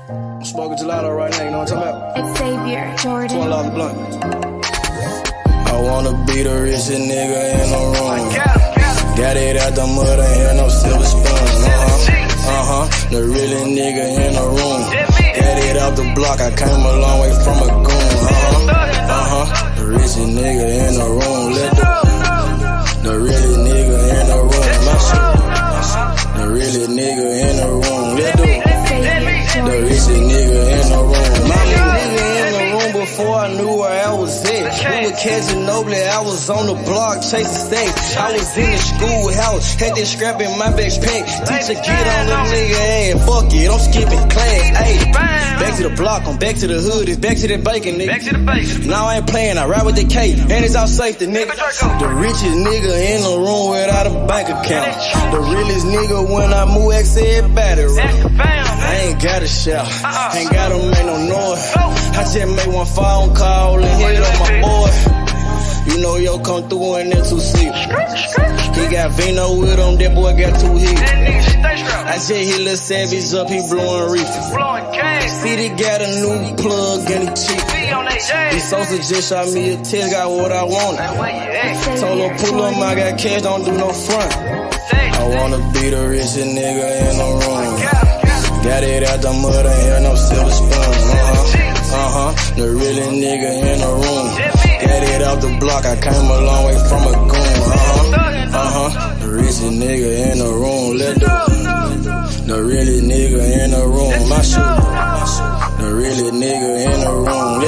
I'm smoking gelato right now, you know what I'm talking about? It's Xavier, Jordan. $12 blunt. I wanna be the richest nigga in the room. Got it out the mud, ain't had no silver spoon. The realest nigga in the room. Got it out the block, I came a long way from a goon. The richest nigga in the room. The realest nigga in the room. My shit. The realest nigga in the room. The richest nigga in the room. My nigga in the room before I knew where I was at. We were catching Nobly, I was on the block chasing stacks. I was in the schoolhouse, had that scrap in my backpack. Teacher get on the nigga ass, fuck it, I'm skipping class. Ayy, back to the block, I'm back to the hood, it's back to that bacon, nigga. Now I ain't playing, I ride with the K, and it's out safety, nigga. The richest nigga in the room without a bank account. The realest nigga when I move, X everybody right. I ain't gotta shout, ain't gotta make no noise. I just made one phone call and hit on my boy. You know yo come through in that 2-seater. He got Vino with him, that boy got 2 hits. I just hit Lil Savage up, he blowing reefer. See they got a new plug and he cheap. He Sosa just shot me a test, got what I wanted. Told him pull up, I got cash, don't do no front. I wanna be the richest nigga in the room. Got it out the mud, ain't had no silver spoon. The realest nigga in the room. Got it out the block, I came a long way from a goon. The richest nigga in the room. The realest nigga in the room. My shit. The realest nigga in the room.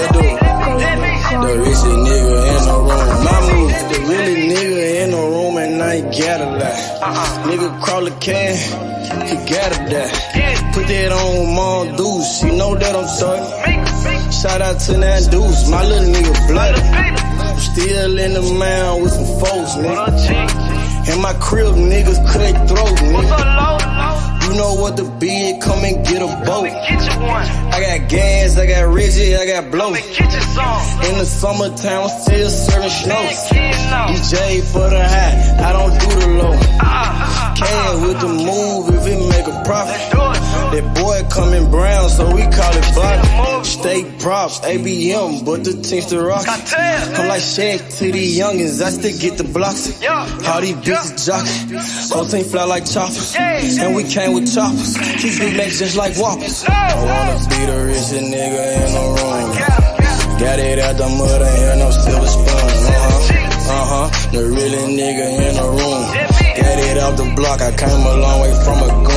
The richest nigga in the room. My move. The realest nigga in the room and I ain't gotta lie. Nigga crawl a can, he gotta die. Put that on Mom Deuce, you know that I'm sorry. Shout out to that Deuce, my little nigga bloody. I'm still in the mound with some folks, nigga. In my crib, niggas cut throat, nigga. You know what the bid, come and get a boat. I got gas, I got Reggie, I got blow. In the summertime, I'm still serving snow. DJ for the high, I don't do the low. Can with the move if it make a profit. That boy coming brown, so we call it block. State props, ABM, but the team's the rock. I'm like Shaq to the youngins, I still get the blocks. All these bitches jockin', whole team fly like choppers. And we came with choppers, keep big necks just like whoppers. I wanna be the richest nigga in the room. Got it out the mud, ain't had no silver spoon. The realest nigga in the room. Got it out the block, I came a long way from a goon.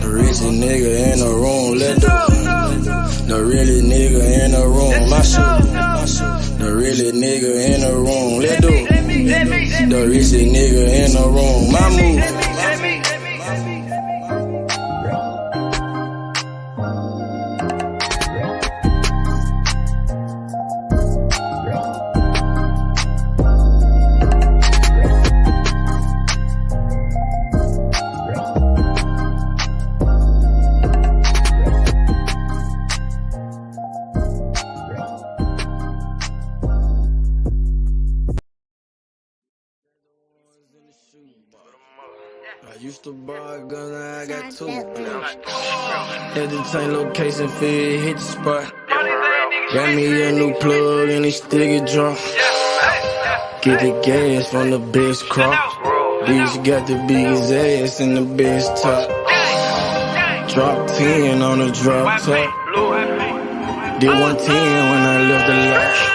The richest nigga in the room. The realest nigga in the room. My shit. The realest nigga in the room. The richest nigga in the room. My move. I used to buy a gun, now I got 2. Had to change location, feel hit the spot. Got me a new plug and it still get drunk. Get the gas from the best crop. Bitch got the biggest ass and the best top. Drop 10 on the drop top. Did 110 when I left the lot.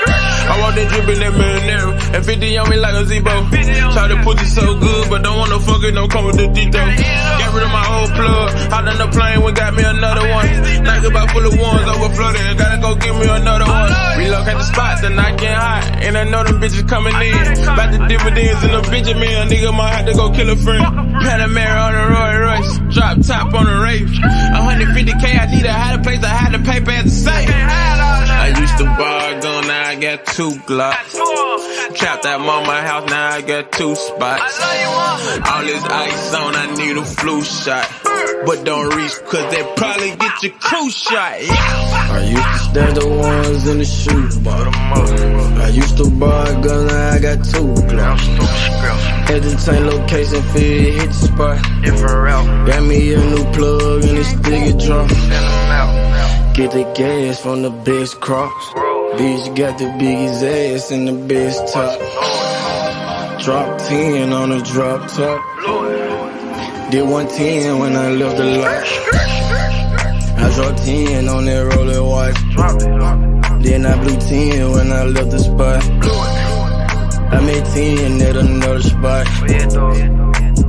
I want that drip in that marinara, and 50 on me like a Zebo. Try to put it so good, but don't want no fuck it, don't come with the detail. Got rid of my old plug, hopped on the plane, we got me another one. Night about full of ones, overflooded, gotta go get me another one. Relocate the spot, the night getting hot, and I know them bitches coming in. About the dividends in the Benjamin, nigga might have to go kill a friend. Panamera on the Roy Royce, drop top on the Wraith. 150K, I need a higher place, I had to pay at the same. I used to buy a gun, now I got 2 Glocks. Trapped at mama house, now I got 2 spots. All this ice on, I need a flu shot. But don't reach, cause they probably get get your crew shot. Yeah. I used to stash the ones in the shoebox. I used to buy a gun, now I got 2 Glocks. Had to change location for it hit the spot. Got me a new plug and it's still drop. Get the gas from the best crops. Bitch got the biggest ass and the best top. Drop 10 on the drop top. Did 110 when I left the lot. I dropped 10 on that roller watch. Then I blew 10 when I left the spot. I made 10 at another spot.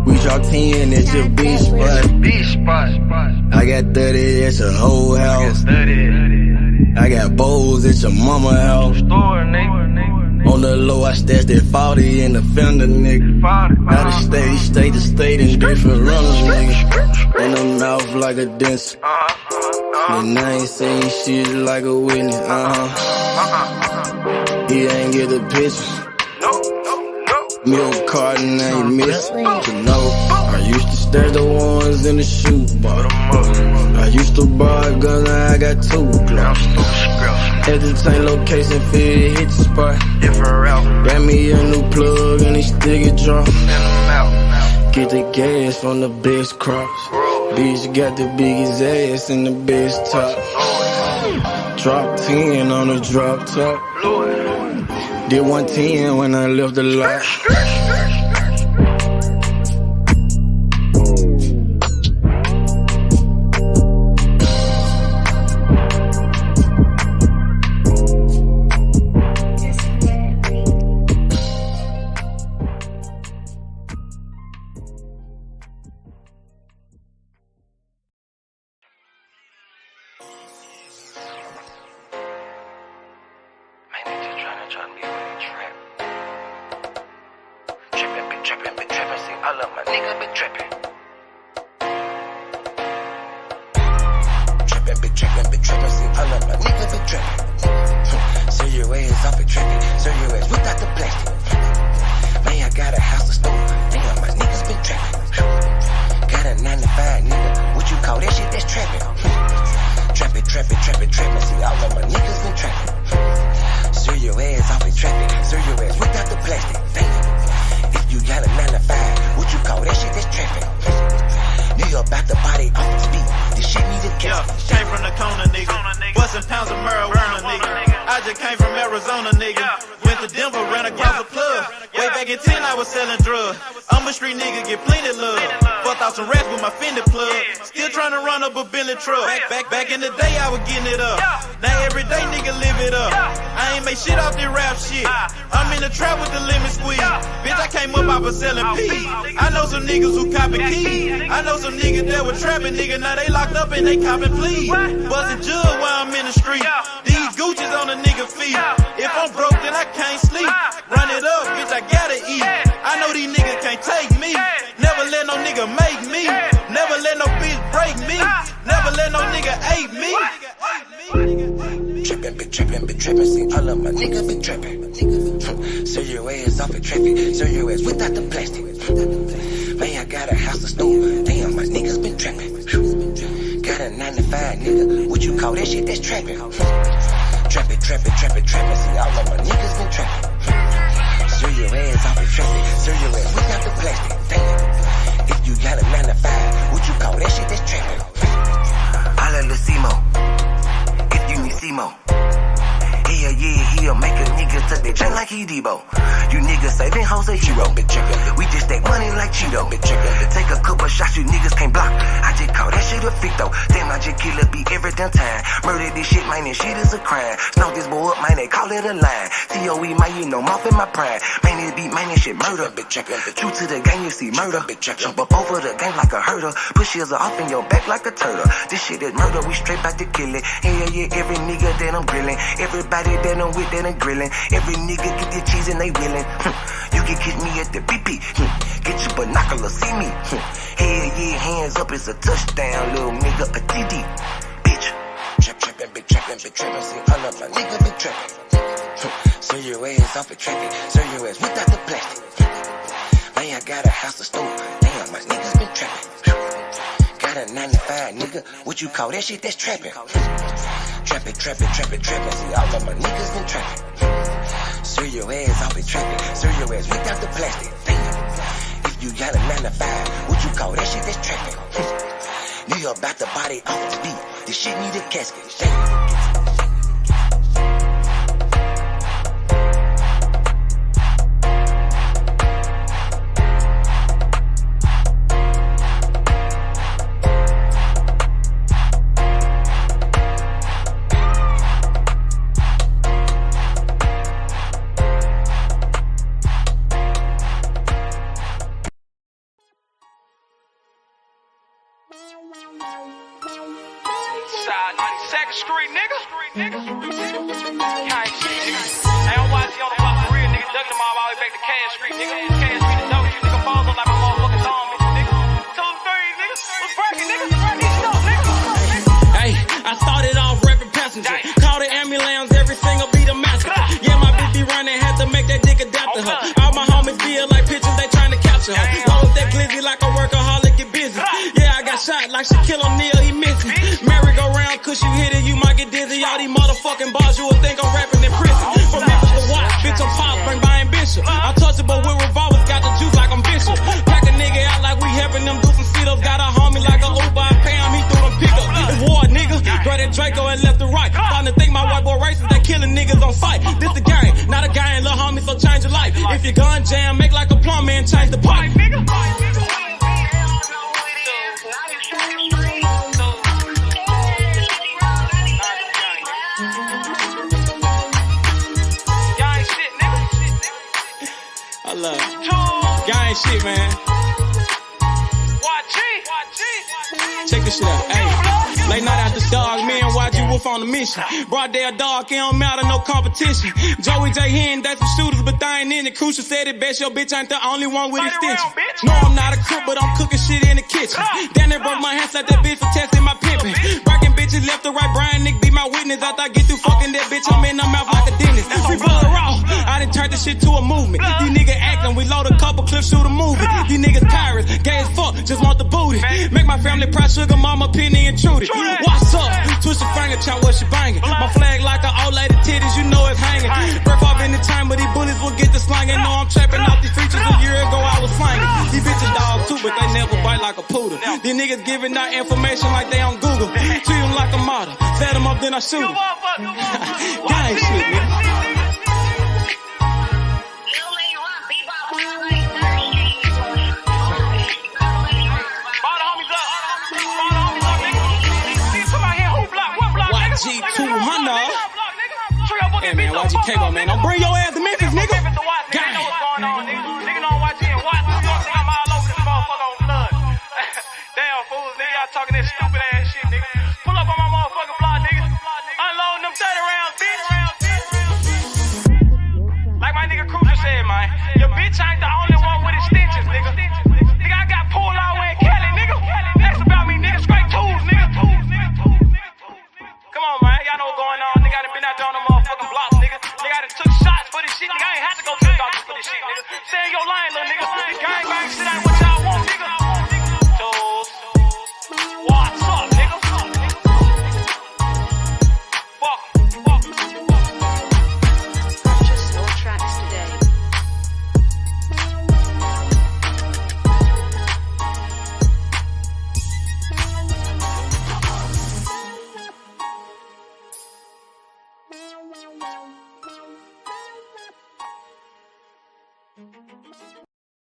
We dropped 10 at your beach spot. I got 30 at your whole house. I got bowls at your mama house. On the low, I stashed that 40 in the fender, nigga. Out of state to state in different runners, nigga. In the mouth like a dentist. And I ain't saying shit like a witness, He ain't get the picture. Milk carton ain't missing. To know, I used to stash the ones in the shoebox. I used to buy a gun, now I got 2 Glocks. Had to change location for it hit the spot. Got me a new plug and it's still drop. Get the gas from the best crops. Bitch got the biggest ass and the best top. Drop 10 on the drop top. Did 110 when I left the lot. Back in the day, I was getting it up. Now every day, nigga live it up. I ain't make shit off this rap shit. I'm in the trap with the lemon squeeze. Bitch, I came up, I was selling peas. I know some niggas who copping keys. I know some niggas that were trapping, nigga. Now they locked up and they copping pleas. Buzzing jug while I'm in the street. These Gucci's on a nigga feet. If I'm broke, then I can't sleep. Run it up, bitch, I gotta eat. I know these niggas can't take me. Never let no nigga make me. Never let no bitch break me. Never let no nigga ape me. Been trippin', see all of my niggas been trappin'. Serve your ass off at traffic, serve your ass without the plastic. Man, I got a house to store, damn, my niggas been trappin'. Got a 9 to 5, nigga, what you call that shit, that's trappin'. Trappin', see all of my niggas been trappin'. Serve your ass off at traffic, serve your ass without the plastic. Damn, if you got a 9 to 5, what you call that shit, that's trappin'. Holla Lucimo, if you need Simo. Yeah, he'll make a nigga tuck that chain like he Debo. You niggas say them hoes a hero. We just stack money like Cheeto. Take a couple shots, you niggas can't block. I just call that shit a freak though. Damn, I just kill a beat every damn time. Murder this shit, man, this shit is a crime. Snow this boy up, man, they call it a line. COE, man, you know, mouth in my prime. Man, this beat, man, this shit murder. True to the game, you see murder. Jump up over the game like a hurdle. Push heels off in your back like a turtle. This shit is murder, we straight back to kill it. Hell yeah, every nigga that I'm grilling. Everybody that I'm with, that I'm grilling. Every nigga get the cheese and they willing. You can catch me at the BP. Get your binoculars, see me. Hell yeah, hands up, it's a touchdown, little nigga, a TD. Bitch. Trappin', see all of my niggas been trappin'. Serve your ass off at traffic, serve your ass without the plastic. Man, I got a house to store, damn, my niggas been trappin'. got a 9 to 5, nigga, what you call that shit? That's trapping. Trapping. See, all of my niggas been trapping. Sir your ass off it trapping. Sir your ass without the plastic. Damn. If you got a 9 to 5, what you call that shit? That's trapping. Nigga about to body off the beat. This shit need a casket. Damn. Street, nigga. Can't shit, nigga. Hey, I'm watching on the block for real, nigga. Ducking them all the way back to Cash Street, nigga. Cash Street, the W, nigga. Balls on like my motherfucking thumb, nigga. 2 to 3, nigga. What's breaking, nigga? Hey, I started off rapping passenger. Call the ambulance, every single beat a massacre. Yeah, my bitch be running, had to make that dick adapt to her. All my homies feel like pictures, they trying to capture her. Roll with that glizzy like a workaholic, get busy. Yeah, I got shot like Shakur Stevenson, he missing. Merry-go-round, cause you hit it, you might get dizzy. All these motherfucking bars, you would think I'm rapping in prison. From Memphis to Watts, bitch, I'm pop, bring by ambition. I'm touchable with revolvers, got the juice like I'm Bishop. Pack a nigga out like we helping them do some sit-ups. Got a homie like a Uber, I pay him, he threw them pickups. It's war, nigga. Grab that Draco and left to right. Starting to think my white boy racist, they killing niggas on sight. This the game, not a gang, little homie, so change your life. If your gun jam, make like a plumber and change the pipe. I love it. Y'all ain't shit, man. Check this shit out. Hey, late night after dog, me and YG Wolf on the mission. Broad day a dog, it don't matter, no competition. Joey J. Hen, that's some shooters, but they ain't in it. Crucial said it best, your bitch ain't the only one with extension. No, I'm not a crook, but I'm cooking shit in the kitchen. Damn, they broke my hands like that bitch for testing my pimpin'. Breaking bitches left to right, Brian Nick be my witness. After I get through fucking that bitch, I'm in her mouth like a dentist. Free blood raw, I done turned this shit to a movement. These niggas actin', we load a couple clips, shoot a movie. These niggas pirates, gay as fuck, just want the booty. Make my family proud, sugar mama, Penny and Trudy. What's up? Twist your finger, chop what she bangin'. My flag like an old lady titties, you know it's hanging. Breath off in the time, but these bullets will get the slangin'. Know I'm trapping off these features, a year ago I was slangin'. These bitches dogs too, but they never bite like a poodle. These niggas giving out information like they on Google. Treat them like a model, set them up, then I shoot them. Gang shit, nigga. YG200. Hey man, YG Cable, man. Don't bring your ass to Memphis, nigga. Gang. Nigga know YG and Watts. You don't think I'm all over this motherfucker on blood. Damn fools, nigga. Y'all talking that stupid ass shit, nigga. Pull up on my motherfucking block, nigga. Unloading them 30 rounds, bitch. Like my nigga Cruiser said, man. Your bitch ain't the only one with extensions, nigga. Nigga, I got pulled all the way in Cali, nigga. That's about me, nigga. Straight tools, nigga. Come on, man. Y'all know what's going on. Nigga, I done been out there on the motherfucking blocks, nigga. Nigga, I done took shots for this shit. Nigga, I ain't had to go to the doctor for this shit, nigga. Stay in your line, little nigga. Gang bang shit ain't what y'all want, nigga. Tools. What's up, nigga? Fuck. Purchase your tracks today.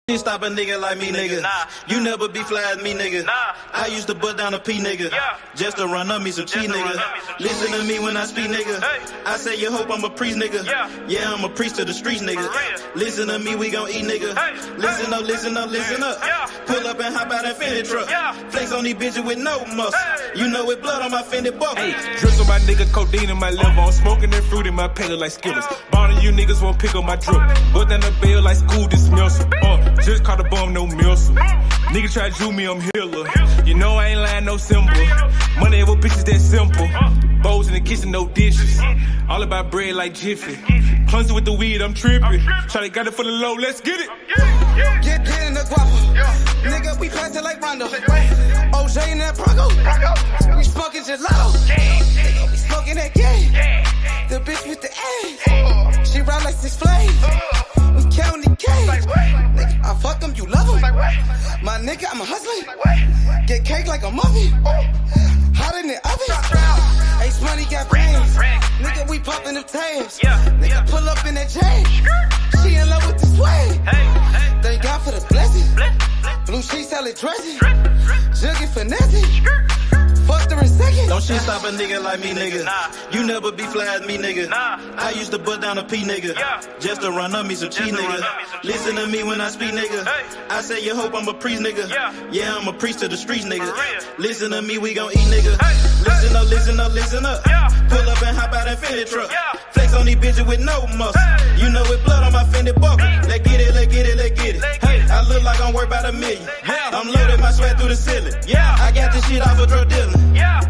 You stop a nigga like me, nigga. Nah. You never be fly as me, nigga. Nah. I used to bust down a P, nigga. Yeah. Just to run up me some cheese, nigga. Listen to me when I speak, nigga. Hey. I say you hope I'm a priest, nigga. Yeah. I'm a priest to the streets, nigga. For real. Listen to me, we gon' eat, nigga. Hey. Listen up, listen up, listen up. Yeah. Pull up and hop out that Fendi truck. Yeah. Flex on these bitches with no muscle. Hey. You know with blood on my Fendi buckle. Hey, drips on my nigga, codeine in my liver. I'm smoking that fruit in my palate like Skittles. Ballin', you niggas won't pick up my drip. Bust down the bell like school dismissal. Just caught a bum, no missile. Nigga try to do me, I'm healer. You know I ain't lying, no symbol. Money with bitches that simple. Bows in the kitchen, no dishes. All about bread like Jiffy. Clumsy with the weed, I'm tripping. Shawty got it for the low, let's get it. Get in the guapo. Nigga, we passing like Rondo. OJ in that Bronco. We smoking gelato. Nigga, we smoking that game. The bitch with the ass. She ride like 6 Flames. We counting the cash. Nigga, I fuck them, you love them. My nigga, I'm a hustler. Get cake like a muffin. Hot in the oven. Ace money got brains. Nigga, we popping them tabs. Nigga, pull up in that chain. She in love with the swag. Thank God for the blessing. Blue sheets, salad dressing. Jugging finessing. Fucked her in second. Don't shit stop a nigga like me, nigga. You never be fly as me, nigga. I used to bust down a P, nigga. Just to run up me some cheese, nigga. Listen to me when I speak, nigga. I say you hope I'm a priest, nigga. Yeah, I'm a priest to the streets, nigga. Listen to me, we gon' eat, nigga. Listen up, listen up, listen up. Pull up and hop out that Fendi truck. Flex on these bitches with no muscle. You know with blood on my Fendi buckle. Let's get it, let's get it, let's get it. Hey, I look like I'm worth about $1 million. I'm loaded, my sweat through the ceiling. I got this shit off of drug dealing.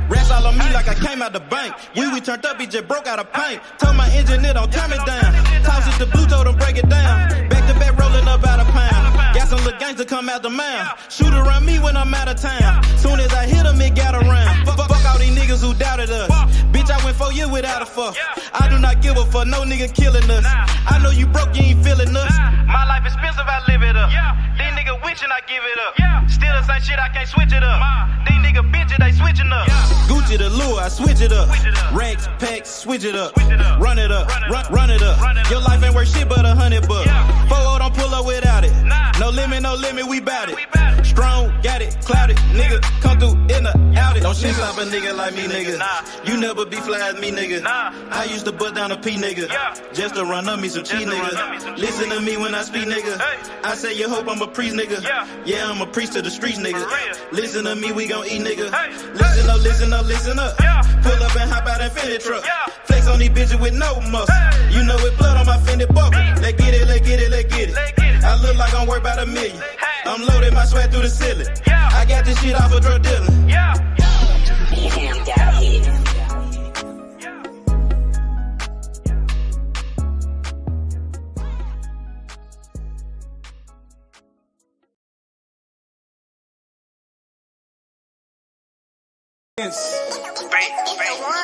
Rats all on me like I came out the bank. We turned up, he just broke out of paint. Told my engine it don't turn me down. Toss it to blue, told him break it down. Back to back rolling up out of pound. Got some little gangster come out the mound. Shoot around me when I'm out of town. Soon as I hit him, it got around. Fuck all these niggas who doubted us. Bitch, I went 4 years without a fuck. I do not give a fuck, no nigga killing us. I know you broke, you ain't feeling us. My life expensive, I live it up. These niggas witching, I give it up. Still the same shit, I can't switch it up. These niggas bitches, they switching up. Gucci the lure, I switch it up. Racks, packs, switch it up. Run it up, run it up. Your life ain't worth shit but $100 bucks. 4-0 don't pull up without it. No limit, we bout it. Strong, got it, clouded. Nigga, come through in the outed. Don't shit stop a nigga like me, nigga. You never be fly as me, nigga. I used to bust down a P, nigga. Just to run up me some cheese, nigga. Listen to me when I speak, nigga. I say you hope I'm a priest, nigga. Yeah, I'm a priest to the streets, nigga. Listen to me, we gon' eat, nigga. Listen up, listen up, listen up. Pull up and hop out that Fendi truck. Flex on these bitches with no muscle. You know with blood on my Fendi buckle. Let's get it, let's get it, let's get it. I look like I'm worth about $1 million. I'm loaded, my sweat through the ceiling. I got this shit off of drug dealing.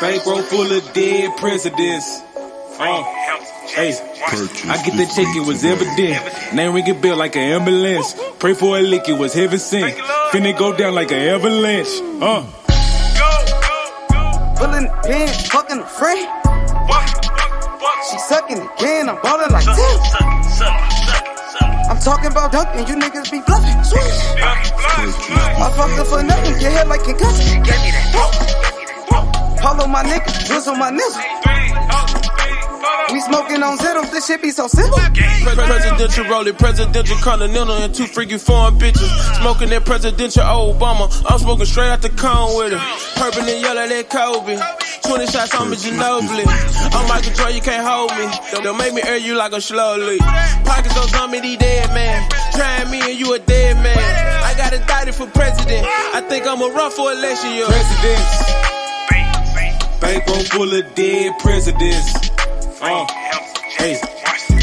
Bankroll full of dead presidents. Hey, I get the check, it was evident. Name ring a bell like an ambulance. Pray for a lick, it was heaven sent. Finna go down like an avalanche. Pulling the pin, fucking a friend. She sucking again, I'm ballin' like this. I'm talking about dunking, you niggas be bluffing. I fucked up for nothing, get hit like concussion. Polo my nigga, drizzle my nizzle. We smoking on Zittles, this shit be so simple. Presidential rolling, presidential continental, and 2 freaky foreign bitches. Smoking that presidential Obama. I'm smoking straight out the cone with it. Purple and yellow, that Kobe. 20 shots on me, Ginobili. I'm Michael Jordan, you can't hold me. Don't make me air you like a slowly. Pockets on some of these dead man. Trying me and you a dead man. I got indicted for president. I think I'm a run for election year. Presidents. Bankroll full of dead presidents. Hey,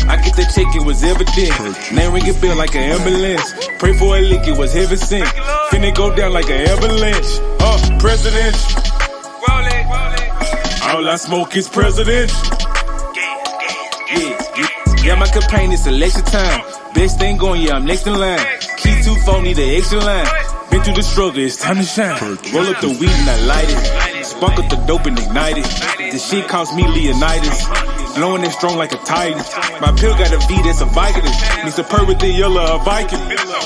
I get the check, it was evident. Name ring a bell like an ambulance. Pray for a lick, it was heaven sent. Finna go down like an avalanche. President. All I smoke is president. Yeah, my campaign is election time. Best thing going, yeah, I'm next in line. Key 2 phone, need an extra line. Been through the struggle, it's time to shine. Roll up the weed and I light it. Spark up the dope and ignite it. This shit cost me Leonidas. Blowing it strong like a titan. My pill got a V that's a Vicodin. Mix a purr with the yellow, a Viking.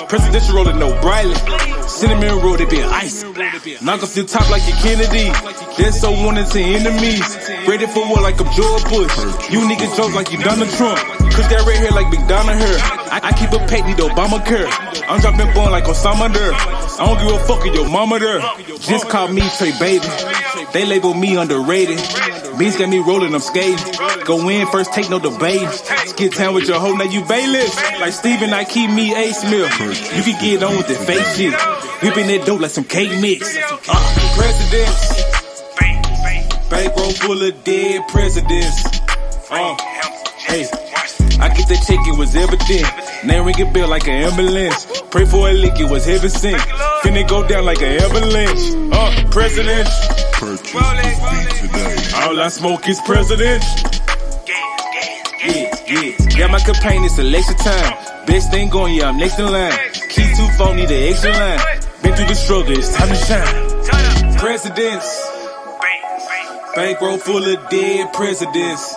Presidential rolling, no brightly. Cinnamon roll, they been ice. Knock off the top like your Kennedy. They're so wanted to enemies. Ready for war like I'm George Bush. You niggas joke like you Donald Trump. Cause that red hair like McDonough hair. I keep a pet, need Obamacare. I'm dropping born like Osama there. I don't give a fuck if your mama there. Just call me Trey Baby. They label me underrated. Beans got me rolling, I'm skating. Go in first, take no debate. Skid town with your hoe, now you bailiff. Like Steven, I keep me A Smith. You can get on with the fake shit. Whipping that dope like some cake mix. Presidents. Bankroll full of dead presidents. Hey, I get that check, it was evident. Name ring a bell like an ambulance. Pray for a lick, it was heaven sent. Finna go down like an avalanche. President. All I smoke is president. Yeah. Got my campaign, it's election time. Best thing going, yeah, I'm next in line. Key 2-4, need an extra line. Been through the struggle, it's time to shine. Presidents. Bankroll full of dead presidents.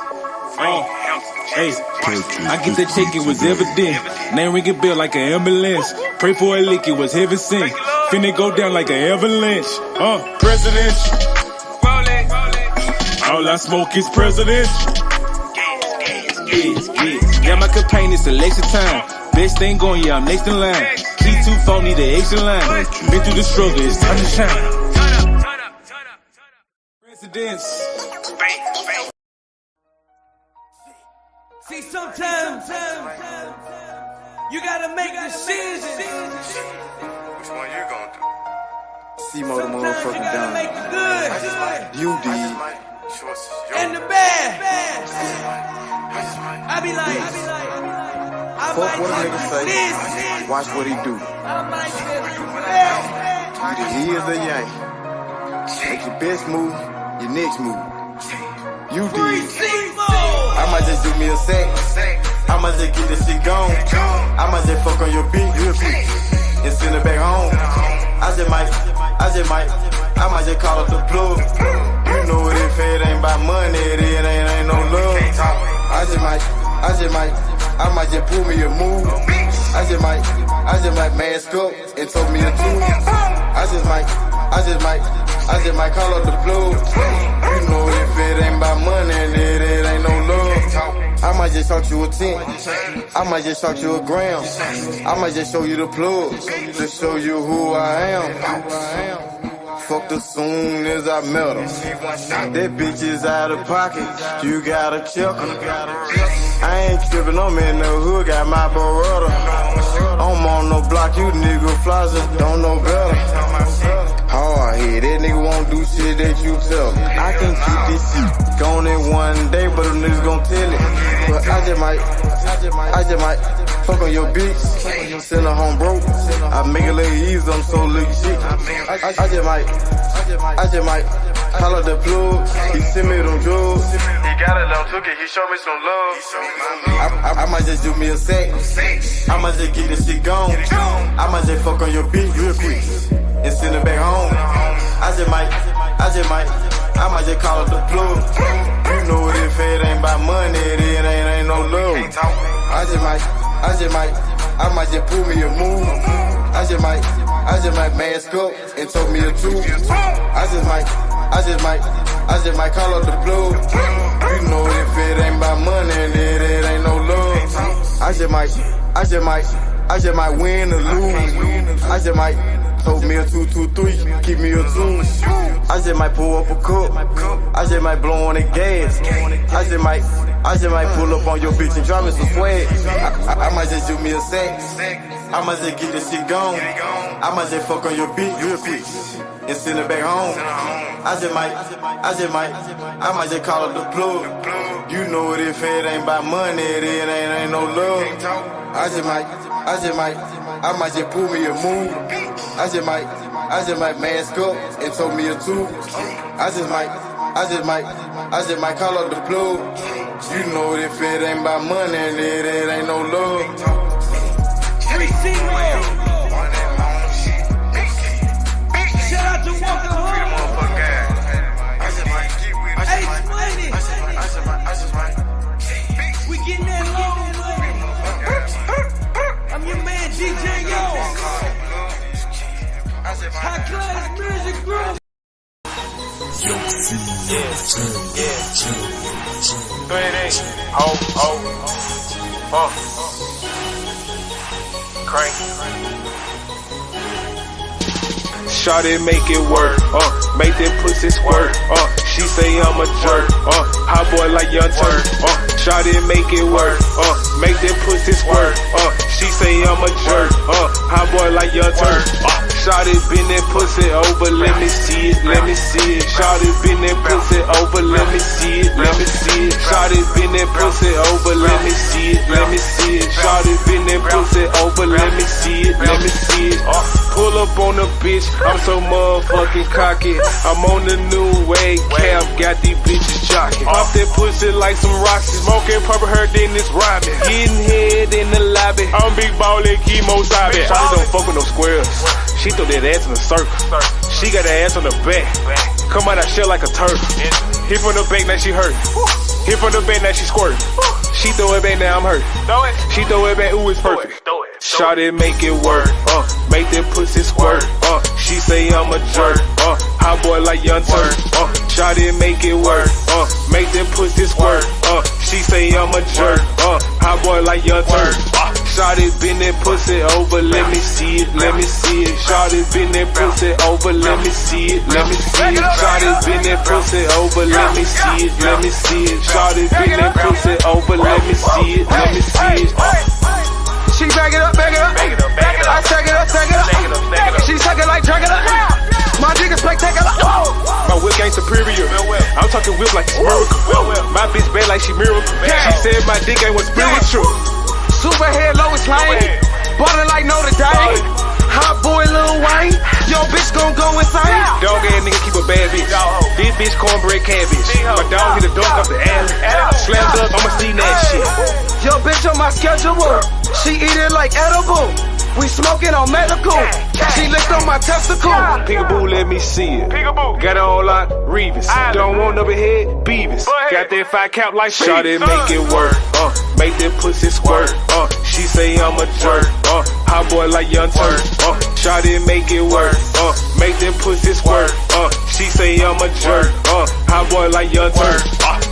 Hey, I get that check, it was evident. Name ring a bell like an ambulance. Pray for a lick, it was heaven sent. Finna go down like an avalanche. President. All I smoke is president. Yeah. Got my campaign, it's election time. Best thing going, yeah, I'm next in line. Key 2-4, need an extra line. Been through the struggle, it's time to shine. Presidents. See, sometimes you gotta make decisions. Which one you gonna do? See more the motherfucking down. Make the good You did. and the bad. I be like, I Fuck what a might nigga do say. this. Watch what he do. I might do that. Either he is a yank. Make your best move, your next move. You did. I might just do me a sec. I might just get this shit gone. I might just fuck on your beat real quick and send it back home. I might just call up the plug. You know what, if it ain't about money, it ain't no love. I might just pull me a move. I just might mask up and told me a tune. I just might call up the plug. You know if it ain't about money, it ain't no love. I might just shout you a 10. I might just shout you a gram. I might just show you the plugs to show you who I am. Fucked her soon as I met her. That bitch is out of pocket. You gotta check her. I ain't trippin', I'm in the hood, got my Beretta. I'm on no block, you nigga flosser, don't know better. Hard head, that nigga won't do shit that you tell me. I can keep this shit going in one day, but them niggas gon' tell it. But I just might fuck on your bitch, send her home broke. I make it look easy, I'm so lick shit. I just might call up the plug, he send me them drugs. He got it, I took it, he showed me some love. I might just do me a sec, I might just get this shit gone. I might just fuck on your bitch real quick and send it back home. I might just call up the plug. You know what, if it ain't about money, it ain't no love. I might just pull me a move. I just might mask up and told me a truth. I just might call up the plug. You know if it ain't about money, it ain't no love. I just might win or lose. I just might told me a 2-2-3, keep me a 2. I just might pull up a cup. I just might blow on the gas. I just might pull up on your bitch and drop me some swag. I might just do me a sex. I might just get this shit gone. I might just fuck on your beat real quick and send it back home. I might just call up the plug. You know it, if it ain't about money, it ain't no love. I might just pull me a move. I just might mask up and told me a 2. I just might call up the plug. You know it, if it ain't about money, it ain't no love. Shout out to Walker Home. We getting that low. I'm your man, DJ Yo. High class music group. Shawty make it work, make that pussy squirt, she say I'm a jerk, hot boy like Young Turk, Shawty make it work, make them pussy squirt, she say I'm a jerk, hot boy like Young Turk, Shawty been that pussy over, let me see it, let me see it, Shawty been that pussy over, let me see it, let me see it, Shawty been that pussy over, let me see it, let me see it, Shawty been that pussy over, let me see it, let me see it, pull up on the bitch, I'm so motherfucking cocky, I'm on the new wave, cap, got these bitches jocking, off that pussy like some rocks, smoking purple her, then it's robbing, getting head in the lobby, I'm big ball like chemo sabe, Shawty don't fuck with no squares, she throw that ass in a circle, she got her ass on the back, come out that shell like a turtle, hit from the back, now she hurt, hit from the back, now she squirt, she throw it back, now I'm hurt, she throw it back, ooh, it's perfect, Shawty make it work, make that pussy squirt, she say I'm a jerk, hot boy like Young Turk, Shawty make it work, make that pussy squirt, she say I'm a jerk, hot boy like Young Turk, Shawty been that pussy over, let me see it, let me see it, Shawty been that pussy over, let me see it, let me see it, Shawty been that pussy over, let me see it, let me see it, Shawty been that pussy over, let me see it, let me see it. She back it up, back it up. I take it up, take it up. She suck it like drag it up. My dick is spectacular. My whip ain't superior. I'm talking whip like it's miracle. My bitch bad like she miracle. She said my dick ain't what's spiritual. Super head, Lois Lane. Ballin' like Notre Dame. Hot boy Lil Wayne. Yo, bitch gon' go insane. Dog ass nigga keep a bad bitch. This bitch cornbread cabbage. My dog hit a dunk off the alley. Slammed up, I'ma see that shit. Yo, bitch on my schedule. She eat it like edible. We smoking on medical. She licked on my testicle. Peekaboo, let me see it. Got it on lock, Revis. Don't want over head, Beavis. Got that 5 count like Shawty make it work. Make that pussy squirt. She say I'm a jerk. Hot boy like Young Turk. Shawty make it work. Make that pussy squirt. She say I'm a jerk. Hot boy like Young Turk.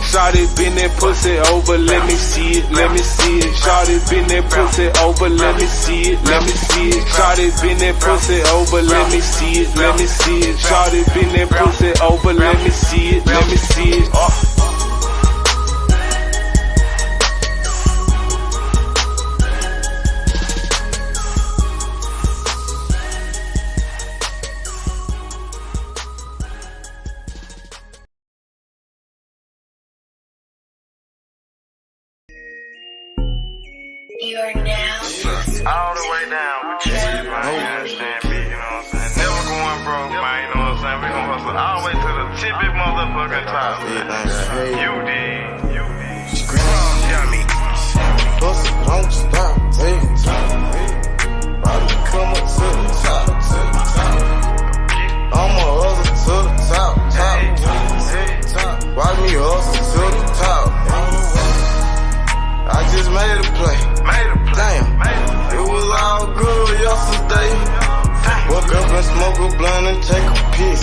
Shawty been that pussy over, let me see it, let me see it. Shawty been that pussy over, let me see it, let me see it. Shawty been that pussy over, let me see it, let me see it. Shawty been that pussy over, let me see it, let me see it. You are now all the way down with you, man. You understand me, you know what I'm saying? Never going broke, man, you know what I'm saying? We gon' hustle all the way to the tippy motherfucking top. You did. Yeah, me. Hustle, don't stop, hey. Probably come up to the top. I'ma hustle to the top. Watch me hustle to the top. I just made a play. Damn, it was all good yesterday. Woke up and smoke a blunt and take a piss.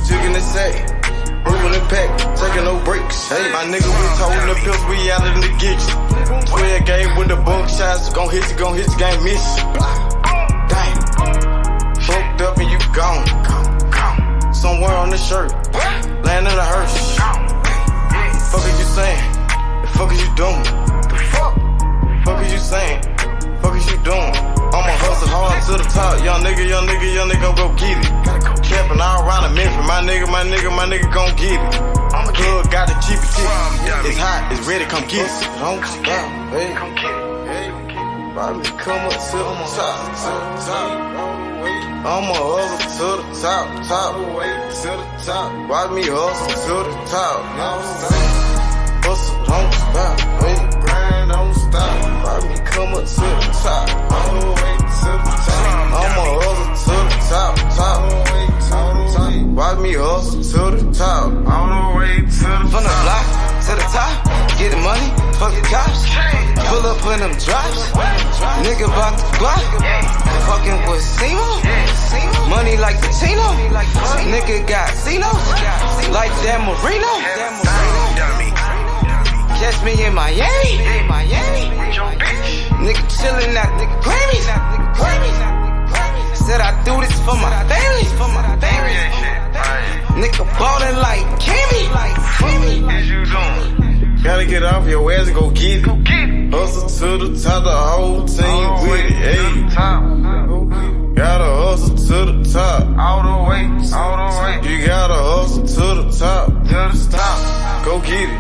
Jigging the sack, moving the pack, taking no breaks. Hey, my nigga, we toting the pills, we out in the gigs. 12 game with the bunk shots, gon' hit you, game miss. Damn, fucked up and you gone. Somewhere on the shirt, land in a hearse. Fuck are you saying? The fuck is you doing? Fuck is you saying? Fuck is you doing? I'ma hustle hard to the top. Young nigga gon' go get it. Camping all around the Memphis. My nigga gon' get it. Plug got to keep it tight. It's hot, it's ready, come get it. Don't stop, hey. Probably come up to the top. I'ma hustle to the top. Watch me hustle to the top. Hustle, don't stop, hey. Grind, don't stop. Watch me come up to the top. All the way to the top. I'ma hustle to the top. Watch me hustle to the top. All the way to the top. From the block to the top. Get the money, fuck the cops. Pull up in them drops. Nigga bout the block. Fucking with Simo. Money like the Tino. Nigga got Cinos. Like Dan Marino. Catch me in Miami. Nigga chillin' at nigga Grammys. Said I do this for my family. Nigga ballin' like Kimmy. Is you doing? Gotta get off your ass and go get it. Hustle to the top, the whole team with it. Hey. Gotta hustle to the top. All the way. You gotta hustle to the top. To the top. Go get it.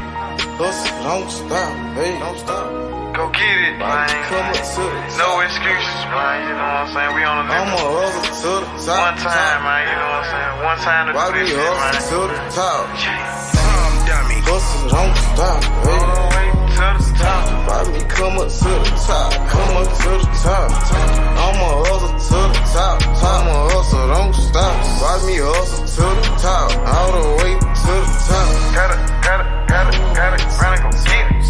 Hustle, don't stop. Hey, don't stop. Go get it, man. Come up to the top. No excuses, man. You know what I'm saying? We on a I'ma hustle to the top. one time, man. You know what I'm saying? One time to Why do we this shit, man. hustle to the top? Dummy. Hustle, don't stop. Hey. All the way to the top. Why me come up to the top? Come up to the top. I'ma hustle to the top. I'ma hustle, don't stop. Why me hustle to the top? All the way to the top. Gotta, run and go get it.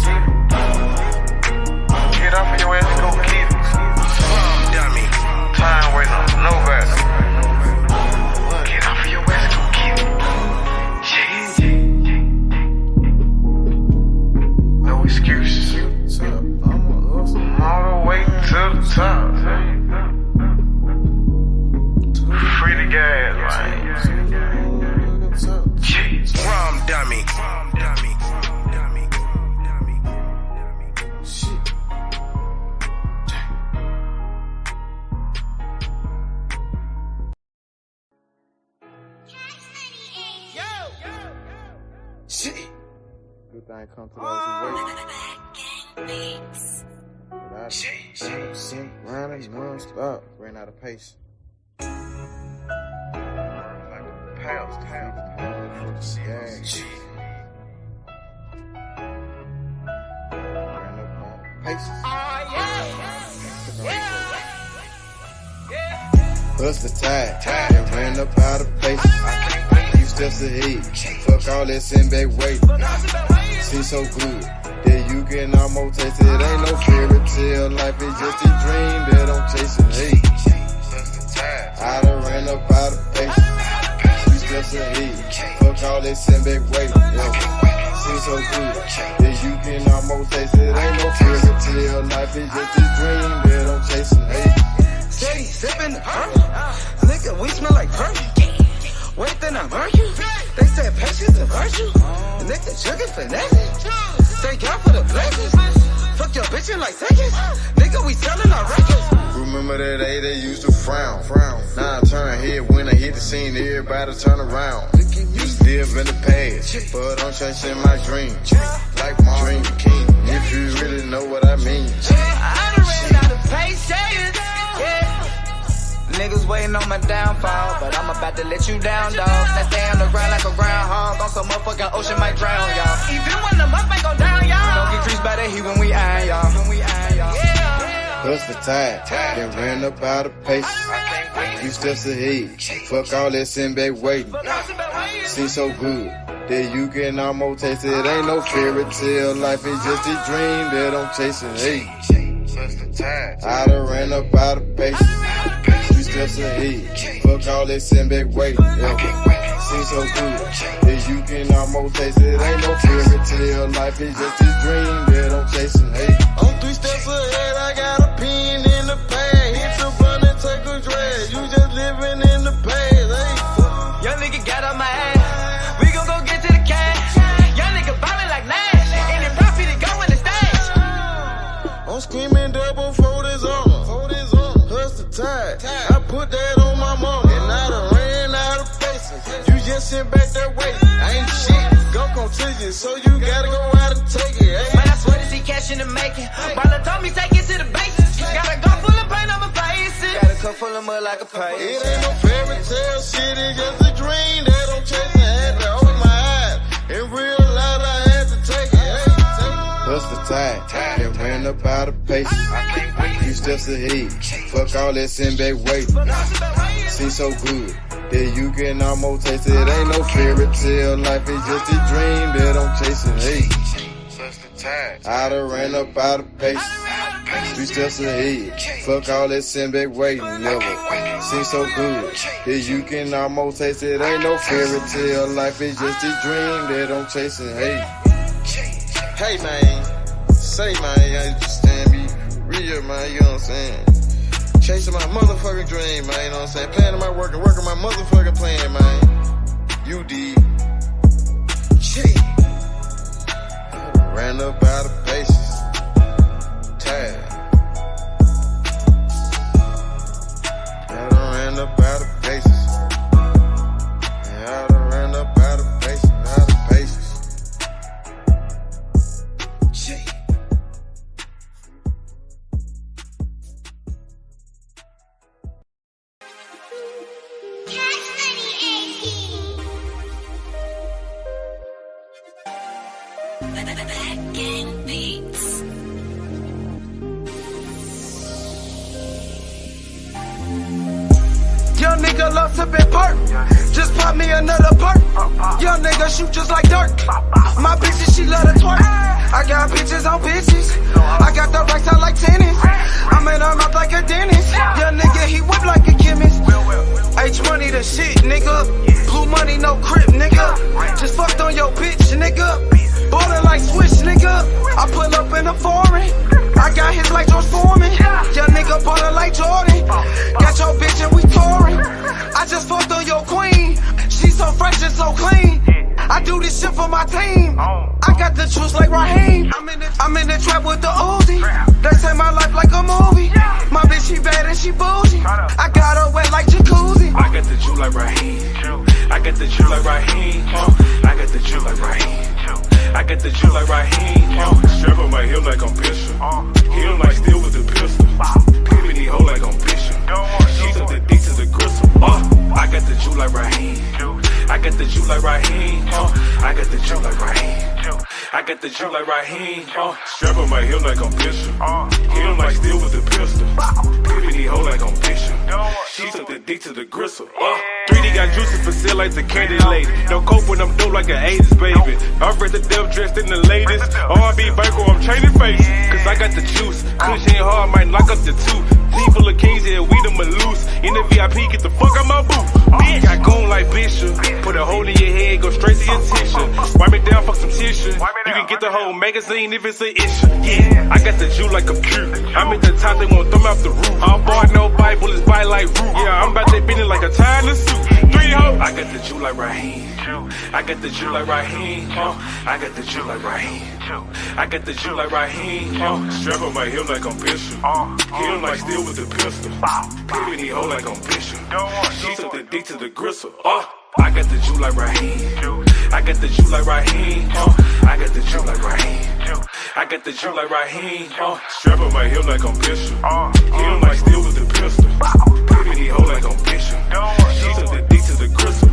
Get off of your ass and go get it. Dummy. Time waiting on nobody. Get off of your ass and go get it. No excuses. All the way to the top. Free the gas, man. Rum dummy. Good thing come to those who wait. Running non-stop. Ran out of pace. Bust the tide, and ran up out of pace. Few steps ahead, fuck all that send back weight. See so good that you can almost taste it. Ain't no fairy tale, life is just a dream that I'm chasing. Hey, I done ran up out of pace. Few steps ahead, fuck all that send back weight. See so good that you can almost taste it. Ain't no fairy tale, life is just a dream that I'm chasing. Hey. Steady sipping the purple. Nigga, we smell like perfume. Wait, then I burn you. They said patience and virtue. Nigga, jugging finesse. Thank God for the blessings. Fuck your bitch in like seconds. Nigga, we selling our records. Remember that day they used to frown. Now I turn head when I hit the scene, everybody turn around. Used to live in the past, but I'm chasing my dream. Like my dream king, if you really know what I mean. I done ran out of patience. Niggas waiting on my downfall, but I'm about to let you down, dog. Let's stay on the ground like a groundhog. On some motherfucking ocean might drown, y'all. Even when the mud ain't go down, y'all. Don't get creased by the heat when we iron, y'all. Bust the tide, then ran up out of pace. Few steps ahead, fuck all that send back waiting. See so good that you can almost taste it. Ain't no fairy tale, life is just a dream that I'm chasing. Hey, I done ran up out of pace. Few steps ahead, fuck all that send back waiting. See so good that you can almost taste it. Ain't no fairy tale, life is just a dream that I'm chasing. Hey, I'm 3 steps ahead, I got a pen in the pad. Hit the button and take a drag. You just living in the past. Hey, young nigga got on my ass. We gon' go get to the cash. Young nigga bobbing like Nash. And the profit to go in the stash. I'm screaming double for this armor. Hustle tide. I put that on my mama. And I done ran out of faces. You just sit back that way. I ain't shit. Gon' come to you, so you gotta go out and take it. Hey. Man, I swear to see cash in the making. Baller told me take it to the bases. Got a gun full of paint on my faces. Got a cup full of mud like a pipe. It ain't no fairy tale shit, it's just a dream that I'm chasing. Had to open my eyes and realize I had to take it. Hey. Bust the tide, then ran up out of pace. Few steps ahead, fuck all that send back waiting. See so good that you can almost taste it. Ain't no fairy tale, life is just a dream that I'm chasing. Hey, I done ran up out of pace. Few steps ahead, fuck all that send back waiting. Never seen so good that you can almost taste it. Ain't no fairy tale, life is just a dream that I'm chasing. Hey, hey man, say man, you understand me, real man, you know what I'm saying? Chasing my motherfucking dream, man, you know what I'm saying? Planning my work and working my motherfucking plan, man. You did. Ran ran up out of paces. Tired. I done ran up out of paces. Yeah, I done ran up out of paces, out of paces. Shit. Young nigga lost up in perk. Just pop me another perk. Young nigga shoot just like dirt. My bitches, she love to twerk. I got bitches on bitches. I got the racks out like tennis. I'm in her mouth like a dentist. Young nigga, he whip like a chemist. H money the shit, nigga. Blue money, no crib, nigga. Just fucked on your bitch, nigga. Ballin' like Swish, nigga. I pull up in a foreign. I got hits like George Foreman. Young nigga ballin' like Jordan. Got your bitch and we touring. I just fucked on your queen. She so fresh and so clean. I do this shit for my team. I got the juice like Raheem. I'm in the trap with the Uzi. They say my life like a movie. My bitch, she bad and she bougie. I got her wet like jacuzzi. I got the juice like Raheem. I got the juice like Raheem. I got the juice like Raheem. I got the juice like Raheem. Strap on my hip like I'm Bishop. He don't like steal with the pistol. Pivot he hoe like I'm Bishop. She took the dick to the gristle. I got the juice like Raheem. I got the juice like Raheem. I got the juice like Raheem. I got the juice like Raheem. Strap on my hip like I'm Bishop. He don't like steal with the pistol. Pivot he hoe like I'm Bishop. She took the dick to the gristle. 3D got juices for sale like the candy lady. No cope when I'm dope like an 80s baby. I'm ready to death dressed in the latest. R&B Banco, I'm changing face. Cause I got the juice. Cushion hard, might knock up the two. People of Kings, yeah, we them loose. In the VIP, get the fuck out my booth. Bitch, got goon like Bishop. Put a hole in your head, go straight to your tissue. Wipe it down, fuck some tissue. You can get the whole magazine if it's an issue. Yeah, I got the juice like I'm cute. I'm at the top, they won't throw me off the roof. I'm bored, no bite, bullets bite like root. Yeah, I'm about to bend it like a tie in a suit. 3 hoes. I got the juice like Raheem. I got the juice like Raheem. I got the juice like Raheem. I got the juice like Raheem. Strap on my hip like I'm Bishop. He don't like steal with the pistol. Pivot he hoe like I'm Bishop. She took the dick to the gristle. I got the juice like Raheem. I got the juice like Raheem. I got the juice like Raheem. I got the juice like Raheem. Strap on my hip like I'm Bishop. He don't like steal with the pistol. Pivot he hoe like I'm Bishop. She took the dick to the gristle.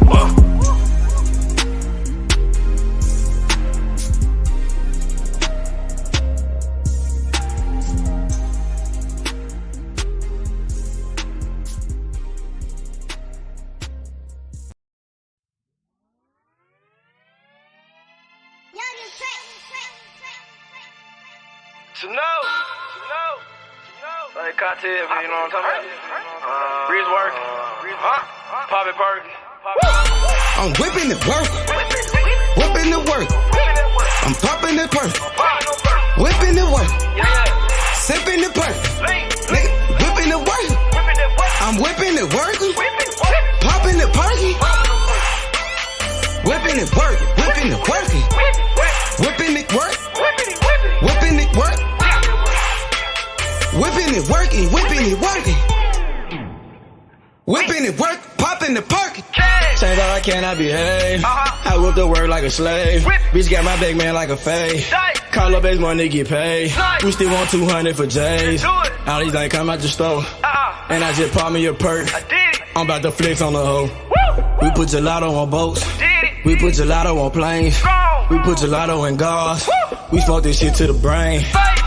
Like cocktail, you know what I'm talking about? Breeze work. Pop it perk. I'm whipping the work. Whipping the work. I'm popping the perk. Whipping the work. Sipping the perk. Whipping the work. I'm whipping the work. Popping the perky. Whipping the work. Whipping the working. Whipping it work. Whipping it work. Whipping it working. Whipping it working. Whipping it work. Popping the perky. Change all I can, I behave. I whip the work like a slave. Bitch got my big man like a fade. Call up base money, get paid. We still want 200 for J's. All these ain't come out the store. And I just pop me a perk. I'm about to flex on the hoe. We put gelato on boats. We put gelato on planes. We put gelato in cars. We smoke this shit to the brain.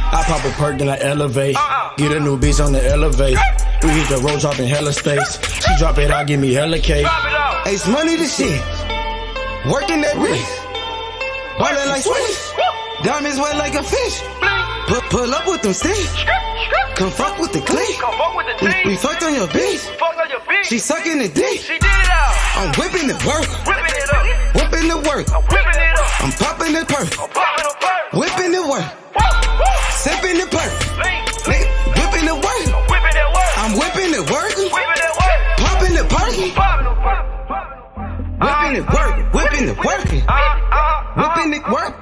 I pop a perk, then I elevate. Get a new bitch on the elevate. We hit the road dropping hella states. She drop it out, give me hella cake. Ace money the shit. Working that wrist. Ballin' like Swiss. Diamonds wet like a fish. Pull up with them sticks. Come fuck with the clique. We fucked on your bitch. She sucking the dick. I'm whipping the work. Whipping the work. I'm popping the perk. Whipping the work. Sipping the perk. Whipping the work. I'm whipping the work. Popping the perky. Whipping the work. Whipping whipping it, working. Whipping it, work.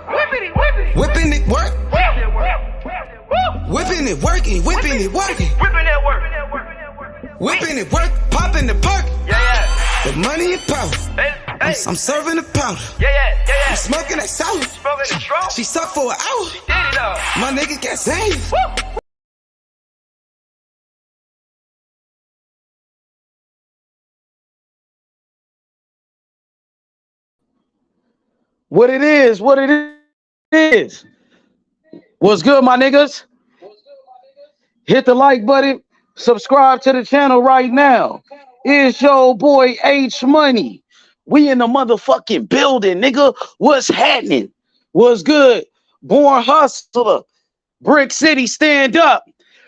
Whipping it, work. Whipping it, working. Whipping it, working. Whipping it, work. Popping the perk. The money and power. I'm serving the powder. I'm smoking that sour. She sucked for an hour. My niggas got saved. What it is. What's good, my niggas? Hit the like button. Subscribe to the channel right now. It's your boy H Money. We in the motherfucking building, nigga. What's happening? What's good? Born hustler. Brick City, stand up.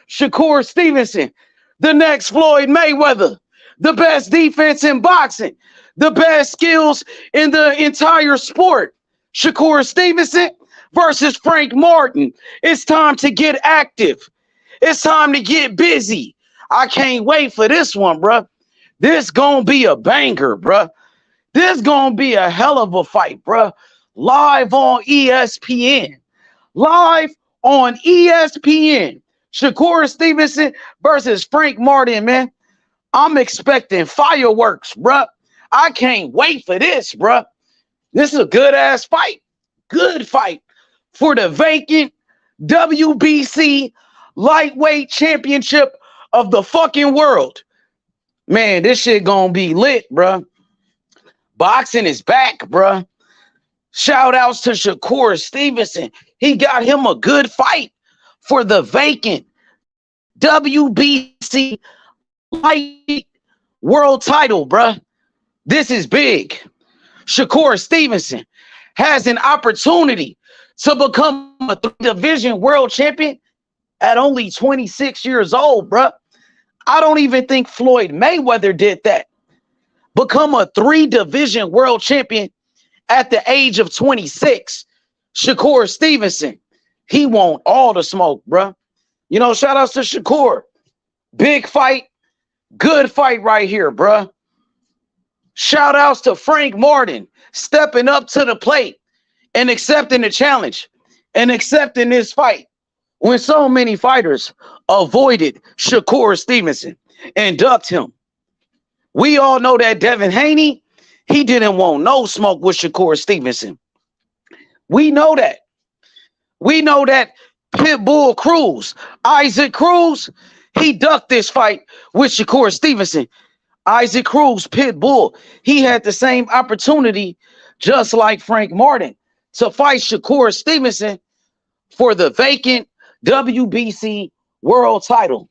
Shakur Stevenson. The next Floyd Mayweather. The best defense in boxing. The best skills in the entire sport. Shakur Stevenson versus Frank Martin. It's time to get active. It's time to get busy. I can't wait for this one, bruh. This gonna be a banger, bruh. This gonna be a hell of a fight, bruh. Live on ESPN. Live on ESPN. Shakur Stevenson versus Frank Martin, man. I'm expecting fireworks, bruh. I can't wait for this, bruh. This is a good-ass fight. Good fight for the vacant WBC lightweight championship of the fucking world. Man, this shit gonna be lit, bruh. Boxing is back, bruh. Shout outs to Shakur Stevenson. He got him a good fight for the vacant WBC light world title, bruh. This is big. Shakur Stevenson has an opportunity to become a 3-division world champion at only 26 years old, bruh. I don't even think Floyd Mayweather did that. Become a 3-division world champion at the age of 26. Shakur Stevenson, he want all the smoke, bruh. You know, shout outs to Shakur. Big fight, good fight right here, bruh. Shout outs to Frank Martin stepping up to the plate and accepting the challenge and accepting this fight when so many fighters avoided Shakur Stevenson and ducked him. We all know that Devin Haney, he didn't want no smoke with Shakur Stevenson. We know that. We know that Pitbull Cruz, Isaac Cruz, he ducked this fight with Shakur Stevenson. Isaac Cruz, Pitbull, he had the same opportunity, just like Frank Martin, to fight Shakur Stevenson for the vacant WBC world title.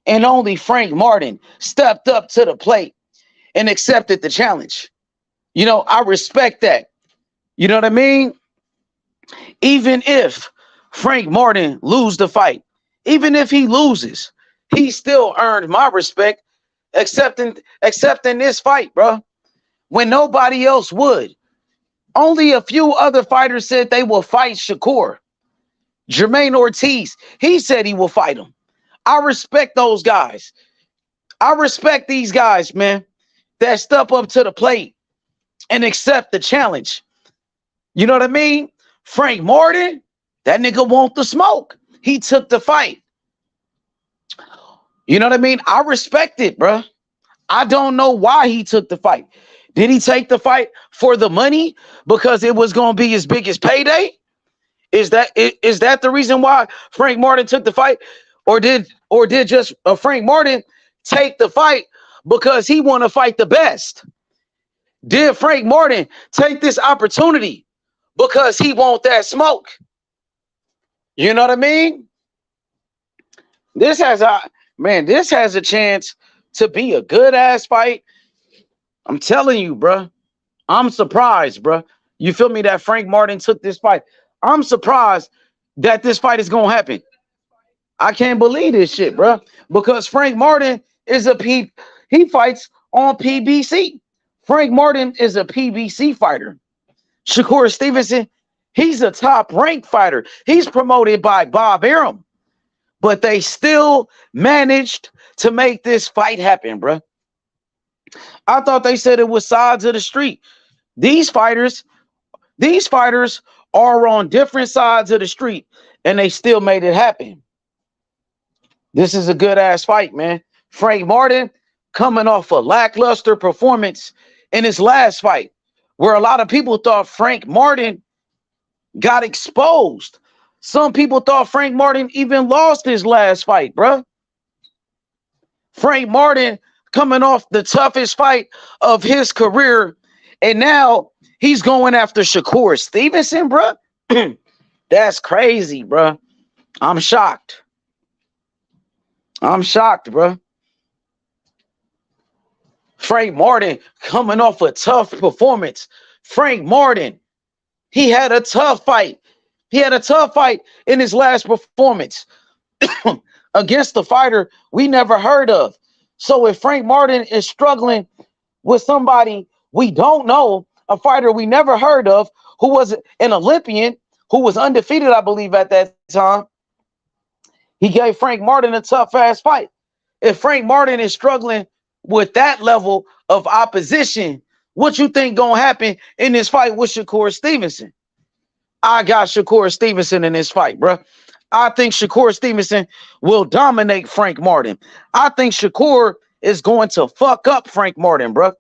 And only Frank Martin stepped up to the plate and accepted the challenge. You know, I respect that. You know what I mean? Even if Frank Martin loses the fight, even if he loses, he still earned my respect accepting this fight, bro, when nobody else would. Only a few other fighters said they will fight Shakur. Jermaine Ortiz, he said he will fight him. I respect those guys. I respect these guys, man, that step up to the plate and accept the challenge. You know what I mean? Frank Martin, that nigga want the smoke. He took the fight. You know what I mean? I respect it, bro. I don't know why he took the fight. Did he take the fight for the money because it was going to be his biggest payday? Is that the reason why Frank Martin took the fight? Or did just Frank Martin take the fight because he want to fight the best? Did Frank Martin take this opportunity because he want that smoke? You know what I mean? This has a chance to be a good ass fight. I'm telling you, bro. I'm surprised, bro. You feel me that Frank Martin took this fight? I'm surprised that this fight is going to happen. I can't believe this shit, bro. Because Frank Martin is he fights on PBC. Frank Martin is a PBC fighter. Shakur Stevenson, he's a top-ranked fighter. He's promoted by Bob Arum. But they still managed to make this fight happen, bro. I thought they said it was sides of the street. These fighters, these fighters are on different sides of the street, and they still made it happen. This is a good ass fight, man. Frank Martin coming off a lackluster performance in his last fight, where a lot of people thought Frank Martin got exposed. Some people thought Frank Martin even lost his last fight, bruh. Frank Martin coming off the toughest fight of his career, and now he's going after Shakur Stevenson, bruh. That's crazy, bruh. I'm shocked. I'm shocked, bruh. Frank Martin coming off a tough performance. Frank Martin, he had a tough fight. He had a tough fight in his last performance against the fighter we never heard of. So if Frank Martin is struggling with somebody we don't know, a fighter we never heard of, who was an Olympian, who was undefeated, I believe, at that time, he gave Frank Martin a tough ass fight. If Frank Martin is struggling with that level of opposition, what you think gonna happen in this fight with Shakur Stevenson? I got Shakur Stevenson in this fight, bro. I think Shakur Stevenson will dominate Frank Martin. I think Shakur is going to fuck up Frank Martin, bro.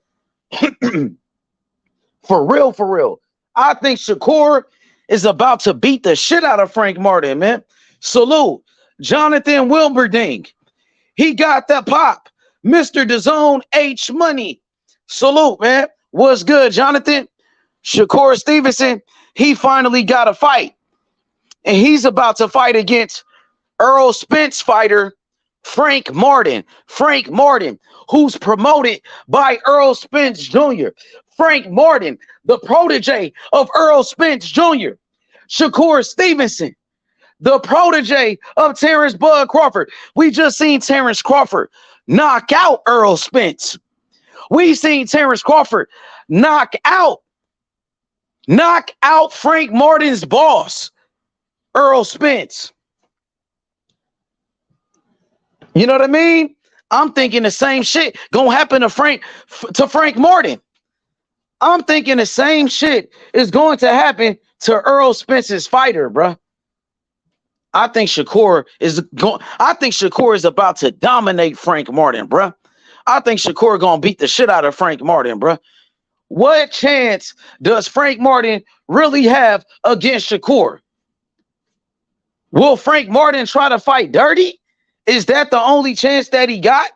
For real, for real. I think Shakur is about to beat the shit out of Frank Martin, man. Salute. Jonathan Wilberding. He got that pop. Mr. DAZN H Money. Salute, man. What's good, Jonathan? Shakur Stevenson, he finally got a fight. And he's about to fight against Earl Spence fighter Frank Martin. Frank Martin, who's promoted by Earl Spence Jr. Frank Martin, the protege of Earl Spence Jr. Shakur Stevenson, the protege of Terrence Bud Crawford. We just seen Terrence Crawford knock out Earl Spence. We seen Terrence Crawford knock out Frank Martin's boss, Earl Spence. You know what I mean? I'm thinking the same shit gonna happen to Frank Martin. I'm thinking the same shit is going to happen to Earl Spence's fighter, bro. I think Shakur is about to dominate Frank Martin, bro. I think Shakur gonna beat the shit out of Frank Martin, bro. What chance does Frank Martin really have against Shakur? Will Frank Martin try to fight dirty? Is that the only chance that he got?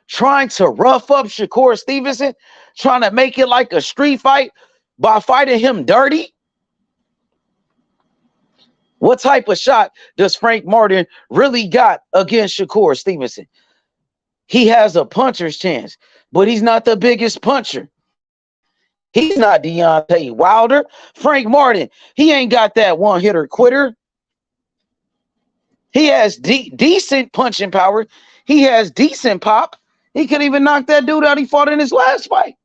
Trying to rough up Shakur Stevenson? Trying to make it like a street fight by fighting him dirty? What type of shot does Frank Martin really got against Shakur Stevenson? He has a puncher's chance, but he's not the biggest puncher. He's not Deontay Wilder. Frank Martin, he ain't got that one-hitter quitter. He has decent punching power. He has decent pop. He could even knock that dude out he fought in his last fight.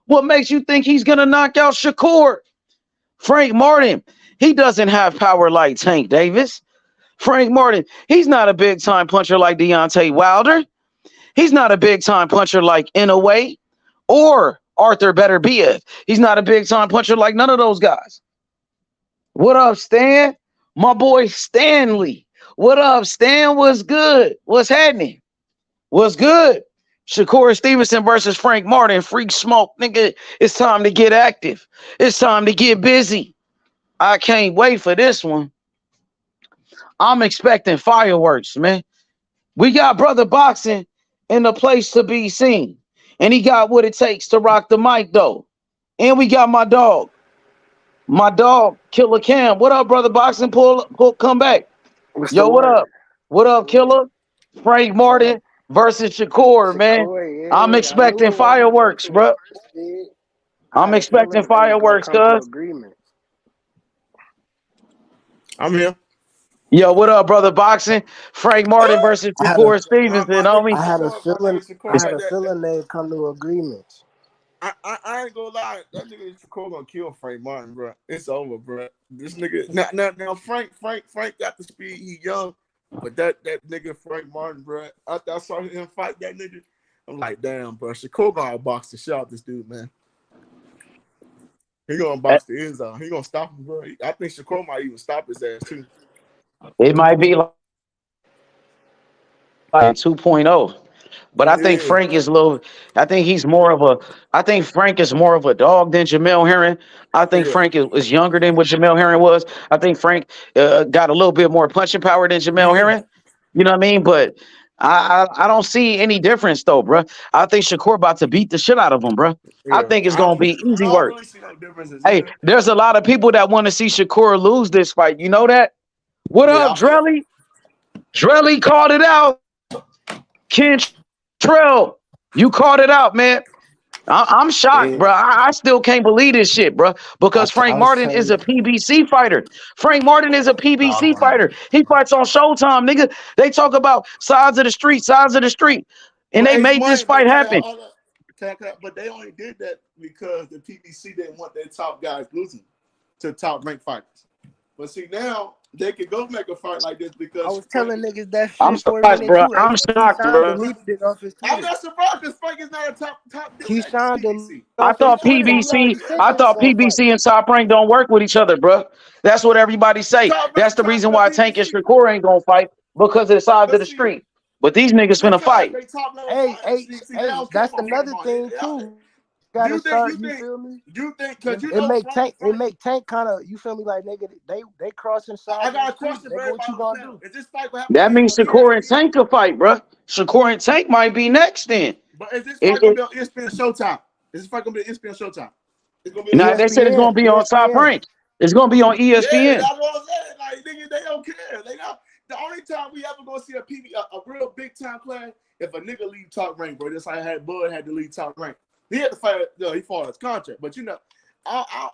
What makes you think he's going to knock out Shakur? Frank Martin, he doesn't have power like Tank Davis. Frank Martin, he's not a big-time puncher like Deontay Wilder. He's not a big-time puncher like Inoue or Arthur Beterbiev. He's not a big-time puncher like none of those guys. What up, Stan? My boy Stanley. What up, Stan? What's good? What's happening? What's good? Shakur Stevenson versus Frank Martin. Freak smoke, nigga. It's time to get active. It's time to get busy. I can't wait for this one. I'm expecting fireworks, man. We got Brother Boxing in the place to be seen. And he got what it takes to rock the mic, though. And we got my dog, Killer Cam. What up, Brother Boxing? Pull, come back. Yo, what up? What up, Killer? Frank Martin versus Shakur, man. Yeah, I'm expecting fireworks, bro. I'm expecting fireworks, cuz. I'm here. Yo, what up, Brother Boxing? Frank Martin versus Shakur Stevenson, homie. I had a feeling they'd come to agreements. I ain't gonna lie, that nigga Shakur gonna kill Frank Martin, bro. It's over, bro. This nigga now Frank got the speed. He young, but that nigga Frank Martin, bro. After I saw him fight that nigga, I'm like, damn, bro. Shakur gonna box the shit out this dude, man. He gonna box the end zone. He gonna stop him, bro. I think Shakur might even stop his ass too. It might be like 2.0. But I think Yeah. Frank is a little. I think he's more of a. I think Frank is more of a dog than Jamel Herring. I think Yeah. Frank is younger than what Jamel Herring was. I think Frank got a little bit more punching power than Jamel Yeah. Herring. You know what I mean? But I don't see any difference though, bro. I think Shakur about to beat the shit out of him, bro. I Yeah. think it's I gonna don't, be I easy don't work. really see no differences Hey, either. there's a lot of people that want to see Shakur lose this fight. You know that? What up, Yeah. Drelly? Drelly called it out. Kentrell, you called it out, man. I'm shocked, Yeah, bro. I still can't believe this shit, bro. Because I Frank was Martin is telling a PBC fighter. Frank Martin is a PBC Oh, fighter. He fights on Showtime, nigga. They talk about sides of the street, and but they H made this Money, fight happen. but they only did that because the PBC didn't want their top guys losing to top ranked fighters. But see now they can go make a fight like this I because was telling niggas that I'm shit for a surprised, minute bro. too. I'm shocked, Keyshawn bro. deleted it off his I'm Twitter. not surprised because Frank is not a top dude at Keyshawn PBC. deleted I off his thought Twitter. He already PBC, said I they was thought gonna fight. PBC and Top Rank don't work with each other, bro. That's what everybody say. That's the reason why Tank and Shakur ain't gonna fight because of the sides of the street. But these niggas finna fight. They top level Hey, fighters. hey, See, they hey, don't care that's about Frank another Martin. thing too. Do Gotta you start. think? You feel me? You think? Because you It know make Frank. Tank. It make Tank kind of. You feel me? Like nigga, they crossing sides. I got a of the street. question for Nigga, what everybody you on the gonna panel. do? Is this fight what happened That means on Shakur and ESPN? Tank could fight, bro. Shakur and Tank might be next then. But is this fight gonna be on ESPN Showtime? Is this fight gonna be on ESPN Showtime? It's gonna be on Now they said it's gonna ESPN, be on Top ESPN. Rank. It's gonna be on Yeah, ESPN. that's what I'm saying. Like niggas, they don't care. They not the only time we ever gonna see a real big time player if a nigga leave Top Rank, bro. Just like had Bud had to leave Top Rank. He had to fight. He fought his contract, but you know, I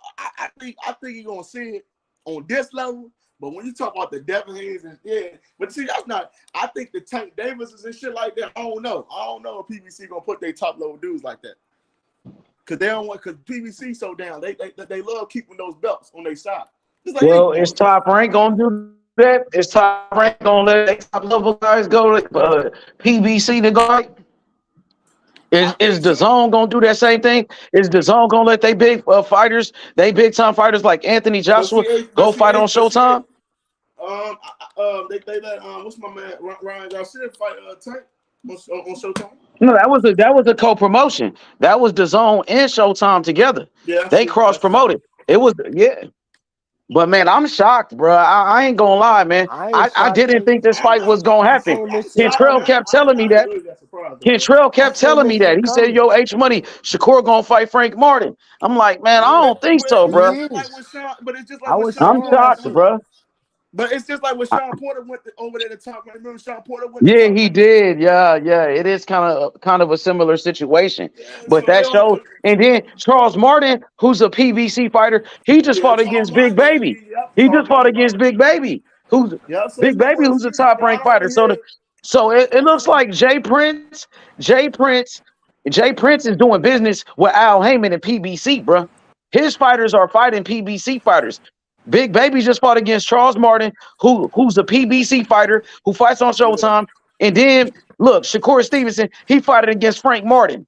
think you're gonna see it on this level. But when you talk about the Devin Hands and but see, that's not. I think the Tank Davises and shit like that. I don't know if PBC gonna put their top level dudes like that. Cause they don't want, cause PBC so down. They love keeping those belts on their side. Like, well, is Top Rank gonna do that? Is Top Rank gonna let their top level guys go to PBC to go? Is the Zone gonna do that same thing? Is the Zone gonna let they big fighters, they big time fighters like Anthony Joshua go fight on Showtime? They let what's my man Ryan Garcia fight Tank on Showtime. No, that was a co-promotion. That was the Zone and Showtime together. Yeah, they cross promoted. It was But man, I'm shocked, bro. I ain't gonna lie, man. I didn't think this fight was gonna happen. Kentrell kept telling me that. Kentrell kept telling me that. He said, "Yo, H Money, Shakur gonna fight Frank Martin." I'm like, man, I don't think so, bro. But it's just like I'm shocked, bro. But it's just like when Sean Porter went over there to top. Remember Sean Porter went? Yeah, he did. Yeah. It is kind of a similar situation. But so that shows. And then Charles Martin, who's a PBC fighter, he just fought against Big Baby. He just fought against Big Baby, who's Big Baby, who's a top ranked fighter. So it looks like Jay Prince is doing business with Al Heyman and PBC, bro. His fighters are fighting PBC fighters. Big Baby just fought against Charles Martin, who's a PBC fighter who fights on Showtime. And then look, Shakur Stevenson, he fought against Frank Martin.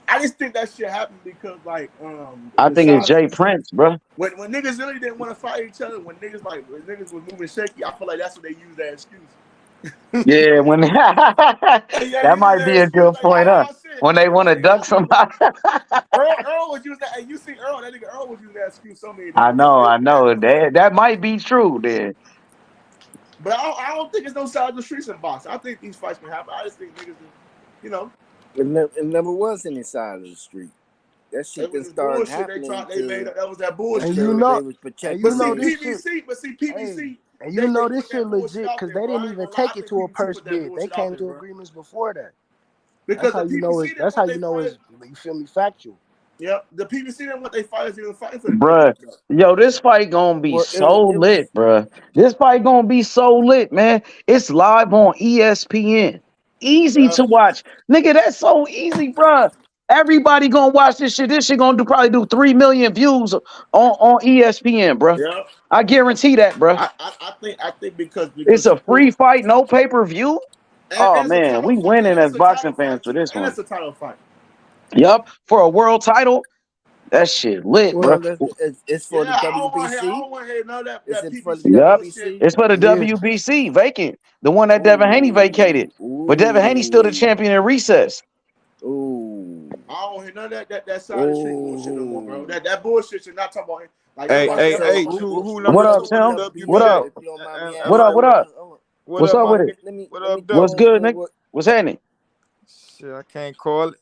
I just think that shit happened because I think it's Jay Prince, bro. When niggas really didn't want to fight each other, when niggas was moving shaky, I feel like that's what they used that excuse. Yeah, when that might be a good point, huh? When they want to duck somebody. Earl was using that. Hey, you see Earl? That nigga Earl was using that excuse so many times. I know. That might be true then. But I don't think it's no side of the streets in boxing. I think these fights can happen. I just think niggas, you know. It never was any side of the street. That shit that started happening. That was that bullshit. And you know, PBC. Hey, and you know this shit legit because they didn't even take it to a purse bid. They came to agreements before that. That's how you know it's. That's how you know it's. You feel me? Factual. Yep, the PBC didn't want they fighters even fighting for the bruh. Yo, this fight gonna be lit, bruh. This fight gonna be so lit, man. It's live on ESPN. Easy to watch. Nigga, that's so easy, bruh. Everybody gonna watch this shit. This shit gonna probably do 3 million views on ESPN, bruh. Yeah. I guarantee that, bruh. I think because it's a free fight, no pay-per-view. Oh man, we winning as boxing fans for this one. And it's a title fight. Yup, for a world title. That shit lit, bro. Well, it's for the I don't want to WBC. hear none of that, Is that it for the PBC Yup. bullshit. WBC? It's for the Yeah. WBC vacant. The one that Devin Haney vacated. Ooh, But Devin Haney's still the champion in recess. ooh, I don't hear none of that side of the street bullshit no more, bro. ooh. That bullshit should not talk about it. Like Hey, everybody hey, said, hey, So True, who What number up, two in the Tim? What WBA? up? If you don't mind me What up? What up? What What's up, up my with nigga? it? What let me up, What's though? good, Nick? What's happening? Shit, I can't call it.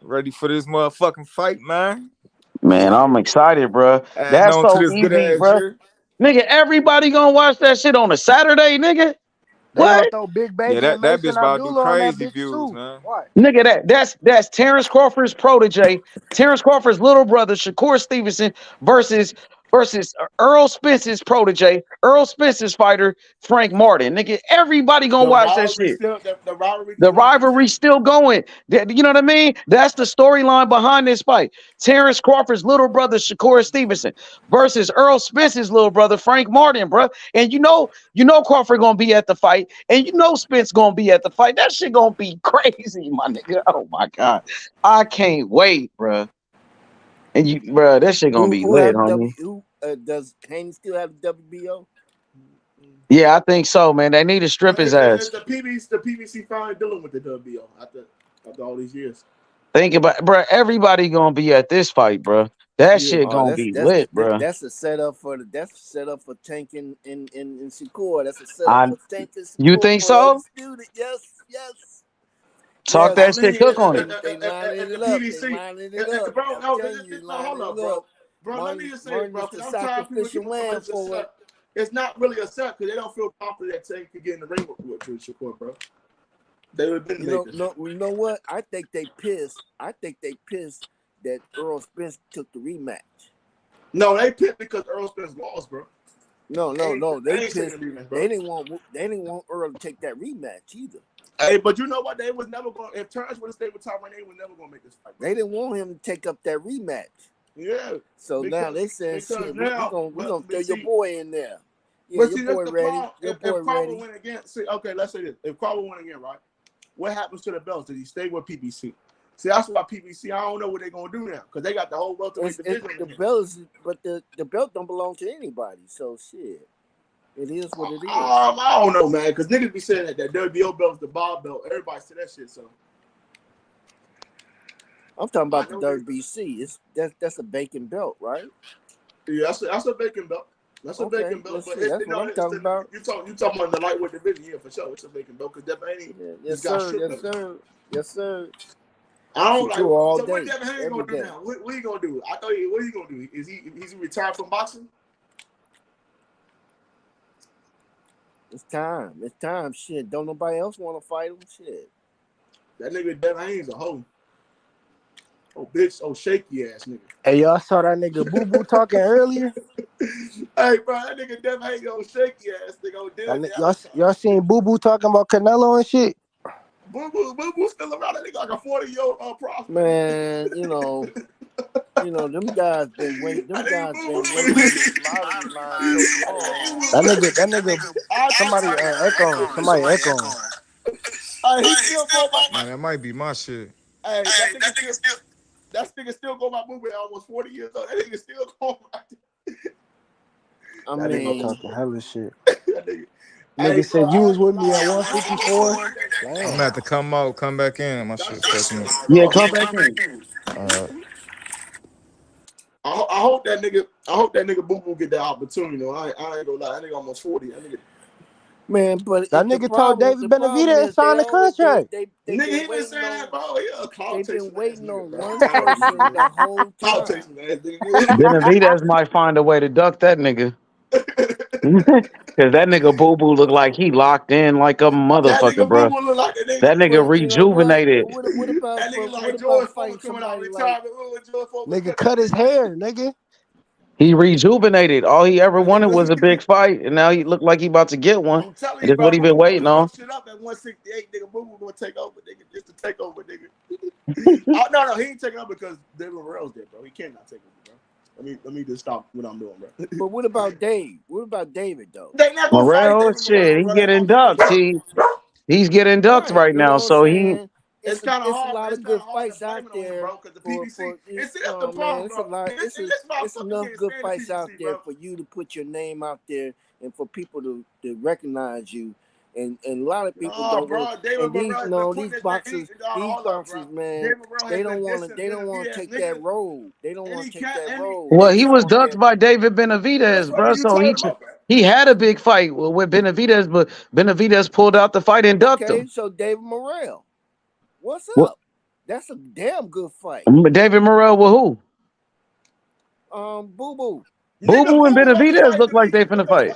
Ready for this motherfucking fight, man. Man, I'm excited, bro. Adding That's on to so this good easy, ass bro. year. Nigga, everybody gonna watch that shit on a Saturday, nigga. They gonna What? throw Big Yeah, Baby and that Mason bitch about to do Abdullah on that crazy bitch views, too. man. What? Nigga, that's Terrence Crawford's protege, Terrence Crawford's little brother, Shakur Stevenson, versus Earl Spence's protege, Earl Spence's fighter, Frank Martin. Nigga, everybody gonna the watch that rivalry shit. still, the rivalry The gonna rivalry's continue. still going. You know what I mean? That's the storyline behind this fight. Terrence Crawford's little brother, Shakur Stevenson, versus Earl Spence's little brother, Frank Martin, bro. And you know Crawford gonna be at the fight, and you know Spence gonna be at the fight. That shit gonna be crazy, my nigga. Oh my god, I can't wait, bro. And bro, that shit gonna be Who lit, have homie. does Haney still have the WBO? Yeah, I think so, man. They need to strip his It's ass. the PBC finally dealing with the WBO after all these years. Think about, bro. Everybody gonna be at this fight, bro. That Yeah. shit Oh, gonna be lit, bro. that's a setup for Tank in Shakur. That's a setup I for Tank and You Shakur think for so? Undisputed. Yes. Talk I that mean, shit, cook on it. They lining the it up. They PBC, lining it up. bro. I'm No, telling you, no, lining hold up, it up. bro. Let me just say it, Martin bro, is because the I'm tired of sacrificial people lamb it's a for it. set. It's not really a set because they don't feel confident that Tank could get in the ring with Shakur, bro. They would have been You know what? I think they pissed that Earl Spence took the rematch. No, they pissed because Earl Spence lost, bro. No. They pissed. Rematch, bro. They didn't want Earl to take that rematch either. Hey, but you know what? They was never going. If Terrence would have stayed with Tyron, they were never going to make this fight. Bro. They didn't want him to take up that rematch. Yeah. So now they said, "Shit, we're gonna throw your boy in there." Yeah, but see, your boy ready. Your boy if Crawford ready. went again, see, okay, let's say this: if Crawford went again, right? What happens to the belts? Did he stay with PBC? See, that's why PBC. I don't know what they're gonna do now because they got the whole welterweight division. The belt but the belt don't belong to anybody. So shit, it is what it is. I don't know, man, because niggas be saying that WBO belt is the Bob belt. Everybody say that shit. So I'm talking about the WBC. That's a bacon belt, right? Yeah, that's a bacon belt. That's a bacon belt. But that's what I'm talking about. You talking about the lightweight division? Yeah, for sure. It's a bacon belt because Devin Haney. Yes, sir. I don't like. All so day, what Devin Haney gonna do now? What he gonna do? I thought what he gonna do? He's retired from boxing? It's time. Shit, don't nobody else want to fight him. Shit. That nigga Devin Haney's a hoe. Oh, bitch. Oh, shaky ass nigga. Hey, y'all saw that nigga Boo Boo talking earlier? Hey, bro, that nigga Devin Haney on shaky ass nigga. Y'all seen Boo Boo talking about Canelo and shit? Boo Boo still around. That nigga like a 40-year-old prospect. Man, you know, them guys been waiting. Them guys been waiting for this lottery line so long. That nigga. Somebody echoing. Hey, he still go by. Man, that might be my shit. Hey, that nigga still go by Boo Boo. Almost 40 years old. That nigga still going by. I That mean, nigga talking hella shit. Nigga said you was with me at 154. I'm gonna have to come back in. My shit fucking up. Yeah, come back in. I hope that nigga Boo Boo get that opportunity. You know, I ain't gonna lie. That nigga almost 40. man, but that nigga told David Benavidez to sign the contract. Nigga, he been saying that, bro. They've been waiting on one person the whole time. Benavidez might find a way to duck that nigga. Cause that nigga Boo Boo look like he locked in like a motherfucker, bro. That nigga rejuvenated. What about that nigga like George fighting somebody like nigga cut his hair, nigga. He rejuvenated. All he ever wanted was a big fight, and now he look like he about to get one. I'm telling And you, that's what he been waiting on. Shit up at 168, nigga. Boo Boo gonna take over, nigga. Just to take over, nigga. No, he ain't taking over because David Morrell's there, bro. He cannot take over, bro. Let me just stop what I'm doing, bro. But what about Dave? What about David though? They not gonna Morrell, shit, he getting ducked. He's getting ducked right now, so he it's kind of it's a hard. lot It's of kind good of hard to fights blame out it on him, there bro. Because the for PBC, it's the man, problem, it's a bro. lot. And this It's motherfucker enough can't good stand fights the out PBC, there bro. for you to put your name out there and for people to recognize you. And a lot of people Oh, don't bro, want. David And these, Morrell you has been know, putting these this boxers, hold up, bro. man, David Morrell they has don't been want to. dissing They don't want to Benavidez, take nigga. that road. They don't And want he to take can't. that road. Well, They he just was want ducked that. by David That's Benavidez, what bro. you So told him about, bro. he had a big fight with Benavidez, but Benavidez pulled out the fight and ducked Okay, him. so David Morrell, what's What? up? That's a damn good fight. David Morrell with who? Boo Boo. Boo Boo and Benavidez look like they finna fight.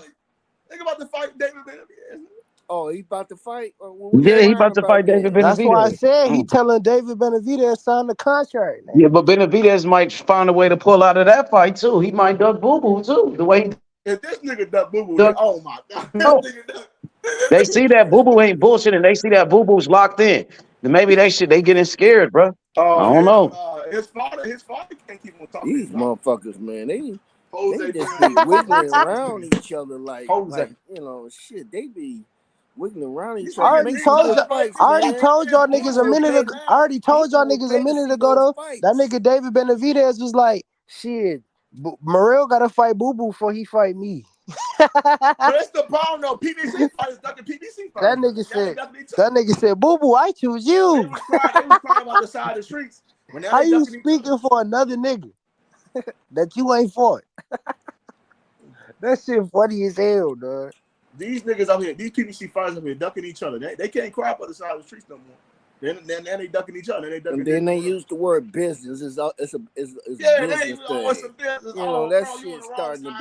Think about the fight David Benavidez. Oh, he about to fight? What Yeah, you he lying about to about fight then? David That's why I Benavidez. said he telling David Benavidez sign the contract. Yeah, but Benavidez might find a way to pull out of that fight too. He might duck Boo Boo too. The way If this nigga duck Boo Boo, duck, oh my god, this no. nigga duck. They see that Boo Boo ain't bullshit, and they see that Boo Boo's locked in. Then maybe they getting scared, bro. Oh I don't hell know. no! His father can't keep on talking. These motherfuckers, man, they Jose just be wiggling around each other like Jose. you know, shit. They be wiggling around each I other. already Make some told good y'all. fights, I already man. told y'all niggas a minute ago. I already told y'all People niggas will a pay to minute see ago those though. fights. That nigga David Benavidez was like, shit, Morrell gotta fight Boo Boo before he fight me. But that's the problem though. PBC fighters ducking PBC That fighters. nigga said, Boo Boo, I choose you. They was crying about the side of the streets. When now How they you ducking each speaking for another nigga that you ain't fought? That shit funny as hell, dog. These niggas out here, these PBC fighters out here ducking each other. They can't cry about the side of the streets no more. Then they ducking each other. And then they use the word business. It's a business thing. It's a business. You know, that shit starting to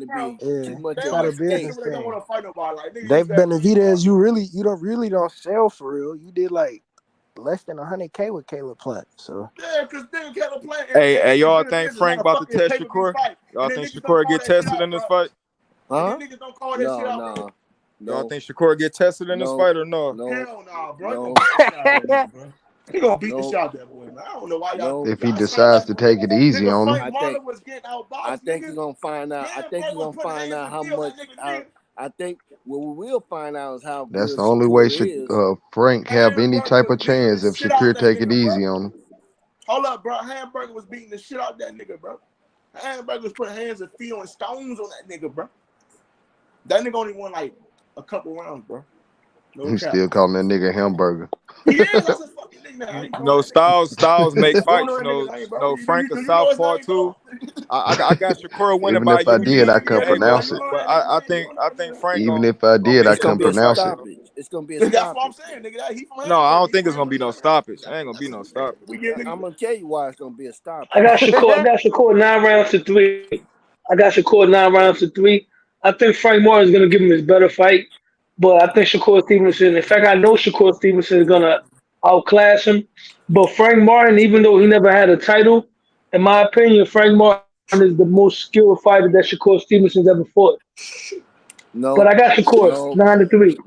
be too much It's of not a a business They don't thing. want to fight nobody. Like niggas Dave Benavidez, you don't really sell for real. You did like less than 100K with Caleb Plant. So yeah, because then Caleb Plant. Hey, y'all think Frank about to test Shakur? Y'all think Shakur get tested in this fight? Huh? Niggas don't call that shit out, bro. Y'all think Shakur get tested in this fight or no? Hell no, bro. No. He gonna beat the shit out that boy, man. I don't know why y'all. If he decides to take it easy on him. I think you're gonna find out. I think you're gonna find out how much. I think what we will find out is how That's good the only way Shakur is. Frank have any type of chance if Shakur take it easy on him. Hold up, bro. Hamburger was beating the shit out of that nigga, bro. Hamburger was putting hands and feet on stones on that nigga, bro. That nigga only won like a couple rounds, bro. No He's cap. still calling that nigga hamburger. He is. That's a fucking nickname. No, Styles make fights. No, Frank a southpaw too. I got Shakur winning Even by if I did, I couldn't unanimous, pronounce it. but I think Frank Even gonna. if I did, I It's gonna couldn't be a pronounce it. stoppage. It's gonna be a stoppage. That's what I'm saying, nigga. He from No, I don't think it's gonna be no stoppage. It ain't gonna be no stoppage. I'm gonna tell you why it's gonna be a stoppage. I got Shakur 9 rounds to 3. I got Shakur 9 rounds to 3. I think Frank Martin's gonna give him his better fight, but I think Shakur Stevenson. In fact, I know Shakur Stevenson is gonna outclass him. But Frank Martin, even though he never had a title, in my opinion, Frank Martin is the most skilled fighter that Shakur Stevenson's ever fought. No, but I got Shakur 9-3.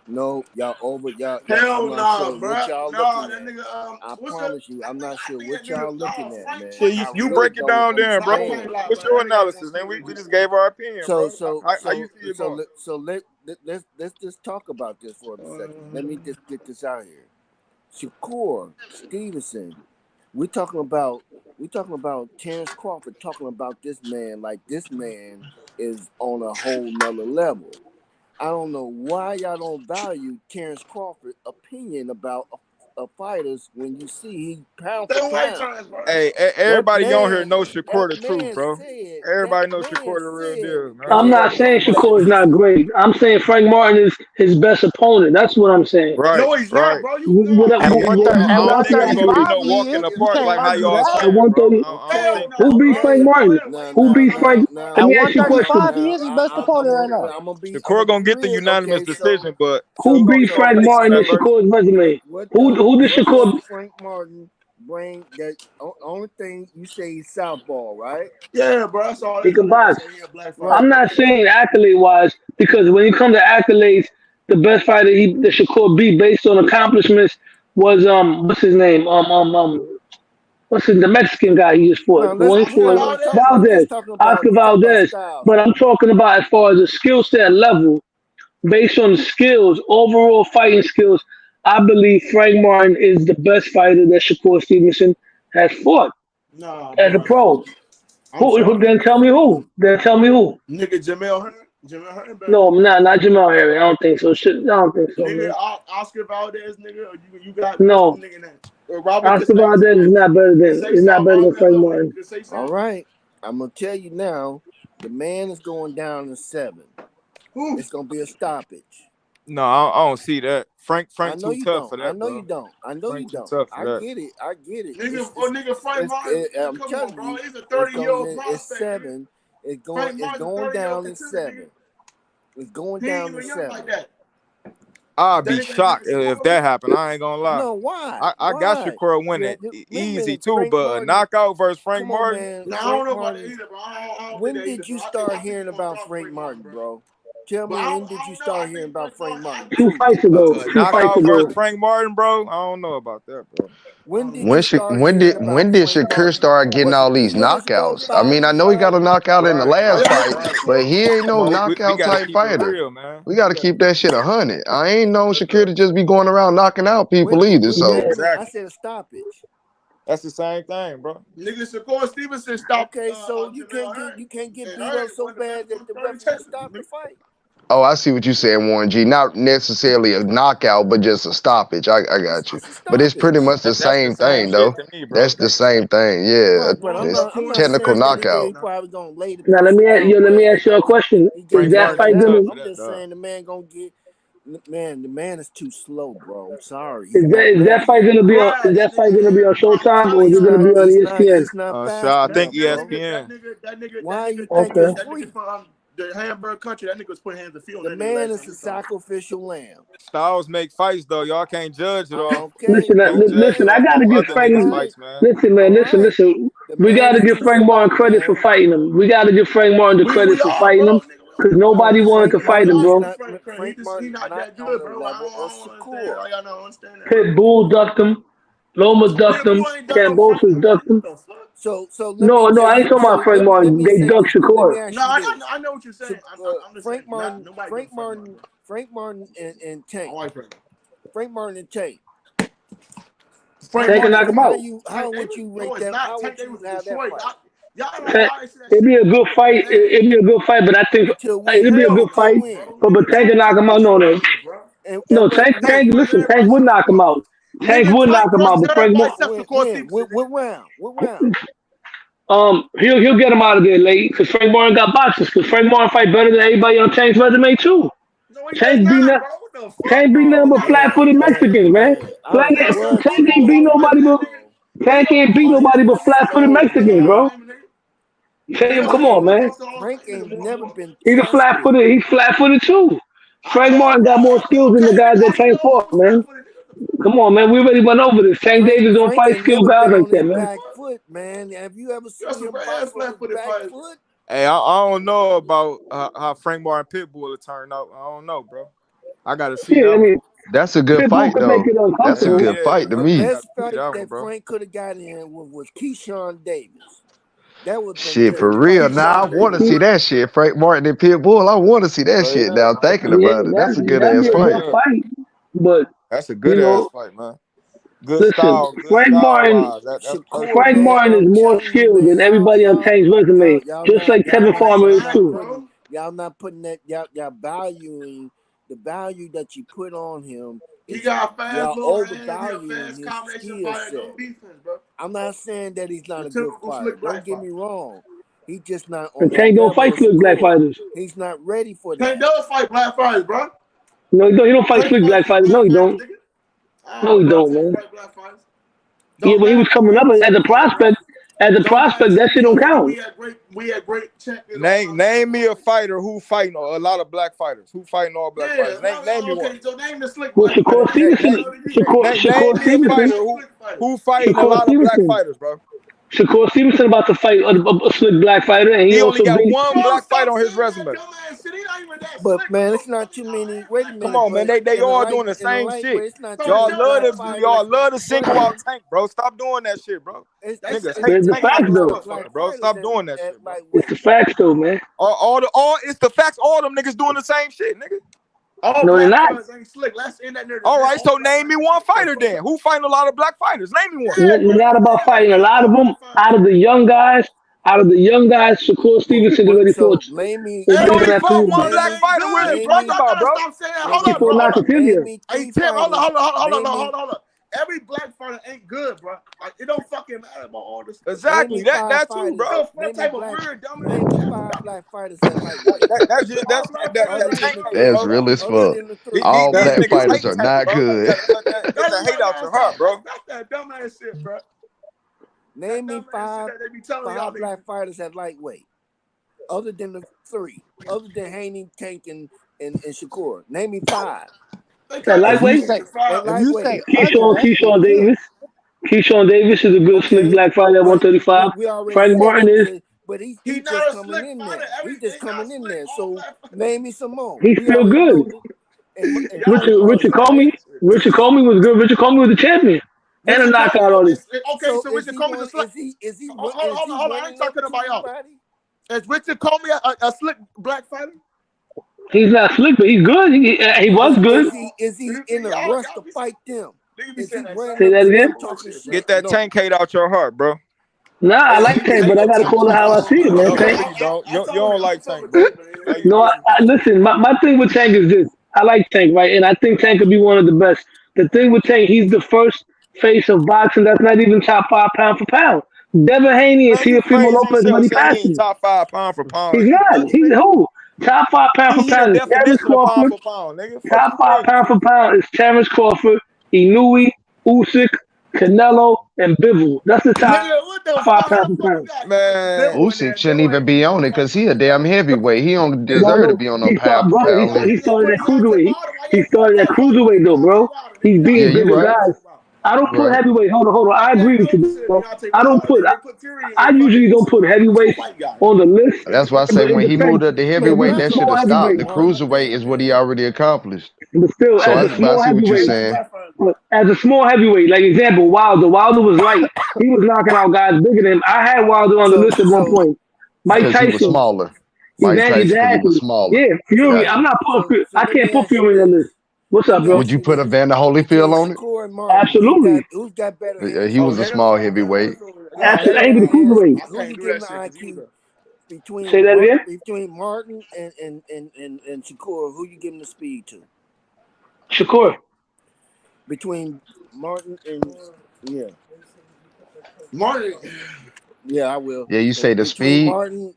No, y'all. Hell I'm not nah, sure bro. what y'all Nah, looking that at. nigga. I promise you, I'm not sure what y'all looking at, man. Shit, you break it down there, bro. What's your analysis, man? We just gave our opinion, bro. How you see it going? Let's just talk about this for a second. Let me just get this out here. Shakur Stevenson. We're talking about Terrence Crawford talking about this man like this man is on a whole nother level. I don't know why y'all don't value Terrence Crawford's opinion about fighters when you see he pound for pound. Hey, everybody on here knows Shakur the truth, bro. Everybody knows Shakur the real deal, man. I'm not saying Shakur is not great. I'm saying Frank Martin is his best opponent. That's what I'm saying. Right. No, he's not, bro. I don't think it's gonna be no walk in the park like how y'all saying, bro. I don't think. Who beat Frank Martin? Who beat Frank? Let me ask you a question. 135, he is his best opponent right now. Shakur gonna get the unanimous decision, but who beat Frank Martin in Shakur's resume? Who did Shakur? Frank Martin bring that only thing you say he's southpaw, right? Yeah, bro. That's all. He can box. I'm not saying accolade wise because when you come to accolades, the best fighter that Shakur beat based on accomplishments was what's his name the Mexican guy he just fought. Valdez, Oscar Valdez. But I'm talking about as far as the skill set level, based on the skills, overall fighting skills. I believe Frank Martin is the best fighter that Shakur Stevenson has fought Nah, as a bro. pro. I'm sorry. Then tell me who? Then tell me who? Nigga, Jamel Hunt. Jamel Hunt better No, than not Jamal Harry. I don't think so. Shit, I don't think so, nigga. man. Oscar Valdez, nigga. Or you got what's the No, nigga name? Robert Oscar Valdez is not better than Frank Martin. All right. I'm gonna tell you now. The man is going down to 7. It's gonna be a stoppage. No, I don't see that. Frank I know too you tough don't. for I that, know bro. you don't. I know Frank you too don't. tough for I that. get it. I get it. Nigga, Frank Martin. I'm Come telling on, bro. you, He's a 30-year-old it's prospect. 7. It's Frank Martin's going 30-year-old down in contender, 7. It's going He ain't down in even young 7. like that. I'd be shocked if that happened. I ain't gonna lie. No, why? I got Why? Shakur winning Wait a easy minute, too, Frank but a Martin. knockout versus Frank Come on, Martin. man. No, I Frank don't know about Martin. that either, bro. I don't When think that did either, you bro. start hearing about Frank Martin, bro? Tell me, when did you start hearing about Frank Martin? 2 fights ago. 2 fights Knockout ago. versus Frank Martin, bro. I don't know about that, bro. When did you start hearing about When did Frank Shakur Martin? start getting Was all it these 2 years ago, knockouts? I 5 mean, I years know he ago? got a knockout in the last fight, but he ain't no Come on, we knockout gotta type keep it fighter. real, man. We got to keep that shit 100. I ain't known Shakur to just be going around knocking out people either. So Wait a minute. I said a stoppage. That's the same thing, bro. Nigga, Shakur Stevenson stopped. Okay, so you can't get beat up so bad that the referee stopped the fight. oh, I see what you're saying, Warren G. Not necessarily a knockout, but just a stoppage. I got you. But it's pretty much the That's the same same thing, though. shit to me, bro. That's the same thing. Yeah, Right, but I'm it's not technical saying that knockout. he probably gonna lay the Now let person me down. ask you a question. Is Frank that Martin fight too gonna tough for I'm that, just dog. saying the man gonna get. Man, the man is too slow, bro. I'm sorry. is that fight gonna be on Showtime or is it gonna be on ESPN? He's not fast I enough, think bro. ESPN. Why you think Okay. it's That free? nigga from the Hamburg country, that nigga was putting hands and feet on The that nigga man last is time a we saw him. sacrificial lamb. Styles make fights though. Y'all can't judge it off. Okay. Listen, Can't judge it I off gotta no give other Frank. niggas' All right. fights, man. Listen, man. All Listen, right. listen. The We man gotta is give too Frank Martin slow, credit for man. fighting him. We gotta give Frank Martin the credit We for are, fighting him bro. because nobody wanted to fight him, bro. Frank He Martin not not that on good, the bro. level of I don't understand. Shakur. Y'all don't understand that, bro. Pitbull ducked him. Loma ducked him. Pitbull ain't done no Cambosos fucking ducked him. the fuck? So let No, me tell I ain't you. talking about Frank Let Martin. me They say ducked this. Let me Shakur. ask No, you this. I know what you're saying. I'm just Frank saying. Martin, Nobody Frank done Martin, Frank Martin, and Tank. I like Frank. Frank Martin and Tank. Frank Tank can Martin. knock him out. How would you rate No, it's that? not. How Tank, would they you was have that destroyed. fight? Y'all don't know why I said that It'd shit. be a good fight. It'd be a good fight, but I think Until it'd be a good Until fight. when? But Tank can knock him out. No, And when? Tank. Listen, Tank would knock him out. Tank would knock him out, but Frank Martin. What round? What round? He'll get him out of there late because Frank Martin got boxes. Because Frank Martin fight better than everybody on Tank's resume too. No, he does Tank beat not, nothing. bro. What the fuck? Tank beat nothing but flat-footed Mexicans, man. I don't know what Tank you ain't beat on, nobody but Tank ain't beat nobody but flat-footed slow, Mexicans, bro. man. Tank, come on, man. Frank ain't never been He's a tested. flat-footed. He's flat-footed too. Frank Martin got more skills than the guys that Tank fought, man. Come on, man. We already went over this. Tank Davis don't Frank fight ain't skilled never guys been like on that, his man. back foot, man. Have you ever seen him box on his back foot? Hey, I don't know about how Frank Martin Pitbull will turn out. I don't know, bro. I gotta see Shit, that I one. mean, That's a good Pitbull fight, could though. make it That's a uncomfortable. good fight to The me. best fight that one, that bro. Frank could have got in was Keyshawn Davis. That would have been Shit, a for good real. fight. Now I want to see that shit. Frank Martin and Pitbull. I want to see that shit. Now I'm thinking Yeah, about it. That's a good that'd ass be a fight. good fight. But That's a you good ass know, fight, man. Good listen, style Frank wise. That's Shakur, perfect. man, Martin is I'm more telling you, skilled man, than everybody on Tank's resume, just like Tevin Farmer is too. y'all not putting that y'all valuing the value that you put on him. He got fast Y'all little hands. He a overvaluing fast his combination skill fighter. No set. defense, bro. I'm not saying that he's not The a good typical fighter. slick Don't black get fighter. me wrong. He's just not on And that Tank don't level fight of slick black Shakur. fighters. He's not ready for Tank that. does fight black fighters, bro. No, he don't fight Tank slick black fights fighters. No, black he fighters, don't. nigga. No, he bro, don't, Tank man. fight black fighters. Yeah, Don't when he was matter. coming up as a prospect, Don't matter. that shit don't count. We had great champions. Name me a fighter who fighting a lot of black fighters. Who fighting all black fighters? Name me one. So name the slick Well, black Shakur fighters. Stevenson. Name me a fighter who fighting a Shakur lot of black Stevenson. fighters, bro. Shakur Stevenson about to fight a slick black fighter, and he only also got beat. one black fight on his resume. But man, it's not too many. Wait a minute. Come on, man. They all doing the same shit. Y'all love to single out Tank, bro. Stop doing that shit, bro. Niggas hate It's the Tank like a facts, though. motherfucker, bro. Stop doing that shit, bro. It's the facts, though, man. It's the facts. All them niggas doing the same shit, nigga. All No, they're black not. fighters ain't slick. Let's end that narrative. All right, so name me one fighter then. Who fighting a lot of black fighters? Name me one. It's not about fighting. A lot of them, out of the young guys, Shakur Stevenson is ready for it. Name me. He Not even only after fought you. one black fighter. What are you talking about, bro? Stop saying, hold He on, fought bro. Michael Tibia. Hey, Tim, hold on. Every black fighter ain't good, bro. Like, it don't fucking matter about all this. Exactly. That too, bro. What type of weird dumb Name me 5 black fighters that lightweight. That's tank hate, That's bro. real as fuck. These All black niggas fighters hate are tank, not bro. You good. gotta get the hate out your heart, bro. That's that dumbass shit, bro. Name me 5 black fighters at lightweight. Other than the 3. Other than Haney, Tank, and Shakur. Name me 5. That lightweight? Keyshawn Davis. Keyshawn Davis is a good slick black fighter at 135. Frank Martin is. But he's just coming in there. He's just coming in there. So name me some more. He's still good. Richard Comey was good. Richard Comey was the champion. And a knockout artist. Okay, so Richard Comey's a slick. Hold on. I ain't talking about y'all. Is Richard Comey a slick black fighter? He's not slick, but he's good. He was good. Is he in a rush to fight them? Say that again? Get that tank hate out your heart, bro. Nah, I like Tank, but I gotta call it how I see it, man. Tank. You don't like Tank, bro. No, listen, my thing with Tank is this. I like Tank, right? And I think Tank could be one of the best. The thing with Tank, he's the first face of boxing that's not even top 5 pound for pound. Devin Haney and Teofimo Lopez money passing. Top 5 pound for pound. He's not. He's who? Top 5 pound for pound is Terrence Crawford. Top 5 pound for pound is Terrence Crawford, Inouye, Usyk, Canelo, and Bivol. That's the top 5 pound for pound. Man, Usyk shouldn't even be on it because he a damn heavyweight. He don't deserve to be on no pound for pound. He started at cruiserweight. He started at cruiserweight though, bro. He's beating bigger guys. I don't put heavyweight. Hold on. I agree with you, bro. I usually don't put heavyweight on the list. That's why I say when he moved up to heavyweight, that should have stopped. The cruiserweight is what he already accomplished. But still, So as a small I see what you're heavyweight, saying. as a small heavyweight, like example, Wilder was light. He was knocking out guys bigger than him. I had Wilder on the list at one point. Mike Because Tyson. he was smaller. Mike Tyson because he was smaller. Yeah, Fury. I'm not putting. I can't put Fury on the list. What's up, bro? Would you put Evander Holyfield on it? Absolutely. Who's got better? He was a small heavyweight. Absolutely. Ain't the cruiserweight. Who you giving the IQ between? Say that again? Between Martin and Shakur, who you giving the speed to? Shakur. Between Martin and Martin. Yeah, I will. Yeah, you say the speed.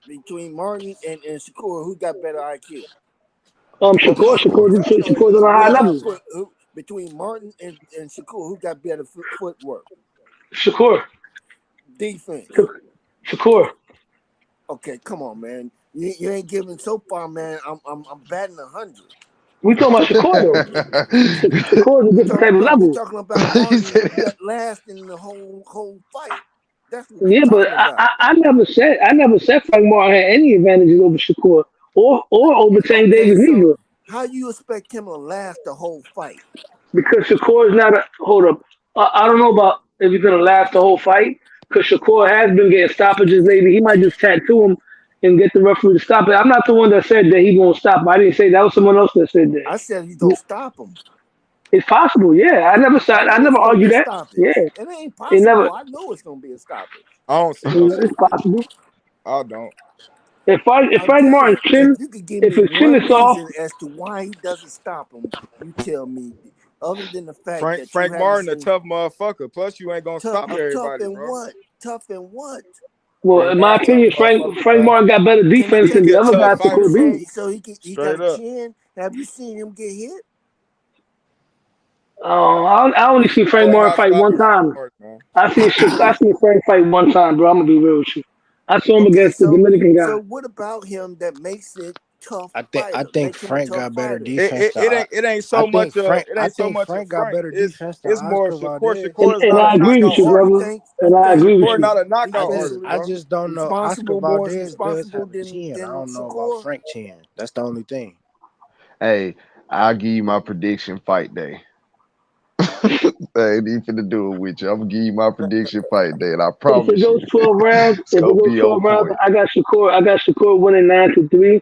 Between Martin and Shakur, who got better IQ? Shakur's on a high level. Between Martin and Shakur, who got better footwork? Shakur. Defense. Shakur. Okay, come on, man. You ain't giving so far, man. I'm batting 100. We talking about Shakur though. Shakur's a different type of level. We're talking about Martin last in the whole fight. That's what yeah, but I never said Frank Martin had any advantages over Shakur or over Tank Davis neither. How you expect him to last the whole fight? Because Shakur is not a hold up. I don't know about if he's gonna last the whole fight. Because Shakur has been getting stoppages lately. He might just tattoo him and get the referee to stop it. I'm not the one that said that he won't stop. I didn't say that. Was someone else that said that. I said he's gonna stop him. It's possible, yeah. I never argued that. Yeah, it ain't possible. I know it's gonna be a stoppage. I don't see it's possible. I don't. If Frank Martin's chin, if his chin is off, as to why he doesn't stop him, you tell me. Other than the fact that Frank Martin a tough motherfucker. Plus, you ain't gonna stop everybody, Tough and what? Well, in my opinion, Frank Martin got better defense than the other guys that could be. So he got a chin. Have you seen him get hit? I only see Frank Martin fight one time. I seen Frank fight one time, bro. I'm gonna be real with you. I saw him against the Dominican guy. So what about him that makes it tough? I think Frank got better defense. It ain't so much. I think Frank got better defense. It's more Shakur. And I agree with you, brother. And I agree with you. Not a knockout artist, I just don't know. Oscar Valdez does have a chin. I don't know about Frank chin. That's the only thing. Hey, I'll give you my prediction fight day. I ain't even to do it with you. I'm gonna give you my prediction fight day, and I promise if it goes 12 rounds, I got Shakur winning 9-3.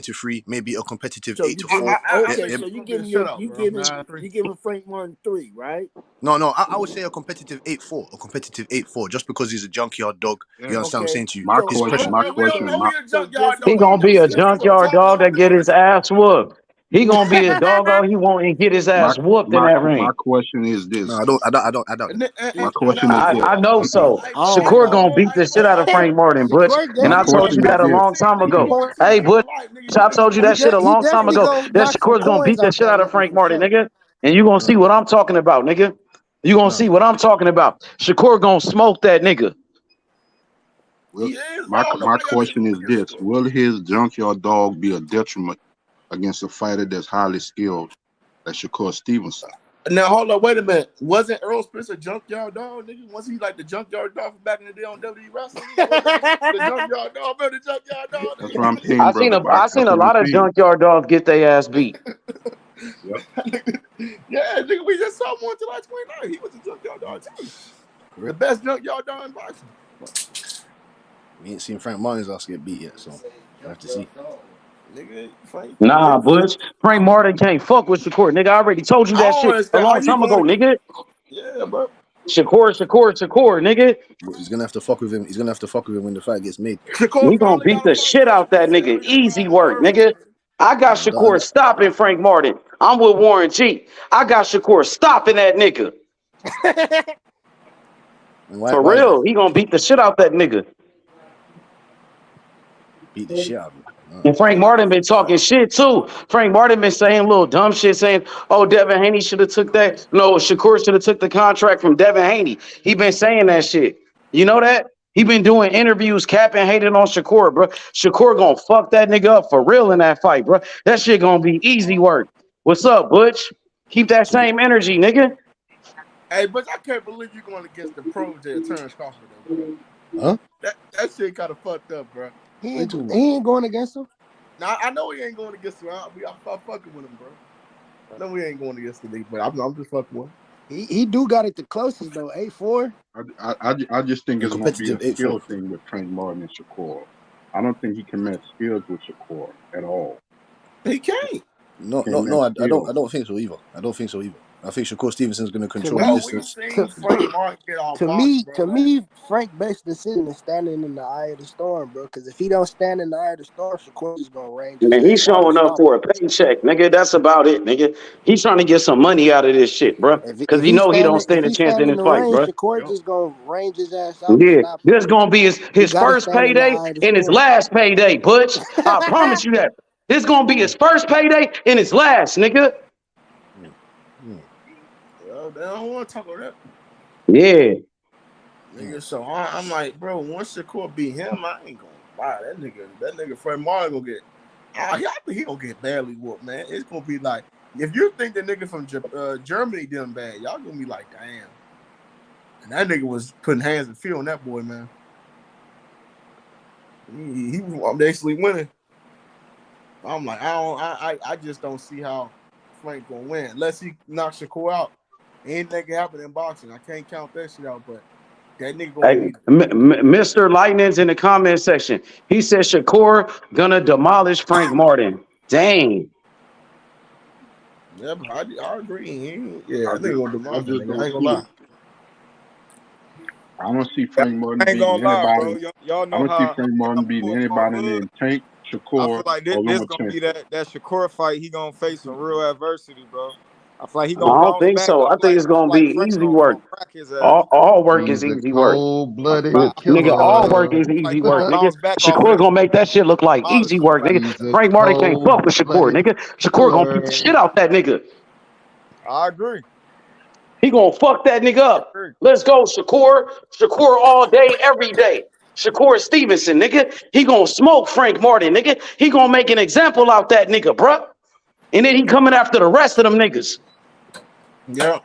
9-3, maybe a competitive So 8-4. so you giving Frank Martin 3, right? No, I would say a competitive 8-4, just because he's a junkyard dog. You understand what I'm saying to you? He gonna be a junkyard dog that get his ass whooped. He gonna be a dog all he want and get his ass whooped in that ring. My question is this. No, I don't. My question is this. I know so. Shakur gonna beat the shit out of Frank Martin, Butch. And I told you that a long time ago. Hey, Butch, I told you that shit a long time ago. That Shakur's gonna beat the shit out of Frank Martin, nigga. And you gonna see what I'm talking about, nigga. You gonna see what I'm talking about. Shakur gonna smoke that nigga. Well, my question is this: will his junkyard dog be a detriment against a fighter that's highly skilled, like Shakur Stevenson? Now hold on, wait a minute. Wasn't Earl Spence a junkyard dog, nigga? Was he like the junkyard dog from back in the day on WWE Wrestling? The junkyard dog, remember the junkyard dog? That's what I'm saying, brother. I seen a lot of junkyard dogs get their ass beat. Yeah, nigga, we just saw him on July 29th. He was a junkyard dog too. The best junkyard dog in boxing. We ain't seen Frank Martin's ass get beat yet, so we'll have to see. Nigga, Frank. Nah, Butch. Frank Martin can't fuck with Shakur. Nigga, I already told you that shit a long time ago, nigga. Yeah, bro. Shakur, nigga. But he's gonna have to fuck with him. He's gonna have to fuck with him when the fight gets made. We gonna beat the shit out that nigga. Easy work, nigga. I got Shakur stopping Frank Martin. I'm with Warren G. I got Shakur stopping that nigga. For real, he gonna beat the shit out that nigga. Beat the shit out of him. And Frank Martin been talking shit too. Frank Martin been saying little dumb shit, saying, "Oh, Devin Haney should have took that. No, Shakur should have took the contract from Devin Haney." He been saying that shit. You know that? He been doing interviews, capping, hating on Shakur, bro. Shakur gonna fuck that nigga up for real in that fight, bro. That shit gonna be easy work. What's up, Butch? Keep that same energy, nigga. Hey, but I can't believe you going against the pro Terrence Crawford, though, bro. Huh? That shit kind of fucked up, bro. He ain't going against him. Now I know he ain't going against him. I'm fucking with him, bro. I know we ain't going against him, but I'm just fucking with him. He do got it the closest though, 8-4. I just think it's gonna be a skill thing with Frank Martin and Shakur. I don't think he can match skills with Shakur at all. He can't. No, I don't think so either. I think Shakur Stevenson's going to control the distance. To me, Frank best decision is standing in the eye of the storm, bro. Because if he don't stand in the eye of the storm, Shakur is gonna range. Man, he's showing up for a paycheck, nigga. That's about it, nigga. He's trying to get some money out of this shit, bro. Because he know he don't stand a chance in this fight, bro. Shakur just gonna range his ass out. Yeah, this gonna be his first payday and his last payday, Butch. I promise you that. This gonna be his first payday and his last, nigga. I don't want to talk about that. Yeah. Nigga, so I'm like, bro, once Shakur beat him, I ain't gonna buy that nigga. That nigga Frank Martin gonna get. I think he gonna get badly whooped, man. It's gonna be like, if you think the nigga from Germany done bad, y'all gonna be like, damn. And that nigga was putting hands and feet on that boy, man. He was basically winning. I'm like, I just don't see how Frank gonna win unless he knocks Shakur out. Anything can happen in boxing. I can't count that shit out, but that nigga gonna Mr. Lightning's in the comment section. He said Shakur gonna demolish Frank Martin. Dang. Yeah, I agree. I think gonna demolish him. I ain't gonna lie. I don't see Frank Martin beating anybody. Y'all know I don't see Frank Martin beating anybody named Tank, Shakur. I feel like this gonna be that Shakur fight. He gonna face some real adversity, bro. I feel like he I gonna. don't think so. I think it's gonna be easy work. All work is easy work. Cold-blooded nigga, all work is easy work, nigga. Shakur gonna make that shit look like easy work, nigga. Frank Martin can't fuck with Shakur, nigga. Shakur gonna beat the shit out that nigga. I agree. He gonna fuck that nigga up. Let's go, Shakur. Shakur all day, every day. Shakur Stevenson, nigga. He gonna smoke Frank Martin, nigga. He gonna make an example out that nigga, bruh. And then he coming after the rest of them niggas. Yeah.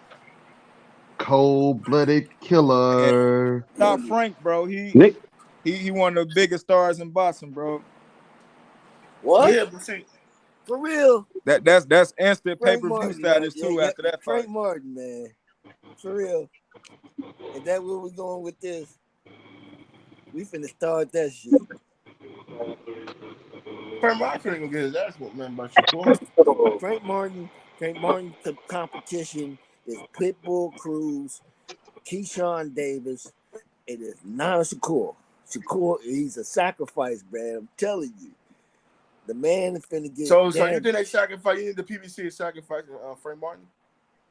Cold-blooded killer. Not Frank, bro. He one of the biggest stars in boxing, bro. What? Yeah, but see, for real. That's instant Frank pay-per-view Martin, status too after that fight. Frank Martin, man. For real. Is that where we going with this? We finna start that shit. Frank Martin gonna get his ass whooped, man, by Shakur. Frank Martin competition is Pitbull Cruz, Keyshawn Davis. It is not Shakur. Shakur, he's a sacrifice, man. I'm telling you. The man is finna get. So you think they sacrifice? You think the PBC is sacrificing Frank Martin?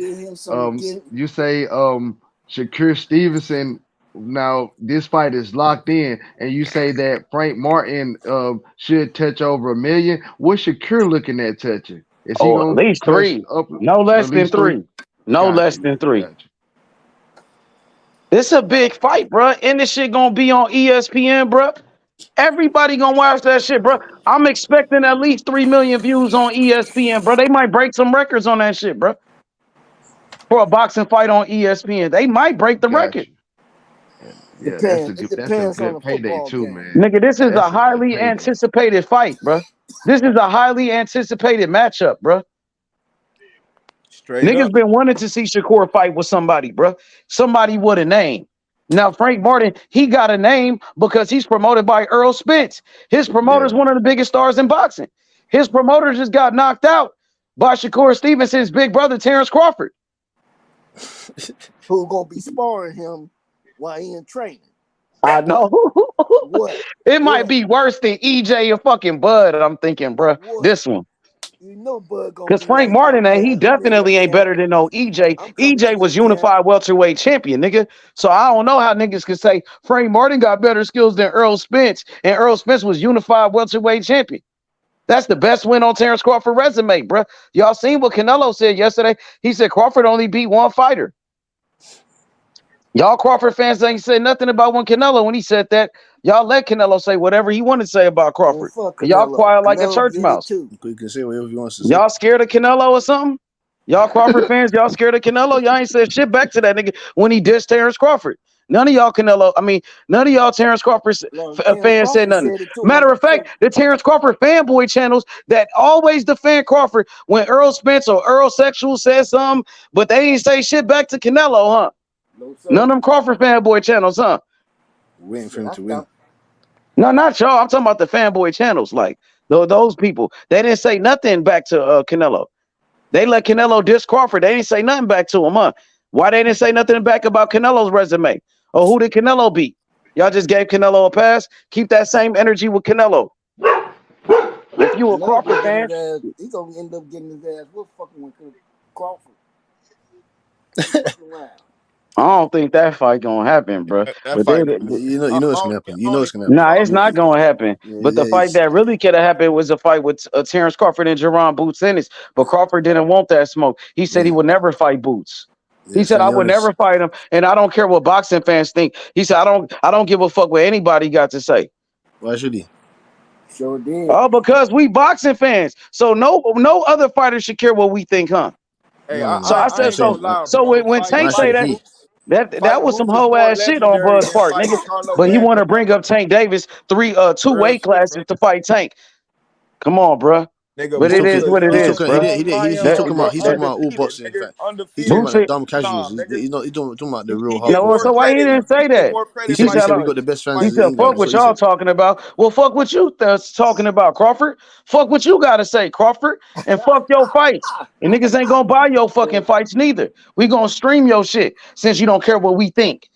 said, you say Shakur Stevenson. Now this fight is locked in, and you say that Frank Martin should touch over $1 million. What's Shakur looking at touching? Is he At gonna least touch 3. up No less at than least 3? 3. No less than 3. It's a big fight, bro. And this shit gonna be on ESPN, bro. Everybody gonna watch that shit, bro. I'm expecting at least 3 million views on ESPN, bro. They might break some records on that shit, bro. For a boxing fight on ESPN, they might break the record. Yeah, that's a good payday too, man. Nigga, this is That's a a good highly payday. anticipated fight, bro. This is a highly anticipated matchup, bro. Straight Niggas up. been wanting to see Shakur fight with somebody, bro. Somebody with a name. Now, Frank Martin, he got a name because he's promoted by Earl Spence. His promoter's one of the biggest stars in boxing. His promoter just got knocked out by Shakur Stevenson's big brother, Terrence Crawford. Who gonna be sparring him while he in training? I know. What? It might be worse than EJ or fucking Bud. I'm thinking, bro. What? This one. You know Bud gonna Because be Frank like, Martin, okay, he I'm coming to your definitely ain't camp. better than no EJ. I'm coming to EJ your was camp. unified welterweight champion, nigga. So I don't know how niggas could say Frank Martin got better skills than Earl Spence, and Earl Spence was unified welterweight champion. That's the best win on Terrence Crawford resume, bro. Y'all seen what Canelo said yesterday? He said Crawford only beat one fighter. Y'all Crawford fans ain't said nothing about when he said that. Y'all let Canelo say whatever he wanted to say about Crawford. And y'all quiet like a church mouse. You can say whatever you want to say. Y'all scared of Canelo or something? Y'all Crawford fans, y'all scared of Canelo? Y'all ain't said shit back to that nigga when he dissed Terrence Crawford. None of y'all none of y'all Terrence Crawford fans said nothing. Matter of fact, the Terrence Crawford fanboy channels that always defend Crawford when Earl Spence or Earl Sexual said something, but they ain't say shit back to Canelo, huh? None of them Crawford fanboy channels, huh? Waiting for him to win. No, not y'all. I'm talking about the fanboy channels, like those people. They didn't say nothing back to Canelo. They let Canelo diss Crawford. They didn't say nothing back to him, huh? Why they didn't say nothing back about Canelo's resume? Or who did Canelo beat? Y'all just gave Canelo a pass. Keep that same energy with Canelo. If you a Crawford fan, He's gonna end up getting his ass whooped fucking with Crawford. I don't think that fight gonna happen, bro. But you know it's gonna happen. You know it's gonna happen. Nah, it's not gonna happen. But the fight that really could have happened was a fight with Terrence Crawford and Jerron Boots Ennis. But Crawford didn't want that smoke. He said he would never fight Boots. He said I would never fight him, and I don't care what boxing fans think. He said I don't give a fuck what anybody got to say. Why should he? Sure did. Oh, because we boxing fans. So no other fighter should care what we think, huh? Hey, So I said so. So when Tank say that, that was some whole ass shit on Bud's part, nigga. But he want to bring up Tank Davis two weight classes to fight Tank. Come on, bro. But it is what it is, bro. He's talking about all boxing. In fact, he's talking about the dumb casuals. He's talking about the real hardcore. No, so why he didn't say that? He said we got the best fans in England. Fuck what y'all talking about. Well, fuck what you talking about, Crawford. Fuck what you gotta say, Crawford. And fuck your fights. And niggas ain't gonna buy your fucking fights neither. We gonna stream your shit since you don't care what we think.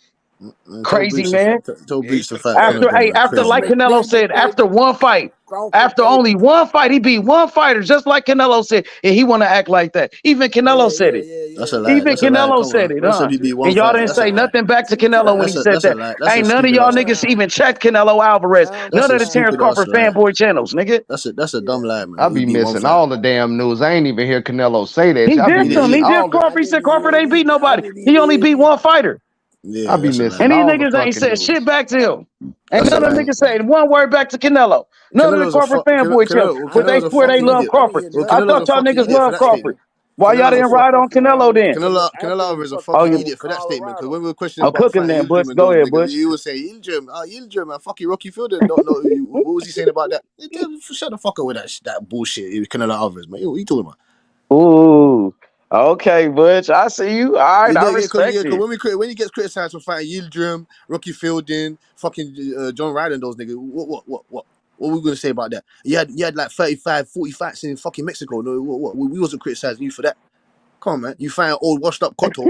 Crazy man. After like Canelo said, after one fight, after only one fight, he beat one fighter, just like Canelo said, and he want to act like that. Even Canelo said it. Even Canelo said it, huh? And y'all didn't say nothing back to Canelo when he said that. Ain't none of y'all niggas even checked Canelo Alvarez. None of the Terrence Crawford fanboy channels, nigga. That's a dumb lie, man. I be missing all the damn news. I ain't even hear Canelo say that. He did him. He did Crawford. He said Crawford ain't beat nobody. He only beat one fighter. Yeah, I be missing. And these all niggas the ain't said news. shit back to him. And none of them niggas said one word back to Canelo. None of the Crawford fanboy channels. But they swear they love Crawford. I thought y'all niggas love Crawford. Why y'all didn't ride on Canelo then? Canelo is a fucking idiot for that statement. Because when we were questioning about cooking them, Butch. Go ahead, Butch. He was saying Yildirim, man, fucking Rocky Fielder. Don't know what was he saying about that? Shut the fuck up with that bullshit. Canelo Alvarez, man. What are you talking about? Ooh. Okay, Butch. I see you. All right, I respect it. When he gets criticized for fighting Yildirim, Rocky Fielding, fucking John Ryder and those niggas, what are we gonna say about that? You had like 35, 40 fights in fucking Mexico. No, what? We wasn't criticizing you for that. Come on, man. You fighting old washed up Cotto.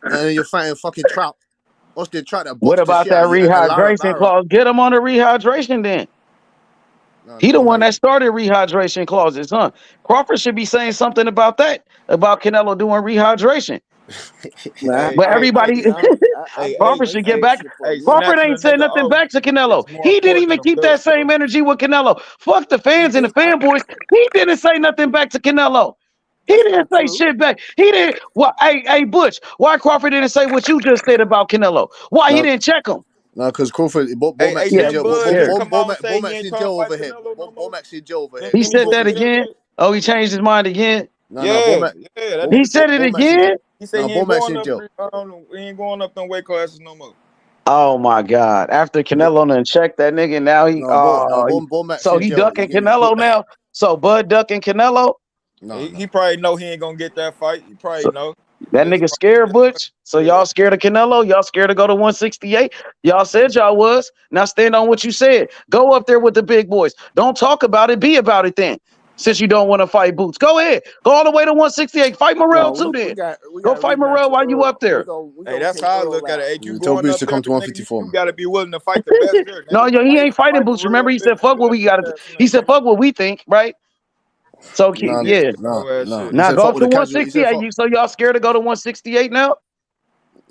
And you're fighting fucking Trout. Austin Trout that boxed what about that rehydration clause? Get him on the rehydration then. He the one that started rehydration clauses, huh? Crawford should be saying something about that, about Canelo doing rehydration. But everybody, Crawford should get back. Crawford ain't said nothing back to Canelo. He didn't even keep that same energy with Canelo. Fuck the fans and the fanboys. He didn't say nothing back to Canelo. He didn't say shit back. He didn't. Well, hey, Butch, why Crawford didn't say what you just said about Canelo? Why he didn't check him? No, because Crawford, Bomax in jail. Bomax in jail over here. Bomax in jail over here. He said that again. Oh, he changed his mind again. He said it again. He said he ain't going up them weight classes no more. Oh my God! After Canelo done checked that nigga, now so he ducking Canelo now. So Bud ducking Canelo. He probably know he ain't gonna get that fight. He probably know. That nigga scared, Butch. So y'all scared of Canelo? Y'all scared to go to 168? Y'all said y'all was. Now stand on what you said. Go up there with the big boys. Don't talk about it. Be about it then. Since you don't want to fight Boots, go ahead. Go all the way to 168. Fight Morrell too. Then go fight Morrell while you up there. Hey, that's how I look at it. Hey, you Tell going Boots up to there, come to nigga, 154. you gotta be willing to fight the best there. No, yo, he ain't fighting Boots. Remember, he said fuck what we got. He said fuck what we think, right? So yeah. Now go to 168. So y'all scared to go to 168 now?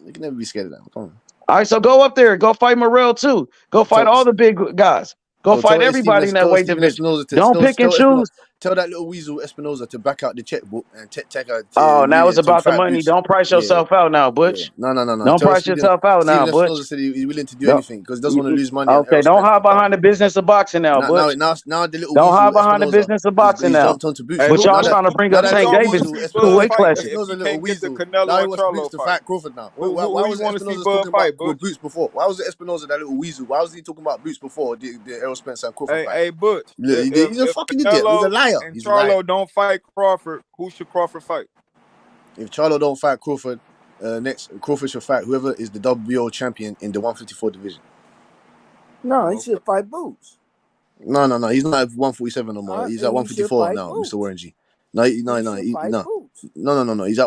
You can never be scared of that. Come on. All right, so go up there. Go fight Morrell too. Go fight all the big guys. Go fight everybody in that weight division. Don't pick and choose. Tell that little weasel Espinoza to back out the checkbook and take out. Oh, now it's about the money. Boots. Don't price yourself out now, Butch. No. Don't price yourself out now, Butch. Espinoza said he's willing to do anything because he doesn't want to lose money. Okay, don't hide behind the business of boxing now, Butch. Now the little don't weasel hide behind the business of boxing now. Jumped onto Boots. But y'all trying to bring up Tank Davis to weight class. Espinoza little weasel. Now he wants Boots to fight Crawford now. Why was Espinoza talking about Boots before? Why was Espinoza that little weasel? Why was he talking about Boots before the Errol Spencer and Crawford fight? Hey, Butch. He's a fucking idiot. He's a liar. And Charlo don't fight Crawford. Who should Crawford fight? If Charlo don't fight Crawford, next Crawford should fight whoever is the WBO champion in the 154 division. No, he should fight Boots. No. He's not at 147 no more. He's at 154 now, Mr. Warren G. No. He's at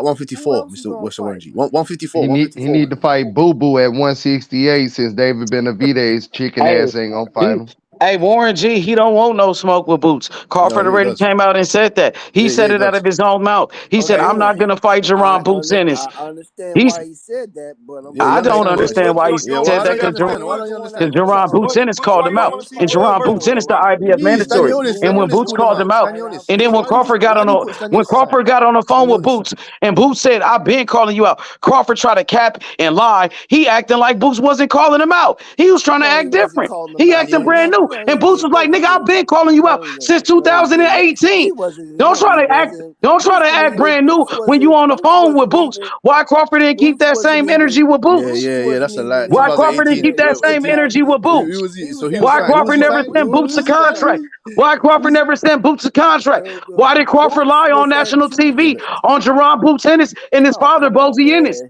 154, Mr. Warren G. 154. He need to fight Boo Boo at 168 since David Benavidez chicken ass ain't gonna fight him. Hey, Warren G, he don't want no smoke with Boots. Crawford already came out and said that. He said it out of his own mouth. He said, I'm not going to fight Jerron Boots Ennis. I understand why he said that, but I don't understand why he said that because Jerron Boots Ennis called him out. And Jerron Boots Ennis, the IBF mandatory. And when Boots called him out, and then when Crawford got on the phone with Boots, and Boots said, I've been calling you out. Crawford tried to cap and lie. He acting like Boots wasn't calling him out. He was trying to act different. He acting brand new. And Boots was like, nigga, I've been calling you out since 2018. Don't try to act brand new when you on the phone with Boots. Why Crawford didn't keep that same energy with Boots? Yeah, that's a lie. Why Crawford didn't keep that same energy with Boots? Why Crawford never sent Boots a contract? Why Crawford never sent Boots a contract? Why did Crawford lie on national TV on Jerron Boots Ennis and his father, Bozy Ennis?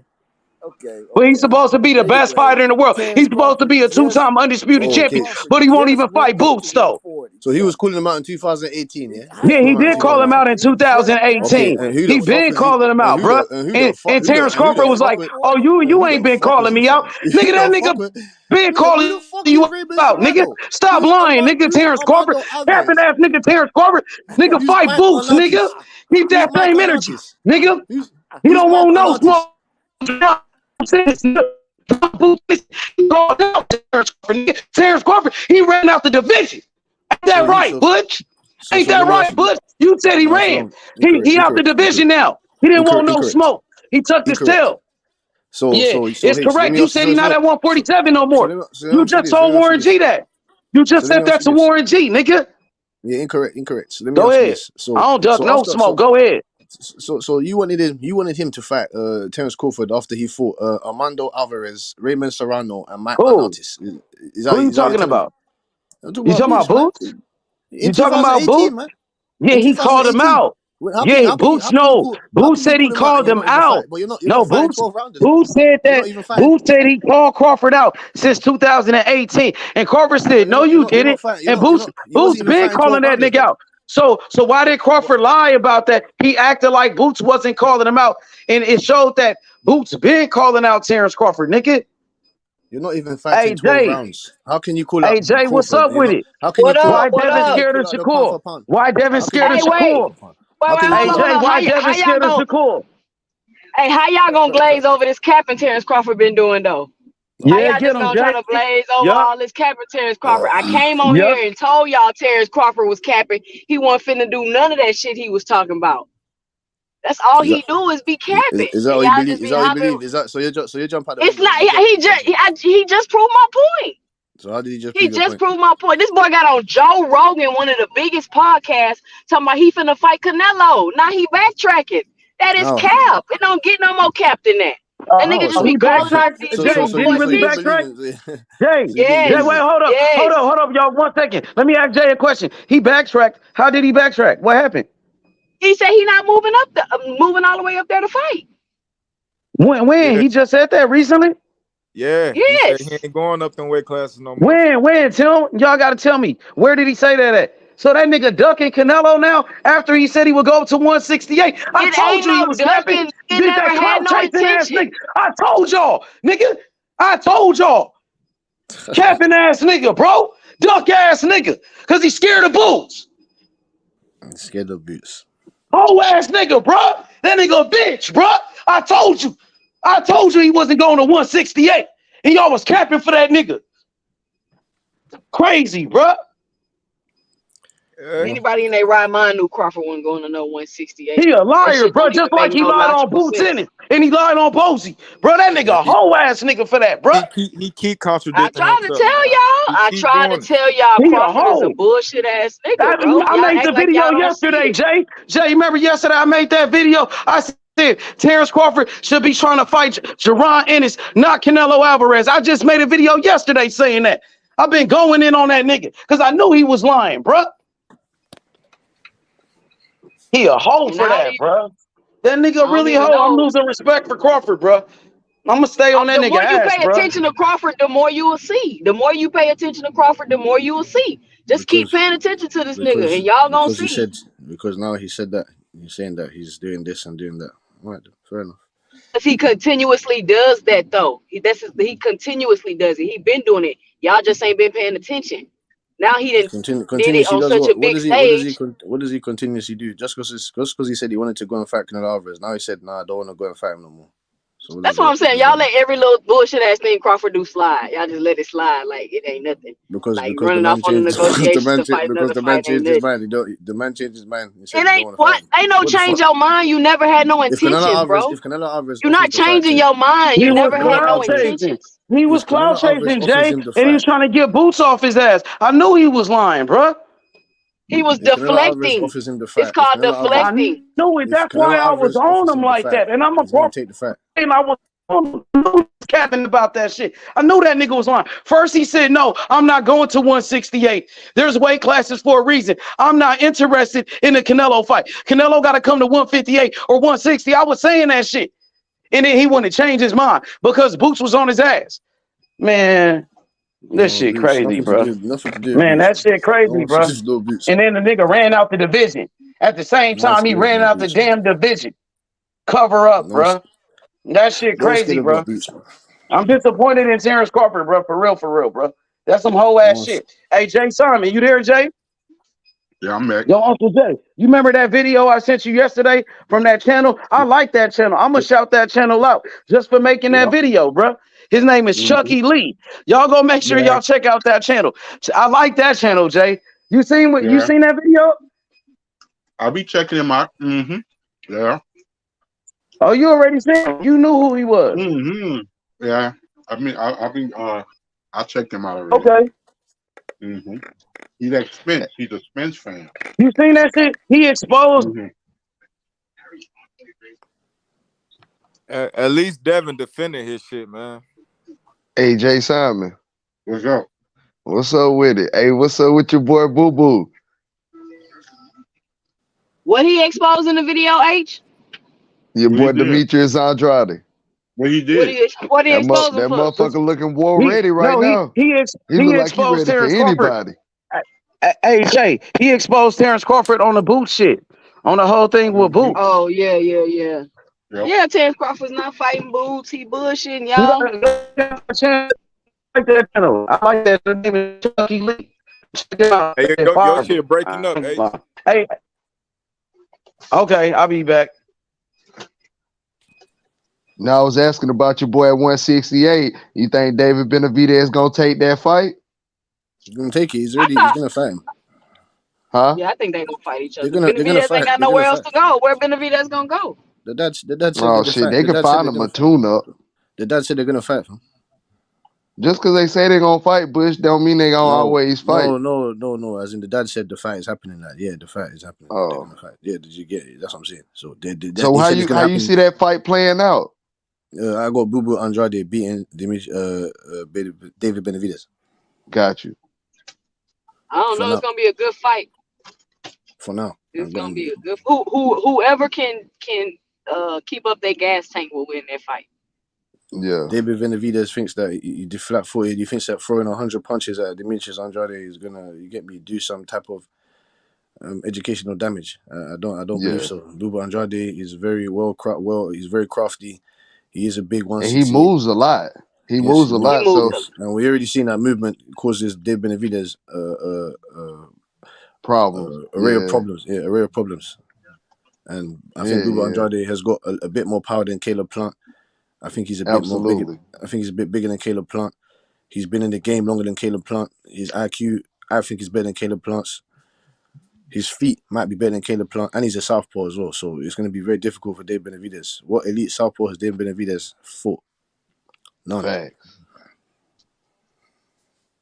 Well, he's supposed to be the best fighter in the world. He's supposed to be a two-time undisputed champion, but he won't even fight Boots, though. So he was calling him out in 2018, yeah? Yeah, he did call him out in 2018. He been calling him out, bro. And Terrence Crawford was like, oh, you ain't been calling me out. Nigga, that nigga been calling you out, nigga. Stop lying, nigga, Terrence Crawford. Capping ass nigga, Terrence Crawford. Nigga, fight Boots, nigga. Keep that same energy, nigga. He don't want no smoke. Terrence Crawford, he ran out the division. Ain't that right, Butch? Ain't that right, Butch? You said he ran. He out the division now. He didn't want no smoke. He tucked his tail. It's correct. You said he's not at 147 no more. You just told Warren G that. You just said that to Warren G, nigga. Yeah, incorrect. So go ahead. I don't duck no smoke. Go ahead. So you wanted him to fight Terrence Crawford after he fought Armando Alvarez, Raymond Serrano, and Mike Manotis. Who are you talking about? You talking about Boots? You talking about Boots? Man. Yeah, he called him out. Yeah, Boots. No, Boots said he called him out. No, Boots. Boots said that. Boots said he called Crawford out since 2018, and Crawford said, "No, you didn't." And Boots been calling that nigga out. So why did Crawford lie about that? He acted like Boots wasn't calling him out, and it showed that Boots been calling out Terrence Crawford, nigga. You're not even fighting 12 rounds. How can you call out? Hey Jay, Crawford? What's up with it? How can you call Why Devin scared of Shakur? Why Devin scared of Shakur? Hey Jay, why Devin scared of Shakur? Hey, how y'all gonna glaze over this capping Terrence Crawford been doing though? Yeah, get him, Jay. Trying to blaze over all this capping Terrence Crawford. I came on here and told y'all Terrence Crawford was capping. He wasn't finna do none of that shit he was talking about. That's all he do is be capping. Is that what you believe? Is that what you believe? Is that so? You jump at the. It's not. He just proved my point. So how did he just? He just proved my point. This boy got on Joe Rogan, one of the biggest podcasts, talking about he finna fight Canelo. Now he backtracking. That is cap. It don't get no more cap than that. That nigga just be backtracked. Did he really backtrack? Jay, wait, hold up, y'all. 1 second. Let me ask Jay a question. He backtracked. How did he backtrack? What happened? He said he not moving all the way up there to fight. When? Yeah. He just said that recently? Yeah. Yes. He ain't going up in weight classes no more. When? Tim? Y'all got to tell me. Where did he say that at? So that nigga ducking Canelo now after he said he would go up to 168. I It told ain't you he no was capping. ducking. It Bitch, never that had clout no chasing ass intention. nigga. I told y'all, nigga. I told y'all. Capping ass nigga, bro. Duck ass nigga. Cause he's scared of boots. I'm scared of boots. Whole ass nigga, bro. That nigga a bitch, bro. I told you. I told you he wasn't going to 168. And y'all was capping for that nigga. Crazy, bro. Anybody in their right mind knew Crawford wasn't going to no 168. He a That liar, shit bro. don't even Just make like he no lied on logical Boots in sense. it. And he lied on Posey. Bro, that nigga a whole ass nigga for that, bro. He keep I contradicting tried to himself, tell man. y'all. He I keep tried to doing it. tell y'all He a Crawford is a hoe. bullshit ass nigga, bro. I Y'all made the act like video y'all don't see yesterday, it. Jay. Jay, remember yesterday I made that video? I said Terrence Crawford should be trying to fight Jaron Ennis, not Canelo Alvarez. I just made a video yesterday saying that. I've been going in on that nigga because I knew he was lying, bro. He a hoe And for now that, bro. That I nigga don't really a even hoe. I'm know. losing respect for Crawford, bro. I'm gonna stay on that The nigga more you ass, pay bro. attention to Crawford, the more you will see. The more you pay attention to Crawford, the more you will see. Just keep Because paying attention to this nigga, and y'all gonna he see. said now he said that he's saying that he's doing this and doing that. All right, fair enough. Because he continuously does that, though. He continuously does it. He been doing it. Y'all just ain't been paying attention. Now he did it Continuously on does such a what? big stage. What does he continuously do? Just because he said he wanted to go and fight Canelo Alvarez. Now he said, "Nah, I don't want to go and fight him no more." So That's what I'm saying. Y'all let every little bullshit ass thing Crawford do slide. Y'all just let it slide like it ain't nothing. because Like the running off man on the changed negotiations to fight because another the man fight ain't changed his nothing. mind. The man changed his mind. He said It he don't ain't want to fight what him. ain't no What the change fuck? your mind. You never had no intentions, bro. If Canelo Alvarez You're offers not the fight changing to your mind. He You was never had Canelo no cloud Alvarez, chasing. intentions. He was if cloud Canelo Alvarez chasing, offers Jay, him the and he was fight, trying to get Boots off his ass. I knew he was lying, bro. He was if Canelo Alvarez deflecting. offers him the It's fight, called I deflecting. knew it. if That's why Canelo I was Alvarez on offers him him the like fight, that. And I'm a he's gonna pro. take the fight. And I was capping about that shit. I knew that nigga was lying. First, he said, no, I'm not going to 168. There's weight classes for a reason. I'm not interested in the Canelo fight. Canelo got to come to 158 or 160. I was saying that shit. And then he wanted to change his mind because Boots was on his ass. Man, this No shit boots, crazy, bro. nothing to do with Man, boots. that shit No crazy, one says bro. no boots. And then the nigga ran out the division. At the same No one's time, he scared ran about out the boots, man. damn division. Cover up, No one's, bro. That shit no one's scared crazy, bro. about boots, man. I'm disappointed in Terrence Crawford, bro. For real, bro. That's some whole No ass one's, shit. Hey, Jay Simon, you there, Jay? Yeah, I'm back. Yo, Uncle Jay. You remember that video I sent you yesterday from that channel? I like that channel. I'm gonna shout that channel out just for making that Yeah. video, bro. His name is Mm-hmm. Chucky Lee. Y'all go make sure Yeah. y'all check out that channel. I like that channel, Jay. You seen Yeah. that video? I'll be checking him out. Mm-hmm. Yeah. Oh, you already seen him. You knew who he was. Mm-hmm. Yeah. I checked him out already. Okay. Mm-hmm. He's at Spence. He's a Spence fan. You seen that shit? He exposed. Mm-hmm. At least Devin defending his shit, man. Hey, Jay Simon. What's up? What's up with it? Hey, what's up with your boy Boo Boo? What he exposed in the video, H? Your What boy he did? Demetrius Andrade. What he did? What he That exposed him for? motherfucker looking war ready right now. He look He like he exposed ready for Terrence Crawford. anybody. Hey, Jay, he exposed Terrence Crawford on the boot shit. On the whole thing with Mm-hmm. Boot. Oh yeah. Yep. Yeah, Terrence Crawford's not fighting Boots. He bullshitting, You y'all. got a chance. I like that channel. I like that. The name is Chucky Lee. Check it out. Hey, It's your fire, shit breaking up, bro. H. Hey, okay, I'll be back. Now I was asking about your boy at 168. You think David Benavidez gonna take that fight? He's gonna take it. He's I thought, gonna fight him. Huh? yeah, I think they gonna fight each They're other. gonna Benavidez ain't fight. got They're gonna nowhere else fight. to go. Where Benavidez gonna go? The dad said they're Oh gonna shit, fight. they The can dad said find they're him a gonna fight. tune-up. The dad said they're gonna fight him. Just because they say they're gonna fight Bush don't mean they gonna always fight. No. As in the dad said the fight is happening. Like, yeah, the fight is happening. Like, they're Oh. gonna fight. Yeah, did you get it? That's what I'm saying. So So he how said it's gonna you happen. see that fight playing out? I got Boo Boo Andrade beating David Benavidez. Got you. I don't know. It's gonna be a good fight. For now, it's gonna be a good. Whoever can keep up their gas tank will win that fight. Yeah. David Benavidez thinks that he flat-footed. He thinks that throwing 100 punches at Demetrius Andrade is gonna, do some type of educational damage. I don't believe so. Buba Andrade is very he's very crafty. He is a big And he 168. moves a lot. He moves a lot. So and we already seen that movement causes Dave Benavidez problems. array of problems. Yeah, array of problems. And I think Buba Andrade has got a bit more power than Caleb Plant. I think he's a bit more bigger. I think he's a bit bigger than Caleb Plant. He's been in the game longer than Caleb Plant. His IQ, I think, is better than Caleb Plant's. His feet might be better than Caleb Plant, and he's a southpaw as well. So it's going to be very difficult for Dave Benavidez. What elite southpaw has Dave Benavidez fought? None. Facts.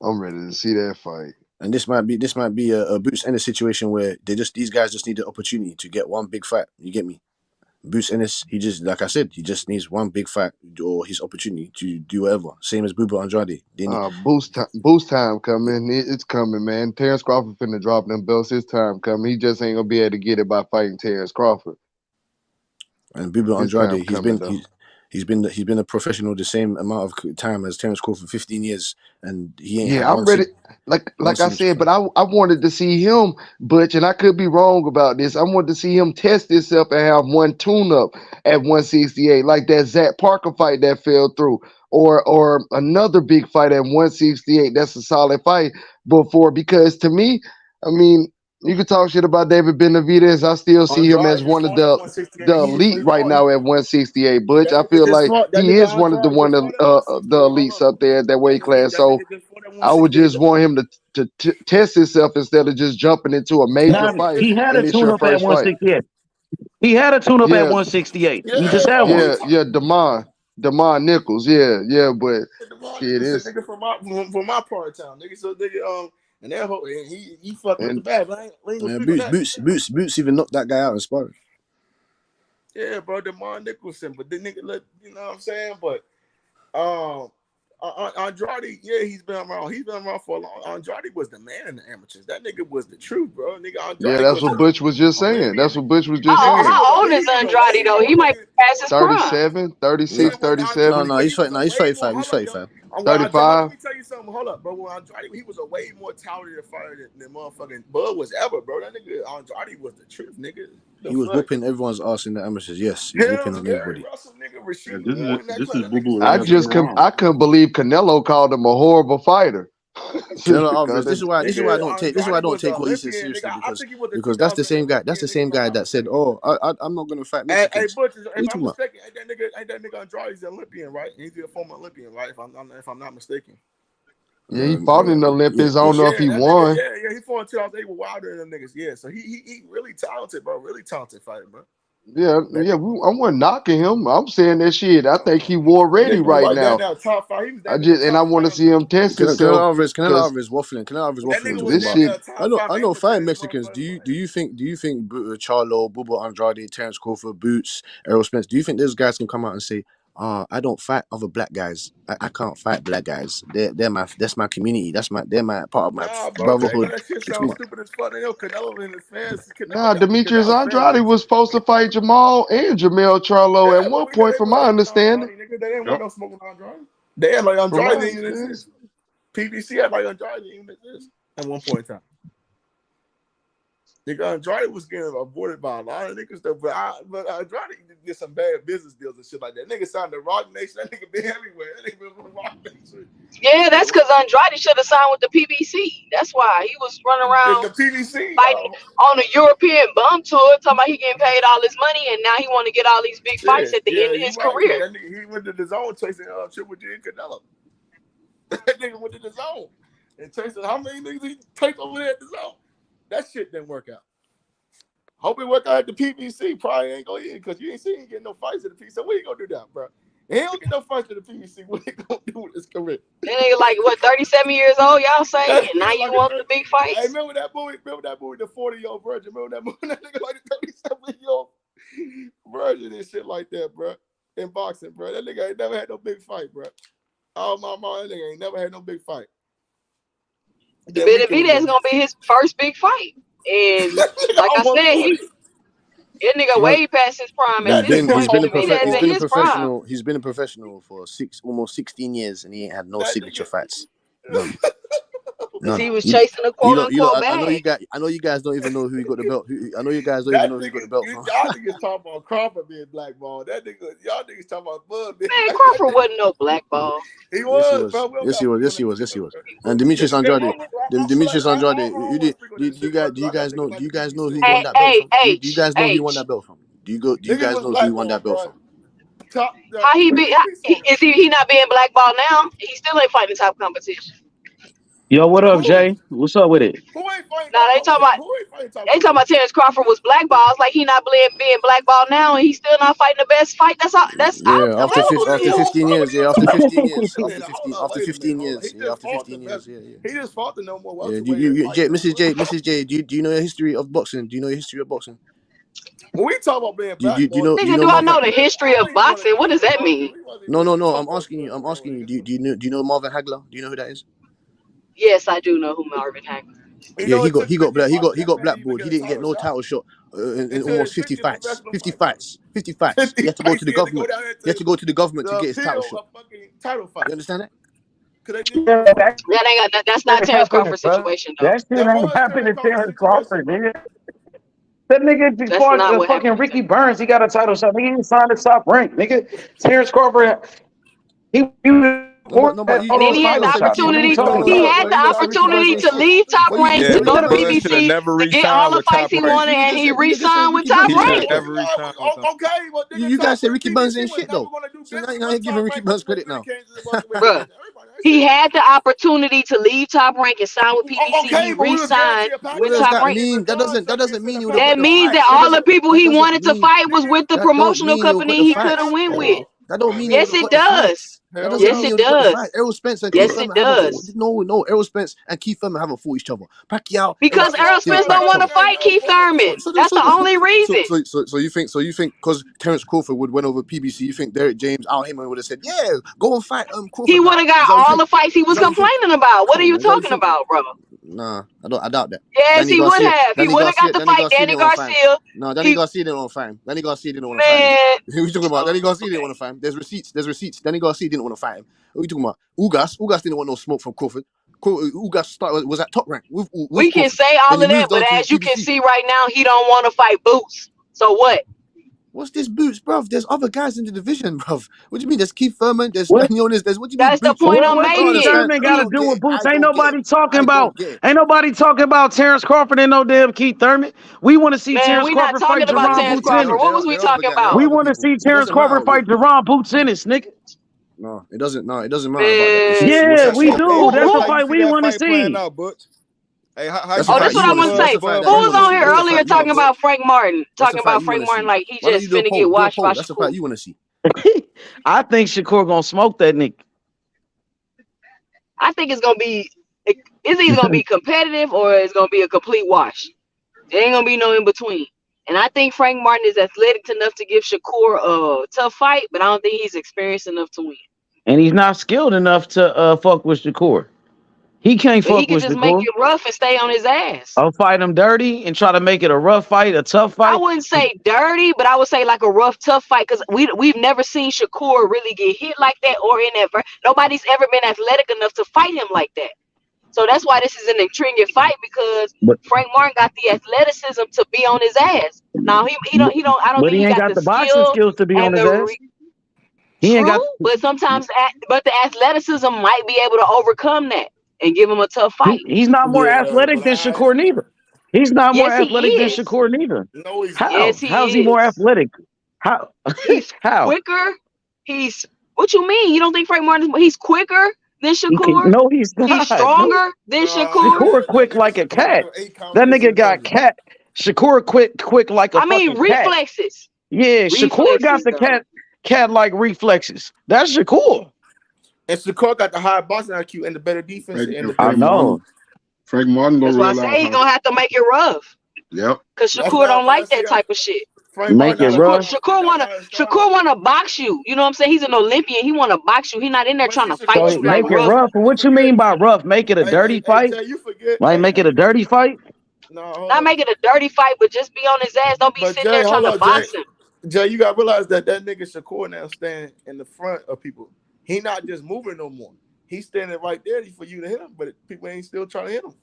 I'm ready to see that fight. And this might be a Boots Ennis situation where these guys just need the opportunity to get one big fight. You get me? Boots Ennis, he just, like I said, he just needs one big fight or his opportunity to do whatever. Same as Buba Andrade. Boost time coming. It's coming, man. Terrence Crawford finna drop them belts. His time coming. He just ain't gonna be able to get it by fighting Terrence Crawford. And Buba Andrade, he's been a professional the same amount of time as Terrence Crawford, 15 years, and he ain't. Yeah, I'm ready. Like I said, but I wanted to see him, Butch, and I could be wrong about this. I wanted to see him test himself and have one tune-up at 168, like that Zach Parker fight that fell through, or another big fight at 168. That's a solid fight before, because to me, I mean, you can talk shit about David Benavidez. I still see him as one of the elite right now at 168. Butch, I feel like he is one of the elites up there at that weight class. So I would just want him to test himself instead of just jumping into a major fight. He had a tune-up at 168. He had a tune-up at 168. He just had one. Yeah, Damon Nichols. Yeah, but shit is nigga from my part of town, nigga. So nigga, and that whole he fucking with the bad. But I ain't Boots even knocked that guy out in sparring. Yeah, bro, Damon Nicholson, but the nigga, you know what I'm saying? But Andrade, yeah, he's been around. He's been around for a long. Andrade was the man in the amateurs. That nigga was the truth, bro. Nigga, Andrade that's what Butch was just saying. That's what Butch was just saying. How old is Andrade though? He might be past his prime. 37, 36, 37. No, he's 35. He's 35. 35. Let me tell you something. Hold up, bro. When Andrade, he was a way more talented fighter than motherfucking Bud was ever, bro. That nigga Andrade was the truth, nigga. He was whooping everyone's ass in the amateurs. Yes, he was whooping on everybody. I couldn't believe Canelo called him a horrible fighter. This is why I don't take what he said seriously, because that's the same guy. That's the same guy that said, "Oh, I'm not gonna fight Mexicans." Hey, Butch, if I'm mistaken, ain't that nigga Andrade's an Olympian, right? He's a former Olympian, right? If I'm not mistaken. Yeah, he fought in the Olympics. I don't know if he won. Yeah, he fought in 2008 with Wilder and them niggas. Yeah, so he really talented, bro. Really talented fighter, bro. Yeah. I wasn't knocking him. I'm saying that shit. I think he war ready right now. I want to see him test himself. Canelo Alvarez waffling. This shit. I know fighting Mexicans. Do you think Charlo, Buba Andrade, Terrence Crawford, Boots, Errol Spence? Do you think those guys can come out and say, I don't fight other black guys. I can't fight black guys. That's my community. They're my part of my brotherhood. That shit sounds stupid as fuck. Canelo and his fans. Demetrius Andrade was supposed to fight Jamal and Jamel Charlo at one point, from my understanding. They didn't want no smoking Andrade. They had like Andrade didn't even exist. PBC had like Andrade didn't even exist at one point in time. Nigga, Andrade was getting avoided by a lot of niggas stuff, but Andrade did some bad business deals and shit like that. Nigga signed the Rock Nation. That nigga been everywhere. That nigga been on the Rock Nation. Yeah, that's because Andrade should have signed with the PBC. That's why he was running around the PBC fighting on a European bum tour, talking about he getting paid all this money, and now he want to get all these big fights at the end of his career. That nigga, he went to the zone chasing Triple G and Canelo. That nigga went to the zone and chasing how many niggas he take over there at the zone. That shit didn't work out. Hope it work out at the PBC. Probably ain't gonna because you ain't seen him get no fights at the PBC. So what you gonna do now, bro? He don't get no fights at the PBC. What he gonna do with his career? That nigga like what, 37 years old? Y'all say, and now you want the big fights? Hey, remember that movie? The 40-year-old virgin? Remember that movie? That nigga like the 37-year-old virgin and shit like that, bro. In boxing, bro. That nigga ain't never had no big fight, bro. Oh my mom, that nigga ain't never had no big fight. Benavidez is gonna be his first big fight, and like I said, that nigga way past his prime. He's been a professional for almost 16 years, and he ain't had no signature fights. None. Because he was chasing a quote unquote I know bag. you guys don't even know who he got the belt. I know you guys don't even know who he got the belt from. Y'all niggas talking about Crawford being blackballed. That nigga, y'all niggas talking about Bud being Man, Crawford wasn't no blackball. He Yes, was, bro. Yes, he was. Yes, he was. And Demetrius Andrade. Demetrius Andrade. Do you guys know who he won that belt from? Do you guys know who he won that belt from? Do you guys know who he won that belt from? How he be? Is he not being blackballed now? He still ain't fighting top competition. Yo, what up, Jay? What's up with it? Who ain't fighting? Nah, they talking about Terrence Crawford was blackballed. It's like he not being blackballed now, and he's still not fighting the best fight. That's all. That's Yeah, after available. 15 years. Yeah, after 15 years. After 15 years. He Yeah, just after fought 15 the years. best. Yeah, yeah. He just fought the number one Yeah, welterweight. Mrs. J, do you know your history of boxing? Do you know your history of boxing? When we talk about being Nigga, do I know the history of boxing? What does that mean? No. I'm asking you. Do you know Marvin Hagler? Do you know who that is? Yes, I do know who Marvin Hagler is. Yeah, he got blackballed. He didn't get no title shot in almost 50 fights. 50 fights. He had to go to the government. He had to go to the government to get his title shot. You understand that? That's not Terrence Crawford's situation, though. That shit ain't happening to Terrence Crawford, nigga. That nigga That's fought not what fucking happened. Ricky Burns. He got a title shot. Nigga, he didn't sign the top rank. Nigga, Terrence Crawford, he And then he had the opportunity. He had the opportunity to leave Top Rank Yeah, to go to Ricky Burns should have PBC never to get all re-signed the with fights Top he Rank. wanted, and he re-signed with Top He should Rank. have never re-signed with them. Okay, but You guys say Ricky Burns ain't shit though. So now you're giving Ricky Burns credit now. Bruh, he had the opportunity to leave Top Rank and sign with PBC. Okay, he but we was re-signed going with What does Top that Rank. mean? That doesn't mean he would have That got the means fight. that all the people he wanted to fight was with the That don't promotional mean he would got company the he fight. could have went with. That don't mean he would Yes, have it got the fight. does. That doesn't Yes, mean he it would have got the does. fight. Errol Spence and Yes, Keith it Thurman haven't does. fought. No, Errol Spence and Keith Thurman haven't fought each other. Pacquiao. Because Errol Spence don't want to fight Keith Thurman. That's the only reason. So you think because Terrence Crawford would went over PBC, you think Derek James, Al Heyman would have said, yeah, go and fight Crawford. He would have got all the fights he was complaining about. What are you Is that what you talking think? about, bro? Nah, I doubt that. Yes, he would have. He would have got to fight Danny Garcia. No, Danny Garcia didn't want to fight him. Danny Garcia didn't want to fight him. Who are you talking about? Danny Garcia didn't want to fight him. There's receipts. Danny Garcia didn't want to fight him. Who are you talking about? Ugas didn't want no smoke from Crawford. Ugas was at top rank with We can Crawford. say all Then of he that, moved but on to as you can PBC. see right now, he don't want to fight Boots. So what? What's this Boots, bruv? There's other guys in the division, bruv. What do you mean? There's Keith Thurman. There's Stanionis. There's what do you mean? That's the Boots? point I'm What Keith making. Thurman got to do with Boots? Ain't nobody talking about Terrence Crawford and no damn Keith Thurman. We want to see Man, Terrence we not Crawford talking fight about Jerron Terrence Boots Crawford. Ennis. What was we talking about? We want to see Terrence Crawford fight Jerron Boots Ennis, nigga. No, it doesn't matter about that. Yeah, we do. That's the fight we want to see. Hey, That's what I want to say. Who was on here earlier talking about Frank Martin? Talking about Frank Martin like he just finna get watched by That's the fight you want to see. I think Shakur gonna smoke that nigga. I think it's either gonna be competitive or it's gonna be a complete wash. There ain't gonna be no in between. And I think Frank Martin is athletic enough to give Shakur a tough fight, but I don't think he's experienced enough to win. And he's not skilled enough to fuck with Shakur. He can't But he fuck can with just Shakur. make it rough and stay on his ass. I'll fight him dirty and try to make it a rough fight, a tough fight. I wouldn't say dirty, but I would say like a rough, tough fight because we've never seen Shakur really get hit like that or in that. Nobody's ever been athletic enough to fight him like that. So that's why this is an intriguing fight because Frank Martin got the athleticism to be on his ass. Now I don't think he ain't got the boxing skills to be on his ass. He ain't got. But sometimes, the athleticism might be able to overcome that and give him a tough fight. He's not more athletic than Shakur neither. He's not more athletic than Shakur neither. No, he's How? Yes, How's he more athletic? How? He's How? quicker. What you mean? You don't think Frank Martin he's quicker than Shakur? No, he's not. He's stronger than Shakur. Shakur quick like a cat. That nigga got cat. Shakur quick like a fucking cat. Reflexes. Yeah, Shakur got the cat like reflexes. That's Shakur. And Shakur got the higher boxing IQ and the better defense. I know. Frank Martin gonna That's why I realize say he's gonna have to make it rough. Yep. Cause Shakur don't like that type of shit. Make it rough. Shakur wanna box you. You know what I'm saying? He's an Olympian. He wanna box you. He's not in there trying to fight you like make it rough. What you mean by rough? Make it a dirty fight? Like make it a dirty fight? Not make it a dirty fight, but just be on his ass. Don't be sitting there trying to box him. Jay, you gotta realize that nigga Shakur now standing in the front of people. He not just moving no more. he's standing right there for you to hit him, but people ain't still trying to hit him.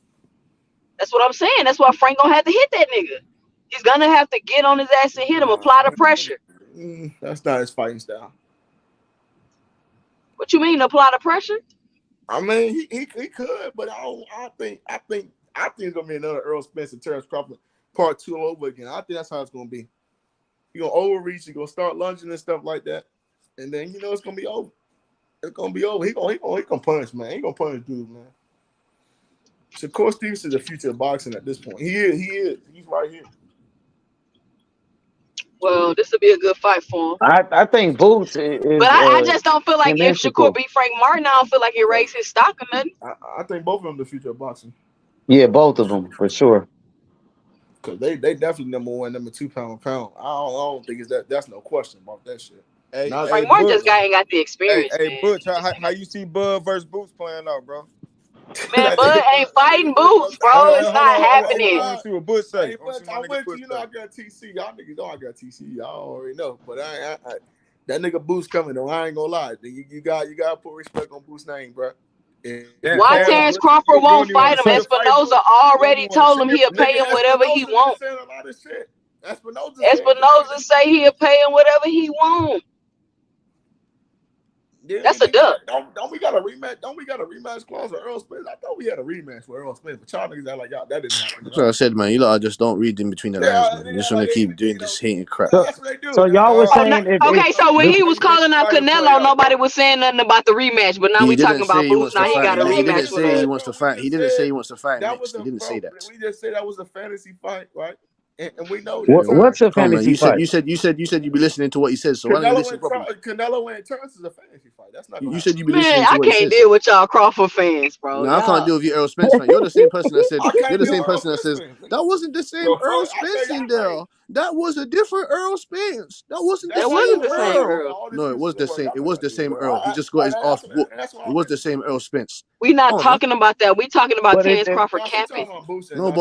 That's what I'm saying. That's why Frank gonna have to hit that nigga. He's gonna have to get on his ass and hit him, apply the pressure. That's not his fighting style. What you mean, apply the pressure? I mean, he could, but I think it's gonna be another Earl Spence and Terrence Crawford part 2 all over again. I think that's how it's gonna be. You're gonna overreach, you're gonna start lunging and stuff like that, and then it's gonna be over. It's gonna be over. He gonna punish, man. He gonna punish dude, man. Shakur Stevenson is the future of boxing at this point. He is. He's right here. Well, this will be a good fight for him. I think Boots is. But I just don't feel like if invincible. Shakur beat Frank Martin, I don't feel like it raised his stock or nothing. I think both of them the future of boxing. Yeah, both of them for sure. Because they definitely number 1, number 2 pound. I don't think that's no question about that shit. Hey, Frank Martin just ain't got the experience. Hey, Butch, how you see Bud versus Boots playing out, bro? Man, Bud ain't fighting Boots, bro. It's not happening. Let me see what Butch say. Hey, I went to, I got TC. Y'all niggas know I got TC. Y'all already know. But I that nigga Boots coming though. I ain't gonna lie. You got to put respect on Boots' name, bro. Why Terrence Crawford won't fight him? Espinoza already told him he'll pay him whatever he wants. Espinoza say he'll pay him whatever he wants. Yeah, that's a duck. Don't we got a rematch? Don't we got a rematch clause for Earl Spence? I thought we had a rematch for Earl Spence, but y'all niggas act like y'all that didn't happen. That's what I said, man. You lot just don't read in between the lines, man. You just want to keep doing this hating crap. So y'all were saying, so when he was calling out Canelo, nobody was saying nothing about the rematch. But now we talking about Boots. Now he got a rematch. He didn't say he wants to fight. He didn't say he wants to fight next. He didn't say that. We just said that was a fantasy fight, right? And we know what's a fantasy fight? You said you'd be listening to what he says. So why don't you listen properly? Canelo and Terrence is a fantasy fight. That's not. You said you'd be listening to what he says. I can't deal with y'all Crawford fans, bro. No, I can't deal with you, Earl Spence fan. You're the same person that said. You're the same person that says that wasn't the same Earl Spence in there. That was a different Earl Spence. That wasn't the same Earl. No, it was the same. It was the same Earl. He just got his ass whooped. It was the same Earl Spence. We not talking about that. We talking about Terrence Crawford capping. No,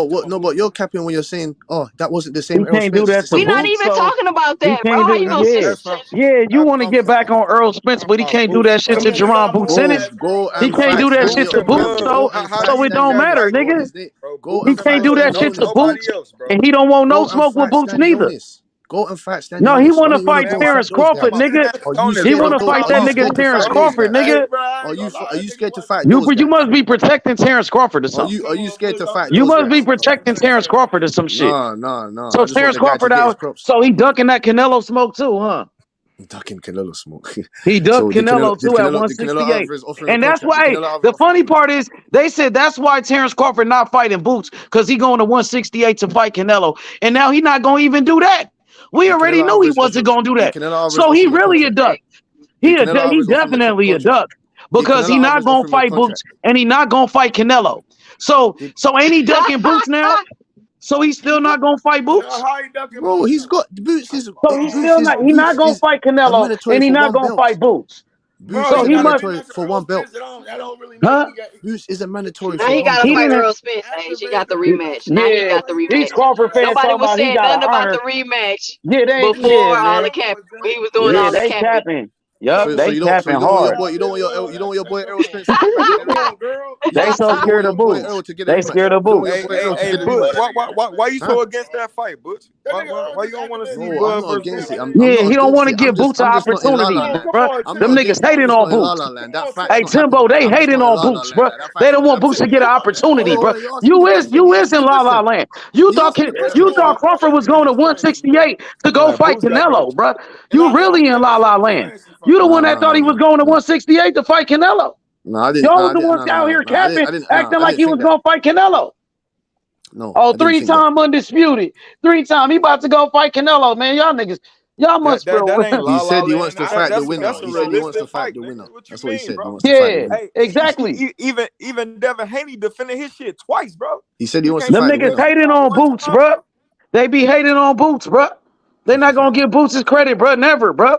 but you're capping when you're saying, oh, that wasn't the same Earl Spence. Do that we not even talking about that, bro. How you gonna say yeah, you want to get back on Earl Spence, but he can't do that shit to Jerron Boots in it. He can't do that shit to Boots, so it don't matter, nigga. He can't do that shit to Boots, and he don't want no smoke with Boots neither. Go and fight. No, he want to fight Terrence Crawford, nigga. He want to fight that nigga Terrence Crawford, nigga. Are you scared to fight? You must be protecting Terrence Crawford or something. Are you scared to fight? You must be protecting Terrence Crawford or some shit. No. So Terrence Crawford out. So he ducking that Canelo smoke too, huh? Ducking Canelo smoke. He ducked Canelo too at 168. And that's why the funny part is they said that's why Terrence Crawford not fighting Boots, because he going to 168 to fight Canelo. And now he not going to even do that. We already knew he wasn't going to do that. So he really a duck. He definitely a duck, because he not going to fight Boots and he not going to fight Canelo. So ain't he ducking Boots now? So he's still not gonna fight Boots? Bro, he's got Boots. So he's still not. He's not gonna fight Canelo, and he's not gonna fight Boots. Boots so he must for one belt. Huh? Boots is a mandatory. Now he got to fight Earl Spence. He got the rematch. Now he got the rematch. These Crawford fans Nobody was saying nothing about the rematch. Before all the cap, he was doing all the capping. Yup, they capping hard. You don't want your boy Earl Spence. They so scared of Boots. They scared of Boots. Hey, Butch, why you so against that fight, Butch? Why you don't want to see Bud versus against it? Yeah, he don't want to give Boots an opportunity, bro. Them niggas hating on Boots. Hey, Timbo, they hating on Boots, bro. They don't want Boots to get an opportunity, bro. You is in La La Land. You thought Crawford was going to 168 to go fight Canelo, bro. You really in La La Land. You the one that thought he was going to 168 to fight Canelo. No, I didn't. Y'all was the ones out here capping, acting like he was going to fight Canelo. No. Oh, 3-time undisputed. 3-time. He about to go fight Canelo, man. Y'all niggas. Y'all must feel. He said he wants to fight the winner. He said he wants to fight the winner. That's what he said. He wants to fight the winner. Exactly. Even Devin Haney defended his shit twice, bro. He said he wants to fight the winner. Them niggas hating on Boots, bro. They be hating on Boots, bro. They're not gonna give Boots his credit, bro. Never, bro.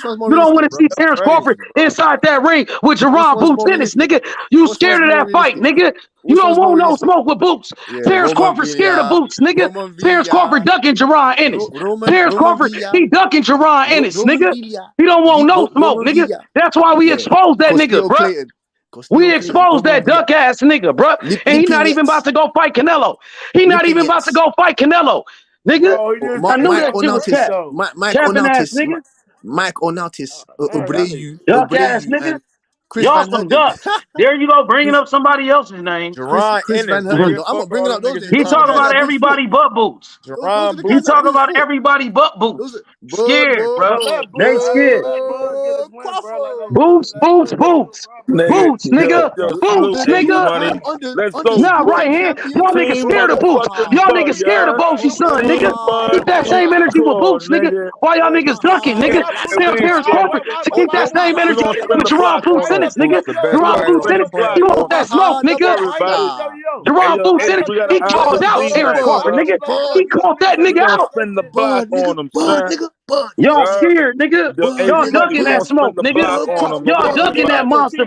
Which one's more You don't want realistic, to bro? see That's Terrence Crawford crazy, bro. inside that ring with Which Jerron one's Boots more Ennis, realistic? nigga. You Which one's scared of more that fight, realistic? nigga. You Which don't one's more want no realistic? smoke with Boots. Yeah, Terrence Roman Crawford scared of Villa, Boots, nigga. Roman Terrence Crawford Villa, ducking Jerron Ennis. Terrence Roman Crawford, Villa, he ducking Jerron Ennis, Roman nigga. Villa, He don't want no smoke, Roman nigga. Villa. That's why we Yeah, exposed that nigga, Costio bruh. Clayton. We Costio Clayton, exposed Roman that Villa. duck ass nigga, bruh. And he not even about to go fight Canelo. He not even about to go fight Canelo, nigga. Bro, he just I knew Mike that shit was Onautis, cap. Mike Capping ass Onautis, nigga. Mike Onautis, Duck ass Abreu, nigga. and Chris Y'all Van some Herndon. ducks. There you go, bringing up somebody else's name. Chris Van Herndon. I'm not bringing up those names. He Those are the talking guys about I beat for. everybody but Boots. Those are the He guys I talking beat about for. everybody but Those Boots. are Scared, bro. They scared. Crawford. Boots. Nigga, Boots, nigga. yo, Boots, salute H nigga. Money. Let's go. Nah, right here. Champion. Y'all niggas Team scared of Boots. motherfucking Y'all butt, niggas scared of y'all. Bosie's son, nigga. Team butt, Keep that same energy with hardcore, Boots, nigga. nigga. Why y'all niggas ducking, nigga? And Tell we Terrence expect, Crawford to keep that same we energy gonna spin with the Jerron block Boots on in them, this, Boots nigga. the best. We Jerron gonna Boots spin in the it. block He on want them. that smoke, nigga. Don't worry about it. Hey, Jerron yo, Boots in H, it. we got an He called honorable out Terrence mention, Crawford, bro. nigga. He called that We nigga gonna out. spin the block on them, son. Y'all Yeah. scared, nigga. Hey, Y'all G Money, ducking we that gonna spin smoke, the nigga. block on them. Y'all ducking that monster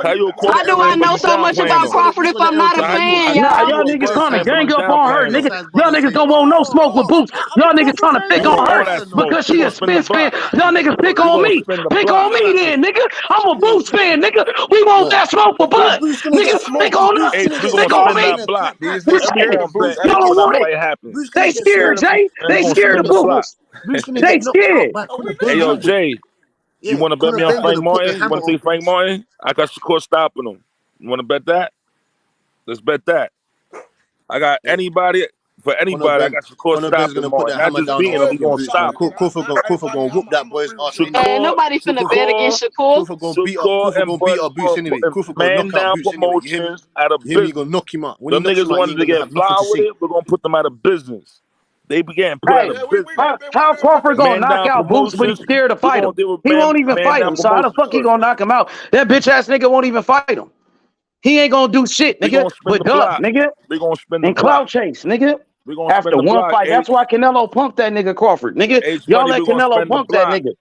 How you a quarter How do I fan, but know you so much downplaying about him? Crawford if I'm not a So how you fan, Nah, how y'all? you y'all a niggas Bud trying to fan, but you gang up on her, downplaying him? nigga. Y'all niggas don't want no smoke with Boots. Y'all niggas trying to pick We on want all her that smoke. because We she a gonna spin the Spence fan. block. Y'all niggas pick We on gonna me. spin the Pick block. on me then, nigga. I'm a Boots fan, nigga. We want Look, that smoke with if Bud. Boots gonna get Nigga, pick smoked, if on Boots us. H, gonna we get gonna Pick smoked, on spin I'm me. that gonna block. crack You that. And we scared. gonna Boots bet gonna Y'all get everything don't when that want it. smoked. fight happens. Boots gonna They get scared, smoked. Jay. And we They gonna scared spin of the block. Boots. Boots gonna They get knocked out scared. by Conor Hey yo, Benjamin. Jay, you Yeah, wanna bet Conor me on Ben Frank gonna put the Martin? You hammer wanna see on Frank Boots. Martin? I got Shakur stopping him. You wanna bet that? Let's bet that. I got Yeah. for anybody. I got Shakur Conor Ben's stopping gonna put Martin. the Not hammer just down beating on him, he fucking gonna Boots, man. stop him. Crawford gonna whoop that boy's ass anyway. And nobody finna bet against Shakur. Shakur Crawford and gonna beat Bud up Boots Clark anyway. putting Crawford gonna man knock out down Boots anyway. You hear me? promotions out of You hear me? He business. gonna knock him out. When he Them knocks niggas him out, you wanted ain't to gonna get have nothing to fly with say. it. We're gonna put them out of business. They began put out Hey, of business. how Crawford gonna Man knock down out Boots, but he's promotions. scared to We're fight gonna him? deal with He won't even man fight down him. So how the promotions fuck he first. gonna knock him out? That bitch ass nigga won't even fight him. He ain't gonna do shit, We nigga, gonna spin but the duck, block. nigga, We gonna spin the and block. clout chase, nigga. We gonna spin After the one block. fight, that's H why Canelo punked that nigga Crawford, nigga. H Y'all money. let We gonna Canelo spin the punk that block. nigga.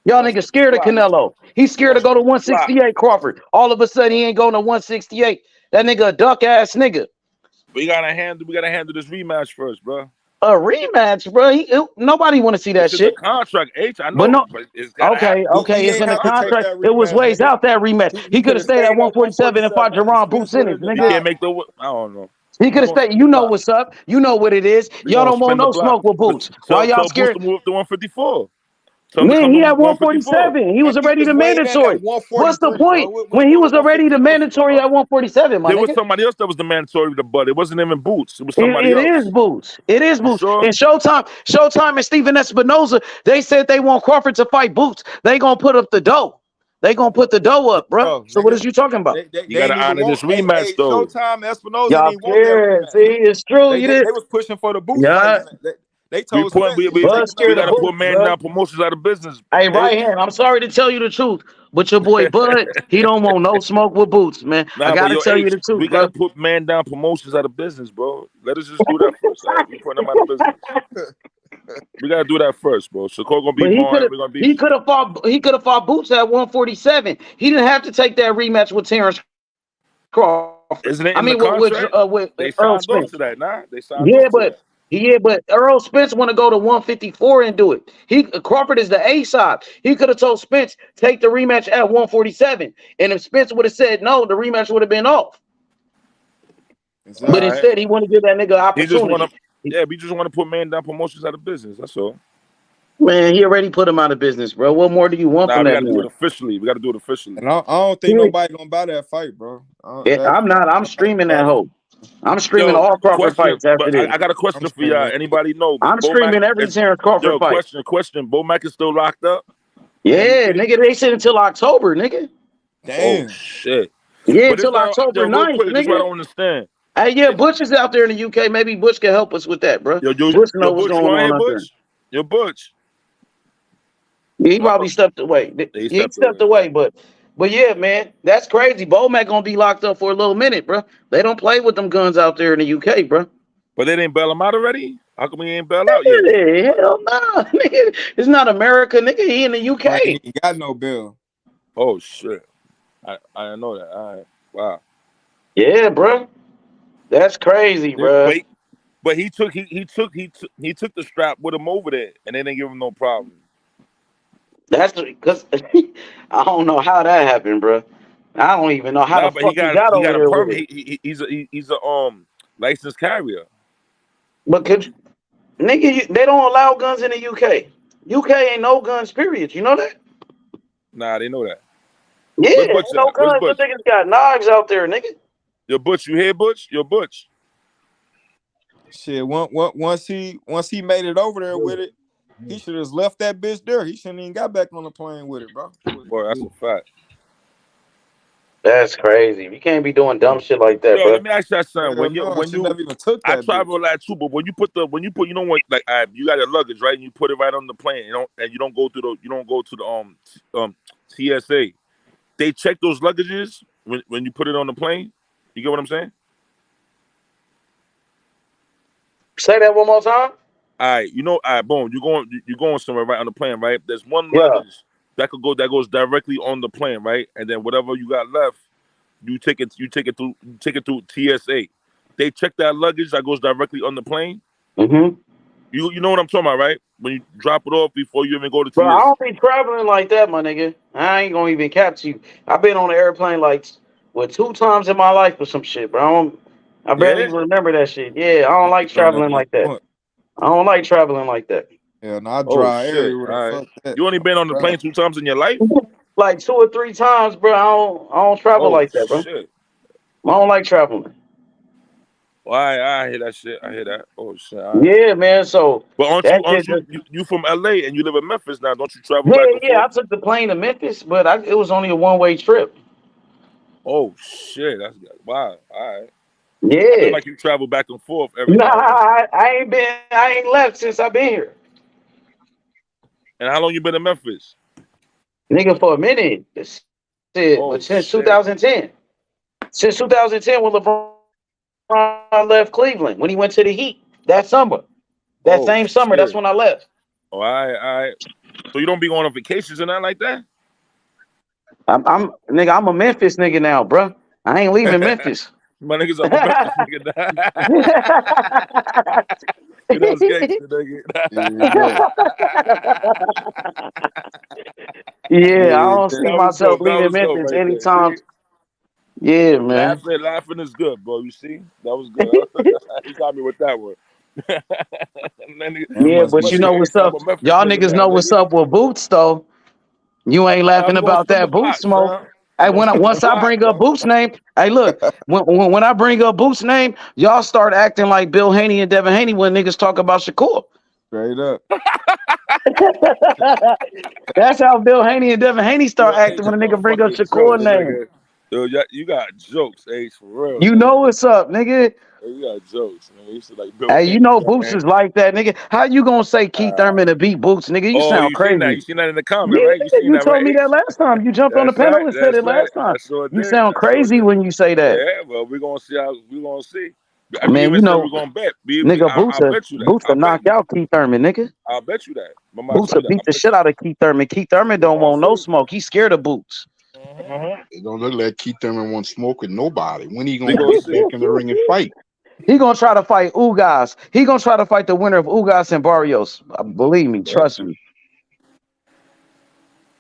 We Y'all gonna niggas spin the scared of block. Canelo. He's We scared gonna to go to spin the block. 168 Crawford. All of a sudden, he ain't going to 168. That nigga a duck ass nigga. We gotta handle this rematch first, bro. A rematch, bro. Nobody want to see that It's in the shit. contract, H. I But know, no, but it's gotta okay, happen. okay, He it's ain't in the have to take contract. that It was rematch, ways nigga. out that rematch. He He could could have have stayed at stayed at 147 and fought 147 and Jerron Spence Boots in would it, have He nigga. can't decided. make the. I don't know. He We could have gonna stayed. spin the You know block. what's up. You know what it is. We Y'all gonna don't want spin the no block. smoke with But Boots. Why y'all tell Boost scared? to move up to 154. Tell him to Man, come he to had 154. 147. He And was he already was the weighing in at mandatory. What's the 143, bro. point when he was What already the 154 for, mandatory bro? at 147, my There was nigga? somebody else that was the mandatory to Bud. It wasn't even Boots. It was It, somebody it is else. Boots. It is You Boots. sure? And Showtime and Steven Espinoza, they said they want Crawford to fight Boots. They gonna put up the dough. They gonna put the dough up, bro. So what is you talking about? You gotta honor this rematch, though. Showtime, Espinosa Y'all didn't want that scared. rematch. See, it's true. You They did. was pushing for the boots fight. Yeah. They told Spence Bud taking scared of up. gotta put boots, man bro. down promotions out of business. Hey, right hand. I'm sorry to tell you the truth, but your boy Bud, he don't want no smoke with boots, man. I Nah, but gotta yo, tell you H, the truth, we bro. gotta put man down promotions out of business, bro. Let us just do that first. All right? We putting them out of business. We gotta do that first, bro. Shakur gonna be But Martin. We're gonna be. he could have fought Boots at 147. He didn't have to take that rematch with Terrence Crawford. Isn't it I in the mean, contract? with They Earl signed off Spence. to that, nah. They signed Yeah, off to that. but Earl Spence want to go to 154 and do it. Crawford is the A side. He could have told Spence take the rematch at 147, and if Spence would have said no, the rematch would have been off. But instead, he want to give that nigga an He just opportunity. we just want to put man down promotions out of business. That's all. Man, he already put him out of business, bro. What more do you want Nah, from we that gotta do man? it officially. We gotta do it officially. And I don't think nobody gonna buy that fight, bro. I'm not. I'm streaming that hoe. I'm streaming Yo, all Crawford question, fights after but this. I got a question for y'all. Anybody know? I'm Bo Mac streaming every is, Terrence Crawford yo, fight. question. Bo Mac is still locked up? Yeah, nigga, they said until October, nigga. Oh shit. Yeah, But this until October real 9th, quick, this is what I nigga. don't understand. Hey, yeah, Butch is out there in the UK. Maybe Butch can help us with that, bro. Yo, Butch know what's Butch, you going on on here, out there. Butch? Yo, Butch. Yeah, he probably stepped away. He stepped away, but yeah, man, that's crazy. Bo Mac gonna be locked up for a little minute, bro. They don't play with them guns out there in the UK, bro. But they didn't bail him out already? How come he ain't bail out yet? Hey, hell nah, nigga. It's not America, nigga. He in the UK. He ain't got no bill. Oh shit. I didn't know that. All right. Wow. Yeah, bro. That's crazy, bro. But he took the strap with him over there, and they didn't give him no problem. That's because I don't know how that happened, bro. I don't even know how the But fuck he got over a there with permit. it. He's a licensed carrier. But nigga, they don't allow guns in the UK. UK ain't no guns, period. You know that? Nah, they know that. Yeah, Where's Butch ain't no at? Where's guns. Butch? Them niggas got knives out there, nigga. Yo, Butch, you here, Butch? Yo, Butch. Shit, once he made it over there with it, he should have left that bitch there. He shouldn't even got back on the plane with it, bro. Boy, that's a fact. That's crazy. You can't be doing dumb shit like that, Yo, bro. let me ask you something. When you never even took I that travel a lot too, but when you put you know what, like you got your luggage, right? And you put it right on the plane, you don't go to the TSA. They check those luggages when you put it on the plane. You get what I'm saying? Say that one more time. All right, boom. You're going somewhere right on the plane, right? There's one Yeah. luggage that goes directly on the plane, right? And then whatever you got left, you take it through TSA. They check that luggage that goes directly on the plane. Mm-hmm. You know what I'm talking about, right? When you drop it off before you even go to Bro, I TSA. don't be traveling like that, my nigga. I ain't gonna even capture you. I've been on an airplane like 2 times in my life or some shit, bro. I barely even remember that shit. Yeah, I don't like traveling like that. I don't like traveling like that. Yeah, no, I Oh drive shit! everywhere. All right. Fuck that. You only been on the plane 2 times in your life? Like 2 or 3 times, bro. I don't travel Oh like that, bro. shit! I don't like traveling. Well, I hear that shit. I hear that. Oh shit! All right. Yeah, man. So, But aren't that shit you from LA and you live in Memphis now? Don't you travel yeah, back and yeah. I forth? took the plane to Memphis, but it was only a one-way trip. Oh shit! That's wow. All right. Yeah. I feel like you travel back and forth every Nah, now and then. I ain't left since I've been here. And how long you been in Memphis? Nigga, for a minute. But since 2010. Since 2010 when LeBron left Cleveland, when he went to the Heat that summer. That same summer, that's when I left. Oh, all right. So you don't be going on vacations and nothing like that? I'm a Memphis nigga now, bro. I ain't leaving Memphis. My niggas, I'm a Memphis nigga. You know, it's gangster, nigga. Yeah, I don't see That was myself dope. That leaving was dope Memphis right there. anytime. See? Yeah, man. Laughing is good, bro. You see? That was good. You got me with that one. Yeah, but you know what's up. Y'all niggas know what's up with Boots, though. You ain't laughing I'm gonna about spin the that Boots block, smoke. son. Hey, once I bring up Boots' name, hey, look, when I bring up Boots' name, y'all start acting like Bill Haney and Devin Haney when niggas talk about Shakur. Straight up. That's how Bill Haney and Devin Haney start acting when a nigga bring up Shakur name. Yo, you got jokes, H, for real. You know what's up, nigga. You got jokes, man. You used to like Bill Hey, Haney, you know Boots is like that, nigga. How you gonna say Keith Thurman to beat Boots, nigga? You sound you seen that? crazy. You seen that in the comment, Yeah, right? You seen you that, right? told me that last time. You jumped on the That's panel right. and said That's it right. last time. I sure You did. sound crazy when you say that. Yeah, well, we're gonna see how we gonna see. I mean, Man, even you said know, we're gonna bet. nigga, I'll bet you that. Boots I'll will knock bet you. out Keith Thurman, nigga. I'll bet you that. Mama, I Boots tell will you that. beat the shit out of Keith Thurman. Keith Thurman don't want no smoke. He's scared of Boots. It don't look like Keith Thurman won't smoke with nobody. When he We gonna gonna get see. back in the ring and fight? He gonna try to fight Ugas. He gonna try to fight the winner of Ugas and Barrios. Believe me, trust me.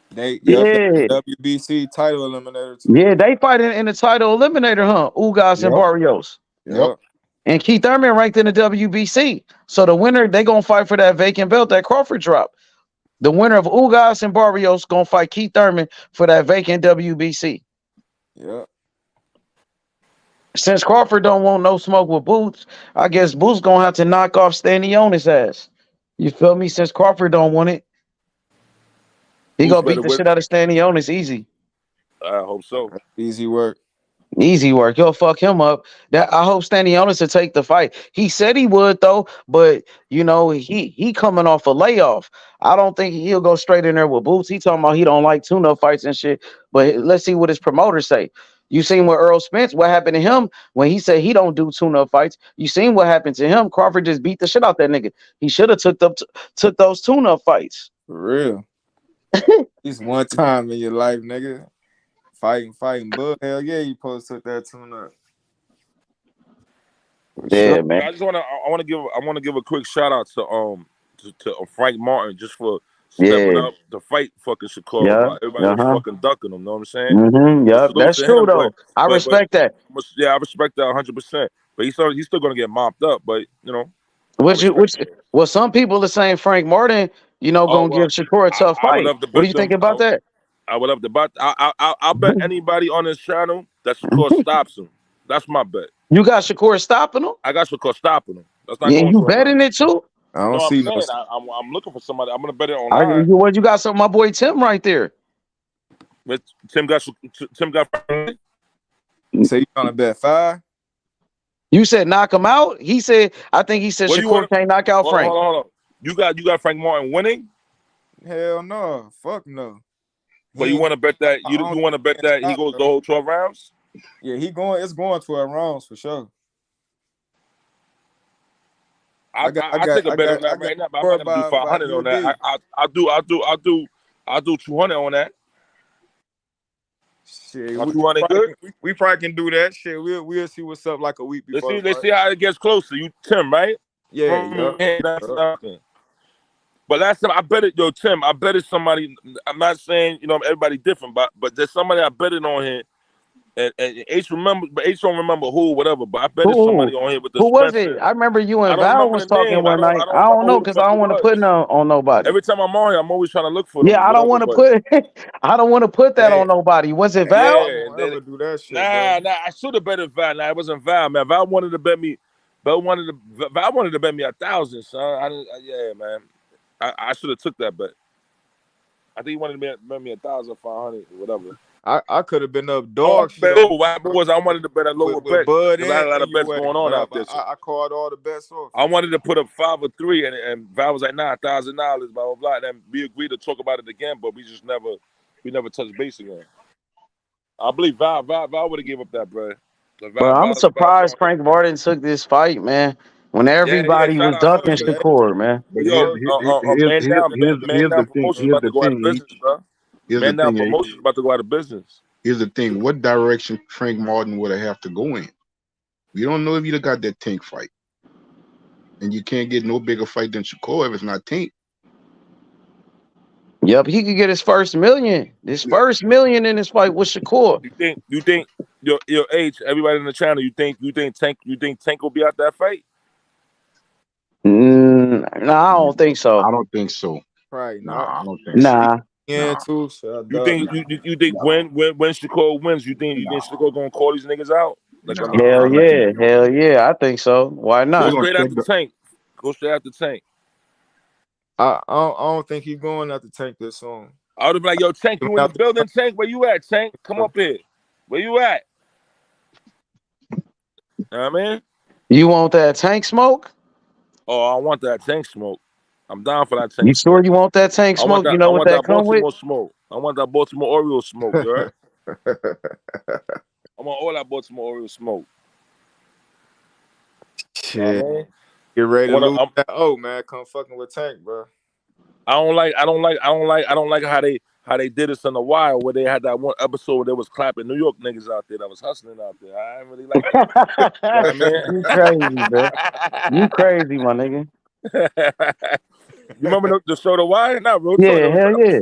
They Yeah. WBC title eliminator too. Yeah, they fighting in the title eliminator, huh? Ugas and Barrios. Yep. And Keith Thurman ranked in the WBC. So the winner, they gonna fight for that vacant belt that Crawford dropped. The winner of Ugas and Barrios gonna fight Keith Thurman for that vacant WBC. Yeah. Since Crawford don't want no smoke with Boots, I guess Boots gonna have to knock off Stanionis' ass. You feel me? Since Crawford don't want it, he Boots gonna beat better the win. shit out of Stanionis easy. I hope so. Easy work. Easy work. You'll fuck him up. That I hope Stanionis to take the fight. He said he would though, but you know he coming off a layoff. I don't think he'll go straight in there with Boots. He talking about he don't like tune-up fights and shit. But let's see what his promoters say. You seen what Earl Spence? What happened to him when he said he don't do tune-up fights? You seen what happened to him? Crawford just beat the shit out that nigga. He should have took those tune-up fights. For real. Just one time in your life, nigga. Fighting, but hell yeah, you supposed to took that tune up. Yeah, Sure. man. I want to give a quick shout out to Frank Martin just for stepping up to fight fucking Shakur. Yeah. Everybody was fucking ducking him. Know what I'm saying? Yeah, Salute that's to true him, though. I respect that. Yeah, I respect that 100%. But he's still gonna get mopped up. But you know, Well, some people are saying Frank Martin, gonna give Shakur a tough I would fight. love to What bet do you them. think about that? I would love to bet. I'll bet anybody on this channel that Shakur stops him. That's my bet. You got Shakur stopping him? I got Shakur stopping him. That's not Yeah, going you to betting it too? I don't see no. I'm looking for somebody. I'm gonna bet it You online. got my boy Tim right there. Tim got. Say you gonna bet 5? You said knock him out. He said. I think he said Shakur can't knock out Frank. Hold on. You got Frank Martin winning? Hell no. Fuck no. But you want to bet that? You want to bet that he goes the whole 12 rounds? Yeah, it's going 12 rounds for sure. I take a bet on that right now, but I'm not gonna do 500 on that. I'll do 200 on that. Shit, we probably can do that. Shit, we'll see what's up like a week before. Let's see how it gets closer. You Tim, right? Yeah. But last time I bet it, Tim, I bet it somebody. I'm not saying everybody different, but there's somebody I bet it on here. And H remember, but H don't remember who, whatever. But I bet it's somebody on here with the Who was Spencer. it? I remember you and I don't Val remember was the talking name. one night. I don't know because I don't want to put on nobody. Every time I'm on here, I'm always trying to look for them. Yeah, I don't want to put. I don't want to put that on nobody. Was it Val? Yeah, never do that shit. Nah. I should have bet it Val. Nah, it wasn't Val, man. Val wanted to bet me. Val wanted to bet me 1,000, son. Yeah, man. I should have took that bet. I think he wanted to bet me 1,500, whatever. I could have been up dog shit. What was I wanted to bet a lower bet because I had a lot of bets going on out there. So I called all the bets off. I wanted to put up 5 or 3, and Val was like, nah, $1,000, blah blah blah. And then we agreed to talk about it again, but we never touched base again. I believe Val would have gave up that, bro. But I'm surprised Frank Martin took this fight, man. When everybody was ducking Shakur, man. But here's the thing. Man, now promotion's about to go out of business. Here's the thing. What direction Frank Martin would have to go in? We don't know if he'd have got that Tank fight. And you can't get no bigger fight than Shakur if it's not Tank. Yep, he could get his first million. First million in this fight with Shakur. You think your age, everybody in the channel, you think Tank will be out that fight? No, I don't think so. I don't think so. Right. I don't think so. Yeah, too. So you think when Shakur wins, you think Shakur gonna call these niggas out? Hell yeah, I think so. Why not? Go straight after Tank. I don't think he's going after Tank this soon. I would have been like, yo, Tank, you in the building? Tank, where you at, Tank? Come up here. Where you at? You know what I mean? You want that Tank smoke? Oh, I want that Tank smoke. I'm down for that Tank You smoke. sure you want that Tank smoke? You know what that come with? Baltimore smoke. I want that Baltimore Oreo smoke, you heard? I want all that Baltimore Oreo smoke. Shit. You know what I mean? Get ready to lose that. Oh man, come fucking with Tank, bro. I don't like how they did this on the Wire, where they had that one episode where they was clapping New York niggas out there that was hustling out there. I didn't really like that. You know what I mean? You crazy, bro. You crazy, my nigga. You remember the show The Wire? Not real talk. Yeah, hell yeah.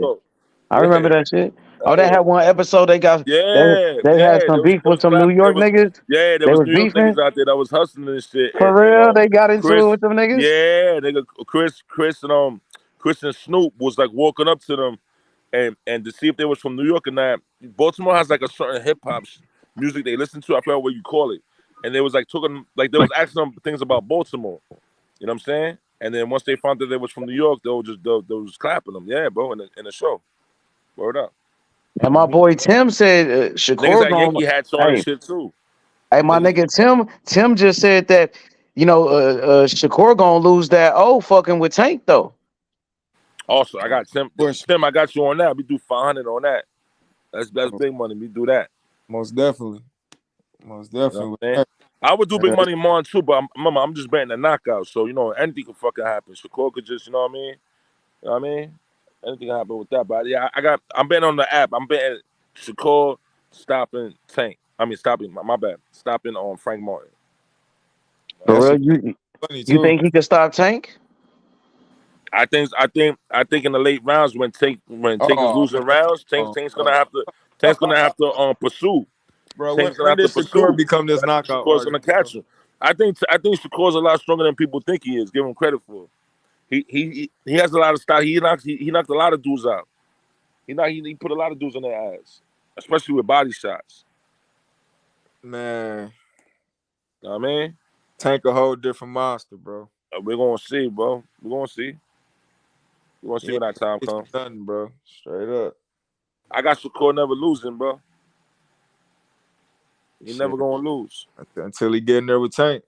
I remember that shit. Oh, they had one episode. They got they had some beef with some New York niggas. Yeah, there was New York niggas out there that was hustling and shit. For real, they got into it with them niggas. Yeah, nigga, Chris and Snoop was like walking up to them and to see if they was from New York or not. Baltimore has like a certain hip hop music they listen to. I forgot what you call it. And they was like talking, like they was asking them things about Baltimore. You know what I'm saying? And then once they found that they was from New York, they was clapping them. Yeah, bro, in the show. Word up. And my boy Tim said Shakur niggas at Yankee hats on and shit too. Hey, my nigga Tim just said that, you know, Shakur gonna lose that fucking with Tank though. Also, I got Tim, I got you on that. We do 500 on that. That's big money. We do that. Most definitely. Most definitely. You know I would do big money more too, but I'm just betting the knockout. So, you know, anything could fucking happen. Shakur could just, you know what I mean? You know what I mean? Anything can happen with that. But yeah, I'm betting on the app. I'm betting Shakur stopping Tank. I mean, stopping, my bad. Stopping on Frank Martin. For real? You think he could stop Tank? I think in the late rounds when Tank is losing rounds, Tank's gonna have to pursue. Bro, when did Shakur become this knockout? Shakur's gonna catch him. I think Shakur's a lot stronger than people think he is. Give him credit for it. He has a lot of style. He knocked a lot of dudes out. He put a lot of dudes in their ass, especially with body shots. Man, you know what I mean? Tank a whole different monster, bro. We're gonna see, bro. We're gonna see. We're gonna see when that time comes. Nothing, bro. Straight up. I got Shakur never losing, bro. He never gonna lose until he get in there with Tank.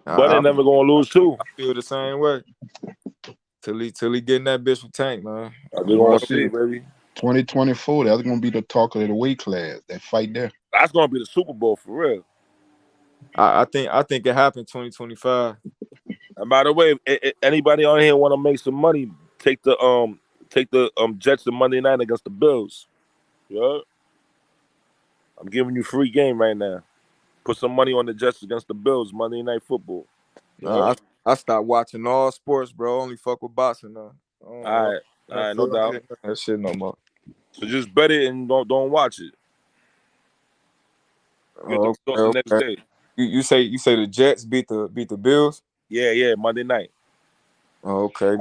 But they never gonna lose too. I feel the same way. Till he get in that bitch with Tank, man. We're gonna see, baby. 2024, that's gonna be the talk of the weight class. That fight there. That's gonna be the Super Bowl for real. I think it happened 2025. And by the way, anybody on here want to make some money, take the Jets to Monday night against the Bills. Yeah. I'm giving you free game right now. Put some money on the Jets against the Bills Monday Night Football. I stopped watching all sports, bro. Only fuck with boxing now. All right, no doubt. That shit no more. So just bet it and don't watch it. Get the results the next day. You say the Jets beat the Bills? Yeah, Monday night. Oh, okay.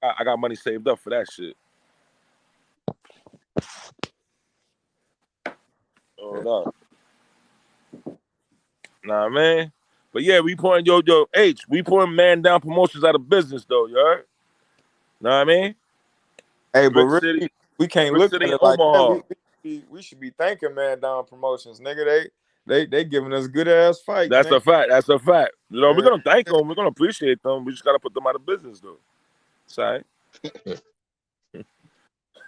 I got money saved up for that shit. Hold up. Nah, man. But yeah, we putting we putting Man Down Promotions out of business though, you heard? Know what I mean? Hey, but really, we can't look at it like that. We should be thanking Man Down Promotions, nigga. They giving us good ass fights. That's a fact. That's a fact. You know, we're gonna thank them. We're gonna appreciate them. We just gotta put them out of business though. It's all right.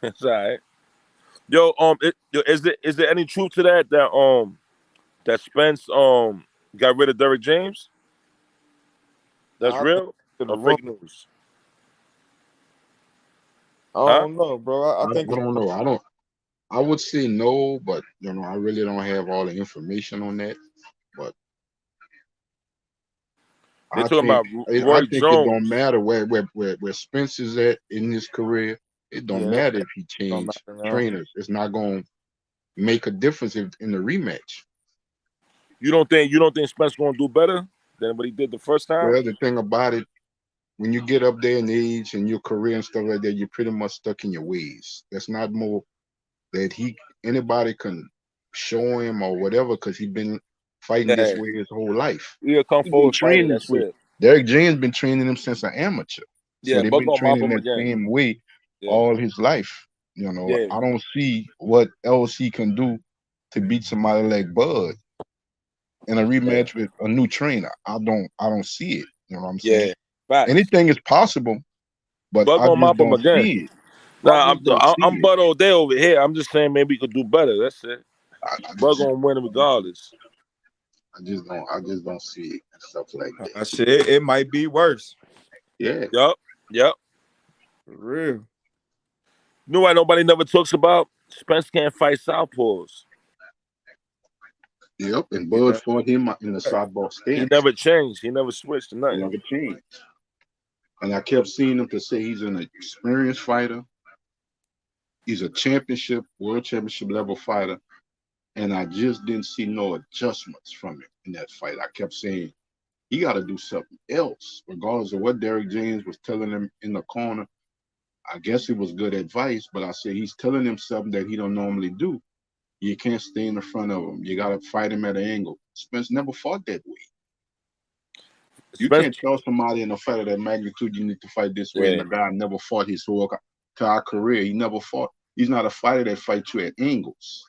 It's all right. Yo, is there any truth to that Spence got rid of Derrick James? That's real or fake news? I don't know, bro. I think I don't know. I would say no, but you know, I really don't have all the information on that. But they're talking about Roy Jones. It don't matter where Spence is at in his career. It don't matter if he changed trainers. It's not going to make a difference in the rematch. You don't think Spence going to do better than what he did the first time? Well, the thing about it, when you get up there in age and your career and stuff like that, you're pretty much stuck in your ways. That's not more that anybody can show him or whatever, because he's been fighting this way his whole life. He'll come forward training this way. Derrick James been training him since an amateur. So they've Bug been gonna mop training him that again. same way all his life. You know, Yeah. I don't see what else he can do to beat somebody like Bud in a rematch with a new trainer. I don't see it. You know what I'm saying? Yeah. Facts. Anything is possible, but Bug I gonna just mop him don't again. see it. Nah, I just don't see I'm it. Bud all day over here. I'm just saying maybe he could do better. That's it. Bug gonna win him regardless. I just don't see it and stuff like that. Shit, it might be worse. Yeah. Yep. For real. You know why nobody never talks about? Spence can't fight southpaws. Yep, and Bud fought him in the southpaw stance. He never changed. He never switched to He nothing. never changed. And I kept seeing him to say he's an experienced fighter. He's a world championship level fighter. And I just didn't see no adjustments from him in that fight. I kept saying, he got to do something else, regardless of what Derrick James was telling him in the corner. I guess it was good advice, but I said he's telling him something that he don't normally do. You can't stay in the front of him. You got to fight him at an angle. Spence never fought that way. You can't tell somebody in a fight of that magnitude you need to fight this way, and the guy never fought his whole entire career. He never fought. He's not a fighter that fights you at angles.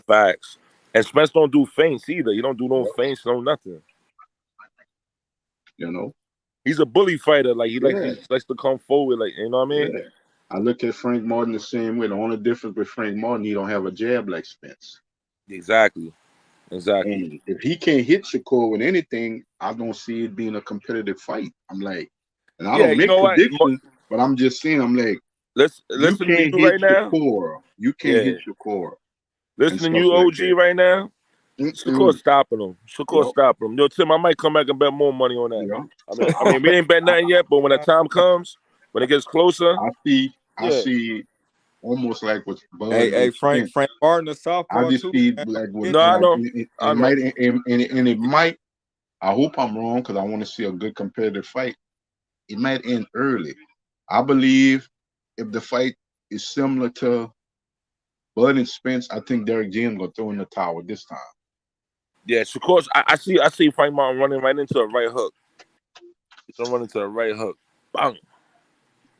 Facts. And Spence don't do feints either. He don't do no feints, no nothing. You know? He's a bully fighter. Like he likes to come forward, like, you know what I mean? Yeah. I look at Frank Martin the same way. The only difference with Frank Martin, he don't have a jab like Spence. Exactly. And if he can't hit Shakur with anything, I don't see it being a competitive fight. I'm like, and I don't make predictions, but I'm just saying, I'm like, listen to you right now. You can't hit Shakur. Listen to you, OG, right now. Shakur stopping him. Stopping him. Yo, Tim, I might come back and bet more money on that. I mean, we ain't bet nothing yet, but when the time comes, when it gets closer, I see almost like what's Bud. Hey, Frank Martin, the southpaw I just too. see like what, I know. It might. I hope I'm wrong because I want to see a good competitive fight. It might end early. I believe if the fight is similar to Bud and Spence, I think Derrick James gonna throw in the towel this time. Yeah, Shakur. I see Frank Martin running right into a right hook. He's gonna run into a right hook. Bang.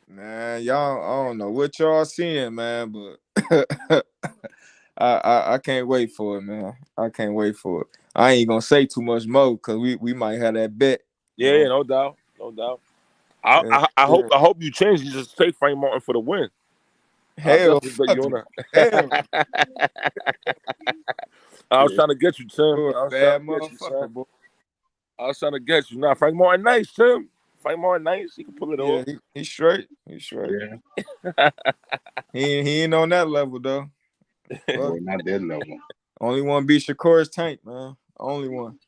Man, y'all, I don't know what y'all seeing, man, but I can't wait for it, man. I can't wait for it. I ain't gonna say too much more because we might have that bet. Yeah, no doubt. I hope you change. You just take Frank Martin for the win. Hell, I was trying to get you, Tim. Bad motherfucker, boy. I was trying to get you. Nah, Frank Martin nice, Tim. Frank Martin nice. He can pull it off. He's straight. He's straight. Yeah. he ain't on that level though. Boy, not that level. Only one beat Shakur's Tank, man. Only one.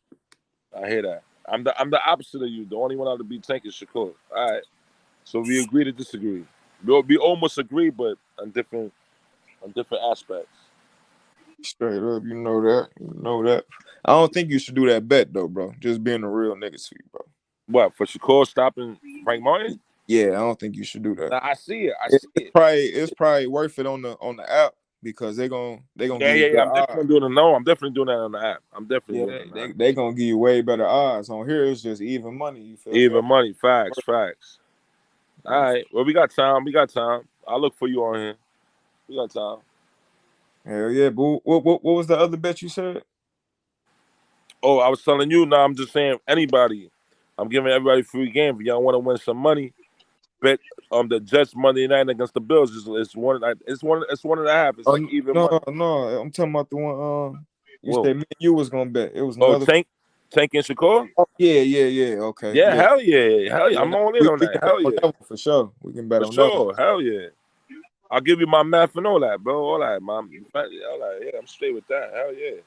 I hear that. I'm the opposite of you. The only one out to beat Tank is Shakur. All right. So we agree to disagree. We almost agree, but on different aspects. Straight up, you know that. You know that. I don't think you should do that bet though, bro. Just being a real nigga to you, bro. What, for Shakur stopping Frank Martin? Yeah, I don't think you should do that. Nah, I see it. It's probably worth it on the app because they gonna give you better I'm definitely doing it. No, I'm definitely doing that on the app. I'm definitely doing it. On they gonna give you way better odds. On here, it's just even money. You feel even money. Facts. All right. Well, we got time. I'll look for you on here. We got time. Hell yeah. But what was the other bet you said? Oh, I was telling you. Now I'm just saying anybody. I'm giving everybody free game. If y'all want to win some money, bet the Jets Monday night against the Bills. It's one and a half. It's like even money. No. I'm talking about the one you said me and you was gonna bet. It was another Tank and Shakur? Oh, yeah. Okay. Yeah, hell yeah. I'm all in on that. Hell yeah. For sure. We can bet on that. Hell yeah. I'll give you my math and all that, bro. All that, mom. All that. Yeah, I'm straight with that. Hell yeah.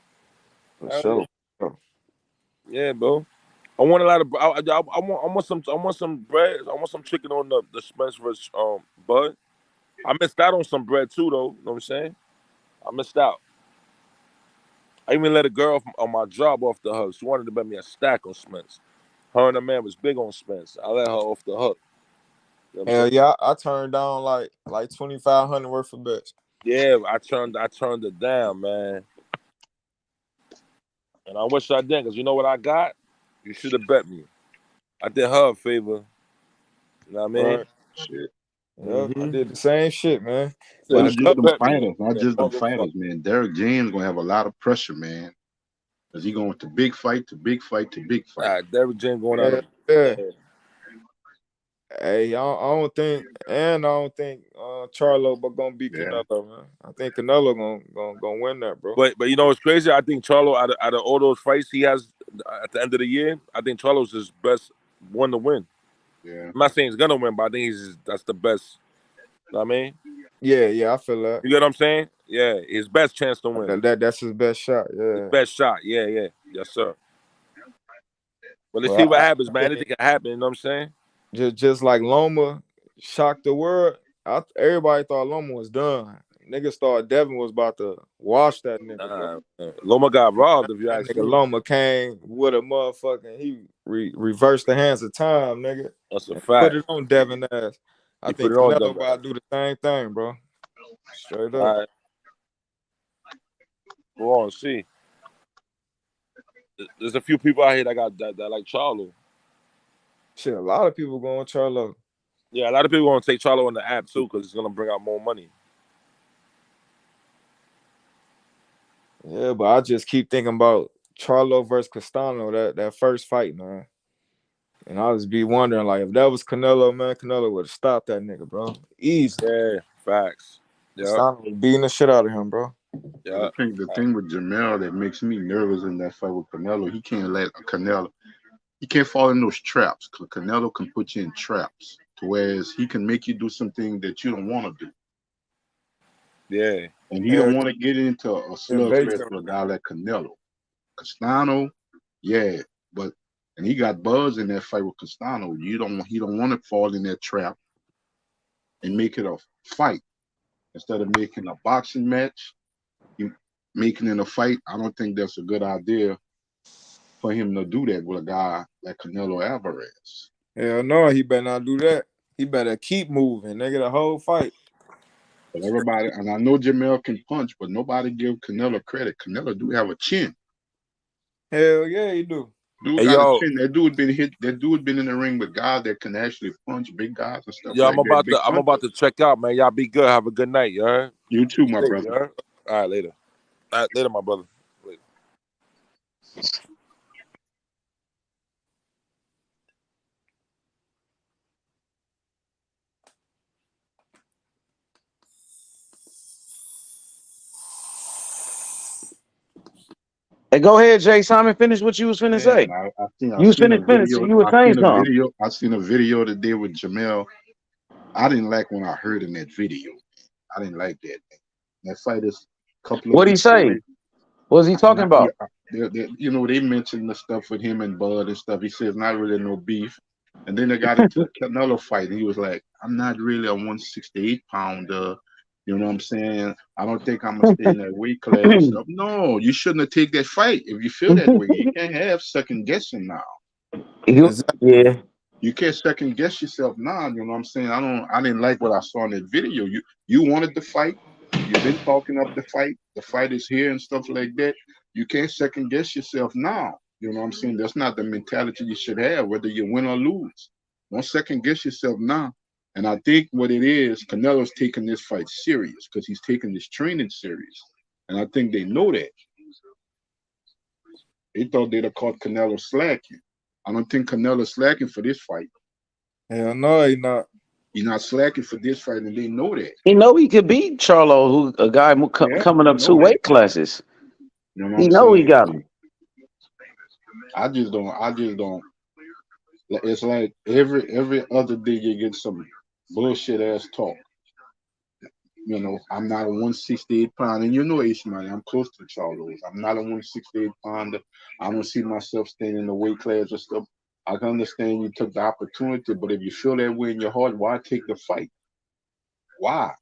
For sure. Yeah, bro. I want a lot of. I want some bread. I want some chicken on the Spence vs. Bud. I missed out on some bread too, though. You know what I'm saying? I missed out. I even let a girl on my job off the hook. She wanted to bet me a stack on Spence. Her and the man was big on Spence. I let her off the hook. You know hell yeah, I turned down like 2,500 worth of bets. Yeah, I turned it down, man. And I wish I didn't, because you know what I got? You should have bet me. I did her a favor. You know what I mean? Shit. Yep, I did the same shit, man. So But Not a you just good them couple, bet me. fighters. Not Yeah, just them motherfucker. fighters, man. Derek James gonna have a lot of pressure, man. Cause he going to big fight to big fight to big fight. Derrick James going out yeah, of yeah. Hey, I don't think Charlo but gonna beat Yeah. Canelo, man. I think Canelo gonna win that, bro. But you know what's crazy? I think Charlo out of all those fights he has at the end of the year, I think Charlo's his best one to win. Yeah. I'm not saying he's gonna win, but I think that's the best. You know what I mean? Yeah, I feel that. You get what I'm saying? Yeah, his best chance to win. That's his best shot. His Yeah. best shot. Yeah. Yes, sir. But let's Well, see what happens, I man. think Anything can happen, you know what I'm saying? just like Loma shocked the world. Everybody thought Loma was done. Niggas thought Devin was about to wash that nigga, bro. Loma got robbed, if you That ask nigga me. Loma came with a motherfucking he reversed the hands of time, nigga. That's a And put fact. it on Devin ass. I He put think it on Canelo them, man. about to do the same thing, bro. Straight up. All right. Go on, see. There's a few people out here that like Charlo. Shit, a lot of people going Charlo. Yeah, a lot of people want to take Charlo on the app too because it's gonna bring out more money. Yeah, but I just keep thinking about Charlo versus Castano, that first fight, man. And I'll just be wondering, like, if that was Canelo, man, Canelo would have stopped that nigga, bro. Easy. Yeah, facts. Yeah. Castano was beating the shit out of him, bro. Yeah. The thing with Jamel that makes me nervous in that fight with Canelo, he can't let Canelo. He can't fall in those traps. Canelo can put you in traps, to whereas he can make you do something that you don't want to do. Yeah. And he don't want to get into a slugfest basically. with a guy like Canelo. Castano, yeah, and he got buzz in that fight with Castano. He don't want to fall in that trap and make it a fight instead of making a boxing match. You making it a fight. I don't think that's a good idea for him to do that with a guy like Canelo Alvarez. Hell no, he better not do that. He better keep moving, nigga, the whole fight. But everybody, and I know Jamel can punch, but nobody give Canelo credit. Canelo do have a chin. Hell yeah, he do. Dude Hey, got yo. a chin. That dude been hit. That dude been in the ring with guys that can actually punch, big guys and stuff Yo, like that. I'm about to check out, man. Y'all be good. Have a good night, you heard? You too, my Safe, brother. you heard? All right, later. All right, later, my brother. Later. Hey, go ahead, Jay Simon. Finish what you was finna say. I You was seen a finished. video. You were saying something. I seen a video today with Jamel. I didn't like when I heard in that video. I didn't like that. That fight is a couple of What'd he weeks say? away. What was he talking about? They mentioned the stuff with him and Bud and stuff. He says not really no beef. And then they got into the Canelo fight, and he was like, "I'm not really a 168 pounder." You know what I'm saying? I don't think I'm gonna stay in that weight class and stuff. No, you shouldn't have taken that fight if you feel that way. You can't have second guessing now. Yeah. You can't second guess yourself now. You know what I'm saying? I didn't like what I saw in that video. You wanted the fight. You've been talking up the fight. The fight is here and stuff like that. You can't second guess yourself now. You know what I'm saying? That's not the mentality you should have, whether you win or lose. Don't second guess yourself now. And I think what it is, Canelo's taking this fight serious because he's taking this training serious. And I think they know that. They thought they'd have caught Canelo slacking. I don't think Canelo's slacking for this fight. Hell no, he not. He's not slacking for this fight, and they know that. He know he could beat Charlo, who a guy coming up 2 weight classes. You know what He I'm know saying? he got him. I just don't. It's like every other day you get some bullshit ass talk. You know, I'm not a 168 pounder, and you know, Ishmael, I'm close to Charlo's. I'm not a 168 pounder. I don't see myself staying in the weight class or stuff. I can understand you took the opportunity, but if you feel that way in your heart, why take the fight? Why?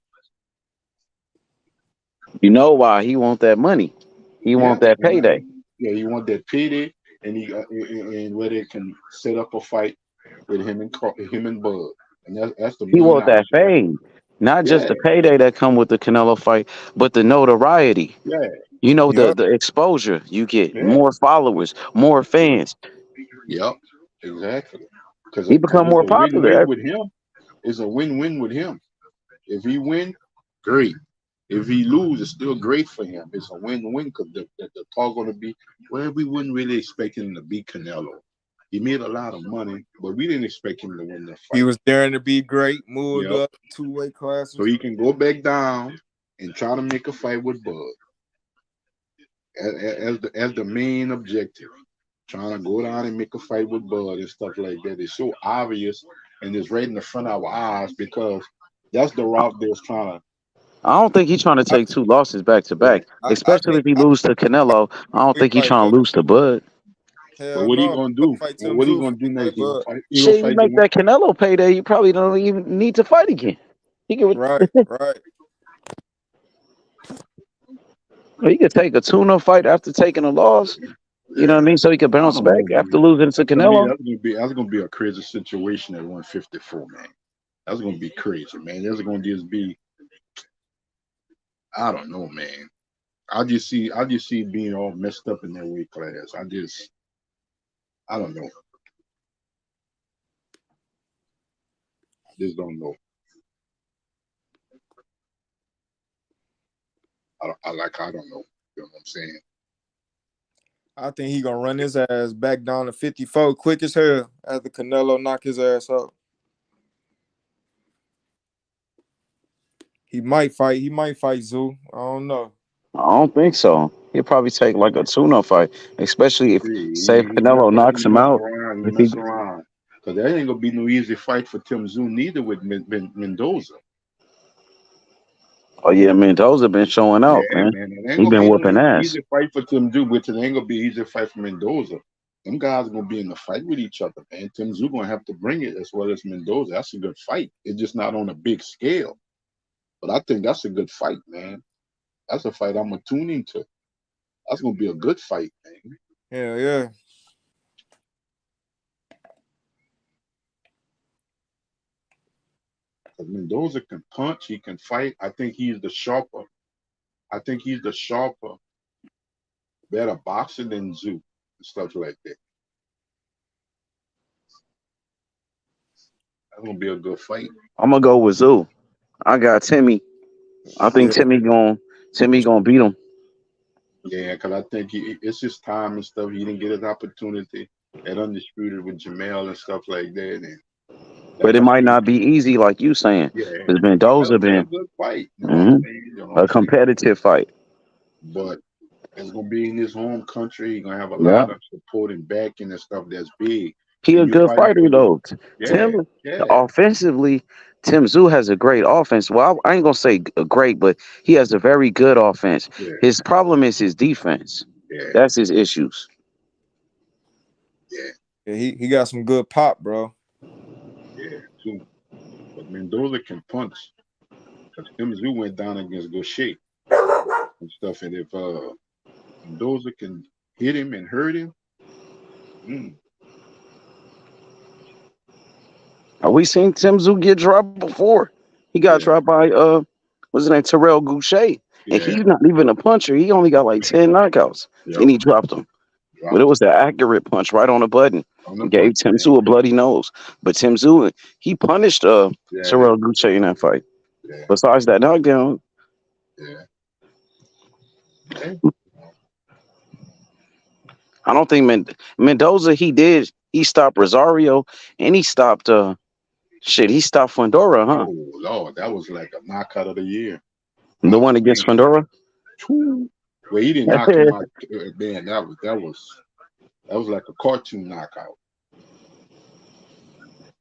You know why? He want that money. He want that payday. Yeah, you want that payday, and and where they can set up a fight with him and Bud, and that's the He main want that option. fame, not just the payday that come with the Canelo fight, but the notoriety. Yeah. You know, the exposure you get, more followers, more fans. Yep, exactly. Because He become it's more a win-win popular. with him. it's a win-win with him. If he win, great. If he lose, it's still great for him. It's a win-win because the talk going to be, well, we wouldn't really expect him to beat Canelo. He made a lot of money, but we didn't expect him to win the He fight. was daring to be great, moved Yep. up 2 weight classes. So he can go back down and try to make a fight with Bud as the main objective. Trying to go down and make a fight with Bud and stuff like that. It's so obvious and it's right in the front of our eyes because that's the route they was trying to. I don't think he's trying to take 2 losses back to back, I especially think if he lose to Canelo. I don't think he's fight trying Bud. to lose to Bud. But Hell what he no. gonna do? Fight Tim What he Tszyu gonna do fight next? He gonna Bud. fight. Shit, you make that Canelo payday, you probably don't even need to fight again. He can, Right. he could take a tune-up fight after taking a loss. You know what I mean? So he could I bounce don't back know, man. after losing to To me, Canelo. that's gonna be a crazy situation at 154, man. That's gonna be crazy, man. That's gonna just be. I don't know, man. I just see being all messed up in that weight class. I don't know. I just don't know. I don't know. You know what I'm saying? I think he gonna run his ass back down to 54 quick as hell after Canelo knock his ass out. He might fight Zoo. I don't know. I don't think so. He'll probably take like a tune-up fight, especially if, say, if He mess Canelo knocks him out. around. He If he, mess around. Because that ain't gonna be no easy fight for Tim Tszyu neither with Mendoza. oh yeah, Mendoza been showing out, Yeah, man. man. It ain't He gonna been be whooping no ass. easy fight for Tim Tszyu, but it ain't gonna be easy fight for Mendoza. Them guys are gonna be in the fight with each other, man. Tim Tszyu gonna have to bring it as well as Mendoza. That's a good fight. It's just not on a big scale. But I think that's a good fight, man. That's a fight I'm gonna tune into. That's gonna be a good fight, man. Hell yeah. Because Mendoza can punch, he can fight. I think he's the sharper. Better boxer than Tszyu and stuff like that. That's gonna be a good fight. I'm gonna go with Zoo. I got Timmy. I think Timmy gonna beat him. Yeah, because I think it's his time and stuff. He didn't get his opportunity at Undisputed with Jamel and stuff like that. And But it might not be easy, like you saying. yeah, Because Mendoza that'll be a been good fight. You know what I'm saying? You know what a I'm saying? competitive fight. But it's gonna be in his home country. He's gonna have a Yeah. lot of support and backing and stuff that's big. He a And you good fighting fighter for though. yeah, Tim, offensively, Tim Tszyu has a great offense. Well, I ain't gonna say great, but he has a very good offense. Yeah. His problem is his defense. Yeah. That's his issues. Yeah, he got some good pop, bro. Yeah, too. But Mendoza can punch. Because Tim Tszyu went down against Gaucher and stuff. And if Mendoza can hit him and hurt him, We seen Tim Tszyu get dropped before. He got dropped by what's his name, Terrell Goucher. And he's not even a puncher. He only got like 10 knockouts. And he dropped him. But it was the accurate punch right on the button. Gave Tim Tszyu a bloody nose. But Tim Tszyu, he punished Terrell Goucher in that fight. Besides that knockdown. I don't think Mendoza, he stopped Rosario and he stopped he stopped Fundora, huh? Oh Lord, that was like a knockout of the year. The one against Fundora? Well, he didn't knock him out. Man, that was like a cartoon knockout.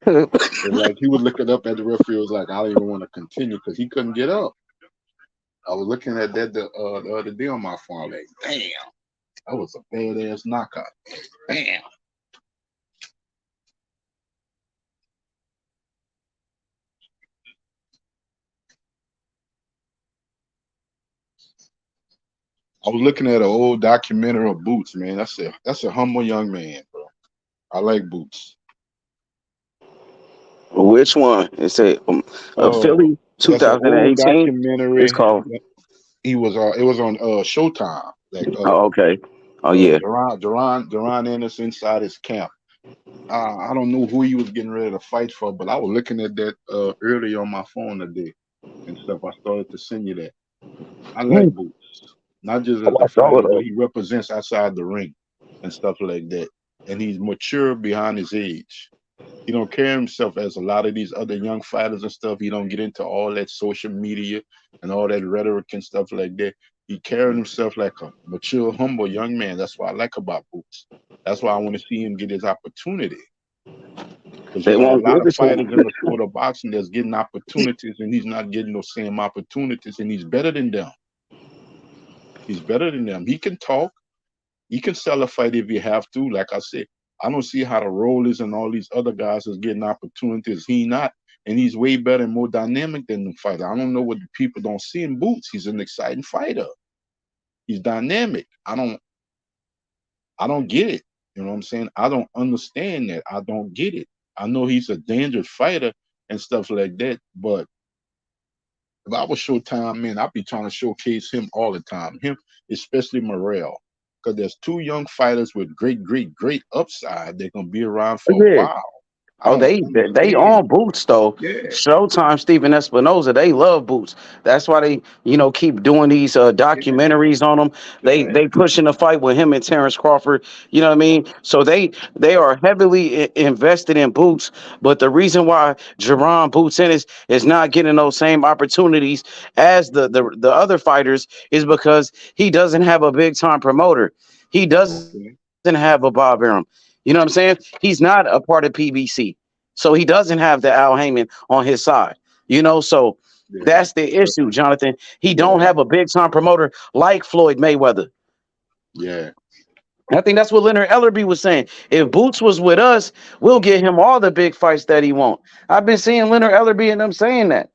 Like he would look it up at the referee. Was like, I don't even want to continue because he couldn't get up. I was looking at that the other day on my phone. Like, damn, that was a badass knockout. Bam. I was looking at an old documentary of Boots, man. That's a humble young man, bro. I like Boots. Which one? It's a Philly 2018. Documentary. It's called. It was on Showtime. Like, okay. Oh yeah. Duran Anderson inside his camp. I don't know who he was getting ready to fight for, but I was looking at that earlier on my phone today and stuff. I started to send you that. I like Mm. Boots, not just I as a watched all fighter, of what those. he represents outside the ring and stuff like that. And he's mature behind his age. He don't carry himself as a lot of these other young fighters and stuff. He don't get into all that social media and all that rhetoric and stuff like that. He carrying himself like a mature, humble young man. That's what I like about Boots. That's why I want to see him get his opportunity. Because you They got a won't lot give of it to him. fighters in the sport of boxing that's getting opportunities and he's not getting those same opportunities and he's better than them. He's better than them. He can talk. He can sell a fight if you have to. Like I said, I don't see how the Rollers and all these other guys is getting opportunities. He not. And he's way better and more dynamic than the fighter. I don't know what the people don't see in Boots. He's an exciting fighter. He's dynamic. I don't get it. You know what I'm saying? I don't understand that. I don't get it. I know he's a dangerous fighter and stuff like that, but if I was Showtime, man, I'd be trying to showcase him all the time. Him, especially Morrell. Because there's two young fighters with great, great, great upside. They're gonna be around for a Yeah. while. I Oh, don't they understand. on Boots though. Yeah, Showtime, Stephen Espinoza, they love Boots. That's why they, keep doing these documentaries on him. yeah. They pushing the fight with him and Terrence Crawford. You know what I mean? So they are heavily invested in Boots. But the reason why Jerron Boots Ennis is not getting those same opportunities as the other fighters is because he doesn't have a big time promoter. He doesn't Okay. have a Bob Arum. You know what I'm saying? He's not a part of PBC. So he doesn't have the Al Heyman on his side. So Yeah. that's the issue, Jonathan. He don't Yeah. have a big time promoter like Floyd Mayweather. Yeah. I think that's what Leonard Ellerby was saying. If Boots was with us, we'll get him all the big fights that he want. I've been seeing Leonard Ellerby and them saying that.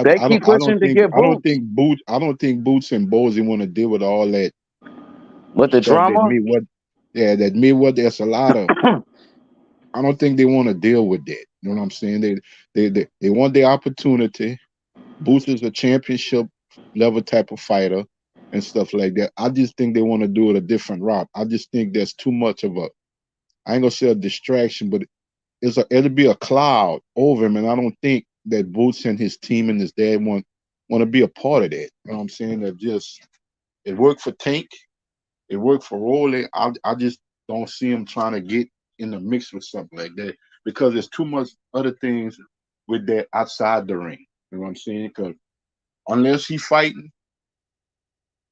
They keep pushing to get Boots. I don't think Boots and Bozy want to deal with all that But the stuff that drama, Mayweather. Yeah, that Mayweather. There's a lot of. I don't think they want to deal with that. You know what I'm saying? They want the opportunity. Boots is a championship level type of fighter and stuff like that. I just think they want to do it a different route. I just think there's too much of a. I ain't gonna say a distraction, but it'll be a cloud over him, and I don't think that Boots and his team and his dad want to be a part of that. You know what I'm saying? That just it worked for Tank, it worked for Rolly. I just don't see him trying to get in the mix with something like that because there's too much other things with that outside the ring. You know what I'm saying? Because unless he's fighting,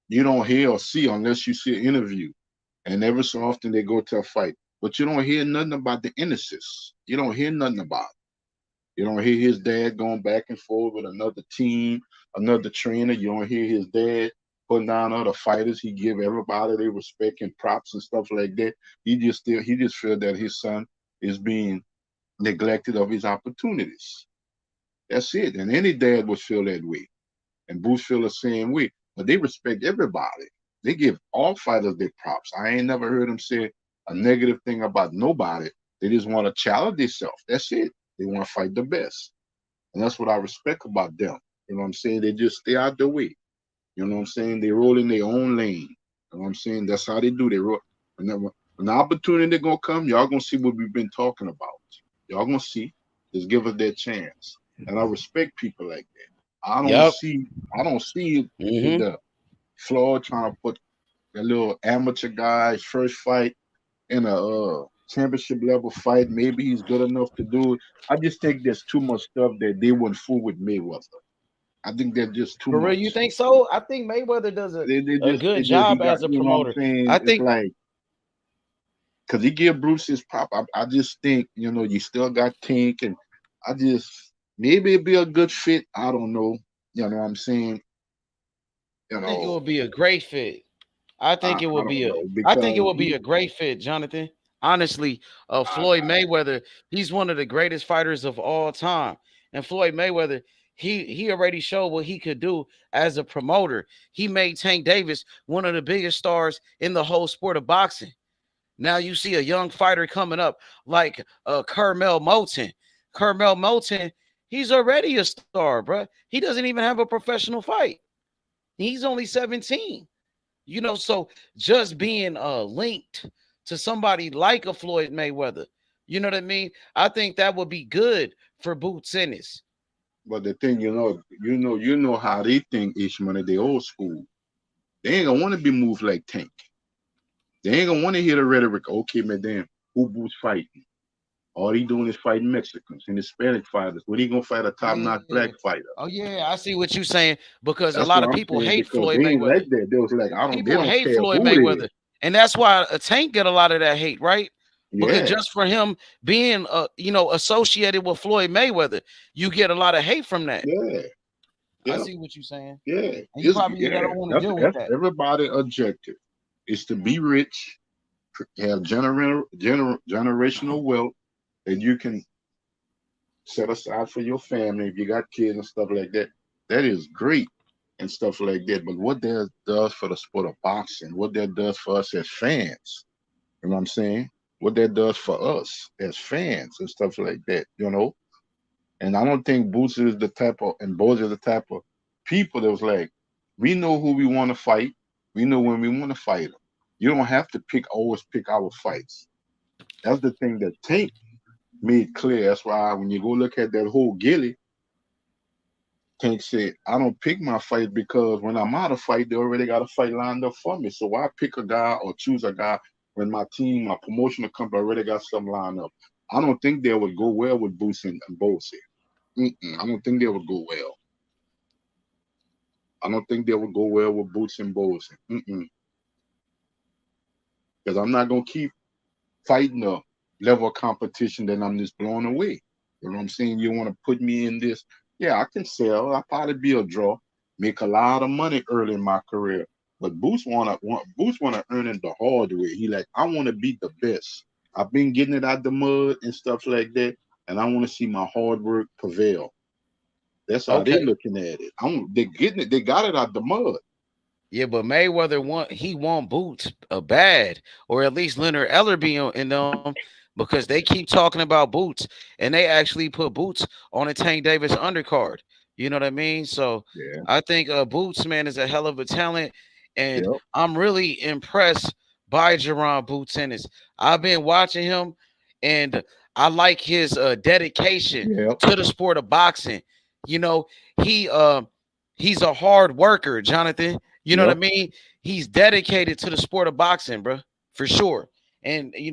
you don't hear or see unless you see an interview. And every so often they go to a fight. But you don't hear nothing about the innocence. You don't hear nothing about it. You don't hear his dad going back and forth with another team, another trainer. You don't hear his dad putting down other fighters. He give everybody their respect and props and stuff like that. He just feel that his son is being neglected of his opportunities. That's it. And any dad would feel that way. And Boots feel the same way. But they respect everybody. They give all fighters their props. I ain't never heard them say a negative thing about nobody. They just want to challenge themselves. That's it. They want to fight the best. And that's what I respect about them. You know what I'm saying? They just stay out the way. You know what I'm saying? They roll in their own lane. You know what I'm saying? That's how they do. They roll. And then when the opportunity gonna come, y'all gonna see what we've been talking about. Y'all gonna see. Just give us that chance. And I respect people like that. Yep. I don't see Hmm. the Floyd trying to put a little amateur guy's first fight in a championship level fight. Maybe he's good enough to do it. I just think there's too much stuff that they wouldn't fool with Mayweather. I think that's just too For real, you much. think so? I think Mayweather does a good They just, he job got, as a you know what I'm promoter. saying? I It's think like, because he give Bruce his pop. I just think, you still got Tank, and maybe it'd be a good fit. I don't know. You know what I'm saying? You think it know, would be a great fit. I think it I would don't be a know I think it because would be a great fit, Jonathan. Honestly, Floyd Mayweather, he's one of the greatest fighters of all time. And Floyd Mayweather, he already showed what he could do as a promoter. He made Tank Davis one of the biggest stars in the whole sport of boxing. Now you see a young fighter coming up like Carmel Moulton. Carmel Moulton, he's already a star, bro. He doesn't even have a professional fight. He's only 17. So just being linked to somebody like a Floyd Mayweather. You know what I mean? I think that would be good for Boots Ennis. But the thing, you know how they think, Ishmael, they old school. They ain't gonna want to be moved like Tank. They ain't gonna want to hear the rhetoric. Okay, madam, who Boots fighting? All he doing is fighting Mexicans and Hispanic fighters. When he gonna fight a top-notch black fighter? Oh yeah, I see what you're saying, because a That's lot what of I'm people saying, hate because Floyd they ain't Mayweather. like that. They was like, they People don't hate care Floyd who it is. Mayweather, and that's why a Tank get a lot of that hate, right? Because Yeah, just for him being, associated with Floyd Mayweather, you get a lot of hate from that. yeah, I yeah, see what you're saying, yeah. and you probably don't want to deal with That's that. everybody' objective is to be rich, have generational wealth that you can set aside for your family if you got kids and stuff like that. That is great and stuff like that. But what that does for the sport of boxing, what that does for us as fans, you know what I'm saying? What that does for us as fans and stuff like that, And I don't think Boots is the type of, and Boz is the type of people that was like, we know who we want to fight. We know when we want to fight them. You don't have to always pick our fights. That's the thing that Tank made clear. That's why when you go look at that whole Gilly, Tank said, I don't pick my fight because when I'm out of fight, they already got a fight lined up for me. So why pick a guy or choose a guy when my promotional company already got something lined up? I don't think they would go well with Boots and Boz here. I don't think they would go well. I don't think they would go well with Boots and Boz. Because I'm not going to keep fighting a level of competition that I'm just blown away. You know what I'm saying? You want to put me in this? Yeah, I can sell. I'll probably be a draw, make a lot of money early in my career. But Boots wanna earn it the hard way. He like, I want to be the best. I've been getting it out the mud and stuff like that, and I want to see my hard work prevail. That's how they Okay. looking at it. They getting it. They got it out the mud. Yeah, but Mayweather want Boots bad, or at least Leonard Ellerby in them, because they keep talking about Boots, and they actually put Boots on a Tank Davis undercard. You know what I mean? So Yeah. I think Boots, man, is a hell of a talent, and Yep. I'm really impressed by Jerron Boots Ennis. I've been watching him, and I like his dedication Yep. to the sport of boxing. You know, he's a hard worker, Jonathan. You know what I Yep. mean? He's dedicated to the sport of boxing, bro, for sure. And he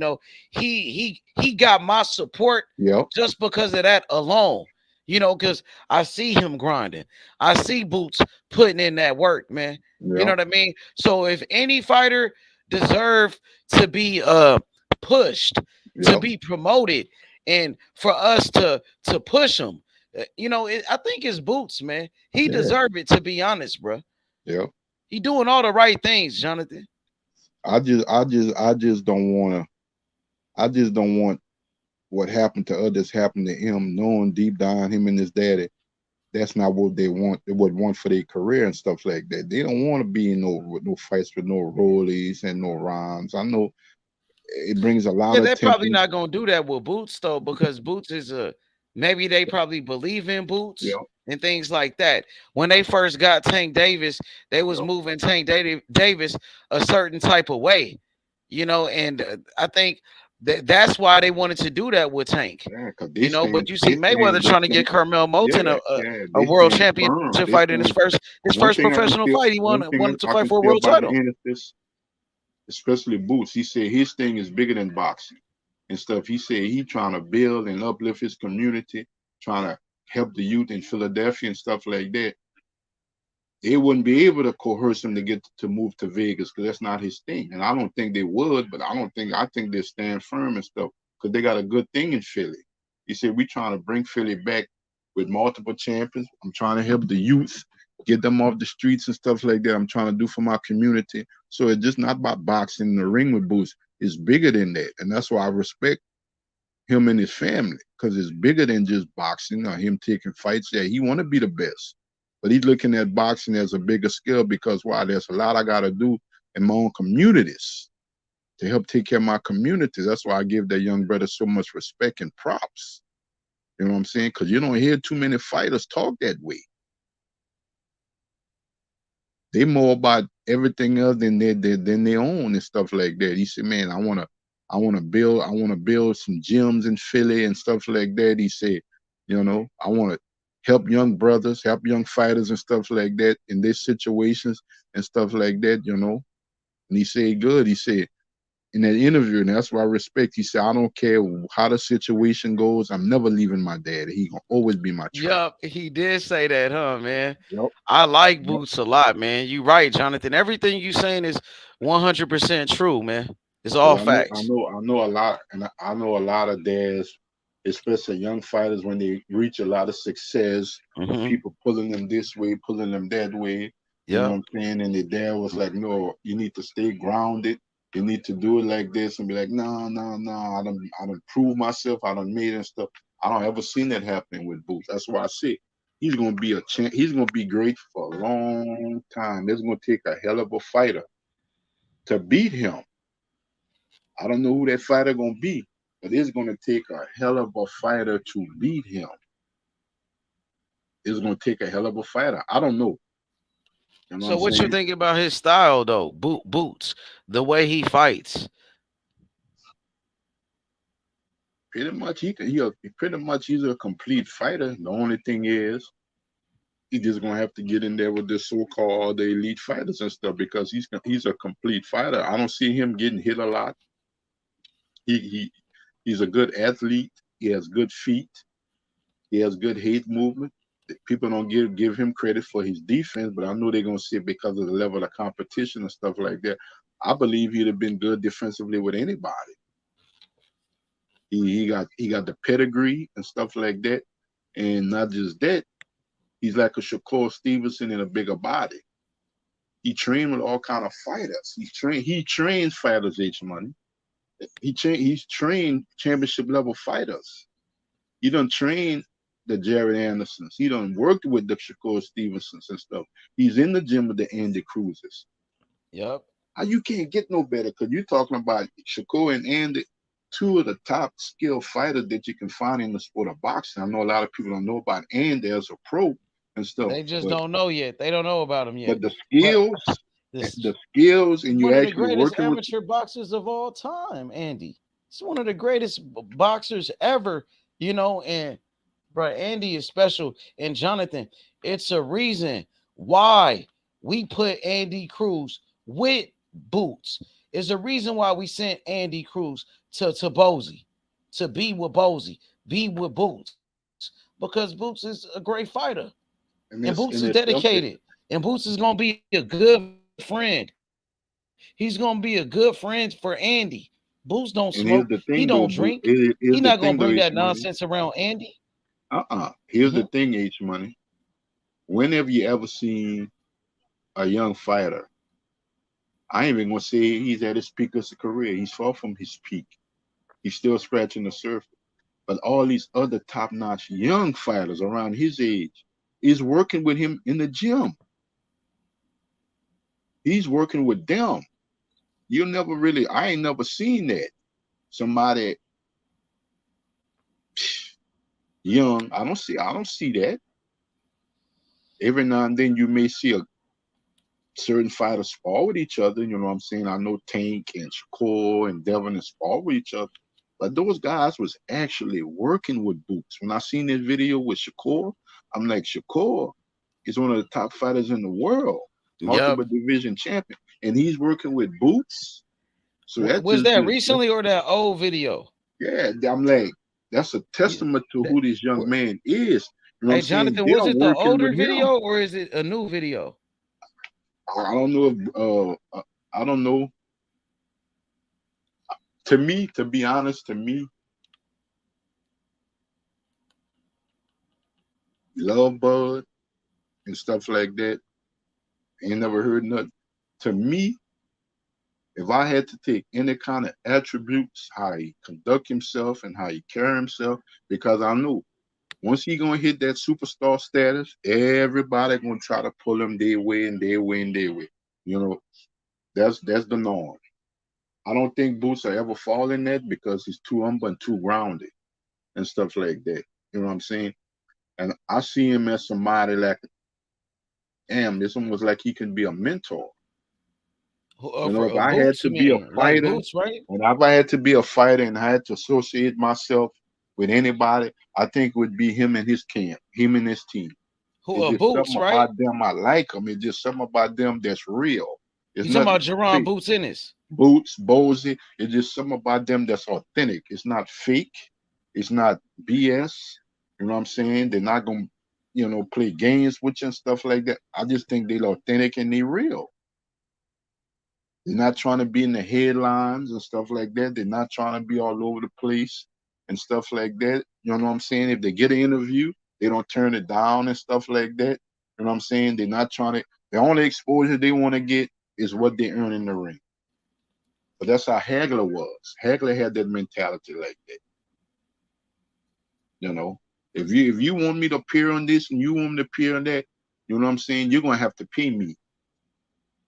got my support Yep. just because of that alone. Because I see him grinding. I see Boots putting in that work, man. You know Yep. what I mean? So if any fighter deserve to be pushed, to Yep. be promoted, and for us to push him, I think it's Boots, man. He Yeah. deserve it, to be honest, bro. Yep. He doing all the right things, Jonathan. I just don't want to. I just don't want what happened to others happen to him, knowing deep down him and his daddy, that's not what they want. They would want for their career and stuff like that. They don't want to be in no fights with no rollies and no rhymes. I know it brings a lot Yeah, of they're probably attention. not gonna do that with Boots though, because Boots is maybe they probably believe in Boots Yep. and things like that. When they first got Tank Davis, they was moving Tank Davis a certain type of way, and I think that's why they wanted to do that with Tank. Yeah, because they But stand, you see Mayweather trying to get Carmel Moulton yeah, a, yeah, a they world stand firm. championship They fight in his stand. first professional fight. He wanted to I fight can for a say world about the title. end of this, especially Boots, he said his thing is bigger than boxing and stuff. He said he trying to build and uplift his community, trying to help the youth in Philadelphia and stuff like that. They wouldn't be able to coerce him to get to move to Vegas because that's not his thing. And I don't think they would, but I think they stand firm and stuff because they got a good thing in Philly. He said, we trying to bring Philly back with multiple champions. I'm trying to help the youth, get them off the streets and stuff like that. I'm trying to do for my community. So it's just not about boxing in the ring with Boots. It's bigger than that. And that's why I respect him and his family, because it's bigger than just boxing or him taking fights. Yeah, he want to be the best. But he's looking at boxing as a bigger skill because why? There's a lot I got to do in my own communities to help take care of my community. That's why I give that young brother so much respect and props. You know what I'm saying? Because you don't hear too many fighters talk that way. They more about everything else than they own and stuff like that. He said, man, I want to I want to build some gyms in Philly and stuff like that. He said, I want to help young brothers, help young fighters and stuff like that in these situations and stuff like that. And he said, good. He said in that interview, and that's why I respect. He said, I don't care how the situation goes. I'm never leaving my daddy. He gonna always be my trainer. Yup, he did say that, huh, man? Yep. I like Yep. Boots a lot, man. You right, Jonathan. Everything you saying is 100% true, man. It's all Because I facts. know, I know a lot, and I know a lot of dads, especially young fighters, when they reach a lot of success, of Mm-hmm. people pulling them this way, pulling them that way. You know Yep. what I'm saying? And their dad was like, "No, you need to stay grounded. You need to do it like this," and be like, "No, no, no. I don't prove myself. I don't made it and stuff." I don't ever seen that happening with Boots. That's why I say he's gonna be a champ. He's gonna be great for a long time. It's gonna take a hell of a fighter to beat him. I don't know who that fighter gonna be, but it's gonna take a hell of a fighter to beat him. It's gonna take a hell of a fighter. I don't know. You know what So I'm what you saying? think about his style though? Boots, the way he fights. Pretty much he's a complete fighter. The only thing is he's just gonna have to get in there with the so-called the elite fighters and stuff because he's a complete fighter. I don't see him getting hit a lot. He's a good athlete. He has good feet. He has good hate movement. People don't give him credit for his defense, but I know they're gonna see it because of the level of competition and stuff like that. I believe he'd have been good defensively with anybody. He got the pedigree and stuff like that, and not just that. He's like a Shakur Stevenson in a bigger body. He trained with all kind of fighters. He trains fighters H money. He's trained championship level fighters. He done trained the Jared Andersons. He done worked with the Shakur Stevensons and stuff. He's in the gym with the Andy Cruzes. Yep. You can't get no better because you're talking about Shakur and Andy, two of the top skilled fighters that you can find in the sport of boxing. I know a lot of people don't know about Andy as a pro and stuff. They just But don't know yet. They don't know about him yet. but But the skills, and one you of the actually greatest working with. amateur boxers of all time, Andy. He's one of the greatest boxers ever, and bro, Andy is special. And Jonathan, it's a reason why we put Andy Cruz with Boots. It's a reason why we sent Andy Cruz to Bozy, to be with Bozy, be with Boots. Because Boots is a great fighter. And Boots is dedicated. And Boots is gonna be a good friend. He's gonna be a good friend for Andy. Boots don't smoke. And He here's the don't thing, though. drink. He Here's not the gonna thing, bring though, that H Money. nonsense around Andy. Here's the thing, H Money. Whenever you ever seen a young fighter, I ain't even gonna say he's at his peak of his career. He's far from his peak. He's still scratching the surface. But all these other top-notch young fighters around his age is working with him in the gym. He's working with them. I ain't never seen that. Somebody young, I don't see that. Every now and then you may see a certain fighters spar with each other. You know what I'm saying? I know Tank and Shakur and Devin and spar with each other. But those guys was actually working with Boots. When I seen this video with Shakur, I'm like, Shakur is one of the top fighters in the world, multiple division champion, and he's working with Boots. So that Was that recently or that old video? Yeah, I'm like, that's a testament to who this young man is. You know what I'm saying? Jonathan, They're was it the working older with him. video or is it a new video? I don't know if I don't know. To me, to be honest, Love Bud and stuff like that, ain't never heard nothing. To me, if I had to take any kind of attributes, how he conduct himself and how he carry himself, because I know once he gonna hit that superstar status, everybody gonna try to pull him their way and their way and their way. You know, that's the norm. I don't think Boots will ever fall in that because he's too humble and too grounded and stuff like that. You know what I'm saying? And I see him as somebody like, damn, this almost like he can be a mentor. You know, if For I had Boots, to you be a mean like fighter, Boots, right? and if I had to be a fighter and I had to associate myself with anybody, I think it would be him and his camp, him and his team. Who It's just Boots, something right? about them I like them. It's just something about them that's real. It's You talking nothing about Jerron fake. Boots Ennis? Boots, Bozy, it's just something about them that's authentic. It's not fake. It's not BS. You know what I'm saying? They're not gonna, play games with you and stuff like that. I just think they're authentic and they're real. They're not trying to be in the headlines and stuff like that. They're not trying to be all over the place and stuff like that. You know what I'm saying? If they get an interview, they don't turn it down and stuff like that. You know what I'm saying? They're not trying to. The only exposure they want to get is what they earn in the ring. But that's how Hagler was. Hagler had that mentality like that. You know, if you want me to appear on this and you want me to appear on that, you know what I'm saying? You're gonna have to pay me.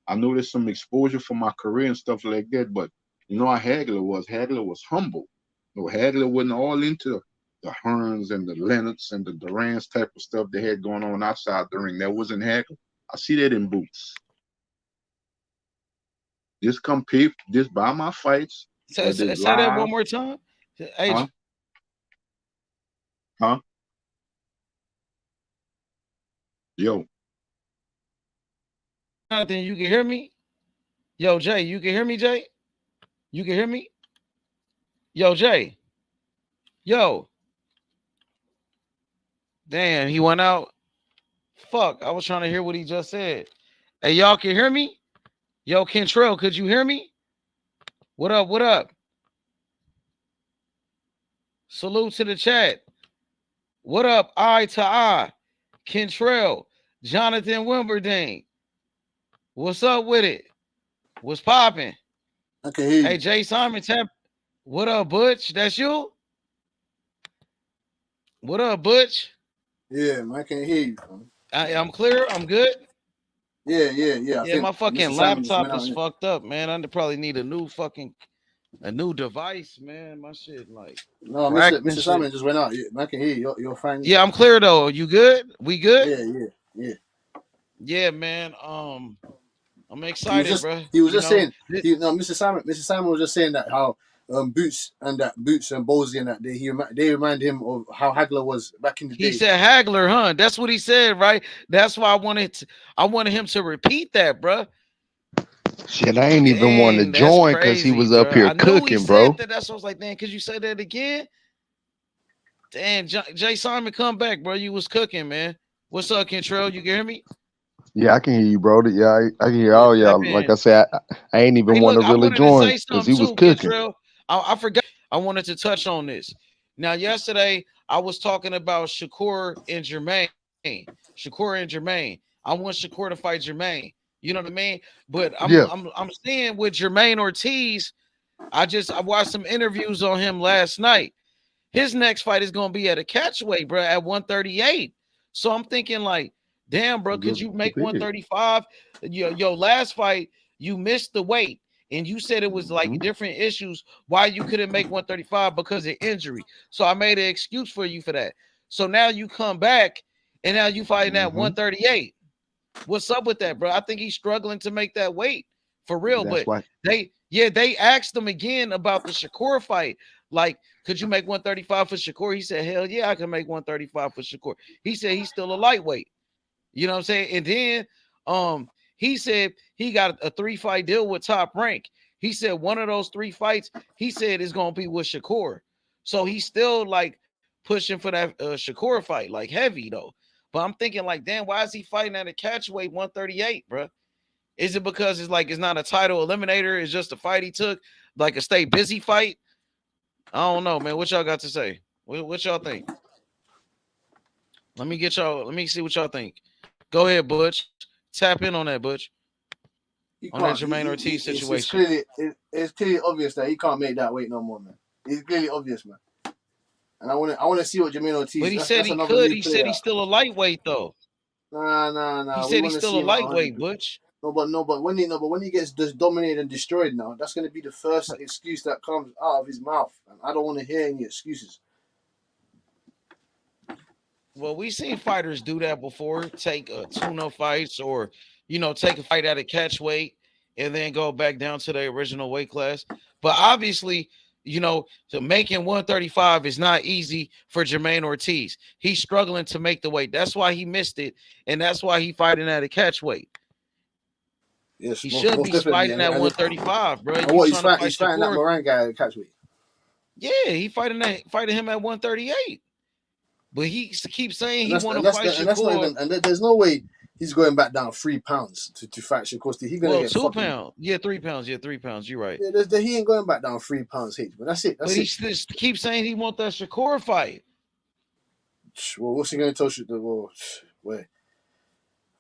I know there's some exposure for my career and stuff like that, but you know how Hagler was. Hagler was humble. You know, Hagler wasn't all into the Hearns and the Lennox and the Durants type of stuff they had going on outside the ring. That wasn't Hagler. I see that in Boots. Just come pay, just buy my fights, whether it's Say that live, one more time. Hey, huh? Huh? Yo, Jonathan, you can hear me? Yo, Jay, you can hear me, Jay? You can hear me? Yo, Jay. Yo. Damn, he went out. Fuck, I was trying to hear what he just said. Hey, y'all can hear me? Yo, Kentrell, could you hear me? What up? What up? Salute to the chat. What up? Eye to eye. Kentrell, Jonathan Wimberding. What's up with it? What's popping? I can hear Hey, you. Jay Simon, tap. What up, Butch? That's you? What up, Butch? Yeah, man, I can hear you. Man. I'm clear. I'm good. Yeah. I Yeah, think my fucking Mr. Simon just went laptop out. is fucked up, man. I probably need a new device, man. My shit like No, Mr. cracked and Mr. shit. Simon just went out. Yeah, man, I can hear you. You're fine. Yeah, I'm clear though. You good? We good? Yeah. Yeah, man. I'm He was excited, just bro. he was You just know, saying no, Mr. Simon was just saying that how Boots and Bowsy and that they remind him of how Hagler was back in the he day. said Hagler, huh? That's what he said, right? That's why I wanted him to repeat that, bro. Shit, I ain't even want to Dang, that's join because he crazy, was up bro. here I knew he cooking, said bro. that. That's what I was like, damn, could you say that again? Damn, Jay Simon, come back, bro. You was cooking, man. What's up, Kentrell? You can hear me? Yeah, I can hear you, bro. Yeah, I can hear Yeah, all tap y'all. Like in. I said, I ain't even Hey, want look, to I really wanted to join say because something he was too, cooking. Kentrell. I forgot. I wanted to touch on this. Now, yesterday I was talking about Shakur and Jermaine. Shakur and Jermaine. I want Shakur to fight Jermaine. You know what I mean? But I'm Yeah, I'm I'm seeing with Jermaine Ortiz. I watched some interviews on him last night. His next fight is gonna be at a catchweight, bro, at 138. So I'm thinking like, damn, bro, could good, you make big. 135? Your last fight, you missed the weight, and you said it was like Mhm. different issues why you couldn't make 135 because of injury. So I made an excuse for you for that. So now you come back, and now you fighting at Mhm. 138. What's up with that, bro? I think he's struggling to make that weight for real. that's But why. they asked him again about the Shakur fight. Like, could you make 135 for Shakur? He said, hell yeah, I can make 135 for Shakur. He said he's still a lightweight. You know what I'm saying? And then he said he got a 3-fight deal with Top Rank. He said one of those 3 fights, he said is gonna be with Shakur. So he's still like pushing for that Shakur fight, like heavy though. But I'm thinking, like, damn, why is he fighting at a catchweight 138, bro? Is it because it's like it's not a title eliminator? It's just a fight he took, like a stay busy fight? I don't know, man. What y'all got to say? What y'all think? Let me get y'all. Let me see what y'all think. Go ahead, Butch. Tap in on that, Butch. He On that can't. Jermaine Ortiz It's situation. clearly obvious that he can't make that weight no more, man. It's clearly obvious, man. And I want to see what Jermaine But Ortiz. he said That's he another could. new He said player. he's still a lightweight though. He Nah. We said want he's to still a see him at 100. lightweight, Butch. No, but when he gets just dominated and destroyed now, that's going to be the first excuse that comes out of his mouth. And I don't want to hear any excuses. Well, we've seen fighters do that before. Take tuna fights, or take a fight at a catch weight, and then go back down to the original weight class. But obviously, to making 135 is not easy for Jermaine Ortiz. He's struggling to make the weight. That's why he missed it, and that's why he fighting at a catch weight. Yes, He most, should most be definitely. fighting at 135, bro. And You what trying to fight he's fighting that Shakur? Moran guy at catch weight. Yeah, he fighting him at 138. But he keeps saying he want to fight And that's not Shakur. even. And there's no way he's going back down 3 pounds to fight Shakur. He's gonna Well, get 2 fucking. pounds. Yeah, 3 pounds. Yeah, 3 pounds. You're right. Yeah, he ain't going back down 3 pounds, H. But that's it. But he just keeps saying he want that Shakur fight. Well, what's he going to tell you? Well, wait.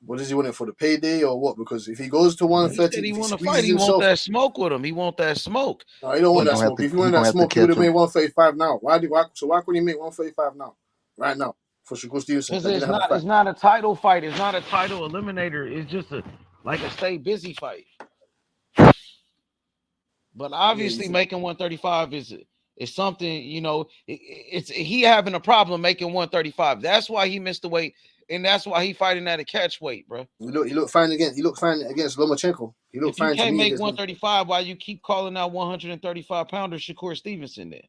What does he want it for, the payday or what? Because if he goes to 130, He if he want to fight. squeezes He want himself, that smoke with him. He want that smoke. no, he don't want that smoke. If he wanted that smoke, he would have made 135 now. Why couldn't he make 135 now? Right now for Shakur Stevenson? Because it's not a title fight. It's not a title eliminator. It's just a stay busy fight. But obviously, making 135 is something. It's he having a problem making 135. That's why he missed the weight, and that's why he fighting at a catch weight, bro. He looked fine against Lomachenko. He looked fine to me. If you can't make 135, why you keep calling out 135 pounder Shakur Stevenson then?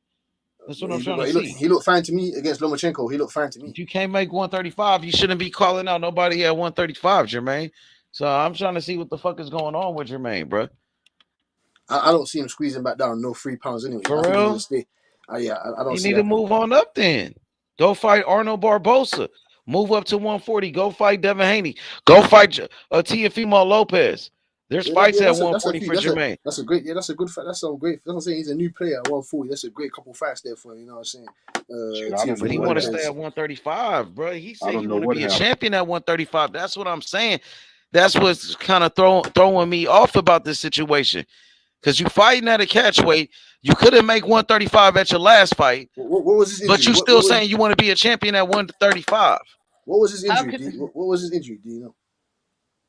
That's what I'm trying to see. He looked fine to me against Lomachenko. He looked fine to me. If you can't make 135, you shouldn't be calling out nobody at 135, Jermaine. So I'm trying to see what the fuck is going on with Jermaine, bro. I don't see him squeezing back down no 3 pounds anyway. For I think real? stay. Yeah, I don't You see need that. to move on up then. Go fight Arnold Barbosa. Move up to 140. Go fight Devin Haney. Go fight Teofimo Lopez. There's fights at 140 for Jermaine. That's a great. Yeah, that's a good fight. That's some great. That's what I'm saying. He's a new player at 140. That's a great couple fights there for him. You know what I'm saying? But he want to stay at 135, bro. He said he want to be a champion at 135. That's what I'm saying. That's what's kind of throwing me off about this situation. Because you fighting at a catch weight, you couldn't make 135 at your last fight. What was his injury? But you still saying you want to be a champion at 135. What was his injury? What was his injury? Do you know?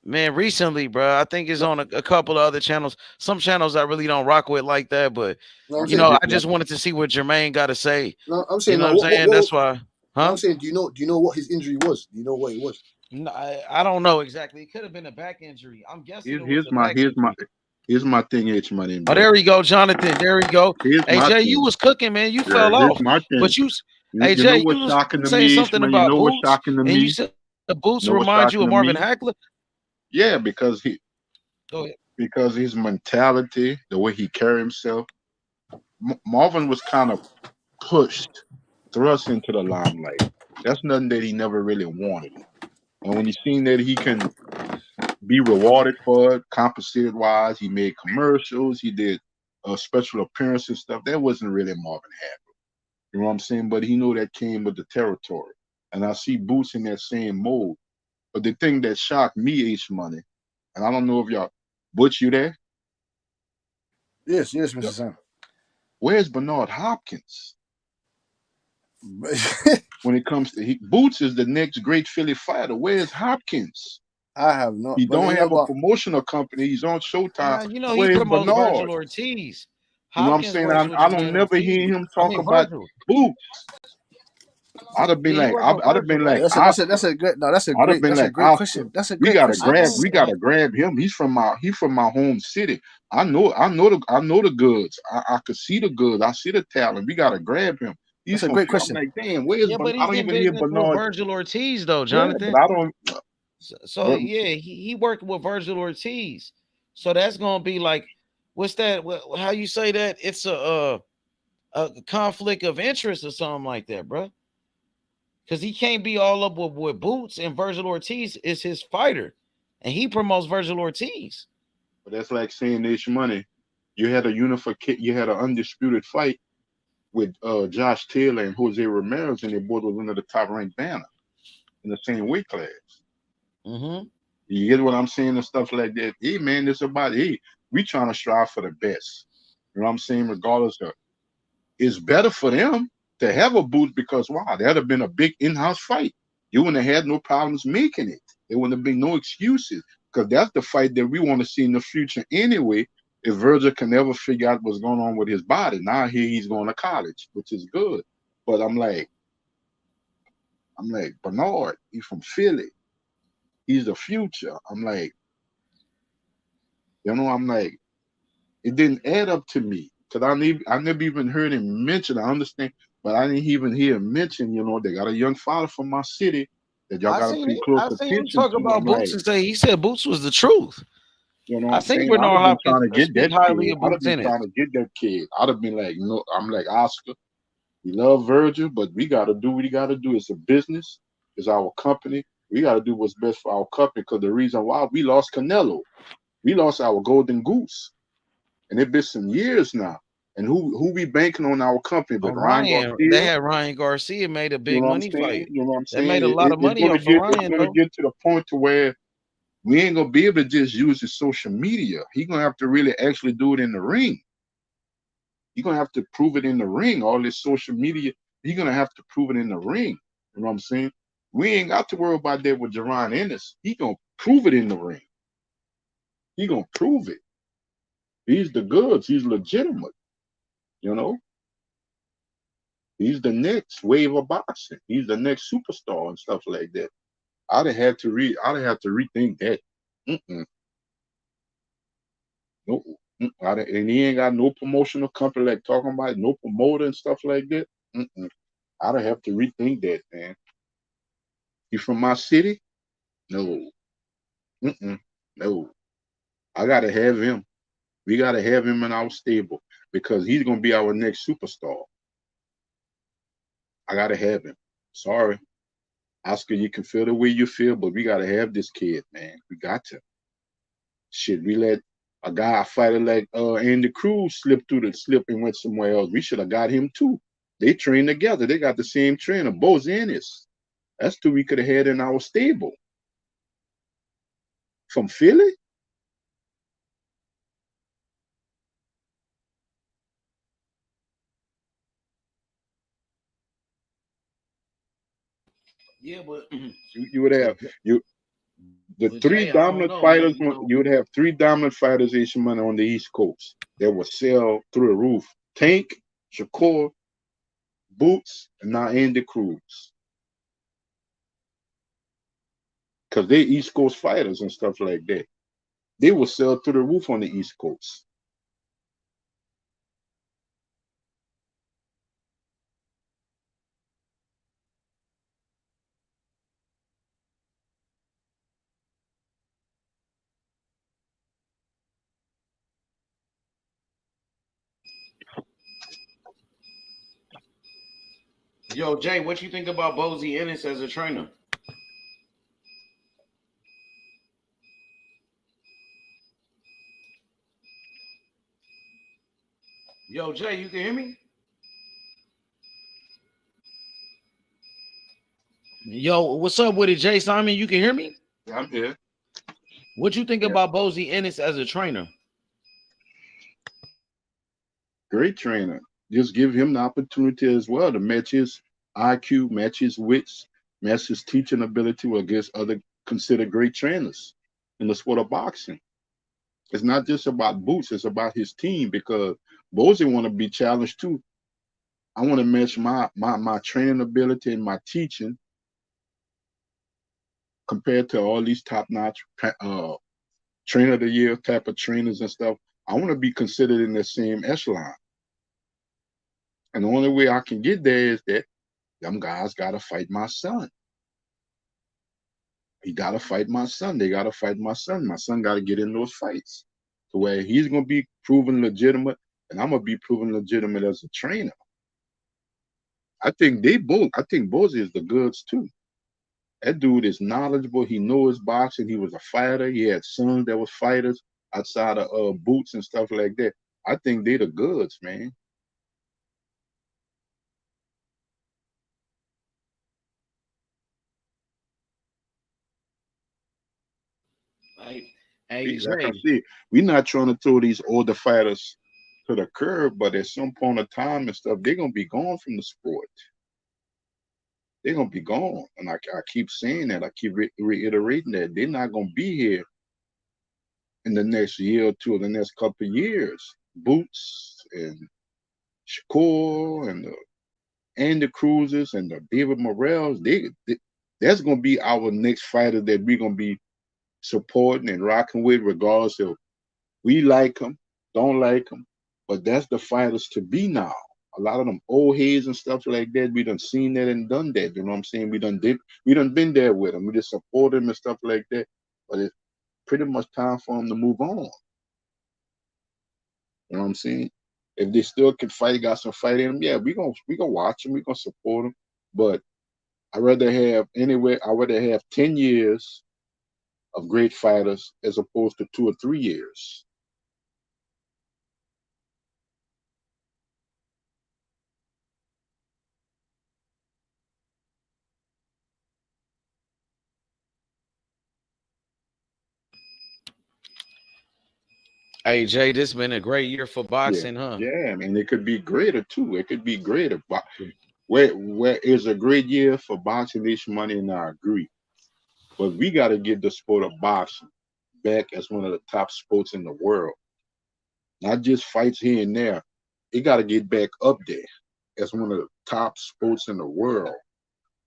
Man, recently, bro, I think it's on a couple of other channels. Some channels I really don't rock with like that, but I just wanted to see what Jermaine got to say. No, I'm saying, what I'm saying? That's why. Huh? I'm saying, do you know what his injury was? Do you know what it was? No, I don't know exactly. It could have been a back injury. I'm guessing. Here's my thing, H money. Oh, there we go, Jonathan. There we go. Hey Jay, you was cooking, man. You fell off. But you, hey Jay, you was saying something about Boots, and you said the Boots remind you of Marvin Hagler. Yeah, because Go ahead. Because his mentality, the way he carried himself, Marvin was kind of thrust into the limelight. That's nothing that he never really wanted. And when he seen that he can be rewarded for it, compensated wise, he made commercials, he did special appearances and stuff. That wasn't really Marvin Hagler. You know what I'm saying? But he knew that came with the territory. And I see Boots in that same mode. But the thing that shocked me, H Money, and I don't know if y'all, Butch, you there? Yes, Mr. Sam. Where's Bernard Hopkins? When it comes to Boots is the next great Philly fighter. Where's Hopkins? I have not. He don't have a promotional company. He's on Showtime. He promotes Virgil Ortiz. You know what I'm saying? I don't never hear him talk about Boots. I'd have been like, that's a great question. That's a great question. We gotta grab him. He's from my home city. I know the goods. I could see the goods. I see the talent. We gotta grab him. That's a great question. I'm like, damn, where's but I don't even hear Bernard. Virgil Ortiz though, Jonathan. Yeah, but I don't. So yeah, he worked with Virgil Ortiz. So that's gonna be like, what's that? How you say that? It's a conflict of interest or something like that, bro. Because he can't be all up with Boots, and Virgil Ortiz is his fighter, and he promotes Virgil Ortiz. But that's like saying H Money. You had an undisputed fight with Josh Taylor and Jose Ramirez, and they both was under the top ranked banner in the same weight class. Mm-hmm. You get what I'm saying and stuff like that. Hey man, it's about we trying to strive for the best. You know what I'm saying? Regardless of, it's better for them to have a Boots because why? That'd have been a big in-house fight. You wouldn't have had no problems making it. There wouldn't have been no excuses because that's the fight that we want to see in the future anyway. If Virgil can never figure out what's going on with his body, now here he's going to college, which is good. But I'm like Bernard, he's from Philly. He's the future. I'm like, You know, I'm like, it didn't add up to me because I never even heard him mention. I understand, but I didn't even hear him mention. You know, they got a young father from my city that y'all got to pay close I seen him attention talk to. about I'm like, Boots and say he said Boots was the truth. you know what I I'm think saying? I'd Bernard have been Hopkins trying to get speak that highly kid. of I'd have Boots been in it. trying to get that kid. I'd have been like, no, I'm like Oscar. We love Virgil, but we got to do what we got to do. It's a business. It's our company. We got to do what's best for our company because the reason why we lost Canelo, we lost our golden goose. And it's been some years now. And who we banking on our company? But Ryan Ryan, they Garcia. had Ryan Garcia made a You big know what I'm money saying? fight. You know what I'm They saying? made a lot of It's money gonna off of get it's Ryan gonna though. get to the point to where we ain't gonna be able to just use his social media. He gonna have to really actually do it in the ring. He gonna have to prove it in the ring. All this social media, he gonna have to prove it in the ring. You know what I'm saying? We ain't got to worry about that with Jerron Ennis. He gonna prove it in the ring. He gonna prove it. He's the goods. He's legitimate. You know, he's the next wave of boxing. He's the next superstar and stuff like that. I'd have to rethink that. Mm-mm. No, and he ain't got no promotional company like talking about no promoter and stuff like that. Mm-mm. I'd have to rethink that, man. He from my city? No. Mm-mm. No. I gotta have him. We gotta have him in our stable because he's gonna be our next superstar. I gotta have him. Sorry. Oscar, you can feel the way you feel, but we gotta have this kid, man. We got to. Shit, we let a fighter like Andy Cruz slip and went somewhere else. We should have got him too. They train together. They got the same trainer, Boz Ennis. That's two we could have had in our stable. From Philly? Yeah, but You would have you the but three Jay, I don't dominant know, man. fighters. You would have three dominant fighters each month on the East Coast that would sell through the roof. Tank, Shakur, Boots, and now Andy Cruz. Because they East Coast fighters and stuff like that. They will sell through the roof on the East Coast. Yo, Jay, what you think about Bozy Ennis as a trainer? Yo, Jay, you can hear me? Yo, what's up with it, Jay Simon? You can hear me? I'm here. What you think Yeah. about Bozy Ennis as a trainer? Great trainer. Just give him the opportunity as well to match his IQ, match his wits, match his teaching ability against other considered great trainers in the sport of boxing. It's not just about Boots, it's about his team because Bozy want to be challenged too. I want to match my training ability and my teaching compared to all these top-notch trainer of the year type of trainers and stuff. I want to be considered in the same echelon. And the only way I can get there is that them guys got to fight my son. He got to fight my son. They got to fight my son. My son got to get in those fights to where he's going to be proven legitimate and I'm going to be proven legitimate as a trainer. I think Bozy is the goods too. That dude is knowledgeable. He knows boxing. He was a fighter. He had sons that was fighters outside of Boots and stuff like that. I think they the goods, man. Hey, Like I Jay. said, we're not trying to throw these older fighters to the curb, but at some point of time and stuff, they're gonna be gone from the sport. They're gonna be gone, and I keep saying that. I keep reiterating that they're not gonna be here in the next year or two, or the next couple of years. Boots and Shakur and the Cruisers and the David Morrells, that's gonna be our next fighter that we're gonna be supporting and rocking with, regardless of We like them, don't like them, but that's the fighters to be now. A lot of them old heads and stuff like that, we done seen that and done that. You know what I'm saying? We done been there with them. We just support them and stuff like that. But it's pretty much time for them to move on. You know what I'm saying? If they still can fight, got some fight in them, yeah, we gonna watch them, we gonna support them. But I rather have 10 years of great fighters as opposed to 2 or 3 years. Hey Jay, this been a great year for Yeah, boxing, huh? yeah, I mean, it could be greater too. It could be greater. But where is a great year for boxing this money, and I agree. But we got to get the sport of boxing back as one of the top sports in the world. Not just fights here and there. It got to get back up there as one of the top sports in the world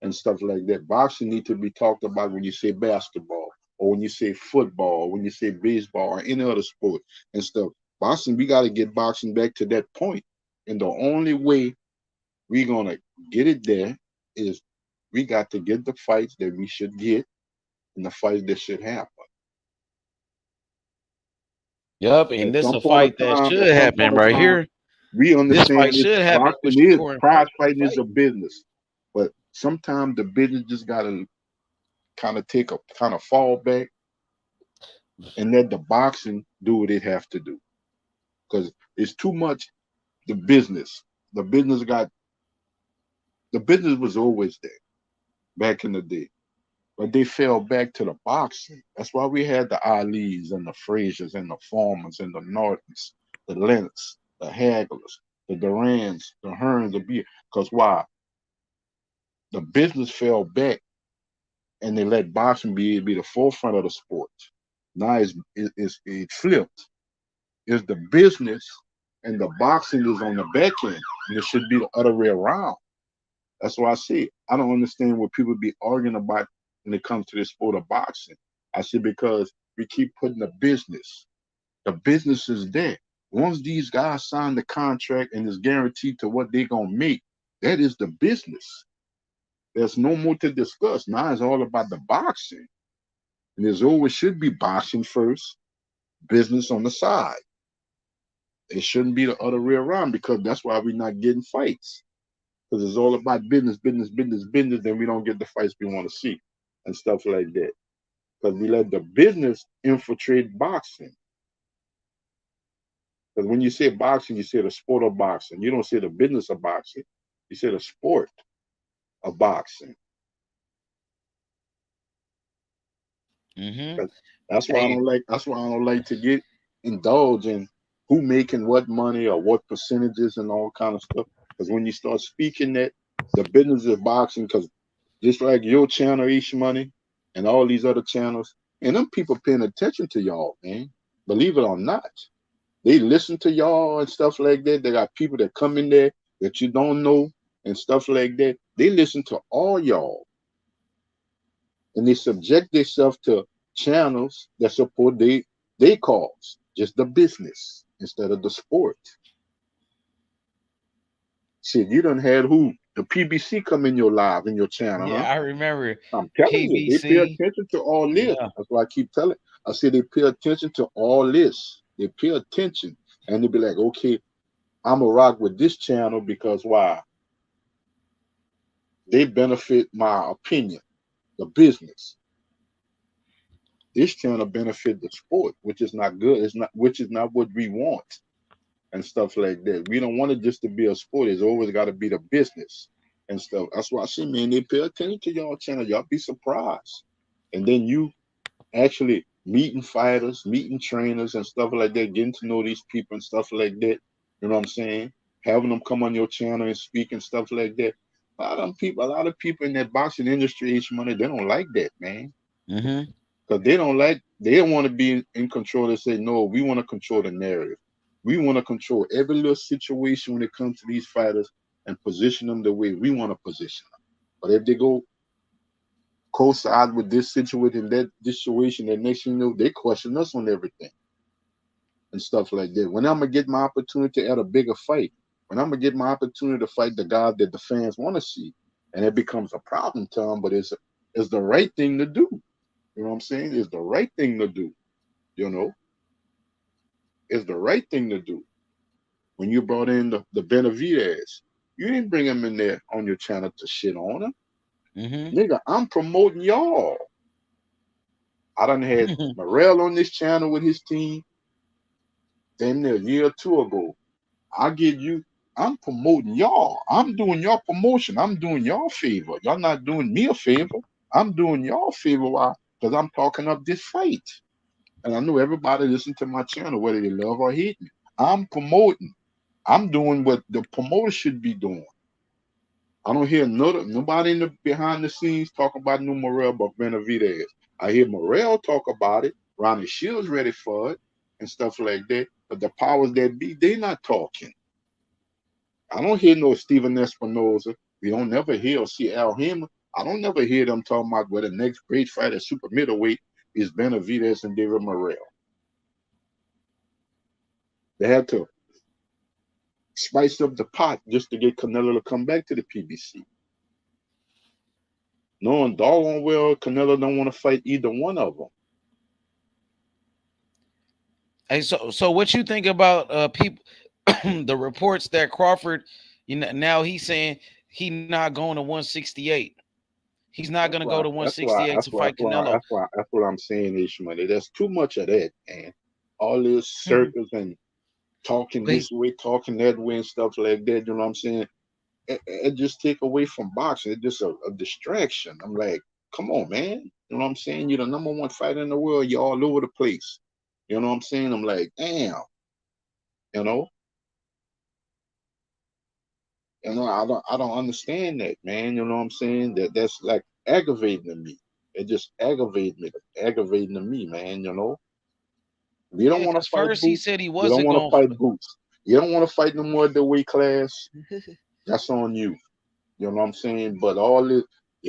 and stuff like that. Boxing need to be talked about when you say basketball or when you say football or when you say baseball or any other sport and stuff. Boxing, we got to get boxing back to that point. And the only way we're going to get it there is we got to get the fights that we should get and the fights that should happen. Yup, At and this some a point of fight that time, should at some happen point of right time, here. we This fight understand this should happen with boxing is Shakur and prize Frank fighting is fight. a business. But sometimes the business just gotta kind of take a kind of fall back and let the boxing do what it have to do. Because it's too much the business. The business got the business was always there back in the day. But they fell back to the boxing. That's why we had the Alis and the Fraziers and the Formans and the Nortons, the Lennox, the Hagglers, the Durans, the Hearns, the B. Because why? The business fell back and they let boxing be the forefront of the sport. Now it flipped. It's the business and the boxing is on the back end. And it should be the other way around. That's why I say I don't understand what people be arguing about when it comes to the sport of boxing. I say because we keep putting the business. The business is there. Once these guys sign the contract and is guaranteed to what they're gonna make, that is the business. There's no more to discuss. Now it's all about the boxing. And there's always should be boxing first, business on the side. It shouldn't be the other way around because that's why we're not getting fights. Because it's all about business, business, business, business, then we don't get the fights we want to see and stuff like that. Because we let the business infiltrate boxing. Because when you say boxing, you say the sport of boxing. You don't say the business of boxing. You say the sport of boxing. Mm-hmm. That's why I Hey, don't like. That's why I don't like to get indulge in who making what money or what percentages and all kind of stuff. Because when you start speaking that the business of boxing, because just like your channel, Each Money, and all these other channels, and them people paying attention to y'all, man. Believe it or not, they listen to y'all and stuff like that. They got people that come in there that you don't know and stuff like that. They listen to all y'all and they subject themselves to channels that support they cause, just the business instead of the sport. Shit, you done had who? The PBC come in your live in your channel, huh? yeah, I remember I'm telling you, they pay PBC. attention to all this. Yeah. That's why I keep telling. I say they pay attention to all this. They pay attention, and they be like, okay, I'm a rock with this channel because why? They benefit my opinion, the business. This channel benefit the sport, which is not good. It's not, which is not what we want, and stuff like that. We don't want it just to be a sport. It's always got to be the business and stuff. That's why I say, man, they pay attention to y'all channel. Y'all be surprised, and then you actually meeting fighters, meeting trainers, and stuff like that, getting to know these people and stuff like that. You know what I'm saying? Having them come on your channel and speak and stuff like that. A lot of people in that boxing industry, Each Money, they don't like that, man. Mm-hmm. Because they don't want to be in control. They say, no, we want to control the narrative. We want to control every little situation when it comes to these fighters and position them the way we want to position them. But if they go coincide with this situation, that situation, the next thing you know, they question us on everything. and stuff like that. When I'm gonna get my opportunity at a bigger fight, when I'm gonna get my opportunity to fight the guy that the fans want to see, and it becomes a problem to them, but it's the right thing to do. You know what I'm saying? It's the right thing to do. You know, it's the right thing to do. When you brought in the Benavides, you didn't bring him in there on your channel to shit on him. Nigga, I'm promoting y'all. I done had Morrell on this channel with his team. Damn near a year or two ago. I give you, I'm promoting y'all. I'm doing your promotion. I'm doing y'all favor. Y'all not doing me a favor. I'm doing y'all favor. Why? Because I'm talking up this fight. And I know everybody listen to my channel, whether they love or hate me. I'm promoting. I'm doing what the promoter should be doing. I don't hear nobody in the behind the scenes talk about no Morrell but Benavides. I hear Morrell talk about it. Ronnie Shields ready for it and stuff like that. But the powers that be, they not talking. I don't hear no Steven Espinoza. We don't never hear or see Al Hamer. I don't never hear them talking about where the next great fighter at super middleweight is Benavides and David Morrell. They had to spice up the pot just to get Canelo to come back to the PBC. Knowing doggone well Canelo don't want to fight either one of them. Hey, so what you think about people the reports that Crawford, now he's saying he's not going to 168. He's not going to go to 168 to fight Canelo. That's what I'm saying, Ishmael. There's too much of that, man. All this circus and talking this way, talking that way, and stuff like that. You know what I'm saying? It just take away from boxing. It's just a distraction. I'm like, come on, man. You know what I'm saying? You're the number one fighter in the world. You're all over the place. You know what I'm saying? I'm like, damn. You know? I don't understand that, man. You know what I'm saying? That's like aggravating to me. It just aggravating to me, man. You know. If you don't want to fight first Boots, he said he you don't wasn't want to going. fight Boots. You don't want to fight no more at the weight class. That's on you. You know what I'm saying? But all this,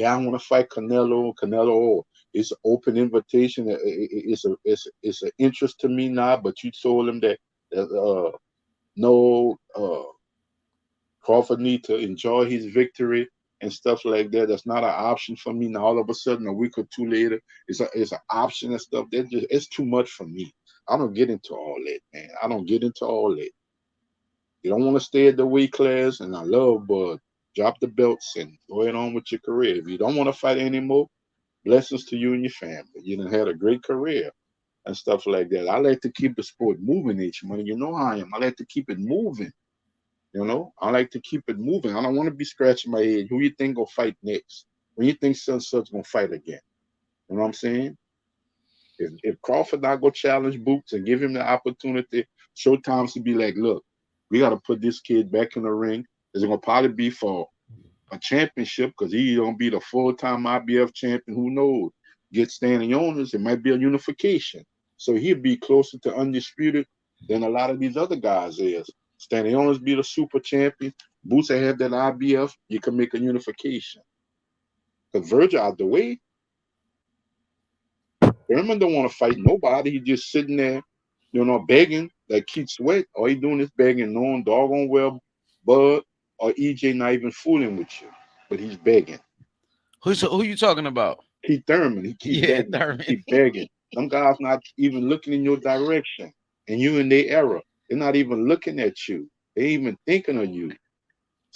I want to fight Canelo. It's an open invitation. It's an interest to me now. But you told him that no. Crawford need to enjoy his victory and stuff like that. That's not an option for me. Now all of a sudden, a week or two later, it's an option and stuff. It's too much for me. I don't get into all that, man. I don't get into all that. You don't want to stay at the weight class, and I love Bud. Drop the belts and go ahead on with your career. If you don't want to fight anymore, blessings to you and your family. You done had a great career and stuff like that. I like to keep the sport moving each month. You know how I am. I like to keep it moving. You know, I like to keep it moving. I don't want to be scratching my head. Who you think gonna fight next? When you think such gonna fight again? You know what I'm saying? If Crawford not go challenge Boots and give him the opportunity, Showtime's to be like, look, we got to put this kid back in the ring. It's gonna probably be for a championship because he gonna be the full-time IBF champion. Who knows? Get standing owners. It might be a unification. So he'll be closer to undisputed than a lot of these other guys is. Standing owners be the super champion. Boots that have that IBF, you can make a unification. Because Virgil out the way. Thurman don't want to fight nobody. He just sitting there, begging like Keith Sweat. All he doing is begging, knowing doggone well Bud or EJ not even fooling with you. But he's begging. Who you talking about? Keith Thurman. He keep begging. Thurman. He keep begging. Them guys not even looking in your direction. And you in their era. They're not even looking at you. They ain't even thinking of you.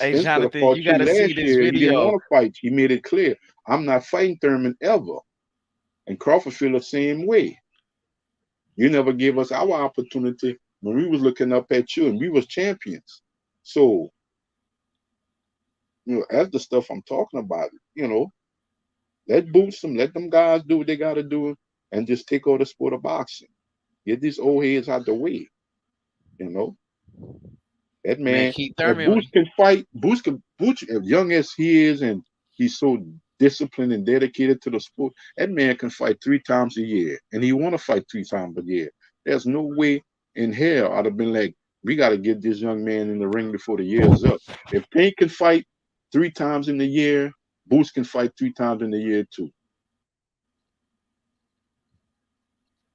Hey, Spencer Jonathan, fought you got to see last this year. He didn't video. want to fight. He made it clear. I'm not fighting Thurman ever. And Crawford feel the same way. You never gave us our opportunity when we was looking up at you and we was champions. So, that's the stuff I'm talking about. Let Boots them, let them guys do what they got to do and just take over the sport of boxing. Get these old heads out the way. That man, Keith if Thurman. Boots can fight, Boots, as young as he is and he's so disciplined and dedicated to the sport, that man can fight 3 times a year. And he want to fight 3 times a year. There's no way in hell I'd have been like, we got to get this young man in the ring before the year is up. If Tank can fight 3 times in the year, Boots can fight 3 times in the year too.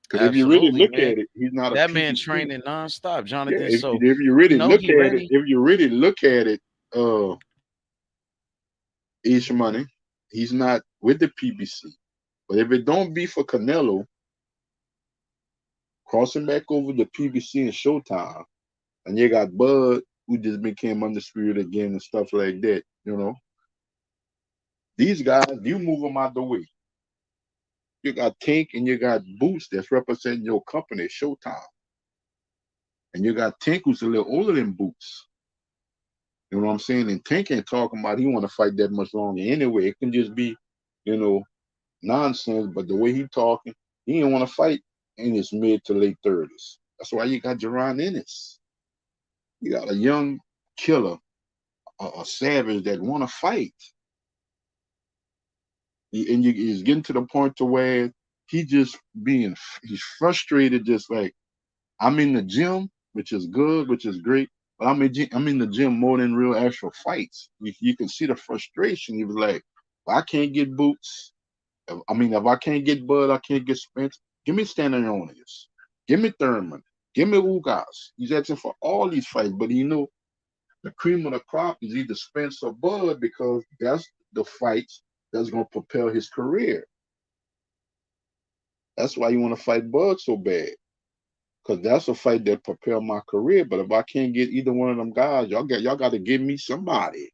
Because if you really Absolutely, look man. at it, he's not a That man PBC. training nonstop, Yeah, Jonathan. if, So if you you really know look he at it, ready. Ish Money, he's not with the PBC. But if it don't be for Canelo crossing back over the PBC and Showtime, and you got Bud who just became undisputed again and stuff like that, these guys, you move them out the way. You got Tank and you got Boots that's representing your company, Showtime. And you got Tank who's a little older than Boots. You know what I'm saying? And Tank ain't talking about he want to fight that much longer anyway. It can just be, nonsense. But the way he talking, he ain't want to fight in his mid to late 30s. That's why you got Jerron Ennis. You got a young killer, a savage that want to fight. He's getting to the point to where he's frustrated, just like, I'm in the gym, which is good, which is great, but I'm in the gym more than real actual fights. You can see the frustration. He was like, well, I can't get Boots. If I can't get Bud, I can't get Spence. Give me Stanionis. Give me Thurman. Give me Ugas. He's asking for all these fights, but the cream of the crop is either Spence or Bud because that's the fights that's going to propel his career. That's why you want to fight Bud so bad. Because that's a fight that propel my career. But if I can't get either one of them guys, y'all got to give me somebody.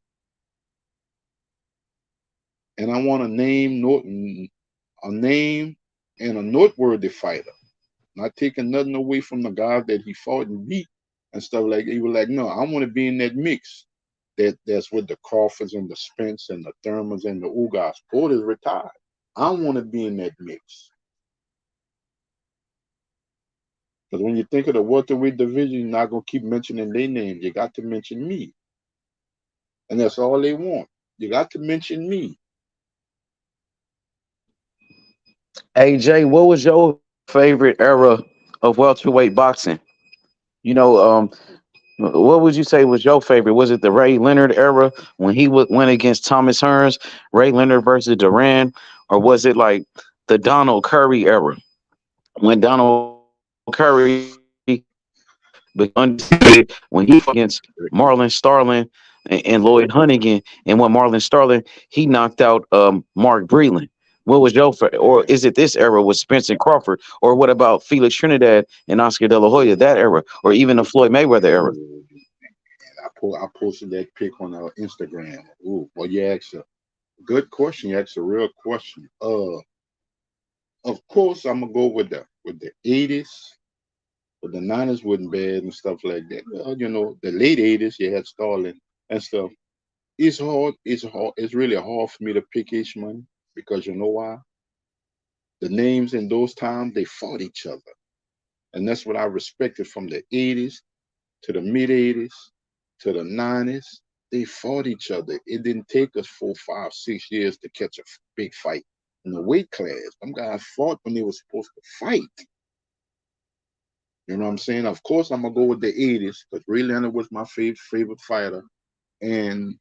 And I want a name and a noteworthy fighter. Not taking nothing away from the guys that he fought and beat and stuff like that. He was like, no, I want to be in that mix. That's with the Crawfords and the Spence and the Thurmans and the Ugas. Porter's retired. I want to be in that mix. Because when you think of the welterweight division, you're not going to keep mentioning their names. You got to mention me. And that's all they want. You got to mention me. AJ, what was your favorite era of welterweight boxing? You know, what would you say was your favorite? Was it the Ray Leonard era when he went against Thomas Hearns, Ray Leonard versus Duran, or was it like the Donald Curry era when Donald Curry became undisputed when he fought against Marlon Starlin and Lloyd Hunnigan, and when Marlon Starlin he knocked out Mark Breland? What was your favorite? Or is it this era with Spencer Crawford? Or what about Felix Trinidad and Oscar De La Hoya, that era? Or even the Floyd Mayweather era? I posted that pic on Instagram. Ooh, well, you asked a good question. You asked a real question. Of course, I'm gonna go with the '80s, but the '90s wasn't bad and stuff like that. Well, the late '80s, you had Starlin and stuff. It's hard. It's hard. It's really hard for me to pick each one because you know why? The names in those times they fought each other, and that's what I respected from the '80s to the mid '80s to the '90s. They fought each other. It didn't take us 4, 5, 6 years to catch a big fight in the weight class. Them guys fought when they were supposed to fight. You know what I'm saying? Of course, I'm gonna go with the '80s because Ray Leonard was my favorite fighter, and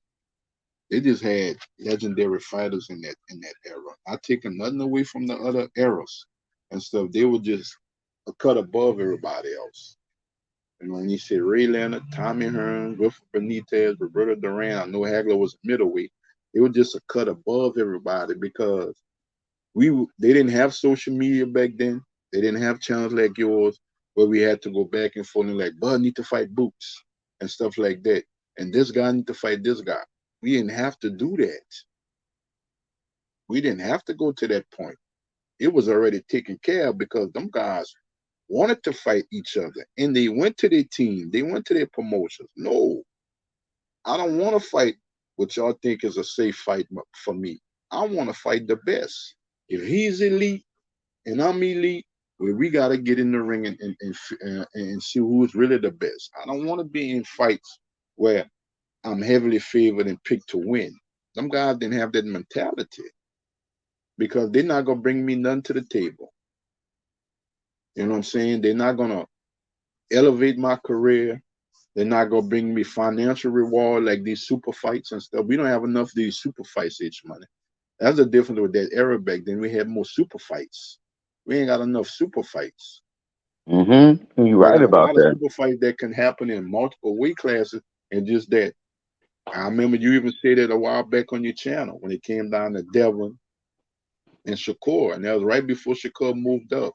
they just had legendary fighters in that era. Not taking nothing away from the other eras and stuff. They were just a cut above everybody else. And when you say Ray Leonard, Tommy Hearns, Wilfred Benitez, Roberto Duran, I know Hagler was a middleweight. They were just a cut above everybody because they didn't have social media back then. They didn't have channels like yours where we had to go back and forth and like, Bud need to fight Boots and stuff like that. And this guy need to fight this guy. We didn't have to do that. We didn't have to go to that point. It was already taken care of because them guys wanted to fight each other. And they went to their team. They went to their promotions. No, I don't want to fight what y'all think is a safe fight for me. I want to fight the best. If he's elite and I'm elite, well, we got to get in the ring and see who's really the best. I don't want to be in fights where I'm heavily favored and picked to win. Them guys didn't have that mentality because they're not going to bring me nothing to the table. You know what I'm saying? They're not going to elevate my career. They're not going to bring me financial reward like these super fights and stuff. We don't have enough of these super fights each month. That's the difference with that era back then. We had more super fights. We ain't got enough super fights. Mm-hmm. You're We right got a about lot of that. super fights that can happen in multiple weight classes, and just that. I remember you even said it a while back on your channel when it came down to Devin and Shakur, and that was right before Shakur moved up.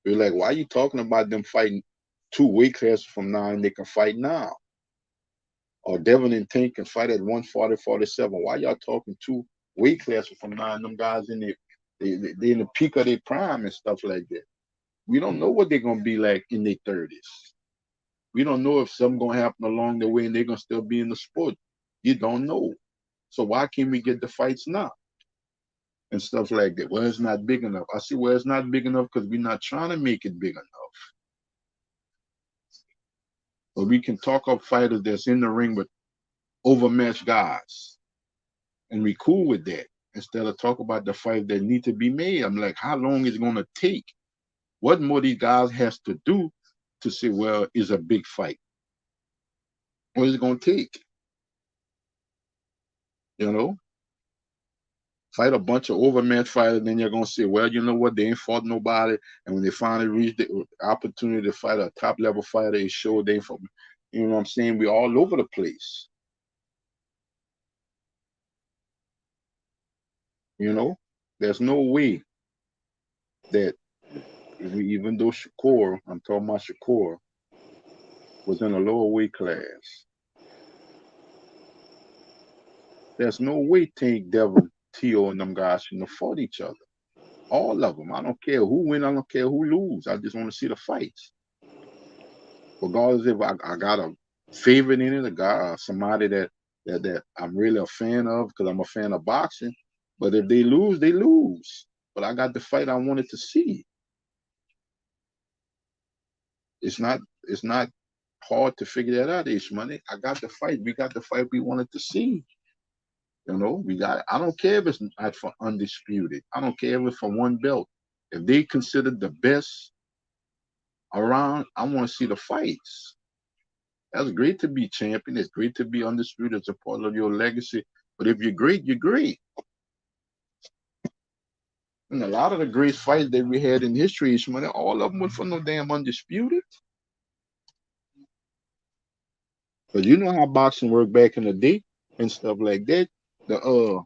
We were like, why are you talking about them fighting 2 weight classes from now and they can fight now? Or Devin and Tank can fight at 140, 47. Why y'all talking 2 weight classes from now and them guys in they in the peak of their prime and stuff like that? We don't know what they're gonna be like in their 30s. We don't know if something gonna happen along the way and they're gonna still be in the sport. You don't know. So why can't we get the fights now? And stuff like that. Well, it's not big enough. I see where it's not big enough because we're not trying to make it big enough. But we can talk up fighters that's in the ring with overmatched guys. And we cool with that. Instead of talk about the fights that need to be made. I'm like, how long is it gonna take? What more these guys has to do to say, well, it's a big fight? What is it gonna take? You know? Fight a bunch of overmatched fighters, then you're gonna say, well, you know what, they ain't fought nobody, and when they finally reach the opportunity to fight a top level fighter, they show they ain't fought. You know what I'm saying? We're all over the place. You know, there's no way that even though Shakur, I'm talking about Shakur, was in a lower weight class, there's no way Tank, Devin, T.O., and them guys shouldn't have fought each other. All of them. I don't care who win, I don't care who lose. I just want to see the fights. Regardless if I got a favorite in it, a guy, somebody that I'm really a fan of because I'm a fan of boxing. But if they lose, they lose. But I got the fight I wanted to see. It's not hard to figure that out, Ish Money. I got the fight. We got the fight we wanted to see. You know, we got. I don't care if it's not for undisputed. I don't care if it's for one belt. If they consider the best around, I want to see the fights. That's great to be champion. It's great to be undisputed. It's a part of your legacy. But if you're great, you're great. And a lot of the great fights that we had in history, Ish Money, all of them were for no damn undisputed. Because you know how boxing worked back in the day and stuff like that. The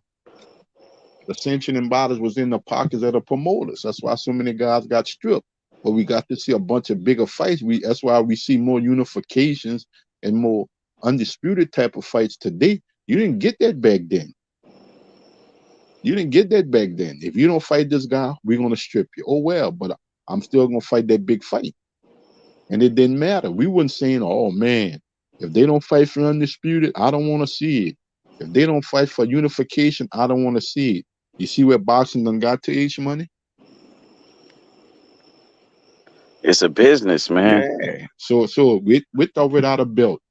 sanctioning bodies was in the pockets of the promoters. That's why so many guys got stripped. But we got to see a bunch of bigger fights. That's why we see more unifications and more undisputed type of fights today. You didn't get that back then. You didn't get that back then. If you don't fight this guy, we're gonna strip you. Oh well, but I'm still gonna fight that big fight. And it didn't matter. We weren't saying, oh man, if they don't fight for undisputed, I don't want to see it. If they don't fight for unification, I don't want to see it. You see where boxing done got to, H Money? It's a business, man. Yeah. So with or without a belt,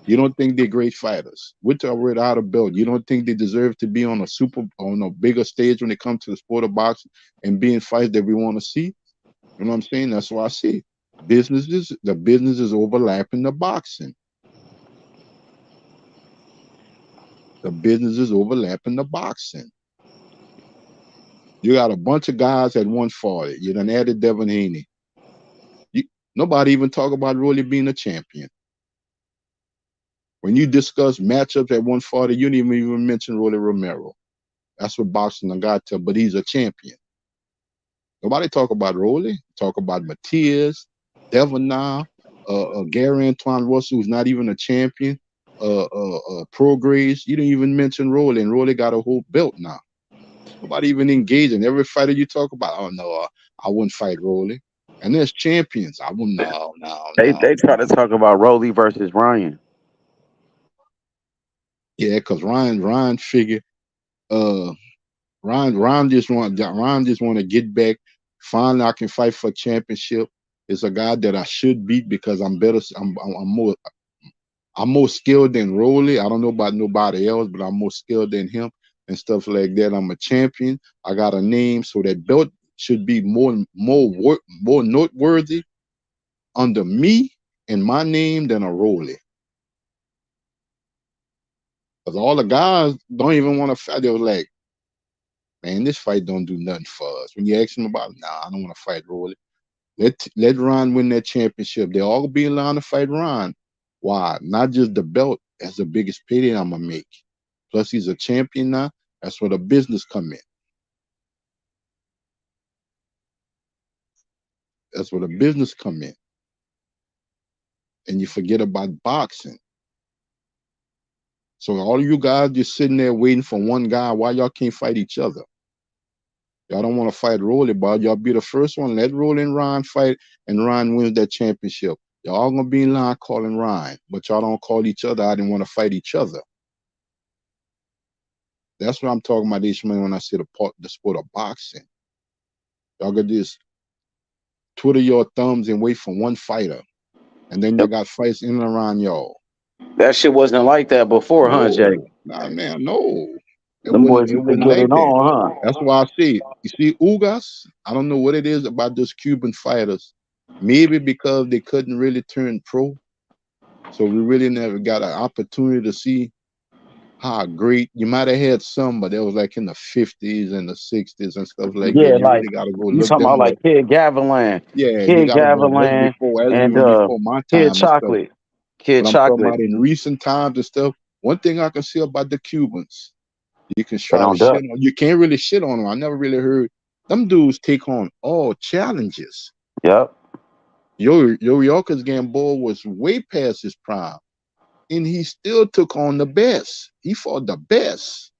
you don't think they're great fighters. With or without a belt, you don't think they deserve to be on a bigger stage when it comes to the sport of boxing and being fights that we want to see? You know what I'm saying? That's why I say the business is overlapping the boxing. The business is overlapping the boxing. You got a bunch of guys at 140. You done added Devin Haney. Nobody even talk about Rolly being a champion. When you discuss matchups at 140, you didn't even mention Rolly Romero. That's what boxing done got to, but he's a champion. Nobody talk about Rolly. Talk about Matias, Devin now, Gary Antoine Russell, who's not even a champion, Prograis. You didn't even mention Rolly, and Rolly got a whole belt now. Nobody even engaging. Every fighter you talk about, oh no, I wouldn't fight Rolly. And there's champions. I wouldn't. No. They try to talk about Rolly versus Ryan. Yeah, because Ryan figured, Ryan just want to get back. Finally, I can fight for championship. It's a guy that I should beat because I'm better. I'm more skilled than Rolly. I don't know about nobody else, but I'm more skilled than him and stuff like that. I'm a champion. I got a name, so that belt should be more noteworthy under me and my name than a Rolly. Because all the guys don't even want to fight. They were like, Man, this fight don't do nothing for us. When you ask him about, nah, I don't want to fight Rolly. Let Ron win that championship. They all be in line to fight Ron. Why? Not just the belt. That's the biggest payday I'm gonna make. Plus, he's a champion now. That's where the business come in. That's where the business come in. And you forget about boxing. So all you guys just sitting there waiting for one guy. Why y'all can't fight each other? Y'all don't want to fight Rolly, but y'all be the first one. Let Rolly and Ron fight, and Ron wins that championship. Y'all all gonna be in line calling Ron, but y'all don't call each other out and want to fight each other. That's what I'm talking about, Ishmael, when I say the sport of boxing. Y'all got just twiddle your thumbs and wait for one fighter, and then you got fights in and around y'all. That shit wasn't like that before, huh, Jay? Nah, man, no. It Them boys used to wasn't get like it that. on, huh? That's why I say, you see, Ugas, I don't know what it is about those Cuban fighters. Maybe because they couldn't really turn pro. So we really never got an opportunity to see how great. You might have had some, but that was like in the 50s and the 60s and stuff like that. Yeah, You like really got to go you look talking them about up. like Kid Gavilan, Yeah, you Kid got to go. That's Gavilan, before, that's and even before my Kid time and stuff. Chocolate, Kid But I'm talking Chocolate. about in recent times and stuff. One thing I can say about the Cubans, you can They try to don't shit duck. on. You can't really shit on them. I never really heard them dudes take on all challenges. Yep. Yo Yorker's Gamboa was way past his prime, and he still took on the best. He fought the best.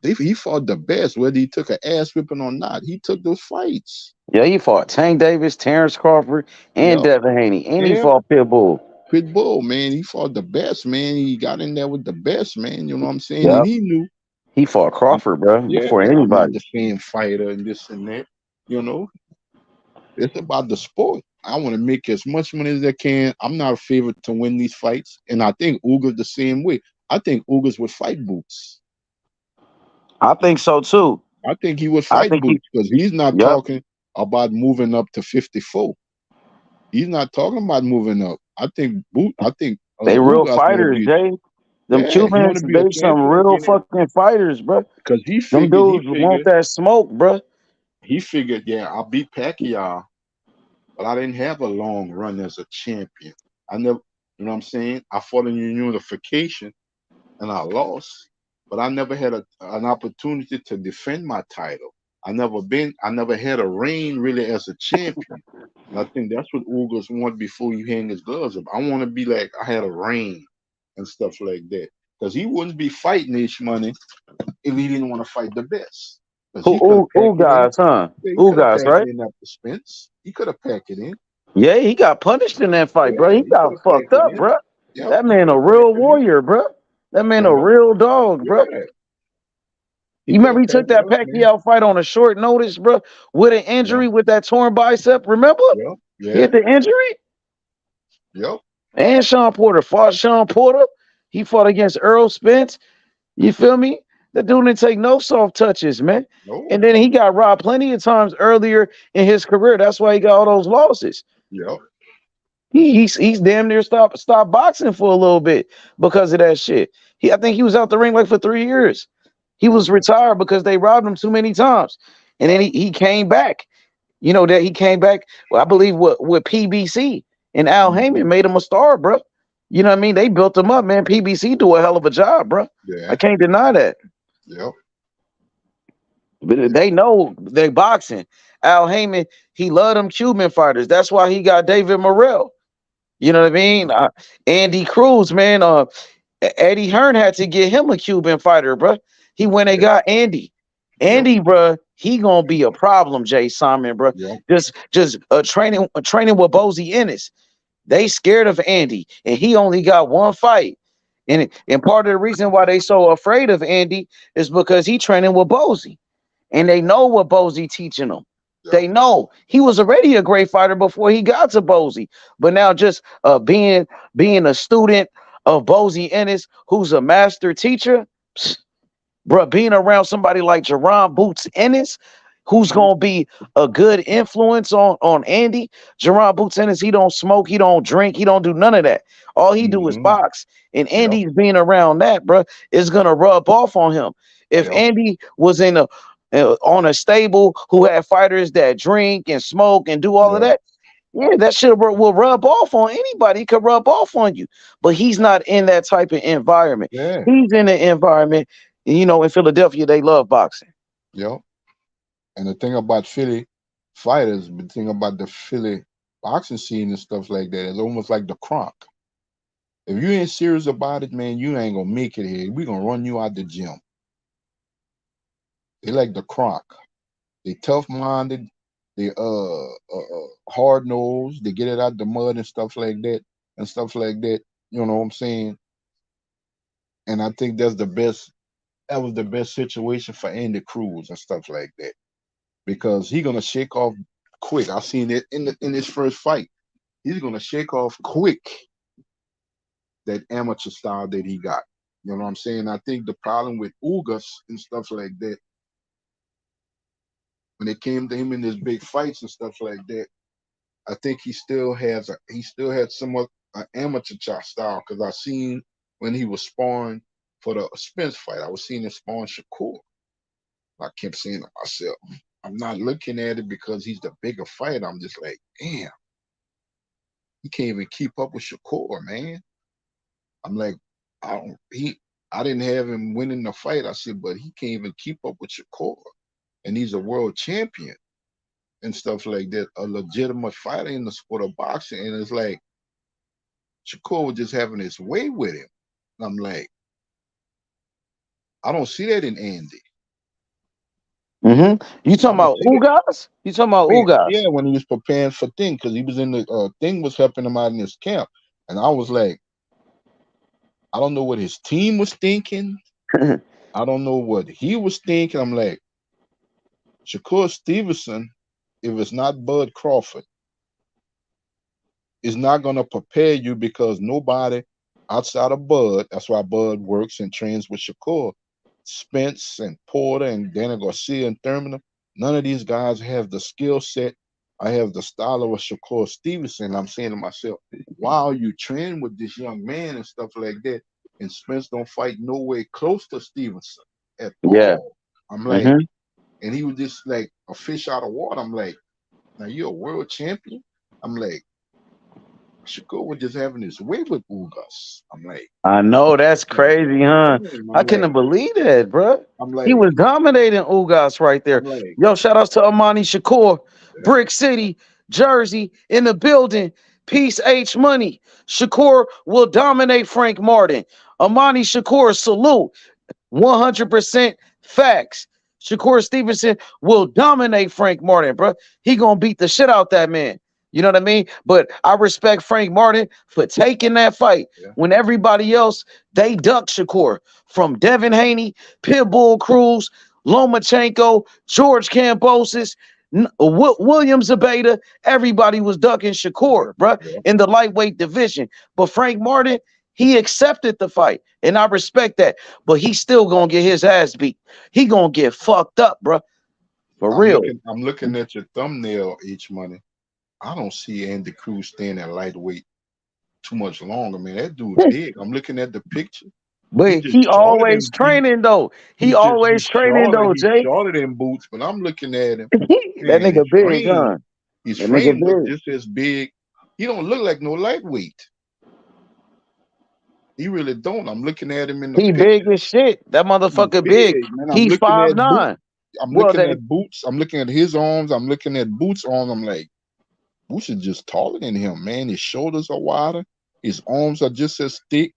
He fought the best, whether he took an ass whipping or not. He took those fights. Yeah, he fought Tank Davis, Terrence Crawford, and Yep. Devin Haney, and he Yeah. fought Pitbull. Pitbull, man, he fought the best, man. He got in there with the best, man. You know what I'm saying? Yep. And he knew. He fought Crawford, bro, Yeah, before I'm not anybody. the same fighter and this and that. You know, it's about the sport. I want to make as much money as I can. I'm not a favorite to win these fights, and I think Uga's the same way. I think Uga's would fight Boots. I think so too. I think he would I fight think he. Boots because he's not Yep. talking about moving up to 54. He's not talking about moving up. I think They real Ugas want to fighters, be. Jay. Them Yeah, he want Cubans, to be a they some champion real again fucking fighters, bro. because he Them figured. dudes want that smoke, bro. He figured. Yeah, I'll beat Pacquiao, but I didn't have a long run as a champion. I never, you know what I'm saying? I fought in unification and I lost, but I never had an opportunity to defend my title. I never had a reign really as a champion. And I think that's what Ugas want before you hang his gloves up. I want to be like I had a reign and stuff like that. Because he wouldn't be fighting Ish Money if he didn't want to fight the best. Because he could have Who packed it in. guys, huh? Yeah, he Who could have guys, packed right? it in after Spence. He could have packed it in. Yeah, he got punished in that fight, bro. Yeah, He he could got have fucked packed it up, in. bro. Yep, That he man could a have packed real it in. warrior, bro. That man You a know? real dog, bro. Yeah. You remember he took that Up, man. Pacquiao fight on a short notice, bro, with an injury, with that torn bicep. Remember? Yep. He had Yeah. the injury. Yep. And Sean Porter fought Sean Porter. He fought against Earl Spence. You feel me? The dude didn't take no soft touches, man. No. And then he got robbed plenty of times earlier in his career. That's why he got all those losses. Yep. He's damn near stopped boxing for a little bit because of that shit. I think he was out the ring like for 3 years. He was retired because they robbed him too many times. And then he came back. You know that he came back, well, I believe with PBC and Al Heyman made him a star, bro. You know what I mean? They built him up, man. PBC do a hell of a job, bro. Yeah. I can't deny that. Yep. But they know they boxing. Al Heyman, he loved them Cuban fighters. That's why he got David Morrell. You know what I mean? Andy Cruz, man. Eddie Hearn had to get him a Cuban fighter, bro. He went and got Andy. Andy, bro, he gonna be a problem, Jay Simon, bro. Yep. Just training with Bozy Ennis. They scared of Andy, and he only got one fight. And part of the reason why they so afraid of Andy is because he training with Bozy, and they know what Bozy teaching them. Yep. They know he was already a great fighter before he got to Bozy, but now just being a student of Bozy Ennis, who's a master teacher, bro, being around somebody like Jerron Boots Ennis, Who's gonna be a good influence on Andy? Jerron Boots Ennis, he don't smoke, he don't drink, he don't do none of that. All he do is box. And Andy's being around that, bro, is gonna rub off on him. If Andy was in a on a stable who had fighters that drink and smoke and do all of that, yeah, that shit will rub off on anybody. It could rub off on you. But he's not in that type of environment. Yeah. He's in an environment, you know, in Philadelphia, they love boxing. Yep. And the thing about Philly fighters, the thing about the Philly boxing scene and stuff like that, it's almost like the Kronk. If you ain't serious about it, man, you ain't gonna make it here. We gonna run you out the gym. They like the Kronk. They tough-minded. They hard nosed. They get it out the mud and stuff like that. You know what I'm saying? And I think that's the best. That was the best situation for Andy Cruz and stuff like that, because he's gonna shake off quick. I seen it in his first fight. He's gonna shake off quick that amateur style that he got. You know what I'm saying? I think the problem with Ugas and stuff like that, when it came to him in his big fights and stuff like that, I think he still had somewhat an amateur style, because I seen when he was sparring for the Spence fight, I was seeing him sparring Shakur. I kept saying to myself, I'm not looking at it because he's the bigger fighter. I'm just like, damn, he can't even keep up with Shakur, man. I'm like, I didn't have him winning the fight. I said, but he can't even keep up with Shakur. And he's a world champion and stuff like that, a legitimate fighter in the sport of boxing. And it's like, Shakur was just having his way with him. And I'm like, I don't see that in Andy. You talking about Ugas? You talking about Ugas? Yeah, when he was preparing for Thing, because he was in the Thing was helping him out in his camp. And I was like, I don't know what his team was thinking. I don't know what he was thinking. I'm like, Shakur Stevenson, if it's not Bud Crawford, is not going to prepare you, because nobody outside of Bud, that's why Bud works and trains with Shakur, Spence and Porter and Danny Garcia and Thurman, none of these guys have the skill set. I have the style of a Shakur Stevenson. I'm saying to myself, wow, you train with this young man and stuff like that, and Spence don't fight no way close to Stevenson at all. I'm like, and he was just like a fish out of water. I'm like, now you're a world champion? I'm like, Shakur was just having his way with Ugas. I'm like, I know, that's crazy, huh? I couldn't believe that, bro. He was dominating Ugas right there. Yo, shout outs to Amani Shakur, Brick City, Jersey, in the building. Peace H Money. Shakur will dominate Frank Martin. Amani Shakur, salute. 100% facts. Shakur Stevenson will dominate Frank Martin, bro. He gonna beat the shit out that man. You know what I mean? But I respect Frank Martin for taking that fight when everybody else, they ducked Shakur. From Devin Haney, Pitbull Cruz, Lomachenko, George Kambosos, William Zabeda, everybody was ducking Shakur, bro, in the lightweight division. But Frank Martin, he accepted the fight, and I respect that. But he's still gonna get his ass beat. He gonna get fucked up, bro. For real. I'm looking at your thumbnail, H Money. I don't see Andy Cruz staying at lightweight too much longer, man. That dude big. I'm looking at the picture. But he always training though. He always training though, Jay. He's shorter than Boots, but I'm looking at him. That nigga big, huh? His frame look just as big. He don't look like no lightweight. He really don't. I'm looking at him in the picture. Big as shit. That motherfucker big. He's 5'9". I'm looking at Boots. I'm looking at his arms. I'm looking at Boots' arms. I'm like, Boots is just taller than him, man. His shoulders are wider. His arms are just as thick.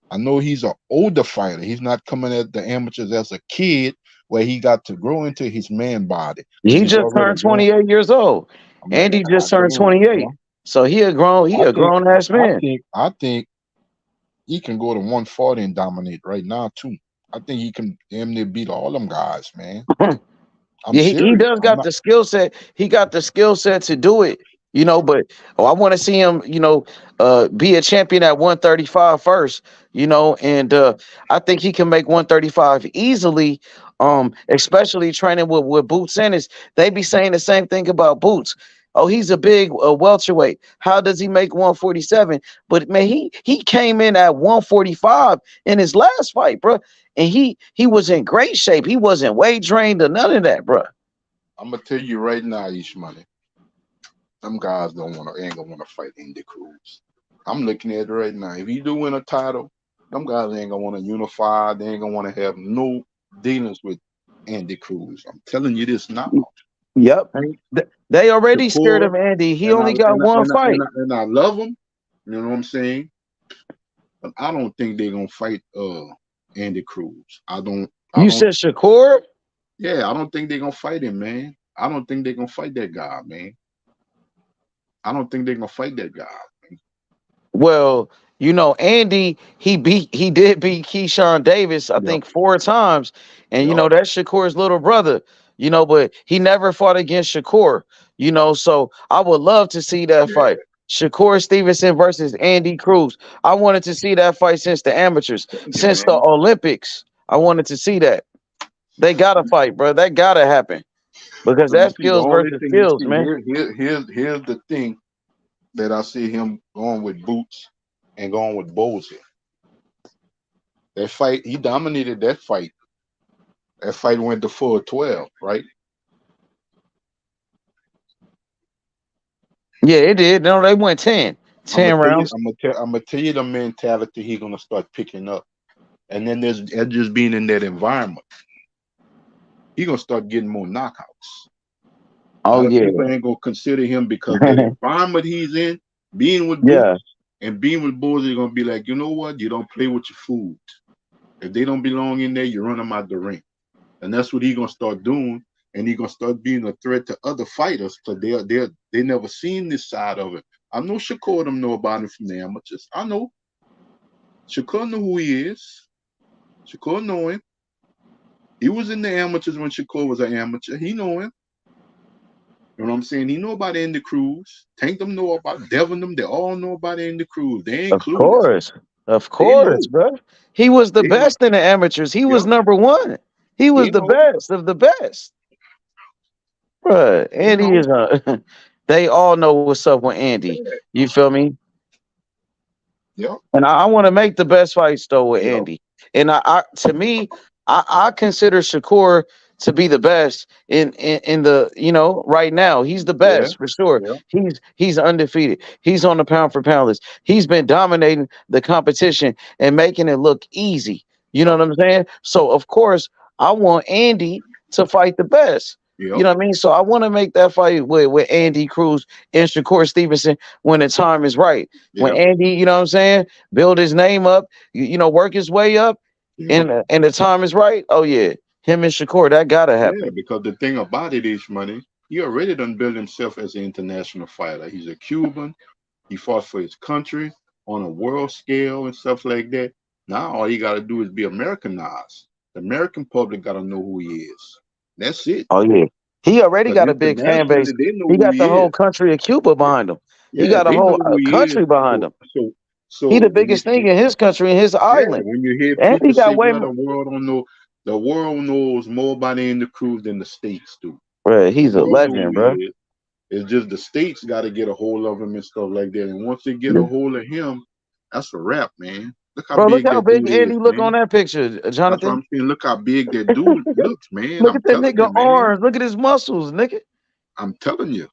I know he's an older fighter. He's not coming at the amateurs as a kid where he got to grow into his man body. He just turned 28 years old. Andy just turned 28. So he a grown ass man. I think he can go to 140 and dominate right now too. I think he can damn near beat all them guys, man. He does got the skill set. He got the skill set to do it. But I want to see him, be a champion at 135 first, and I think he can make 135 easily. Especially training with Boots Ennis. They be saying the same thing about Boots. Oh, he's a big welterweight. How does he make 147? But man, he came in at 145 in his last fight, bro, and he was in great shape. He wasn't weight drained or none of that, bro. I'm gonna tell you right now, Ish Money. Them guys ain't gonna wanna fight Andy Cruz. I'm looking at it right now. If he do win a title, them guys ain't gonna wanna unify. They ain't gonna wanna have no dealings with Andy Cruz. I'm telling you this now. Yep. They already scared Shakur, of Andy. He and I only got and I, one and I, and fight. I, and I love him. You know what I'm saying? But I don't think they're gonna fight Andy Cruz. I don't. You said Shakur? Yeah, I don't think they're gonna fight him, man. I don't think they're gonna fight that guy, man. I don't think they're gonna fight that guy. Well, Andy, he did beat Keyshawn Davis, I think 4 times. And that's Shakur's little brother, but he never fought against Shakur, so I would love to see that fight. Shakur Stevenson versus Andy Cruz. I wanted to see that fight since the amateurs, since the Olympics. I wanted to see that. They gotta fight, bro. That gotta happen. Because that's See, the skills only versus thing you skills, see man. here's the thing that I see him going with Boots and going with Bozy. That fight, he dominated that fight. That fight went to full 12, right? Yeah, it did. No, they went 10. 10 rounds. I'm gonna tell you the mentality he's gonna start picking up. And then there's just being in that environment. He's gonna start getting more knockouts. Oh, a lot of yeah. people ain't gonna consider him because the environment he's in, being with Boots and being with Bulls, they're gonna be like, you know what? You don't play with your food. If they don't belong in there, you run them out the ring. And that's what he's gonna start doing. And he's gonna start being a threat to other fighters because they never seen this side of it. I know Shakur them know about him from the amateurs. I know. Shakur know who he is. Shakur know him. He was in the amateurs when Shakur was an amateur. He know him. You know what I'm saying? He know about Andy Cruz. Tank them know about Devin them. They all know about Andy Cruz. They ain't clueless. Of course, bro. He was the best in the amateurs. He was number 1. He was the best of the best. Bro, Andy is they all know what's up with Andy. You feel me? Yeah. And I want to make the best fights though with Andy. And to me, I consider Shakur to be the best in the right now. He's the best for sure. He's undefeated. He's on the pound for pound list. He's been dominating the competition and making it look easy. You know what I'm saying? So of course I want Andy to fight the best. You know what I mean? So I want to make that fight with Andy Cruz and Shakur Stevenson when the time is right. When Andy, you know what I'm saying, build his name up, work his way up, and the time is right. Oh yeah, him and Shakur, that gotta happen. Yeah, because the thing about it is, money, he already done built himself as an international fighter. He's a Cuban. He fought for his country on a world scale and stuff like that. Now all you gotta do is be Americanized. The American public gotta know who he is. That's it. Oh yeah. He already got a big fan base. He got the whole country of Cuba behind him. He got a whole country behind him. So he the biggest thing in his country, in his island. When you hear and people he got say, way well, more. the world knows more about Andy Cruz than the states do. Bro, he's a legend, bro. It's just the states got to get a hold of him and stuff like that. And once they get a hold of him, that's a wrap, man. Look how big that dude Andy is, look man. on that picture, That's Jonathan. what I'm saying. Look how big that dude looks, man. Look I'm at that telling nigga you, man. arms. Look at his muscles, nigga. I'm telling you.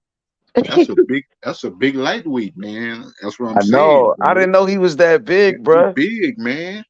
That's a big lightweight, man. That's what I'm I saying. know. I didn't know he was that big, bro. Big, man.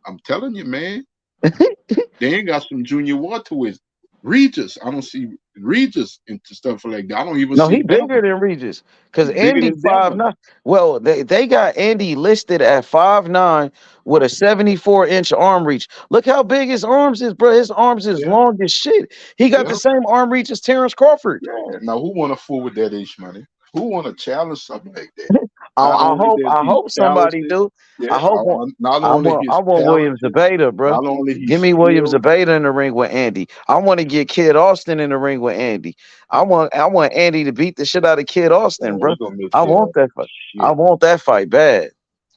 I'm telling you, man. They ain't got some junior welterweights. Regis, I don't see Regis into stuff like that. I don't even see he bigger Devin. than Regis. Because He's bigger Andy than Devin. 5'9". Well, they got Andy listed at 5'9" with a 74-inch arm reach. Look how big his arms is, bro. His arms is long as shit. He got the same arm reach as Terrence Crawford. Yeah. Now, who want to fool with that ish money? Who want to challenge something like that? not only that I he's hope somebody talented, do. yeah, I hope not only I he's want Williams talented, Beta, bro. not only Give he's me Williams skilled. Beta in the ring with Andy. I want to get Kid Austin in the ring with Andy. I want Andy to beat the shit out of Kid Austin, Oh, bro. he gonna make I Kid want that fight. Austin I shit. want that fight bad.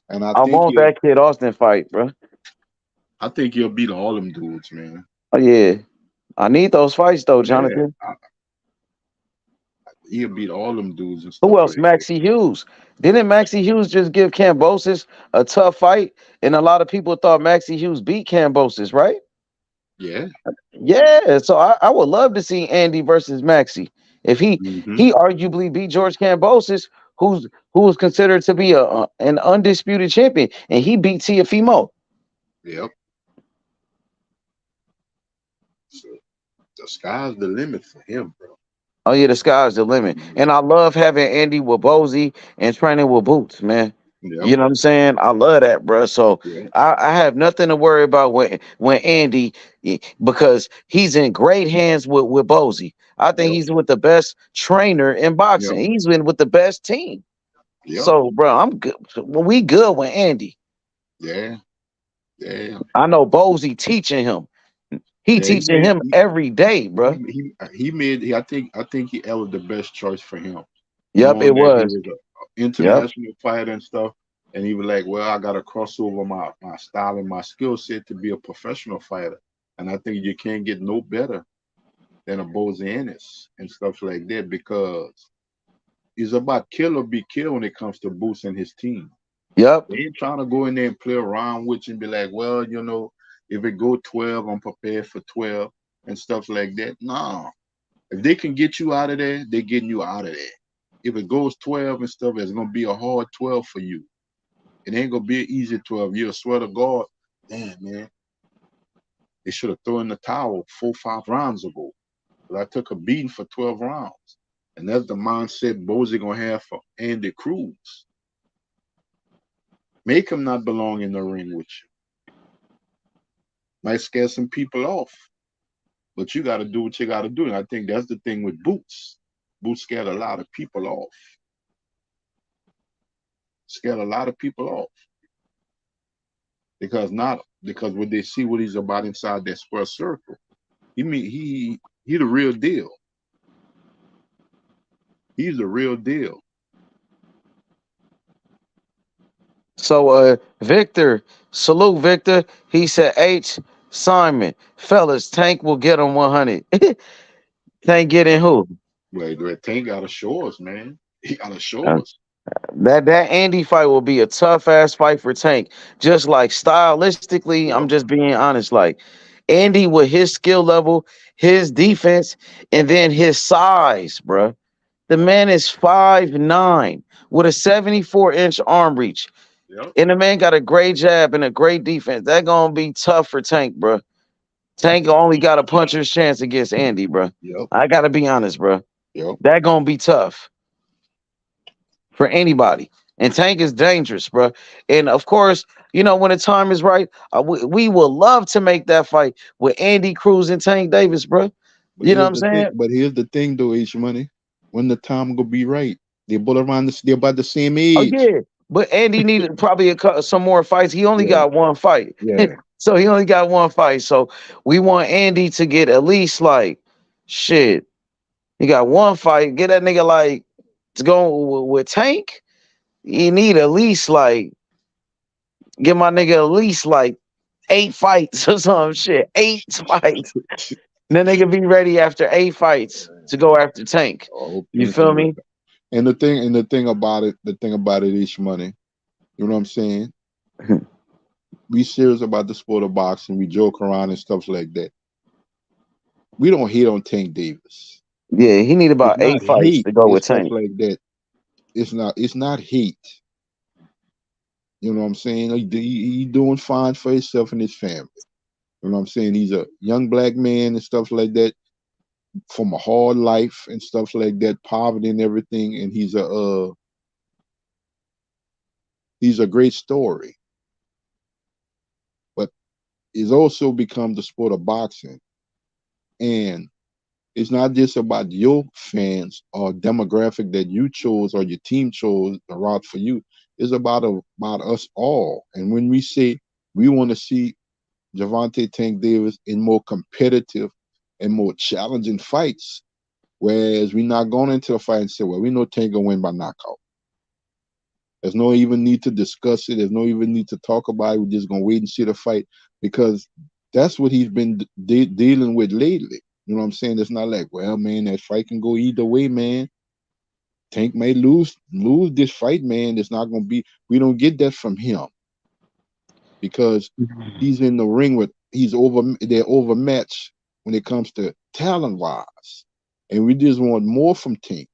And I I think want that Kid Austin fight, bro. he'll beat all them dudes, man. Oh yeah, I need those fights though, Yeah, Jonathan. he'll beat all them dudes and Who stuff else? like that. Maxie Hughes. Didn't Maxie Hughes just give Cambosis a tough fight? And a lot of people thought Maxie Hughes beat Cambosis, right? Yeah. Yeah. So I would love to see Andy versus Maxie. If Mm-hmm. he arguably beat George Cambosis, who was considered to be an undisputed champion, and he beat Tiafimo. Yep. So the sky's the limit for him, bro. Oh yeah, the sky's the limit. And I love having Andy with Bozy and training with Boots, man. Yep. You know what I'm saying? I love that, bro. So Yeah. I have nothing to worry about when Andy because he's in great hands with Bozy. I think Yep. he's with the best trainer in boxing. Yep. He's been with the best team. Yep. So, bro, I'm good. Well, we good with Andy. Yeah. Yeah. I know Bozy teaching him. He Yeah. teaching him every day, bro. He made. I think he ever the best choice for him, Yep, it knowing that he was. was an Yep. international fighter and stuff. And he was like, well, I got to cross over my style and my skill set to be a professional fighter. And I think you can't get no better than a Bozy Ennis and stuff like that because it's about kill or be killed when it comes to Boots and his team. Yep. They ain't trying to go in there and play around with you and be like, well, if it go 12, I'm prepared for 12 and stuff like that. No. If they can get you out of there, they're getting you out of there. If it goes 12 and stuff, it's going to be a hard 12 for you. It ain't going to be an easy 12. You'll swear to God, man, they should have thrown in the towel 4-5 rounds ago. But I took a beating for 12 rounds. And that's the mindset Bozy going to have for Andy Cruz. Make him not belong in the ring with you. Might scare some people off. But you got to do what you got to do. And I think that's the thing with Boots. Boots scared a lot of people off. Scared a lot of people off. Because when they see what he's about inside that square circle, he the real deal. He's the real deal. So Victor, salute Victor. He said H Simon, fellas, Tank will get him 100. Tank getting who? Wait, Tank gotta show us, man. He gotta show Uh, us. that Andy fight will be a tough ass fight for Tank. Just like stylistically, I'm Yep. just being honest. Like Andy with his skill level, his defense, and then his size, bruh. The man is 5'9" with a 74-inch arm reach. Yep. And the man got a great jab and a great defense. That gonna be tough for Tank, bro. Tank only got a puncher's chance against Andy, bro. Yep. I gotta be honest, bro. Yep. That gonna be tough for anybody. And Tank is dangerous, bro. And of course, when the time is right, we will love to make that fight with Andy Cruz and Tank Davis, bro. But You know what here's I'm the thing. saying? But here's the thing, though, H Money. When the time gonna be right, they're both around they're about the same Oh age. yeah, but Andy needed probably some more fights. He only Yeah. got one fight. Yeah. So he only got one fight. So we want Andy to get at least like shit. He got one fight. Get that nigga like to go with Tank. You need at least like get my nigga at least like 8 fights or some shit. 8 fights. Then they can be ready after 8 fights to go after Tank. Oh, You feel me? And the thing about it, H Money. You know what I'm saying? We serious about the sport of boxing. We joke around and stuff like that. We don't hate on Tank Davis. Yeah, he need about It's 8 not fights hate to go and with stuff Tank. like that. It's not hate. You know what I'm saying? He doing fine for himself and his family. You know what I'm saying? He's a young black man and stuff like that from a hard life and stuff like that, poverty and everything. And he's a great story. But it's also become the sport of boxing. And It's not just about your fans or demographic that you chose or your team chose the route for you. It's about us all. And when we say we want to see Javante Tank Davis in more competitive and more challenging fights, whereas we're not going into a fight and say, well, we know Tank gonna win by knockout. There's no even need to discuss it. There's no even need to talk about it. We're just gonna wait and see the fight because that's what he's been dealing with lately. You know what I'm saying? It's not like, well, man, that fight can go either way, man. Tank may lose this fight, man. It's not gonna be. We don't get that from him because he's in the ring with. They're overmatched when it comes to talent wise, and we just want more from Tank.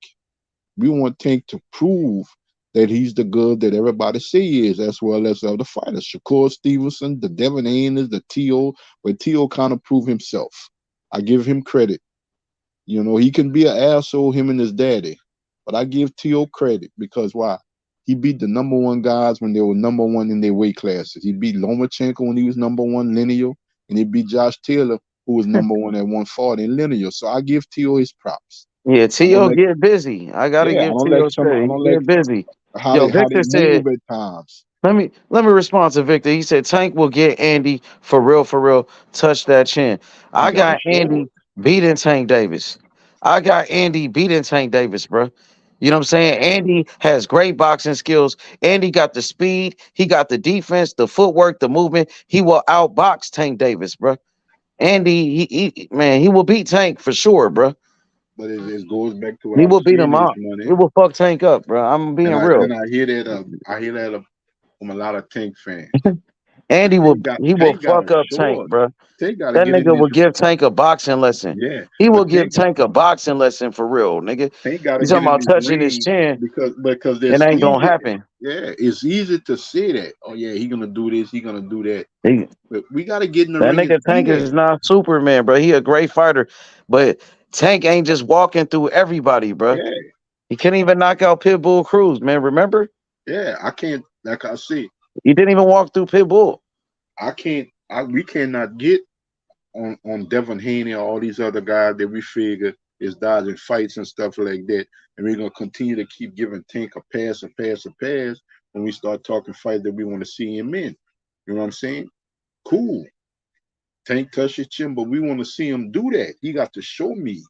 We want Tank to prove that he's the good that everybody say he is, as well as the other fighters. Shakur Stevenson, the Devin Haney, the T.O., but T.O. kind of proved himself. I give him credit. You know, he can be an asshole, him and his daddy, but I give T.O. credit because why? He beat the number one guys when they were number one in their weight classes. He beat Lomachenko when he was number one lineal, and he beat Josh Taylor, who was number one at 140 in lineal. So I give T.O. his props. Yeah, I don't T.O. like, get busy. I gotta yeah, I give don't like T.O. some. I credit. don't He like get busy. how Yo, they Victor said, move at times. let me respond to Victor. He said Tank will get Andy for real, for real. Touch that chin. He I got to got show Andy it. beating Tank Davis. I got Andy beating Tank Davis, bro. You know what I'm saying? Andy has great boxing skills. Andy got the speed. He got the defense, the footwork, the movement. He will outbox Tank Davis, bro. Andy, man, he will beat Tank for sure, bro. But it goes back to what He I'm will beat saying him is up. He money, will fuck Tank up, bro. I'm being real. and I hear that from a lot of Tank fans. Andy will he will Tank got to fuck up show Tank, us. bro. Tank got to That get in nigga this. will give Tank a boxing lesson. Yeah, He will but give Tank a boxing lesson for real, nigga. Tank got You to talking get in about this touching his ring chin? because It it's ain't gonna easy. happen. Yeah, it's easy to say that. Oh yeah, he gonna do this. He gonna do that. He, But we got to get in the that ring and nigga see Tank that. is not Superman, bro. He a great fighter, but Tank ain't just walking through everybody, bro. Yeah, He can't even knock out Pitbull Cruz, man. Remember? yeah. I can't. Like I say, He didn't even walk through Pitbull. I can't. We cannot get on Devin Haney or all these other guys that we figure is dodging fights and stuff like that. And we're gonna continue to keep giving Tank a pass, a pass, a pass when we start talking fight that we want to see him in. You know what I'm saying? Cool. Tank touch his chin, but we want to see him do that. He got to show me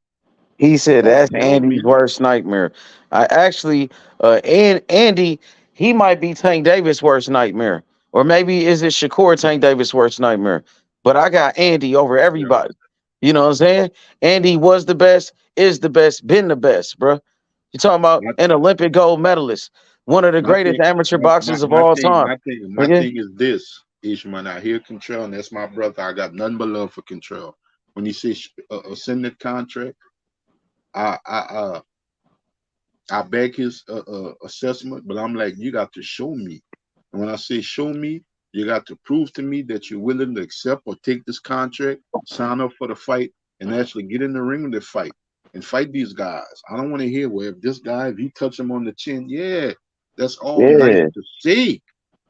He said or that's tell Andy's me. worst nightmare. I actually, and Andy, he might be Tank Davis' worst nightmare, or maybe is it Shakur Tank Davis' worst nightmare? But I got Andy over Yeah. everybody. You know what I'm saying? Andy was the best, is the best, been the best, bro. You talking about My, an Olympic gold medalist, one of the my greatest thing, amateur my boxers of all time. my Nigga. thing is this. Ishman, I hear Contrell, and that's my brother. I got nothing but love for Contrell. When he says send that contract, I I uh I back his assessment, but I'm like, you got to show me. And when I say show me, you got to prove to me that you're willing to accept or take this contract, sign up for the fight, and actually get in the ring with the fight and fight these guys. I don't want to hear where if this guy, if you touch him on the chin, yeah, that's all nice Yeah. to say.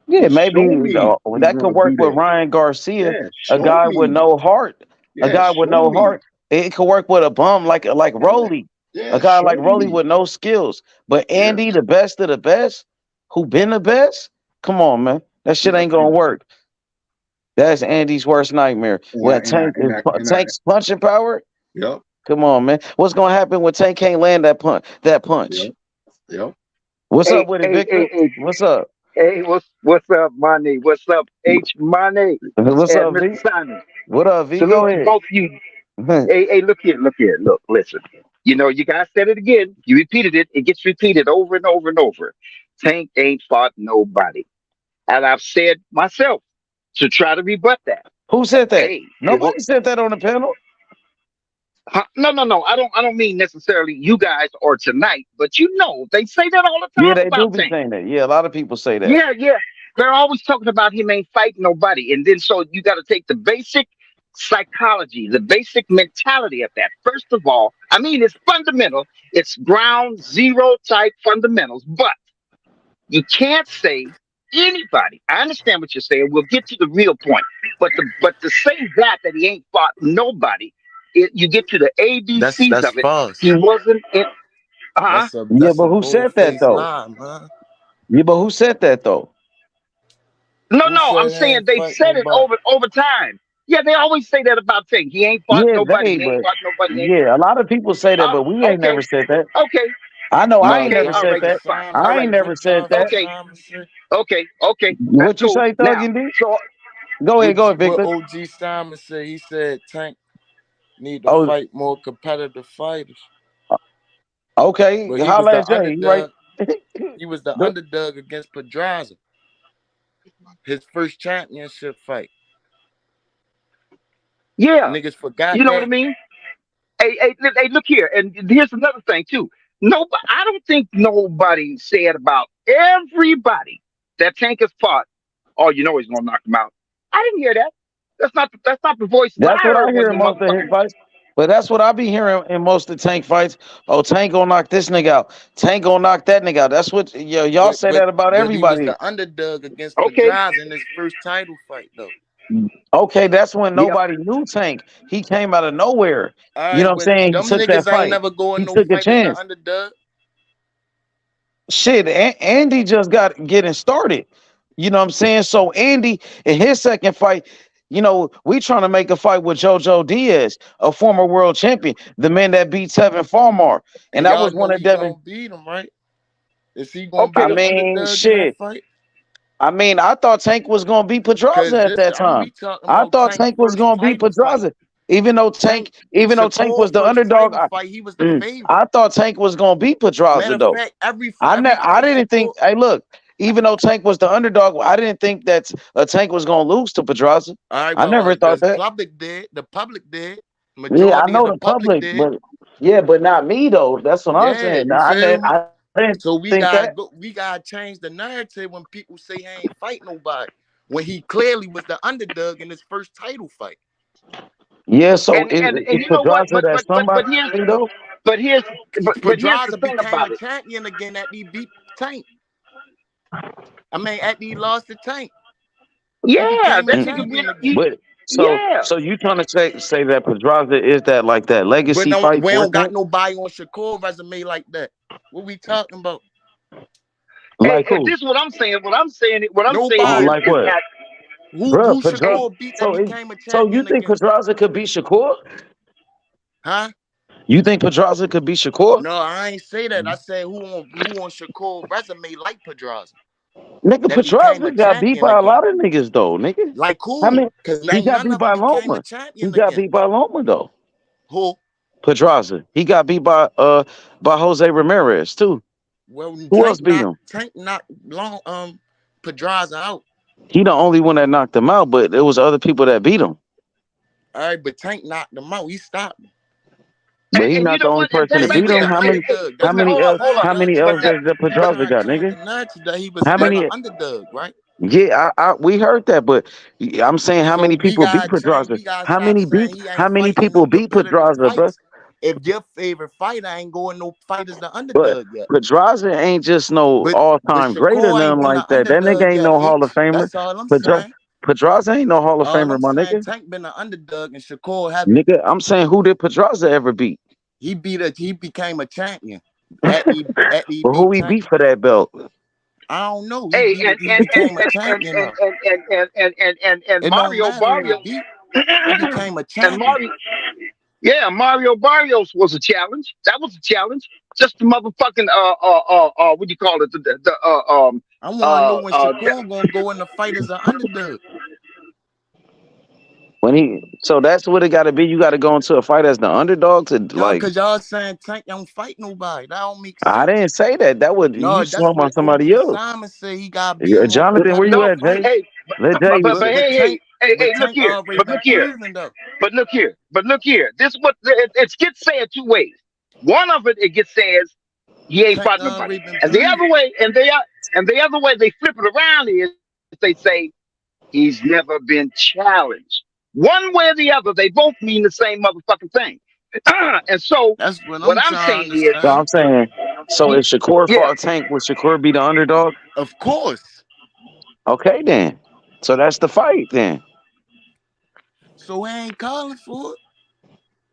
Yeah, But maybe show me he's that could gonna work do with that. Ryan Garcia, Yeah, a show guy with me. no heart. A Yeah, guy with show no me. heart. It could work with a bum like Yeah, Rolly. A yeah, guy show like Rolly me. with no skills. But Yeah, Andy, the best of the best, who been the best? Come on, man. That shit yeah. ain't gonna work. That's Andy's worst nightmare. And I When and I and I and I Tank's punching power, yep, come on, man. What's gonna happen when Tank can't land that punch? That punch. yep, yep. What's up Hey, with it, hey, Victor? hey, hey, What's up? hey, what's up, Money? What's up, H Money What's and up, V? Mr. Simon? What up, V? Go Salute to ahead. both of you. Hey, look, listen. You know, you guys said it again. You repeated it. It gets repeated over and over and over. Tank ain't fought nobody, and I've said myself to try to rebut that. Who said that? Hey, Nobody said that on the panel. no. I don't mean necessarily you guys or tonight, but you know they say that all the Yeah, time they do about be Tank. saying that. Yeah, a lot of people say that. Yeah. They're always talking about him ain't fighting nobody. And then so you got to take the basic psychology, the basic mentality of that. First of all, I mean, it's fundamental, it's ground zero type fundamentals, but you can't say anybody. I understand what you're saying. We'll get to the real point. But to say that he ain't fought nobody, you get to the ABCs That's of it. false. He wasn't in. Huh? Yeah, That's but a who bold said that faced though? lie, man. Yeah, but who said that though? No, Who no, I'm said he saying ain't they've fight said it nobody? over time. Yeah, they always say that about Tank. He ain't fought Yeah, nobody. they, He ain't but fought nobody. He ain't. yeah, a lot of people say that, but we ain't Okay, never said that. okay, I know I No, ain't okay. never All said right, Charles that's that. fine. All I Simon. right, ain't never What said Charles that. okay, Simon said? okay. That's What you cool. say, Now, Thuggin D? so Go ahead, What Victor. OG Simon said? He said Tank need to Oh, fight more competitive fighters. okay. But he was Holla the at Jay. He right. underdog. He was the The- underdog against Pedraza. His first championship fight. yeah, Niggas forgot you know what I that. mean. Hey, look here, and here's another thing too. Nobody, I don't think nobody said about everybody that Tank has fought. Oh, you know he's gonna knock him out. I didn't hear that. That's not the voices That's I what I heard when hear the in most of his motherfucking. fights. But that's what I be hearing in most of Tank fights. Oh, Tank gonna knock this nigga out. Tank gonna knock that nigga out. That's what y'all But say but that about but he was everybody. the underdog against Okay, Pedraza in his first title fight though. Okay, that's when yeah, nobody knew Tank. He came out of nowhere. All You know right, what I'm but saying? He them took that niggas ain't fight. never going He no took a fight as the chance. underdog. Shit, Andy just got getting started. You know what I'm saying? So Andy in his second fight, we trying to make a fight with JoJo Diaz, a former world champion, the man that beat Tevin Farmar, and And that y'all was one know of he Devin. gonna beat him, right? Is he gonna be I okay. the mean, underdog in that shit. fight? I thought Tank was gonna beat Cause Pedraza at this that time. we talking I about thought Tank Tank was first gonna beat title fight. Pedraza, even though Tank Tank Shakur was the first underdog. title fight, he was the I favorite. thought Tank was gonna beat Pedraza Matter of though. fact, every I fight didn't Shakur. think. Hey, look, even though Tank was the underdog, I didn't think that Tank was gonna lose to Pedraza. All right, I well, never thought the that. public did. The public did. Yeah, I Majority of know the the public public, did. but yeah, but not me though. That's what I'm Yeah, saying. you feel me? I didn't So we think gotta that. go. We gotta change the narrative when people say he ain't fight nobody, when he clearly was the underdog in his first title fight. Yeah, so And is you know what? Pedraza that somebody though? But here's here's the Pedraza thing became about a it. champion again at the beat Tank. I mean, at the lost to Tank, he Yeah, became a that nigga champion been. again. But Yeah. so you trying to say that Pedraza is that like that But legacy no, fight we for don't got Tank? nobody on Shakur resume like that. What we talking about? Hey, Like who? this is what I'm saying. What I'm saying Nobody. Like is what? that. Bruh, Who Pedraza. Shakur beat that So became a you champion think against? Pedraza could beat Shakur? Huh? You think Pedraza could beat Shakur? No, I ain't say that. I said who on Shakur resume like Pedraza Nigga, that became Pedraza a got beat champion by a again. lot of niggas though, nigga. Like How who? many? Cause He ain't got none beat of them by became a Loma. He champion got again. beat by Loma though. Who? Pedraza. He got beat by Jose Ramirez too. Well, Who else beat him? Tank knocked long Pedraza out. He the only one that knocked him out, but there was other people that beat him. All right, but Tank knocked him out. He stopped him. But he And you not the know only what? And person that to And he right beat was there. him. the Hey, hey, underdog. That's what I'm hold up. How trying to many But L's that. change. does the I'm But Pedraza trying to got, change nigga? the narrative that he was How but never many? underdog, right? Yeah, we heard that, but I'm saying how So many we people beat gotta change. Pedraza? We gotta stop saying he How ain't many fighting no people beat competitive Pedraza, bro? fights. If your favorite fighter ain't going no fight as the But underdog yet. Pedraza ain't just no But all-time great or Shakur ain't nothing been like the that. That nigga underdog ain't yet. no Hall of H. Famer. That's all I'm Pedra- saying. Pedraza ain't no Hall of All Famer, I'm my saying, nigga. Tank been the underdog and Shakur haven't. Nigga, I'm saying who did Pedraza ever beat? He became a champion. At the Or who beat he Tank. beat for that belt? I don't know. hey, He became a champion though. and It don't Mario matter who he Barrios beat. He became a and champion. Mario. Yeah, Mario Barrios was a challenge. That was a challenge. Just the motherfucking what do you call it? I want to know when Shakur gonna go in the fight as an underdog. So that's what it got to be. You got to go into a fight as the underdog to Y'all, like. cause y'all saying Tank don't fight nobody. That don't make I sense. didn't say that. That would No, you that's talking what about somebody OG else? Simon said. He got be more Jonathan, where you competitive no, at, Jay? fights. hey, Let Jay. but hey, But look Tank here, already but been look here, proven though. but look here. This what it gets said two ways. One of it gets says he ain't Tank fought nobody, already been and the proven. other way, and the other way they flip it around is they say he's never been challenged. One way or the other, they both mean the same motherfucking thing. And so That's what what I'm I'm trying saying to is, So understand. I'm saying, so if Shakur yeah, fought Tank, would Shakur be the underdog? Of course. Okay, then. So that's the fight then. So he ain't calling for it.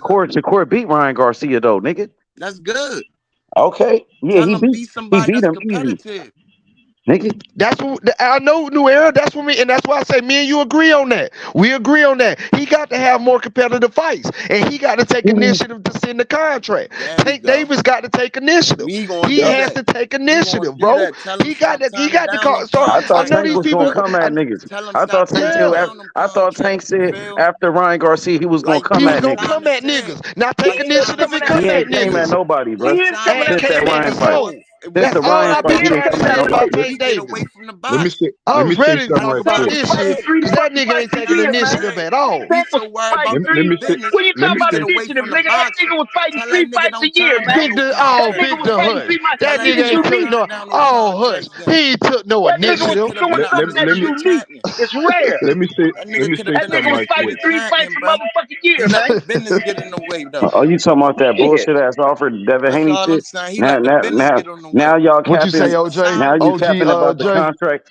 Shakur beat Ryan Garcia though, nigga. That's good. Okay, yeah, Tell him be somebody that's him easy, competitive. nigga. That's what I know, New Era. That's what me, and that's why I say me and you agree on that. We agree on that. He got to have more competitive fights, and he got to take initiative to send the contract. Tank Davis got to take initiative. He has to take initiative, bro. He got to. He got to call. Start. I thought know Tank these was people. gonna come at niggas. I thought Tank said Phil. after Ryan Garcia he was gonna come He was at gonna niggas. come at niggas. Now take initiative and come He at ain't came at niggas. nobody, bro. And Since that came at Ryan the fight. soul. Since That's the all Ryan I've fight, been he ain't trying to come at say about nobody. Tank Davis. Let me say I'm something ready. right quick. This shit because that nigga ain't taking initiative at all. He so worried about Let me say. business. What you Let talking me about Get say. away initiative, from the nigga? That boxing. nigga was fighting Tell that 3 nigga fights a don't year, turn man. down Big no the That contract. nigga big was the fighting hush. 3 fights a Tell That that year. nigga It's nigga ain't don't took unique. no. turn down no Oh hush. contracts then. He ain't took no That nigga That was nigga initiative. could have doing been a something Let that's me undefeated unique. champion. It's rare. let me say. That Let nigga me could have say That been an nigga something was right fighting quick. undefeated 3 fights champion, a bro. motherfucking year, He let man. the business get in the way though. Oh, you talking about that Yeah. bullshit ass offer Devin That's Haney all I'm shit? saying. He Now, let the now, business now, get in the now way. y'all What you say, capping. OJ? Now you OG capping about the J. contract.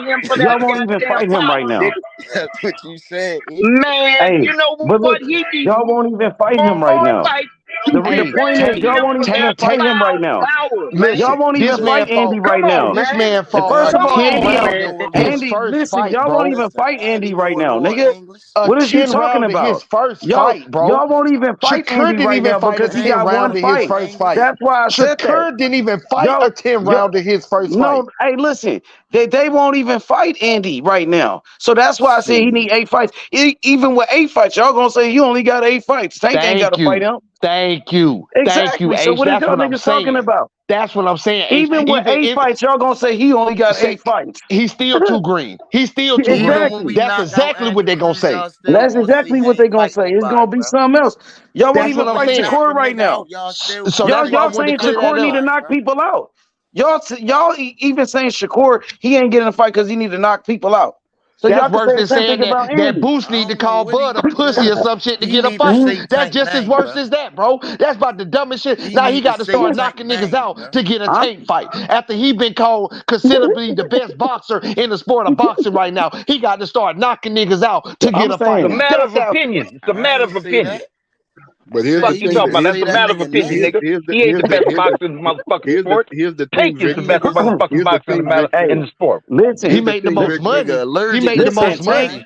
fight him for that Y'all won't even goddamn fight him right power, now. nigga. That's what you said. Man, Hey, you know but what? look, He need y'all won't even fight him right more now. fight. The Hey, point is, Begging y'all him won't for even fight him right now. power, man. Y'all Listen, won't even this man fight Andy fought. right Come on, now. This man. man And fought first a of Come all, 10 on, Andy, round man. in his Andy, first listen, fight, y'all won't bro. even fight Andy right now, Lord nigga. English. A What is you 10 talking round in his about? first Y'all, fight, bro. y'all won't even fight Shakur Andy didn't right even now fight a because he 10 got one round in his fight. first fight. That's why I said that. Shakur didn't even fight Y'all, a 10 y'all, round in his first fight. no, hey, listen, they won't even fight Andy right now. So that's why I say he need 8 fights. Even with 8 fights, y'all gonna say you only got 8 fights. Tank ain't got Thank to fight you. him. Thank you. Thank you, Exactly. So H. what is That's y'all what I'm niggas talking saying. about? That's what I'm saying, H. Even with Even 8 if fights, y'all gonna say he only got say 8 fights. he's still too green. He's still too Even green. when Exactly. we That's knock out exactly what Andy they're gonna Ruiz, say. y'all still That's gonna say exactly he what they ain't gonna fight say. It's nobody, gonna be bro. something else. Y'all won't That's even what I'm When fight we saying. knock Shakur the right nigga now. out, y'all still So gonna Y'all that's say why I y'all he wanted saying to ain't clear fight Shakur that need up. to nobody, knock bro. people out. Y'all even saying Shakur he ain't getting a fight because he need to knock people out. So That's y'all can worse say the than same thing saying that about that Andy. Boost I need to don't know call what Bud he a pussy or some shit to he get a need to fight. say That's Tank just as name, worse bro. as that, bro. That's about the dumbest shit. He Now he need to got to say start Tank knocking niggas name, out bro. to get a Huh? Tank fight. After he been called considerably the best boxer in the sport of boxing right now, he got to start knocking niggas out to get I'm a fight. It's a saying, matter That's of how. opinion. It's a I matter ain't of say opinion. that. But I here's said the Fuck he you thing. need talking to about? Here's That's say a that matter of nigga opinion, here's name. nigga. here's the He ain't here's the the best here's the boxer in the motherfucking sport. here's the Tank thing, is the Vic. best motherfucking Here's the boxer thing, in Vic. the sport. He listen, Here's the made the thing, most Vic. Nigga money. He allergic made to the listen, most Tank, Tank, money. man.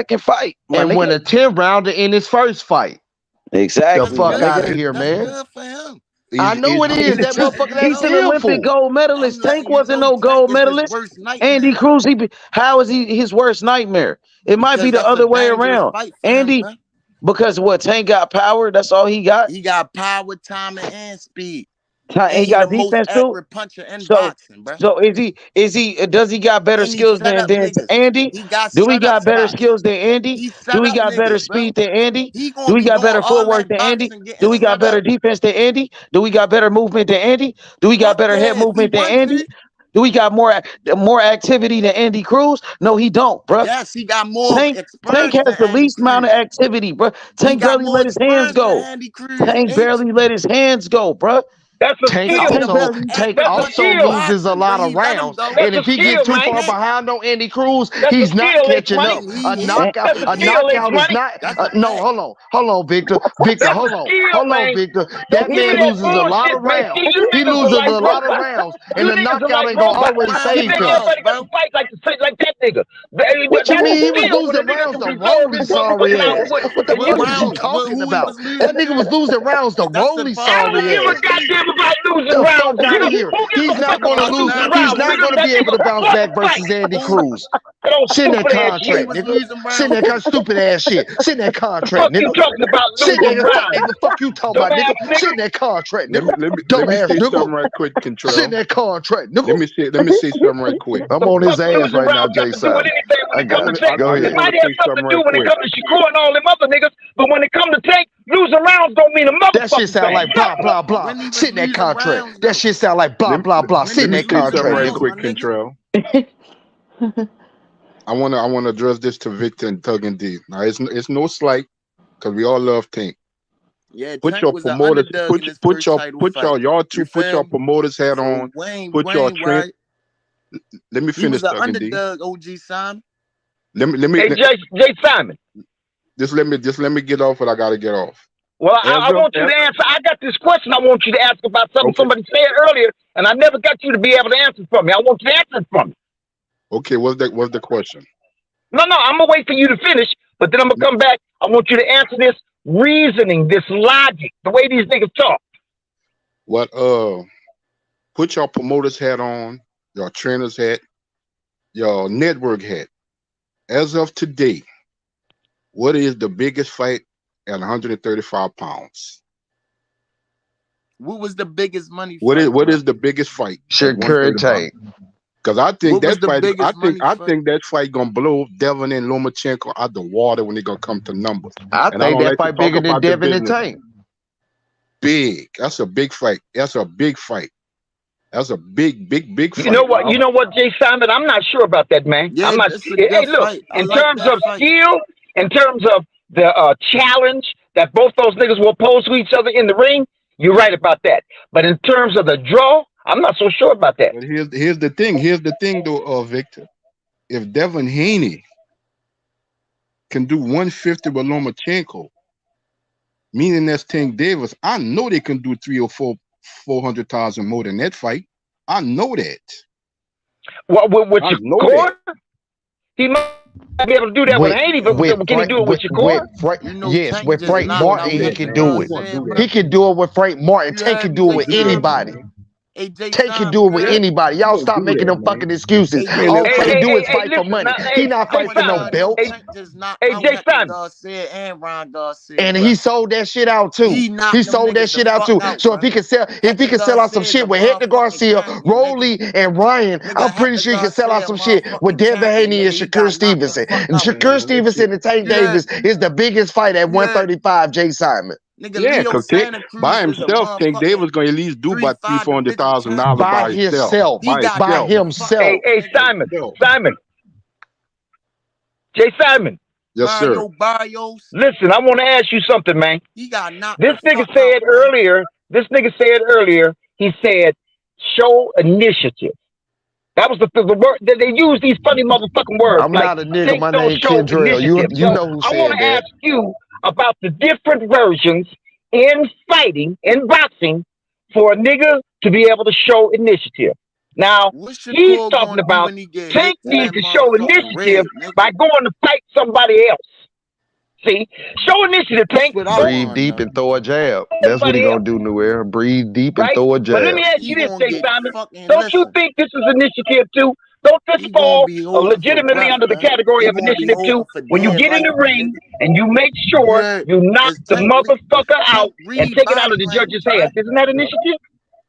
second fight, my and nigga. won a 10 rounder in his first fight. The Exactly, fuck my out of nigga. here, That's man. good for him. I know it is. That motherfucker, that's He's an Olympic skillful. gold medalist. I'm Tank letting you wasn't know no Tank gold is his medalist. worst Andy nightmare. Cruz, how is he his worst nightmare? It might be Because the that's a other way dangerous around. fight for him, Andy, bro. because what, Tank got power? That's all he got. He got power, timing, and speed. He And he the got most defense too. accurate puncher in So, boxing, bro. so does he got better And he skills set than up niggas. Andy? He got Do he set up got better spots. skills than Andy? He Do set he up got better niggas, bro. speed than Andy? He Do gonna we be got doing better all footwork that than Andy? boxing, Do getting we got set better up. defense than Andy? Do we got better movement than Andy? Do we got Fuck better head yeah, if he movement than wants Andy? to. Do we got more activity than Andy Cruz? No, he don't, bruh. Yes, he got more Tank experience has than the Andy least amount of Cruz. activity, bruh. He Tank got barely more let his hands experience than go. Andy Cruz, Tank H. barely let his hands go, bruh. That's a Tank skill. That's a also skill. loses a lot of rounds, and That's a if he skill, get too man. far behind on Andy Cruz, That's a he's not skill, X catching Money. up. A knockout, That's a skill, X is Money. not. No, hold on, Victor. Victor, That's a hold on, skill, man. Victor. Don't That give me man that loses a lot bullshit, of man. rounds. See, you He niggas are loses like a lot of robots. rounds, You and the niggas are knockout like ain't gonna robots. always You save think him. everybody got to fight like that nigga? What you That's a mean? He was skill when a losing nigga rounds can to preserve Rolly his motherfucking sorry ass. output. What the And you fuck is you talking about? That nigga was losing rounds to Rolly I don't sorry give a ass. goddamn about losing The rounds, fuck out nigga. of here. Who gives He's a fuck not gonna about lose. losing He's rounds, not nigga? gonna That be able nigga to bounce lost back the fight. versus Andy Cruz. That old Send that stupid ass shit. contract, nigga. Send that stupid ass shit. Send that contract, Fuck you nigga. talking about Send losing that fuck rounds. nigga. Fuck you talking about, nigga. Dumbass nigga. Send that contract, Let nigga. me Dumbass say nigga. something right quick, Control. Send that contract, nigga. Let me say something right quick. I'm on his ass Losing right now, rounds got Jay to do with Simon. anything when I it comes got to it. Tank. Go It ahead. might have something to do when it quick. comes to Shakur and all them other niggas, but when it comes to Tank, losing rounds don't mean a That shit motherfucking sound thing. like blah blah blah. Send that contract. That shit sound like blah blah blah. Let Send me that say something contract, right nigga. quick, Control. I wanna address this to Victor and Tug and D. Now it's no slight because we all love Tank. Yeah, Put Tank your was an promoters, underdog in his first title fight. y'all two You put feel your me? promoters hat So on. Wayne, Put your trend. right? Let me He finish, was an Tug and D. underdog, OG Simon. Let me Hey, Jay Simon. just let me get off what I gotta get off. Well, I want you to answer. I got this question I want you to ask about something somebody said earlier, and I never got you to be able to answer for me. I want you to answer it for me. Okay, what's the question? No, I'm going to wait for you to finish, but then I'm going to come back. I want you to answer this reasoning, this logic, the way these niggas talk. What put your promoters hat on, your trainers hat, your network hat. As of today, what is the biggest fight at 135 pounds? What was the biggest money What fight? is the biggest fight? Shakur Tank. Because I think What was that the fight, biggest money I fight? think that fight gonna blow Devin and Lomachenko out the water when they gonna come to numbers. I And think don't that like to fight talk bigger than about the Devin and business. Tank. Big. That's a big fight. That's a big fight. That's a big fight. You know what, Jay Simon? I'm not sure about that, man. Yeah, I'm not. that's a Hey, good look, fight. I in like terms that of fight. skill, in terms of the challenge that both those niggas will pose to each other in the ring, you're right about that. But in terms of the draw, I'm not so sure about that. But here's the thing. Here's the thing, though, Victor. If Devin Haney can do 150 with Lomachenko, meaning that's Tank Davis, I know they can do 400,000 more than that fight. I know that. What with I know Shakur? He might be able to do that with Haney, but can he do it with Shakur? Yes, with Frank Martin, he can do it. He can do it with Frank Martin. Tank can do it with anybody. Tank can do it with anybody. Y'all stop making them fucking excuses. All Tank do is fight for money. He not fighting for no belt. Hey, Jay Simon. And he sold that shit out too. He sold that shit out too. So if he can sell out some shit with Hector Garcia, Rolly, and Ryan, I'm pretty sure he can sell out some shit with Devin Haney and Shakur Stevenson. And Shakur Stevenson and Tank Davis is the biggest fight at 135, Jay Simon. Yeah, because by himself, Tank Davis gonna at least do about $300,000 by himself. By himself. Hey, Simon. Jay Simon. Yes, sir. Listen, I want to ask you something, man. He got knocked. This nigga said earlier. He said, "Show initiative." That was the word that they use. These funny motherfucking words. I'm not a nigga. My name Kendrell. You know who said that. I want to ask you about the different versions in fighting, in boxing, for a nigga to be able to show initiative. Now, he's talking about Tank needs to show initiative by going to fight somebody else. See? Show initiative, Tank. Breathe deep and throw a jab. That's what he gonna do, New Era. Breathe deep and throw a jab. But let me ask you this, Jay Simon. Don't you think this is initiative too? Don't this fall legitimately under the category of initiative too? When you get in the ring and you make sure you knock the motherfucker out and take it out of the judge's hands. Isn't that initiative?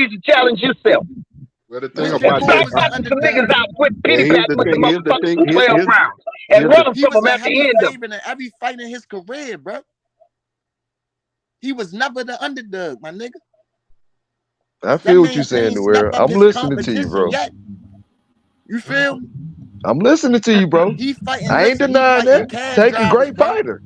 you to challenge yourself. Well, the But thing about that, Stop knocking some niggas out with well, pity here's pat the with the thing. Here's the thing. motherfucking 12 rounds and here's the run he from was them a at the heavy end of it. favorite in every fight in his career, bro. He was never the underdog, my nigga. I That feel what you're man saying, ain't stepped Noel. up I'm his listening to you, competition bro. yet. You feel me? I'm listening to you, bro. He fighting, I ain't listen, he denying fighting that. cab Take a drivers, great bro. fighter.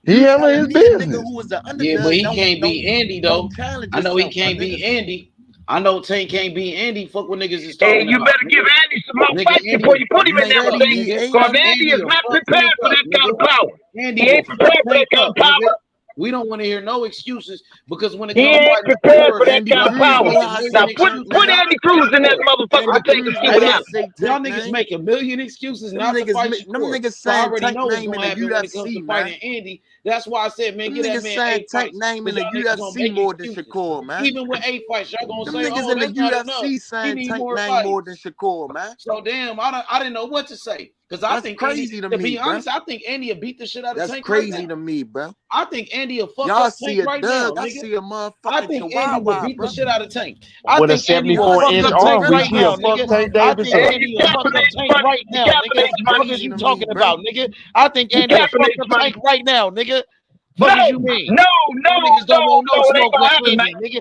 He You handling his telling me a nigga business. who was the Yeah, but underdog he can't beat Andy though. challenge I know he yourself, my can't nigga. beat Andy. I know Tank can't beat Andy. Fuck what niggas is Hey, talking you about. better give Andy some more Nigga, fights Andy before will you put fuck him in You there, Tank said up, Mr. he nigga. ain't Because under. Andy is Andy will not fuck prepared Tank for up, that kind of nigga. power. Andy He will ain't fuck prepared for that Tank kind up, of nigga. power. We don't want to hear no excuses because when it He comes to ain't fighting prepared Shakur, for that Andy kind y'all of Cruz niggas power. know make a how to Now say million put tank excuses put name. not Andy to fight Cruz in that Shakur. motherfucker I Andy to take think a Cruz seat know with how listen, to him. say y'all tank niggas name. make a million excuses Them not to fight Shakur. niggas So I saying already tank know what's name in gonna the happen when it comes to UFC, man. fighting Andy. That's why I said, man, Them get that niggas man saying 8 tank fights name in because the y'all niggas gonna UFC make more than excuses. Shakur, man. Even with 8 fights, y'all gonna Them say, niggas "Oh, in the that's not enough. UFC He saying need tank more name more than fights." Shakur, man. So damn, I didn't know what to say because I That's think Andy. crazy to To me, be bro. honest, I think Andy will beat the shit out of That's Tank right crazy now. to me, bro. I think Andy will fuck Y'all up see Tank a right now, Doug, I nigga. see a I motherfucking think Andy will Chihuahua, beat the bro. shit out of Tank. I With a think Andy will Y'all 74 fuck see inch a up Tank arm Doug, reach, right I he'll now, see a fuck nigga. Tank I Davis think motherfucking up. Hey, Andy you will fuck up capitalize Tank money. right You now, nigga. capitalize Fuck money. is crazy you to me, talking bro. about, nigga? I think You Andy will fuck capitalize up money. Tank right now, nigga. No, Fuck as you mean? no, Y'all niggas don't want no it ain't smoke gonna with happen, man. Andy, nigga.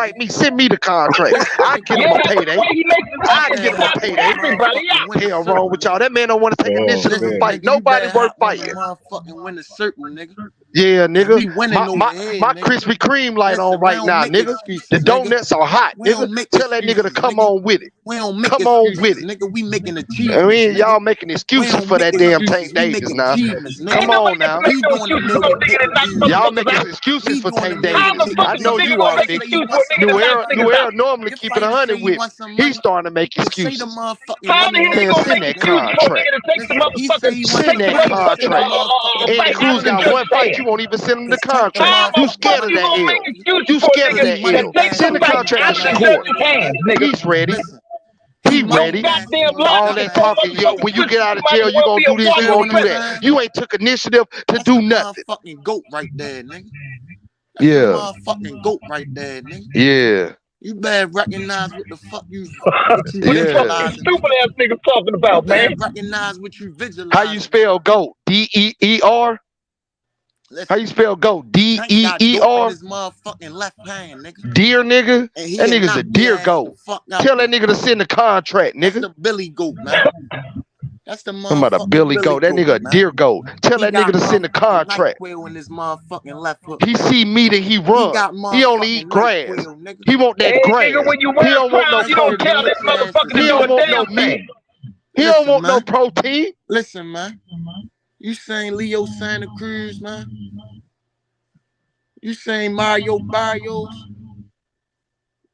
fight me, send me the contract. I get him a payday. I get him a payday. Hell wrong with y'all. That man don't want to take initiative to fight nobody worth fighting. Motherfucking win the circle, nigga. Yeah, nigga. We winning over My here, nigga. Krispy Kreme light Listen, on we right don't now, make nigga. excuses, The nigga. donuts are hot, We nigga. don't make Tell that nigga to come on with it. We don't make Come on with excuses, it. nigga. We making I achievements, mean, nigga. y'all making We excuses don't for make that damn excuses. Tank We Davis making now. achievements, nigga. Come on now. He doing a million pay-per-views. Y'all making excuses He for doing a Tank million Davis. I know pay-per-views. you are, Let's Nick. say you want some money. New Era normally Your keep it fighter 100 say you with me. want some He's money. starting to make Then say the excuses. motherfucking How the money hell he now, gonna Send make that excuses for a nigga contract. that takes the Listen, he say motherfucking he takes want Send the some that money. Let's motherfucking talk contract. motherfucking Andy money. fight Cruz out of got just one fight. saying? You won't even send him the Let's talk the contract. How the You motherfucking fuck scared of money. you that gonna L. make excuses You for a scared of nigga See, that money that L. takes fast the Send the money fight come contract to out of fast Shakur. judge's go, man. hands, nigga? He's ready. Listen, see, He money ready. fast Goddamn come blind All fast that before fast talking, go, yo, motherfucker man. when you just get out of might jail, as you well gonna be a do You this, you feel gonna what walking I'm do that. saying? weapon. You ain't took initiative to That's the do nothing. motherfucking goat right there, nigga. That's the Yeah. motherfucking goat right there, nigga. Yeah. You better recognize what the fuck you What this fucking Yeah. visualizing, stupid nigga. ass nigga talking You about, better man? recognize what you How you visualizing, nigga. spell GOAT? DEER? How you Listen, spell GOAT? Tank got dope in DEER? his motherfucking left hand, nigga. Deer nigga? And he'll That nigga's knock a your deer ass the goat. fuck out, Tell that nigga. nigga to send the contract, That's nigga. the Billy goat, man. That's the I'm about a motherfucking Billy Billy goat. That goat, nigga a man. deer goat. Tell He that nigga got to send the motherfucking contract. NyQuil in his motherfucking left hook, He nigga. see meat and he He run. got He only eat motherfucking grass. NyQuil, nigga. He want that Hey, nigga, grass. when you He wear a don't want no crown, you That don't shit tell protein. make this your ass to motherfucker to He do sleep. don't a want no damn meat. thing. He don't Listen, want no man. protein. Listen, man. You seen Leo Santa Cruz, man? You seen Mario Barrios?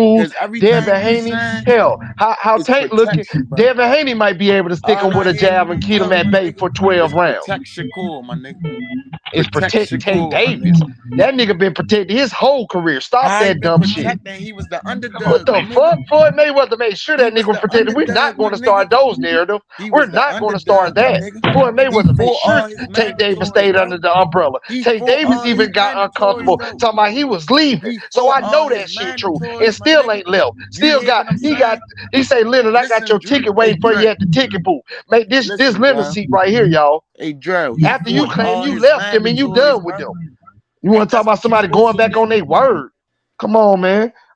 Cruz, Because everything Devin we Haney. saying Hell, how is Tank looking? protection, bro. Devin Haney might be able to stick him All with I a hear jab you and keep him tell at you, bay nigga, for 12 is rounds. protect Shakur, my nigga. It's Protect protect Tank Shakur, my Davis. nigga. That nigga been protected his whole career. Stop I ain't that been dumb shit. protecting. He was the What underdog, the my fuck? nigga. Floyd Mayweather made sure He that nigga was was the protected. We're not underdog, going my to nigga. start those narratives. He We're was the not going to start underdog, my that. nigga. Floyd He Mayweather made fought sure all his Tank Davis mandatories, stayed under bro. the umbrella. He Tank fought Davis all his even got mandatories, uncomfortable though. talking about he was leaving. He So fought I all know his that shit true. And mandatories, my still nigga. ain't left. You Still hear got, what I'm saying? he say, Leonard, I got Listen, your Drew. ticket Hey, waiting for you Drew. at the ticket booth. Make this Listen, Leonard Drew. seat right here, y'all. Hey, Drew. He After you fought claim all you his left them and you mandatories, done with bro. them. You want Ain't to talk that about what you somebody supposed going to back on do? their word? Come on, man.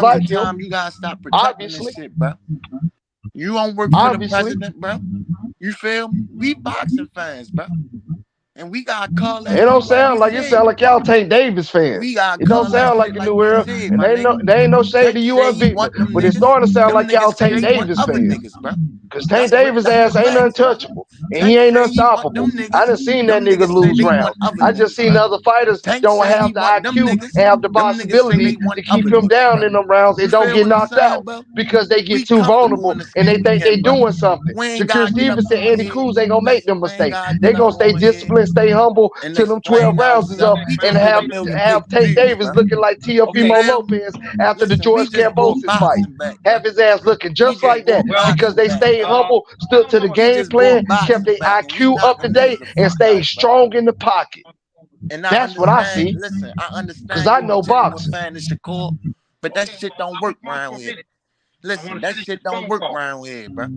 fighters coming like him. time you gotta stop protecting this Obviously. shit, bro. You don't work for the president, bro. You feel me? We boxing fans, bro. And we gotta call that It shit don't like sound we like it said. sound like y'all Tank Davis fans. We gotta It don't call that sound like shit a like new we era, said, and my there ain't no shade to Tank you say or he want Victor, them but it's niggas. starting to sound Them like y'all niggas say Tank they want Davis other fans. niggas, bro. Cause Tank Davis That's ass the ain't facts, bro. untouchable, and Tank he ain't say he want unstoppable. them I niggas. done seen that Them nigga niggas say lose they rounds. want other I just niggas, seen bro. other fighters Tank don't say have he the want them IQ niggas. and have the Them niggas say possibility they want to keep other him niggas, down bro. in them rounds and You don't feel get what I'm knocked saying, out bro? because they get We too comfortable vulnerable in the and they think they skin, bro. doing something. We ain't Shakur gotta get up Stevenson, on Eddie here. Cruz ain't gonna make them We ain't mistakes. gotta They get up gonna stay on here disciplined, stay humble and till them 12 explain rounds is up, ourselves. We and gonna get a million have Tank views, Davis bro. looking like You Teofimo feel me? Lopez after the Listen, we George just brought Kambosos fight. boxing back, bro. Have his ass looking We just just like that brought because boxing they back, stayed bro. humble, stood to the We game just plan, brought kept boxing their back, and we IQ up to knocking niggas date, the and fuck stayed out, bro. strong in the pocket. And I That's what I understand. see Listen, I because understand I you a know genuine boxing. fan of Shakur, but that shit don't work around here. Listen, that shit don't work around here, bro.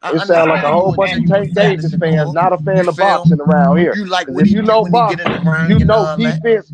I It sounds like a understand whole you a bunch of genuine Tank fan of Davis fans, Shakur. not a You fan of feel me? boxing around here. You like Because what if he you do know when he get in boxing, the ring you and know all that. defense.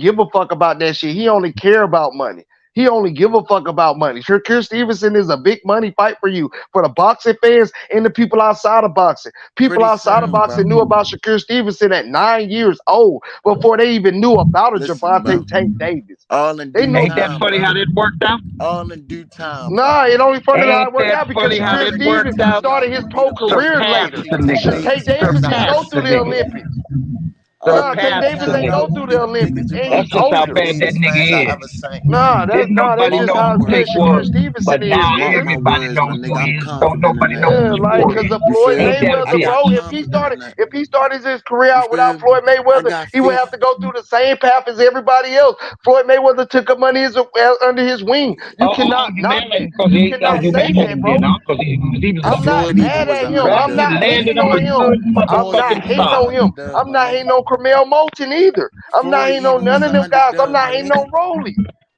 give a fuck about that shit. He only care about money. He only give a fuck about money. Shakur Stevenson is a big money fight for you, for the boxing fans and the people outside of boxing. People Pretty outside of soon, boxing bro. knew about Shakur Stevenson at 9 years old before they even knew about a Listen, bro. Javante Tank Davis. All in They due knew. Ain't that time, funny bro. how that worked out? All in due time, bro. Nah, it only funny how Ain't it worked that out because funny how Shakur that Stevenson worked out? started his pro career later. Surpassed the nigga. Tank Davis didn't go Surpassed the through the nigga. Olympics. Nah, Tank Surpassed Davis the ain't go nigga. through the Olympics, and That's he's just how older. bad that nigga is. That's Nobody just know how who good Tank Shakur was, Stevenson but is, now nigga. everybody know who he is. Don't nobody know who Yeah, Tank like was. because of Floyd Ain't that a Mayweather, bitch? bro. If he started his career out without Floyd Mayweather, he would have to go through the same path as everybody else. Floyd Mayweather took up money under his wing. You cannot You knock mad at that. him because You he cannot say mad at that, him bro. then, huh? Because he was a I'm not Floyd even mad was at an him. I'm he not underdog. landed hating on on a him. good I'm not motherfucking hating start. on him. I'm not hating on Camille Moulton either. I'm not Floyd hating on even was none of an them guys. I'm underdog, not my hating nigga. on Rolly.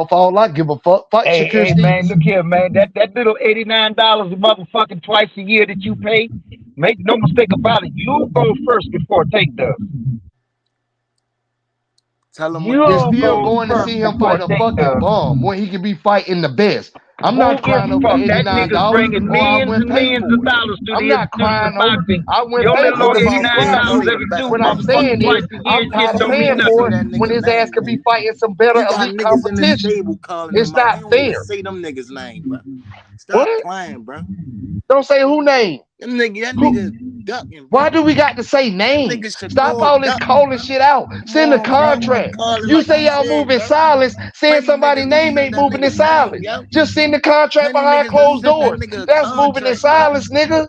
dog for all I give a fuck. Fight Hey, Shakur hey, man, look Stevenson. here, man. That little $89 a motherfucking twice a year that you pay, make no mistake about it. You go first before Tank does. Tell him what You're You still go going to first see him before fight a Tank fucking does. bum when he could be fighting the best. I'm Who not gives crying a over fuck? That $89 nigga's bringing or I millions wouldn't and pay millions of for it. dollars to I'm the not institution of crying over boxing. I wouldn't Your pay little Look for old it at if I his was name, crying $89 over bro. it. every Back, two What I'm motherfucking saying twice is a year I'm and shit tired of bro. don't You mean paying gotta nothing. say for it that when nigga his ass name, could be man. fighting some better He got elite niggas in the competition. stable calling It's him out. not He don't even fair. say them niggas' name, bro. Stop What? playing, bro. Don't say who name. That Who? nigga ducking, bro. Why do we got to say That nigga names? Stop Shakur all this ducking, calling bro. shit out. Come Send a on, bro. contract. Call it You like you say y'all said, moving bro. silence, saying Plenty somebody's niggas don't name say ain't that moving in nigga's name, silence. yo. Just send the contract Plenty behind niggas done closed sent that doors. nigga a That's moving in contract, bro. silence, nigga.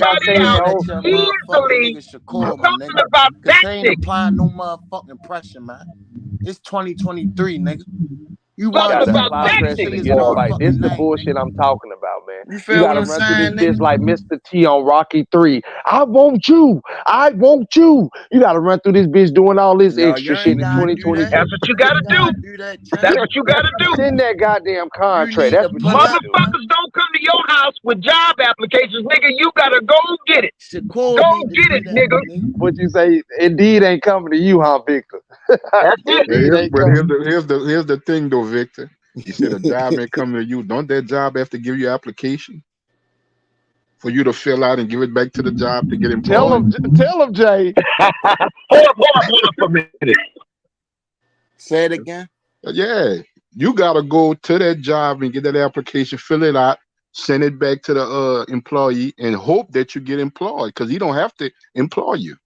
like I everybody said, out bro. Let your motherfucking easily nigga Shakur, my talking nigga. about Cause they ain't tactics. applying no motherfucking pressure, man. It's 2023, nigga. You Talking want Gotta you about apply want to pressure say tactics, to his get a boy. fight. This motherfucking the name, bullshit nigga. I'm talking about, man. You You feel what gotta I'm run through this saying, bitch nigga? like Mr. T on Rocky 3. I want you. I want you. You gotta run through this bitch doing all this No, you extra shit ain't in gotta do that. 2022. That's what you You gotta ain't do. gotta do that, That's Tank. what you gotta do. Send that goddamn You contract. need That's to what you pull gotta up, do. bro. Motherfuckers don't come to your house with job applications, nigga. You gotta go get it. Shakur Go need to get do it, that, nigga. nigga. What you say? Indeed ain't coming to you, huh, Victor? That's it. Indeed ain't But coming. here's the thing though, Victor. You said a job ain't coming to you. Don't that job have to give you application for you to fill out and give it back to the job to get Tell employed? him, Jay. Hold up for a minute. Say it again. Yeah, you gotta go to that job and get that application, fill it out, send it back to the employee, and hope that you get employed because he don't have to employ you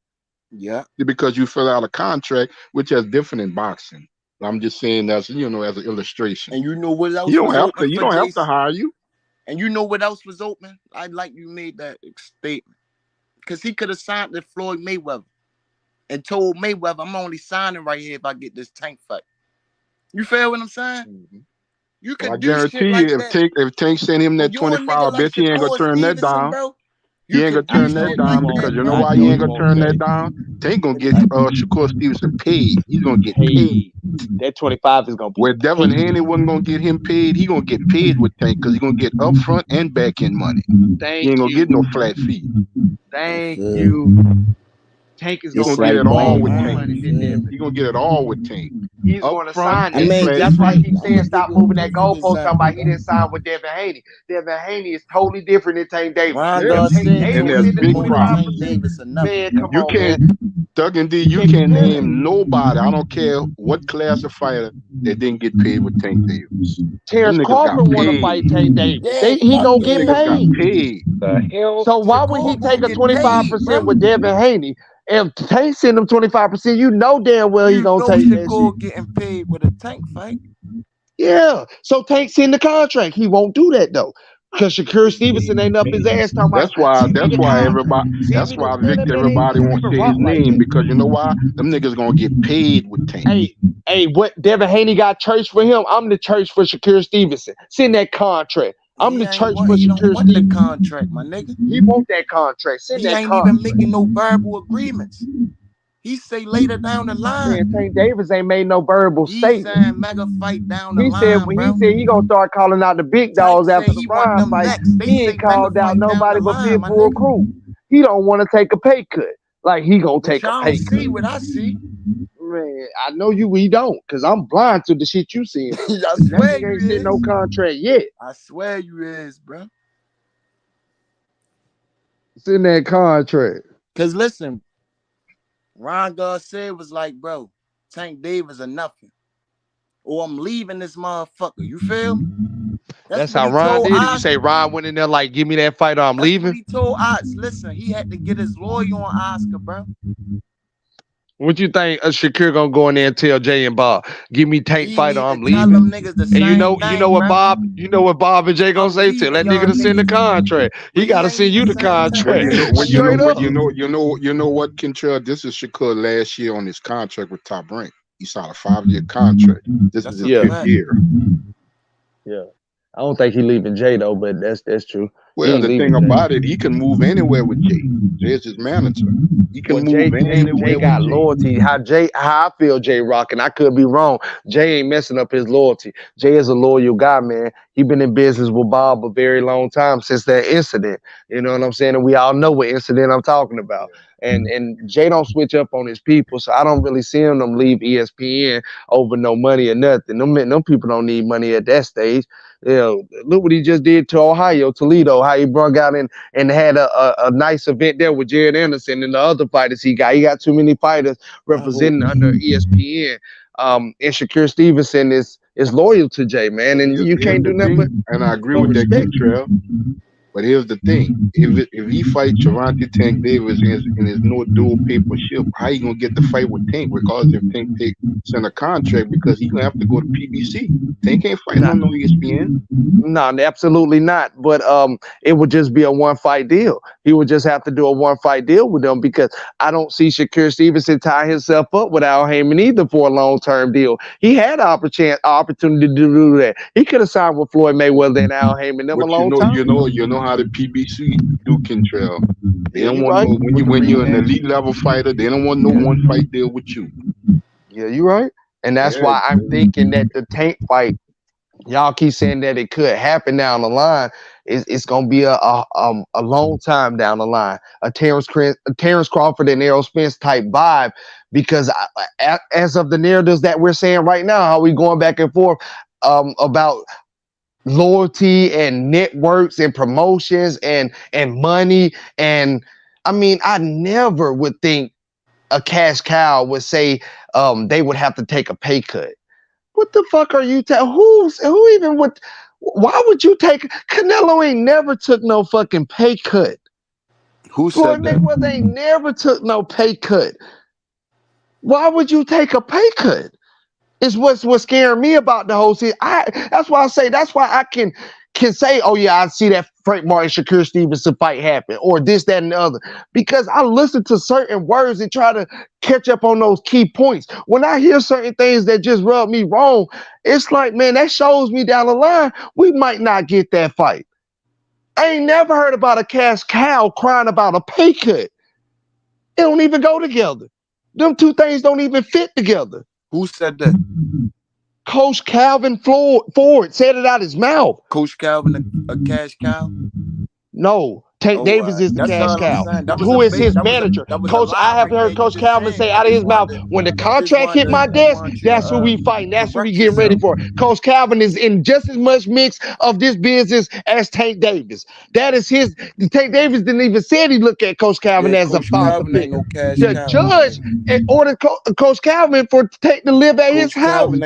Yeah. because you fill out a contract, which is different in boxing. I'm just saying that's as an illustration. And you know what else You don't was have open to. You for don't have to Jason? hire you. And you know what else was open? I like you made that statement. Because he could have signed with Floyd Mayweather and told Mayweather, I'm only signing right here if I get this Tank fight. You feel what I'm saying? Mm-hmm. You Well, I could do shit guarantee like you, that. if Tank sent him When that you're a 25, I nigga like bet you ain't gonna Shakur turn that Stevenson, down. bro, He you ain't gonna could do turn that shit like down that, because you know bro. why he ain't gonna turn that down? Tank gonna get Shakur Stevenson paid. He's gonna get paid. That 25 is gonna be Where Devin Haney wasn't gonna get him paid, he gonna get paid with Tank because he's gonna get upfront and back end money. He Thank ain't gonna you. get no flat fee. Thank you. Tank is He's gonna It's gonna get get like it all way with more Tank. money than Devin. He's gonna get it all with Tank. He's going to Upfront sign I that and mean, shit. flat That's just why I like, fee. keep I'm going saying to give stop you a moving that perfect goalpost. example, Somebody he bro. didn't sign with Devin Haney. Devin Haney is totally different than Tank Davis. Ron Yeah, If Tank Garcia and Davis told there's send the big Shakur that 25%, Tank problems. Davis a nothing, man, bro. come You on, can't, man. Doug and D, You you can't can't compare that. name nobody. I don't care what class of fighter that didn't get paid with Tank Davis. Them Terrence niggas got Crawford want to fight paid. Tank Davis. Yeah, He fuck gonna Them get yeah. niggas got paid. paid. The hell? So why would he Shakur take gonna a get paid, 25% bro. with Devin Haney? If Tank send him 25%, you know damn well he You gonna know take that shit. Shakur getting paid with a Tank fight. Yeah. So Tank's in the contract. He won't do that though. Because Shakur Stevenson ain't up his ass talking about That's why. send me That's the why contract. everybody. Send That's me the why man, Victor. man Everybody ain't won't even say his rock like name that. because you know why? Them niggas gonna get paid with Tank. Hey, what Devin Haney got church for him? I'm the church for Shakur Stevenson. Send that contract. I'm the church for He don't Shakur want the Stevenson. contract, my nigga. He want that contract. Send He that ain't even contract. making no verbal agreements. He say later down the line. Man, Tank Davis ain't made no verbal He statement. saying mega fight down the He said line, when bro. he gonna start calling out the big Tank dogs said after the he want Ryan them fight. next. They He say ain't mega called out fight down the nobody but line, my Pitbull nigga. Crew. He don't want to take a pay cut. Like he gonna But take a y'all pay don't see cut. what I see. Man, I know we don't, cause I'm blind to the shit you seeing. I That swear nigga you ain't seen no is. contract yet. I swear you is, bro. Send that contract. Cause listen, Ron Garcia was like, bro, Tank Davis or nothing. Or I'm leaving this motherfucker. You feel me? That's What how he Ron told did it. You say Oscar. Ron went in there like, give me that fight or I'm That's what leaving. he told Ox. Listen, he had to get his lawyer on Oscar, bro. What you think Shakur gonna go in there and tell Jay and Bob, give me Tank He fight or need to I'm tell leaving? them niggas the And you same know thing, what bro. Bob and Jay gonna I'm say? Tell leaving that nigga y'all to send the niggas. contract. But He he gotta ain't send even you the sent the Well, contract. contract yet. Straight up. you know what, Kentrell? This is Shakur last year on his contract with Top Rank. He signed a 5-year contract. This is That's his a 5th fact. year. Yeah. I don't think he leaving Jay though, but that's true. He Well, ain't the thing leaving Jay. about it, he can move anywhere with Jay. Jay is his manager. He can Well, move Jay anywhere with got Jay. loyalty. How I feel Jay Rock, and I could be wrong. Jay ain't messing up his loyalty. Jay is a loyal guy, man. He been in business with Bob a very long time since that incident. You know what I'm saying? And we all know what incident I'm talking about. And Jay don't switch up on his people, so I don't really see him leave ESPN over no money or nothing. Them people don't need money at that stage. You know, look what he just did to Ohio, Toledo, how he brought out and had a nice event there with Jared Anderson and the other fighters he got. He got too many fighters representing under ESPN. And Shakur Stevenson is loyal to Jay, man, and you Here's can't the do nothing thing, and I agree but with that, respect. Kentrell. But here's the thing: if he fight Gervonta Tank Davis and there's no dual papership, how you gonna get the fight with Tank? Because if Tank send a contract, because he gonna have to go to PBC. Tank ain't fighting on no ESPN. No, absolutely not. But it would just be a one fight deal. He would just have to do a one fight deal with them because I don't see Shakur Stevenson tie himself up with Al Heyman either for a long term deal. He had opportunity to do that. He could have signed with Floyd Mayweather and Al Heyman them a But long time. you know how the PBC do, Kentrell. They don't want right. no when you're an elite level fighter. They don't want no one fight deal with you. Yeah, you're right. And that's why I'm thinking that the Tank fight, y'all keep saying that it could happen down the line. It's gonna be a long time down the line. A Terrence Crawford and Errol Spence type vibe, because as of the narratives that we're saying right now, how we going back and forth about loyalty and networks and promotions and money, and I mean, I never would think a cash cow would say they would have to take a pay cut. What the fuck are you who even would? Why would you take? Canelo ain't never took no fucking pay cut. Who said that? Mayweather ain't never took no pay cut. Why would you take a pay cut? It's what's scaring me about the whole thing. That's why I can say, oh yeah, I see that Frank Martin Shakur Stevenson fight happen, or this, that, and the other, because I listen to certain words and try to catch up on those key points. When I hear certain things that just rub me wrong, it's like, man, that shows me down the line we might not get that fight. I ain't never heard about a cash cow crying about a pay cut. It don't even go together. Them two things don't even fit together. Who said that? Coach Calvin Ford said it out his mouth. Coach Calvin, a cash cow? No, Tank Davis is the cash cow. Who is his manager? Coach, I have heard Coach Calvin say out of his mouth, when the contract hit my desk, that's who we fighting. That's who we getting ready for. Coach Calvin is in just as much mix of this business as Tank Davis. That is his. Tank Davis didn't even say he looked at Coach Calvin as a father figure. The judge ordered Coach Calvin to live at his house.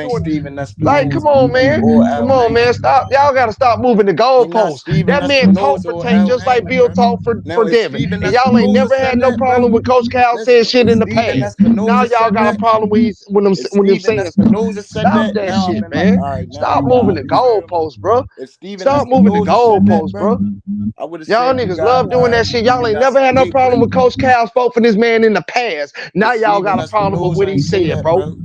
Like, come on, man. Come on, man. Stop. Y'all got to stop moving the goalposts. That man talked for Tank just like Bill talked for Devin. And y'all ain't never had no problem with Coach Cal saying shit in the past. Now y'all got a problem when them saying stuff. Stop that shit, man. Stop moving the goalposts, bro. Stop moving the goalposts, bro. Y'all niggas love doing that shit. Y'all ain't never had no problem with Coach Cal spoke for this man in the past. Now y'all got a problem with what he said, bro.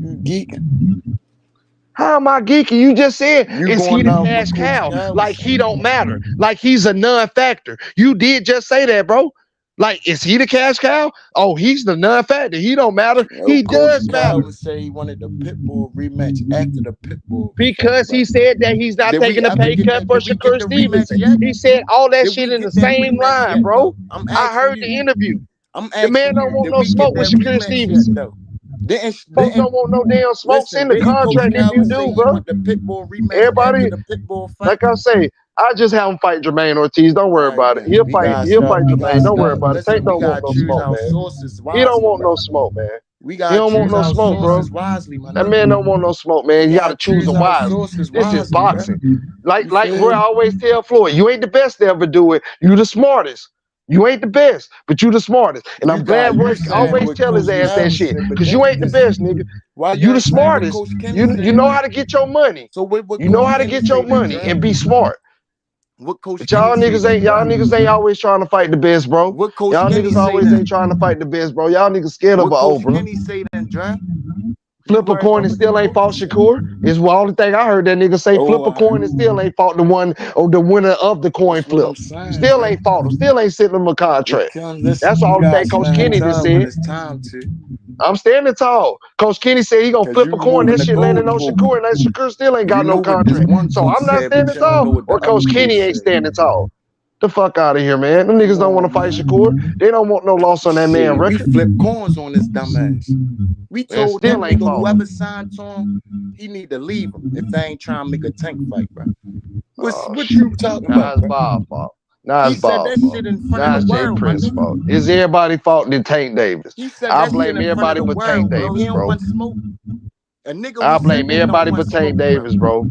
How am I geeking? You just said, is he the cash cow? Like he don't matter. Like he's a non-factor. You did just say that, bro. Like, is he the cash cow? Oh, he's the non-factor. He don't matter. He does matter. Coach say he wanted the Pitbull rematch after the Pitbull. Because he said that he's not taking a pay cut for Shakur Stevenson. He said all that shit in the same line, bro. I heard the interview. The man don't want no smoke with Shakur Stevenson. Folks don't want no damn smoke. Send the contract if you do, bro. Everybody, like I say, I just have him fight Jermaine Ortiz. Don't worry about it. He'll fight Jermaine. Don't worry about it. Tank don't want no smoke, man. He don't want no smoke, man. He don't want no smoke, bro. That man don't want no smoke, man. You gotta choose them wisely. This is boxing. Like we always tell Floyd, you ain't the best to ever do it. You the smartest. You ain't the best, but you the smartest. And I'm glad Royce always tell his ass that shit. Because you ain't the best, nigga. You the smartest. You know how to get your money. You know how to get your money and be smart. But y'all niggas ain't always trying to fight the best, bro. Y'all niggas always ain't trying to fight the best, bro. Y'all niggas scared of an old, bro. Flip a coin and still ain't fought Shakur. Is the only thing I heard that nigga say. Flip a coin and still ain't fought the one or the winner of the coin flip. Still ain't fought him. Still ain't sent him a contract. That's all the thing Coach Kenny just said. I'm standing tall. Coach Kenny said he gonna flip a coin. That shit landing on Shakur, and that Shakur still ain't got no contract. So I'm not standing tall, or Coach Kenny ain't standing tall. The fuck out of here, man. Them niggas don't want to fight Shakur. They don't want no loss on that man record. We flip coins on this dumbass. We told him whoever signed to him, he need to leave him if they ain't trying to make a Tank fight, bro. What you talking about? It's Bob's fault. Nah, it's Bob's fault. Nah, it's Jay Prince's fault. It's everybody's fault than Tank Davis. I blame everybody but Tank Davis, bro. I blame everybody but Tank Davis, bro.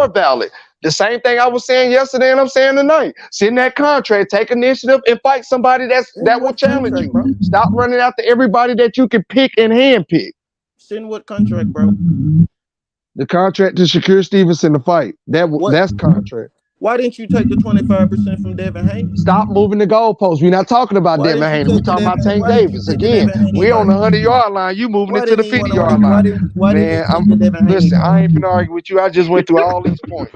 more valid. The same thing I was saying yesterday and I'm saying tonight. Send that contract, take initiative, and fight somebody that will challenge you. Bro. Stop running after everybody that you can pick and handpick. Send what contract, bro? The contract to Shakur Stevenson to fight. What? That's contract. Why didn't you take the 25% from Devin Haney? Stop moving the goalposts. We're not talking about Why Devin didn't you Haney. We're take the talking about Devin? Tank Why didn't you Davis. take the Again, Devin Haney we're on fight? the 100-yard line. You moving Why it to didn't the he want 50-yard to? line. Why didn't Man, he take the Devin Haney listen, fight? I ain't finna argue with you. I just went through all these points.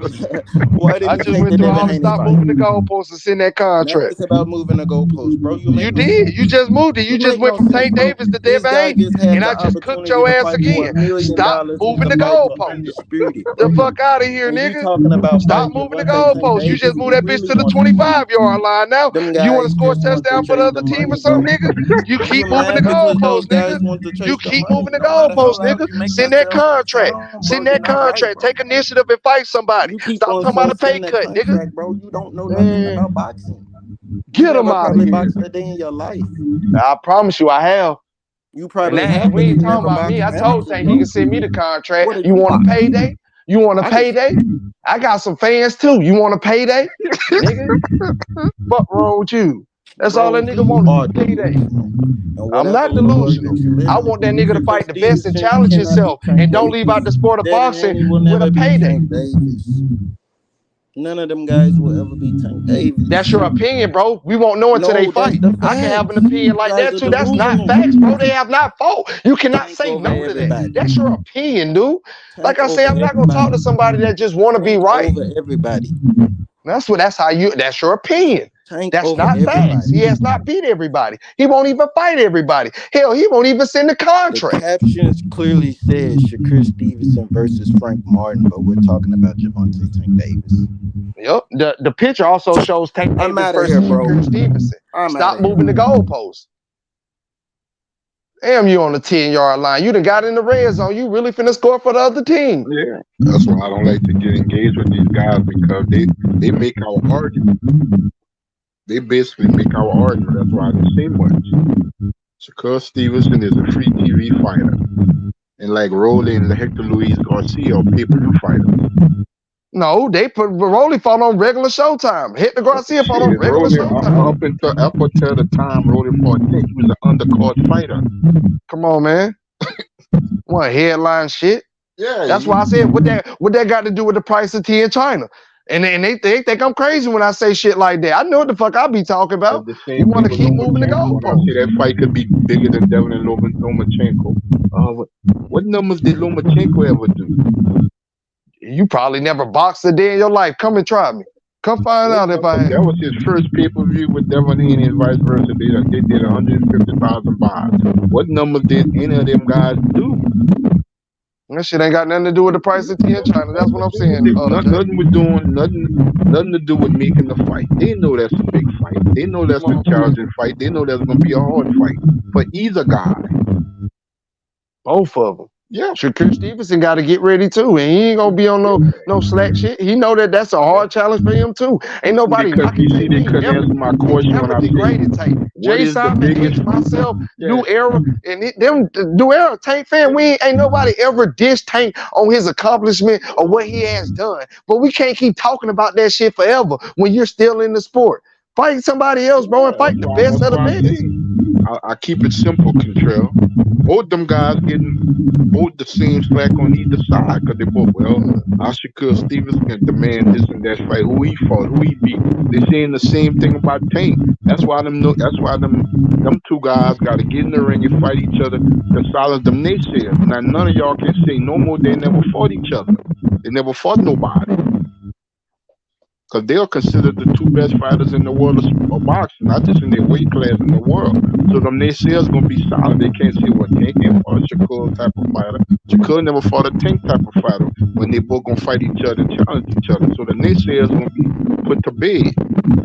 Why I didn't he just take went the through Devin all the Haney stop fight? moving the goalposts and send that Now contract. it's about moving the goalposts, bro. You did. You just moved it. You You just make went no from sense, Tank bro. Davis to This Devin guy Haney, just had and the I just cooked opportunity your to ass fight for again. Stop $1 million and moving to the fight for goalposts. undisputed, The bro. fuck out of here, And you nigga. talking about Stop fighting moving the Javante Tank goalposts. You Davis? just moved You that bitch really to the want 25-yard line now. them You want to guys score a just want to touchdown for the chase other the team or money, something, bro. nigga? You keep You're moving the mad because those goalposts, guys nigga. want to You chase the keep money. moving the No matter how goalposts, loud nigga. you make Send that yourself contract. sound, bro, Send you're that not right, contract. bro. Take initiative and fight somebody. You keep Stop on talking about a pay saying that cut, nigga. contract, bro. You don't know nothing Man, about boxing. You get him never out of probably here. boxed a day in your life. I promise you I have. You And probably that, have, and we but ain't you talking never about me. boxed I told amateur, Tank he bro. can send me the contract. What have You you want a boxed? payday? You want a I can. payday? I got some fans too. You want a payday? Nigga, fuck wrong with you? That's all Bro, that nigga you want is are a payday. delusional. And I'm whatever not little world delusional. that you I live want in, that nigga to Shakur fight the best and Stevenson challenge cannot beat himself Tank and don't leave Davis. out the sport of Devin boxing Haney will with a never beat payday. Tank Davis. None of them guys will ever beat Tank That's Davis. your opinion, bro. We won't know until they No, that's fight. the I can have an facts. opinion You like guys that are too. That's not delusional. facts, bro. They have not fought. You cannot Tank say over no to that. everybody. That's your opinion, dude. Like Tank I say, over I'm not gonna talk to everybody. somebody that just want to be Tank right. over everybody. That's your opinion. Tank That's over not facts. everybody. He has not beat everybody. He won't even fight everybody. Hell, he won't even send the The contract. captions clearly said Shakur Stevenson versus Frank Martin, but we're talking about Javante Tank Davis. Yep. The picture also shows Tank I'm Davis out of versus here, bro. Shakur Stevenson. I'm Stop out of here. moving the goalposts. Damn, you on the 10-yard line. You done got in the red zone. You really finna score for the other team. Yeah, that's why I don't like to get engaged with these guys because they make our argument. They basically make our argument. That's why I didn't say much. Shakur Stevenson is a free TV fighter, and like Rolly and Hector Luis Garcia are pay-per-view fighters. No, they put Rolly fought on regular Showtime. Hit the Garcia fought on Shit, regular Rolly Showtime. up until the time Rolly fought Tank, he was an undercard fighter. Come on, man. What headline shit? Yeah, That's why I said what that got to do with the price of tea in China. And they think I'm crazy when I say shit like that. I know what the fuck I be talking about. The same You want to thing keep with moving the Lomachenko. When I goalposts. say that fight could be bigger than Devin and Lomachenko. What numbers did Lomachenko ever do? You probably never boxed a day in your life. Come and try me. Come find out if I have. That was his first pay-per-view with Devin Haney and vice versa. They did 150,000 buys. What numbers did any of them guys do? That shit ain't got nothing to do with the price of tea in China. That's what I'm saying. Nothing with doing nothing to do with making the fight. They know that's a big fight. They know that's a challenging fight. They know that's gonna be a hard fight for either guy. Both of them. Yeah. Shakur Stevenson got to get ready too, and he ain't gonna be on no slack shit. He know that's a hard challenge for him too. Ain't nobody knocking Tank. They couldn't answer my question when I degraded Tank. Jay Simon, H, myself, New Era, and them New Era Tank fan. We ain't nobody ever dissed Tank on his accomplishment or what he has done. But we can't keep talking about that shit forever when you're still in the sport. Fight somebody else, bro, and fight the best of the best. I keep it simple, Contrell. Both them guys getting both the same slack on either side because they both, Shakur Stevenson can demand this and that fight, who he fought, who he beat. They saying the same thing about Tank. That's why them two guys got to get in the ring and fight each other to silence them naysayers. Now none of y'all can say no more. They never fought each other. They never fought nobody. Because they are considered the two best fighters in the world of boxing, not just in their weight class in the world. So them naysayers gonna be solid. They can't say what Tank ain't fought a Shakur type of fighter. Shakur never fought a Tank type of fighter when they both gonna fight each other and challenge each other. So the naysayers gonna be put to bed.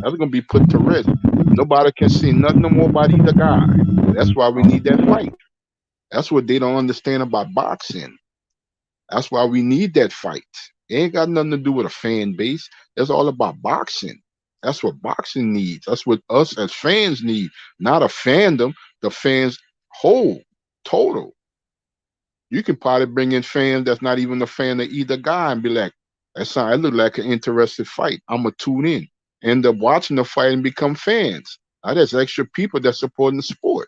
That's gonna be put to rest. Nobody can say nothing no more about either guy. That's why we need that fight. That's what they don't understand about boxing. That's why we need that fight. It ain't got nothing to do with a fan base. It's all about boxing. That's what boxing needs. That's what us as fans need. Not a fandom. The fans whole, total. You can probably bring in fans that's not even a fan of either guy and be like, that look like an interesting fight. I'm going to tune in. End up watching the fight and become fans. Now, there's extra people that's supporting the sport.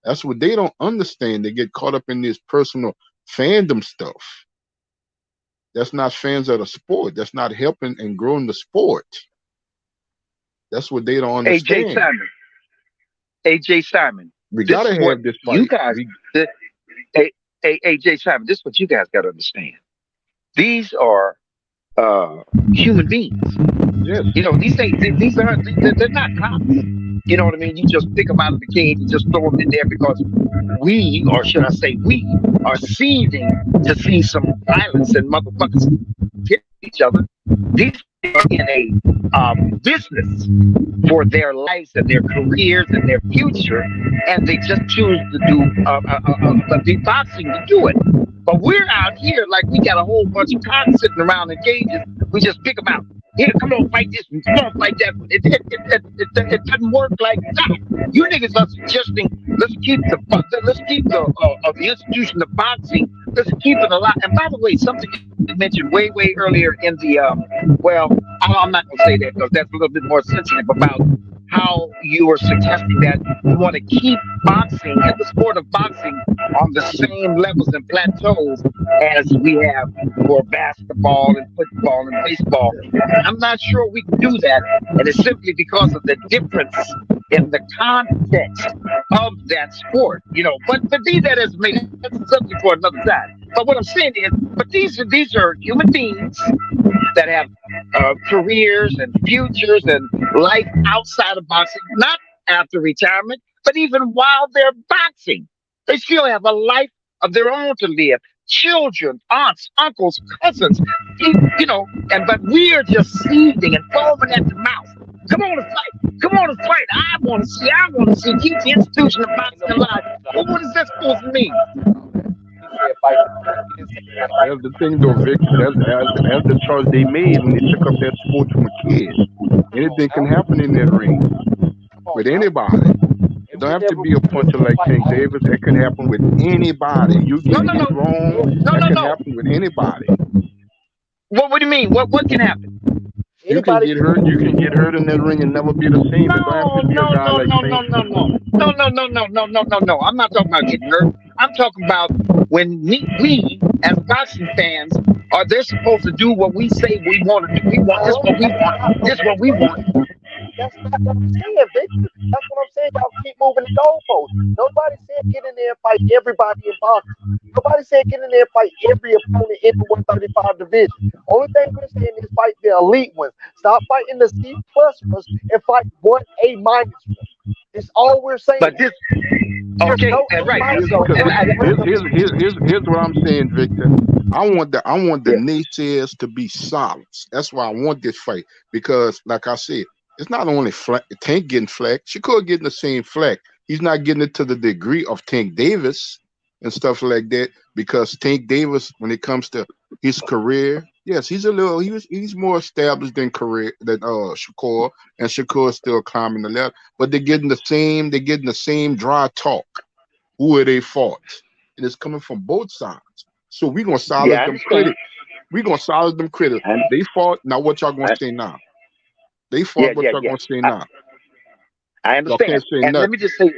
That's what they don't understand. They get caught up in this personal fandom stuff. That's not fans of the sport. That's not helping and growing the sport. That's what they don't AJ understand. Simon. AJ Simon. We This gotta is what have this you fight. guys. AJ Simon. This is what you guys got to understand. These are human beings. Yes. You know, these things. These are. They're not cops. You know what I mean? You just pick them out of the cage and just throw them in there because we, or should I say, we are seething to see some violence and motherfuckers hit each other. These are in a business for their lives and their careers and their future, and they just choose to do the boxing to do it. But we're out here like we got a whole bunch of cops sitting around in cages. We just pick them out. Here, come on, fight this one. Come on, fight that one. It doesn't work like that. You niggas are suggesting let's keep the institution of boxing. Let's keep it alive. And by the way, something you mentioned way earlier in the well, I'm not gonna say that because that's a little bit more sensitive about how you are suggesting that you want to keep boxing and the sport of boxing on the same levels and plateaus as we have for basketball and football and baseball. I'm not sure we can do that, and it's simply because of the difference in the context of that sport, you know. But be that as it may, that's a subject for another time. But what I'm saying is, but these are human beings that have careers and futures and life outside of boxing, not after retirement, but even while they're boxing. They still have a life of their own to live. Children, aunts, uncles, cousins, you know, but we are just seething and foaming at the mouth. Come on and fight. Come on and fight. I want to see. Keep the institution of boxing alive. Well, what is that supposed to mean? That's the thing, though, Vic. That's the choice they made when they took up that sport from a kid. Anything can happen in that ring with anybody. It don't have to be a puncher like Tank Davis. It can happen with anybody. You get it wrong. That can happen with anybody. What do you mean? What can happen? You can get hurt. You can get hurt in that ring and never be the same. It don't have to be a guy like Tank. No. I'm not talking about getting hurt. I'm talking about when we as boxing fans they're supposed to do what we say we want to do. We want this what we want. This what we want. That's not what I'm saying, Victor. That's what I'm saying. Y'all keep moving the goalposts. Nobody said get in there and fight everybody in boxing. Nobody said get in there and fight every opponent in the 135 division. Only thing we're saying is fight the elite ones. Stop fighting the C+ ones and fight 1A- ones. It's all we're saying. But this, okay, right. Here's what I'm saying, Victor. I want the naysayers to be silent. That's why I want this fight, because, like I said, it's not only Tank getting flack. Shakur getting the same flack. He's not getting it to the degree of Tank Davis and stuff like that, because Tank Davis, when it comes to his career, yes, he's more established than Shakur, and Shakur is still climbing the ladder. But they're getting the same dry talk. Who are they fought? And it's coming from both sides. So we're gonna silence them critics. We're gonna silence them critics. They fought. Now what y'all gonna say now? They fought. What y'all gonna say now? I understand. And nothing. Let me just say,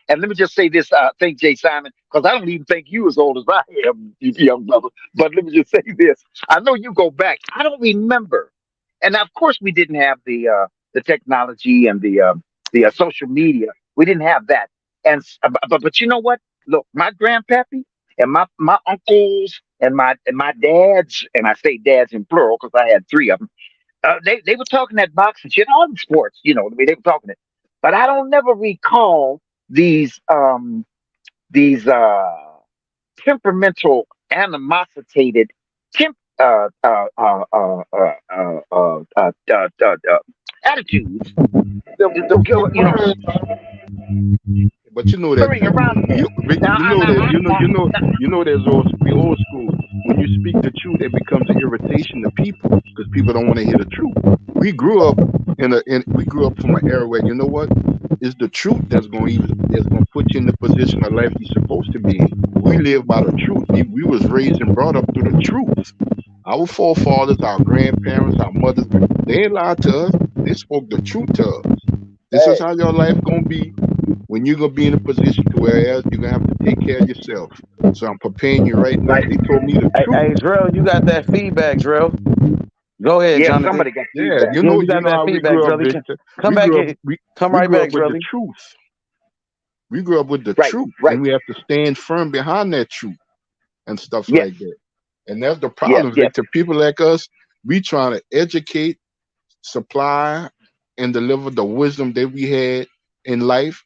and let me just say this, thank Jay Simon, because I don't even think you as old as I am, you young brother. But let me just say this. I know you go back. I don't remember. And of course we didn't have the technology and the social media. We didn't have that. And but you know what? Look, my grandpappy and my uncles and my dads, and I say dads in plural because I had 3 of them. They were talking that boxing shit, all the sports, you know. I mean, they were talking it, but I don't never recall these temperamental, animositated, attitudes. You know. But you know that there's old school. When you speak the truth, it becomes an irritation to people because people don't want to hear the truth. We grew up from an era where, you know what, it's the truth that's going to put you in the position of life you're supposed to be in. We live by the truth. We was raised and brought up through the truth. Our forefathers, our grandparents, our mothers, they ain't lied to us. They spoke the truth to us. This is how your life gonna be. when you're gonna be in a position to where you're gonna have to take care of yourself. So I'm preparing you right now. They told me the truth. Hey, Drill, you got that feedback, Drill. Go ahead, Yeah, Jonathan. somebody got Yeah, feedback. Yeah, you you got know that how we feedback, grew up, Drilly. Victor. Come back in. Come We right grew back, up with the Drilly. truth. We grew up with the Right, truth, right. and we have to stand firm behind that truth and stuff Yes, like that. And that's the yes, problem, yes, Victor. People like us, we trying to educate, supply, and deliver the wisdom that we had in life.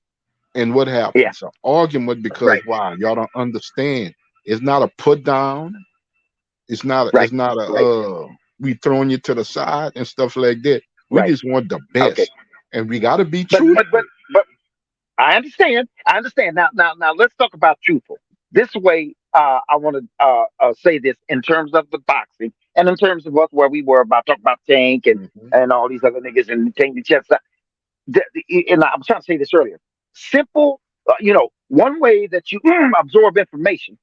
And what yeah, happens? An argument because right, why? Y'all don't understand. It's not a put down. It's not. right, It's not a. right, We throwing you to the side and stuff like that. We right. just want the Okay, best, and we got to be but but but truthful. but I understand. I understand. Now, let's talk about truthful. This way, I want to say this in terms of the boxing and in terms of us where we were about talking about Tank Hmm. and all these other niggas and Tank the chest. And I was trying to say this earlier. Simple, one way that you absorb information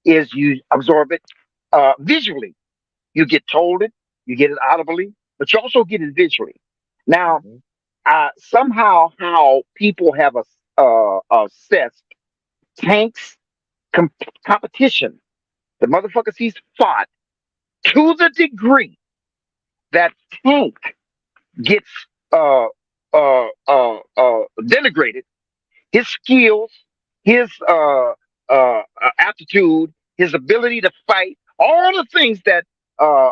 is you absorb it visually. You get told it, you get it audibly, but you also get it visually. Now, Hmm. somehow, how people have assessed Tank's com- competition, the motherfuckers he's fought, to the degree that Tank gets uh, denigrated. His skills, his aptitude, his ability to fight, all the things that uh,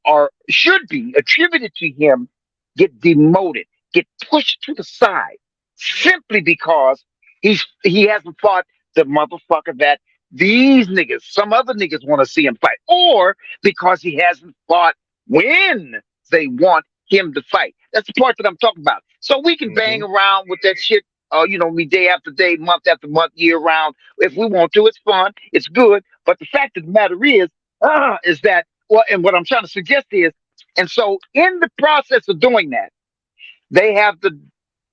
are should be attributed to him get demoted, get pushed to the side, simply because he hasn't fought the motherfucker that these niggas, some other niggas want to see him fight, or because he hasn't fought when they want him to fight. That's the part that I'm talking about. So we can bang Hmm. around with that shit we day after day, month after month, year round. If we want to, it's fun, it's good. But the fact of the matter is that and what I'm trying to suggest is, and so in the process of doing that, they have the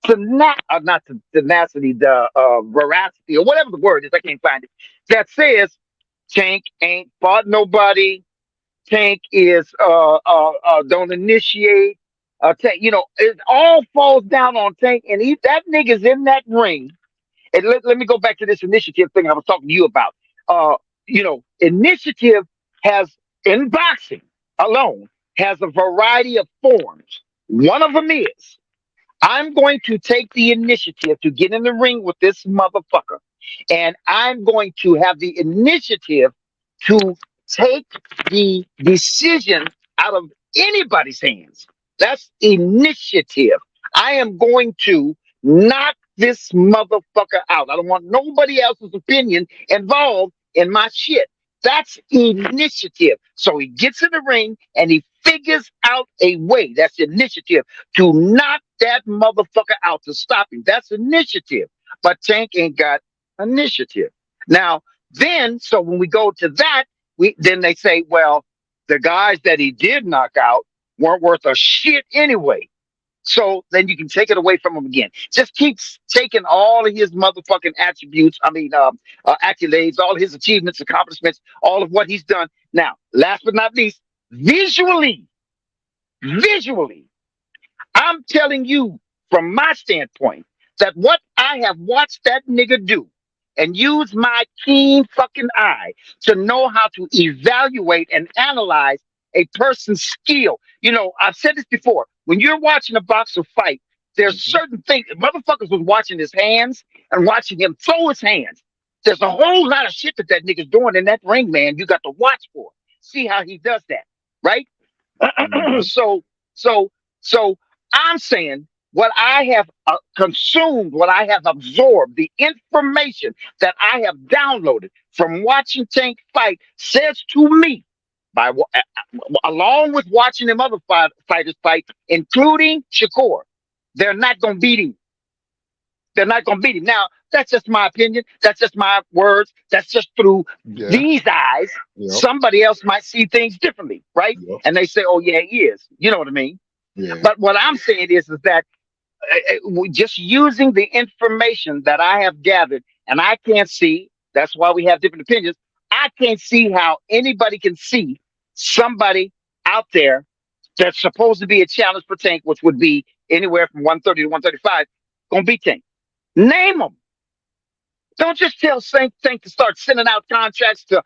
not the tenacity, the veracity, or whatever the word is, I can't find it, that says Tank ain't fought nobody. Tank is don't initiate. Tank, it all falls down on Tank, and that nigga's in that ring. And let me go back to this initiative thing I was talking to you about. Initiative has in boxing alone has a variety of forms. One of them is I'm going to take the initiative to get in the ring with this motherfucker, and I'm going to have the initiative to take the decision out of anybody's hands. That's initiative. I am going to knock this motherfucker out. I don't want nobody else's opinion involved in my shit. That's initiative. So he gets in the ring and he figures out a way. That's initiative to knock that motherfucker out, to stop him. That's initiative. But Tank ain't got initiative. Now, so when we go to that, then they say, well, the guys that he did knock out weren't worth a shit anyway. So then you can take it away from him again. Just keeps taking all of his motherfucking attributes, accolades, all his achievements, accomplishments, all of what he's done. Now, last but not least, visually, I'm telling you from my standpoint that what I have watched that nigga do and use my keen fucking eye to know how to evaluate and analyze a person's skill. I've said this before. When you're watching a boxer fight, there's Hmm. certain things. Motherfuckers was watching his hands and watching him throw his hands. There's a whole lot of shit that nigga's doing in that ring, man. You got to watch for. See how he does that, right? Hmm. so so so I'm saying what I have consumed, what I have absorbed, the information that I have downloaded from watching Tank fight says to me, along with watching them other fighters fight, including Shakur, they're not gonna beat him. They're not gonna beat him. Now, that's just my opinion. That's just my words. That's just through Yeah. these eyes. Yep. Somebody else might see things differently, right? Yep. And they say, "Oh yeah, he is." You know what I mean? Yeah. But what I'm saying is that just using the information that I have gathered, and I can't see. That's why we have different opinions. I can't see how anybody can see somebody out there that's supposed to be a challenge for Tank, which would be anywhere from 130 to 135, gonna beat Tank. Name them. Don't just tell Think to start sending out contracts to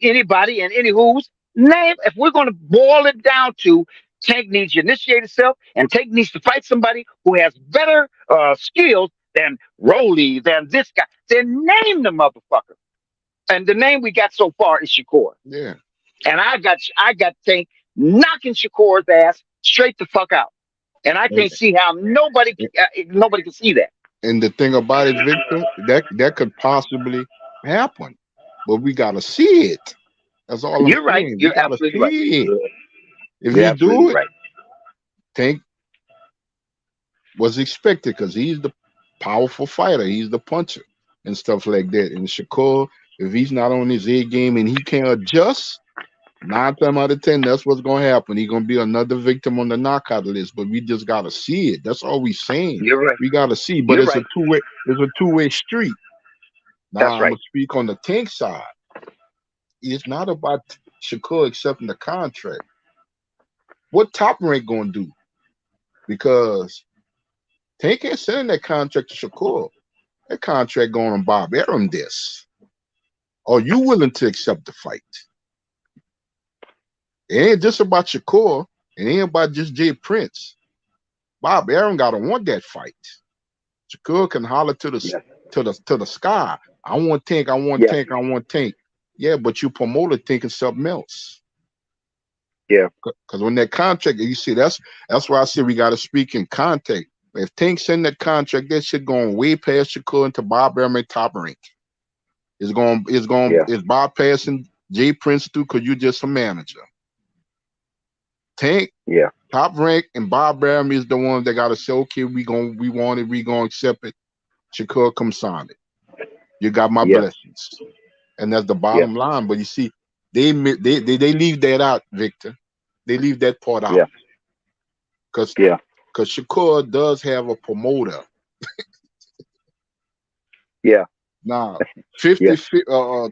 anybody and any who's name. If we're going to boil it down to Tank needs to initiate itself, and Tank needs to fight somebody who has better skills than Rolly, than this guy, then name the motherfucker. And the name we got so far is Shakur. Yeah. And I got Tank knocking Shakur's ass straight the fuck out. And I can't see how nobody can see that. And the thing about it, Victor, that could possibly happen, but we gotta see it. That's all I'm You're right. saying. We You're gotta absolutely right. see it. If You're he do absolutely it, right. Tank was expected because he's the powerful fighter. He's the puncher and stuff like that. And Shakur, if he's not on his A game and he can't adjust, 9 times out of 10, that's what's gonna happen. He's gonna be another victim on the knockout list. But we just gotta see it. That's all we saying. You're right. We gotta see. But You're it's right. a two-way. It's a two-way street. Now That's I'm right. gonna speak on the Tank side. It's not about Shakur accepting the contract. What Top Rank gonna do? Because Tank ain't sending that contract to Shakur. That contract going on Bob Arum this. Are you willing to accept the fight? It ain't just about Shakur. It ain't about just Jay Prince. Bob Arum gotta want that fight. Shakur can holler to the sky. I want Tank, I want Tank, I want Tank. Yeah, but you promoter thinking something else. Yeah. Because when that contract, you see, that's why I said we gotta speak in context. If Tank send that contract, that shit going way past Shakur into Bob Arum and Top Rank. It's bypassing Jay Prince too, because you're just a manager. Tank, Top Rank, and Bob Arum is the one that gotta say, okay, we want it, we gonna accept it. Shakur, come sign it. You got my blessings, and that's the bottom line. But you see, they leave that out, Victor. They leave that part out. Because Shakur does have a promoter. Now, 50,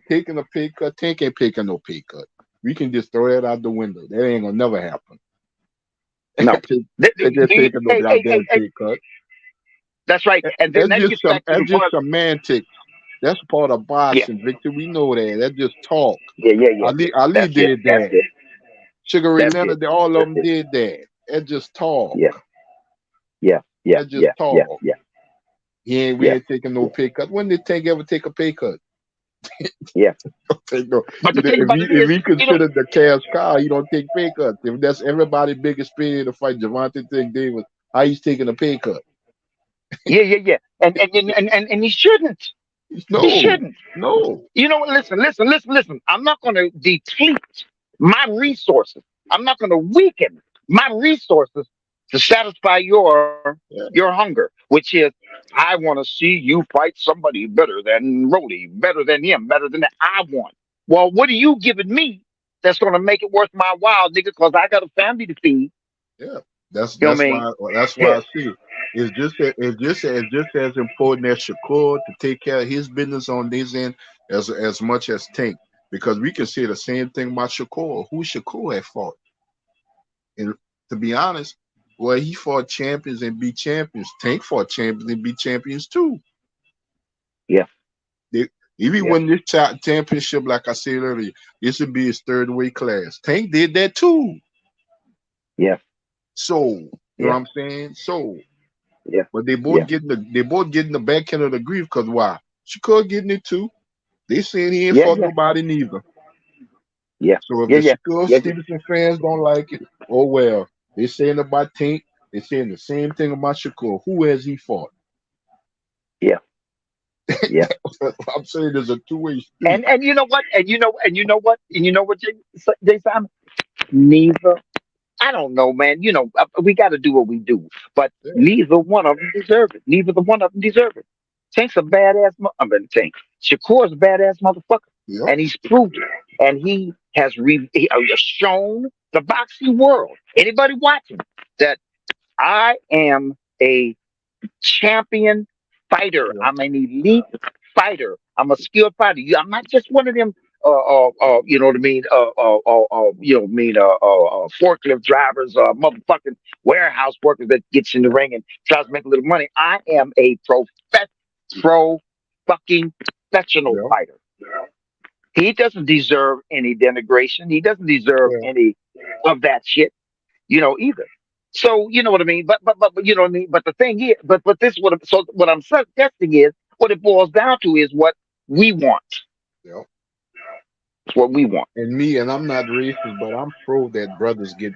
taking a pay cut, Tank ain't taking no pay cut. We can just throw that out the window. That ain't gonna never happen. No. They just taking no goddamn pay cut. That's right. And then that's just semantic. That's part of boxing, Victor. We know that. That's just talk. Ali did that. Sugar Ray Leonard, all of them did that. That's just talk. That's just talk. We ain't taking no pay cut. When did Tank ever take a pay cut? Take no. If he considered the cash cow, he don't take pay cuts. If that's everybody's biggest pay to fight Javante Tank Davis, how he's taking a pay cut? And he shouldn't. No, he shouldn't. No. You know what? Listen. I'm not going to deplete my resources. I'm not going to weaken my resources to satisfy your hunger, which is I want to see you fight somebody better than Rody, better than him, better than that. I want. Well, what are you giving me that's going to make it worth my while, nigga? Because I got a family to feed. Yeah, that's why I see it. It's just as important as Shakur to take care of his business on this end as much as Tank, because we can say the same thing about Shakur. Who Shakur had fought, and to be honest, well, he fought champions and beat champions. Tank fought champions and beat champions too. If he won this championship, like I said earlier, this would be his third weight class. Tank did that too. So you know what I'm saying? So but they both getting the back end of the grief, because why? Shakur getting it too. They saying he ain't fought nobody neither. So if the Shakur Stevenson fans don't like it, oh well. They saying about Tank, they saying the same thing about Shakur. Who has he fought? I'm saying there's a two-way street. And you know what? And you know what, Jay Simon? Neither. I don't know, man. You know, we got to do what we do, but neither one of them deserve it. Neither the one of them deserve it. Tank's a badass. Tank. Shakur's a badass motherfucker, and he's proved it. And he has shown the boxing world, anybody watching, that I am a champion fighter. I'm an elite fighter. I'm a skilled fighter. I'm not just one of them. You know what I mean? Forklift drivers, motherfucking warehouse workers that gets in the ring and tries to make a little money. I am a pro fucking professional Yeah. fighter. He doesn't deserve any denigration. He doesn't deserve Yeah. any of that shit, either. So you know what I mean. But you know what I mean. But the thing is, but this what I'm suggesting is what it boils down to is what we want. Yeah. It's what we want. And I'm not racist, but I'm pro that brothers get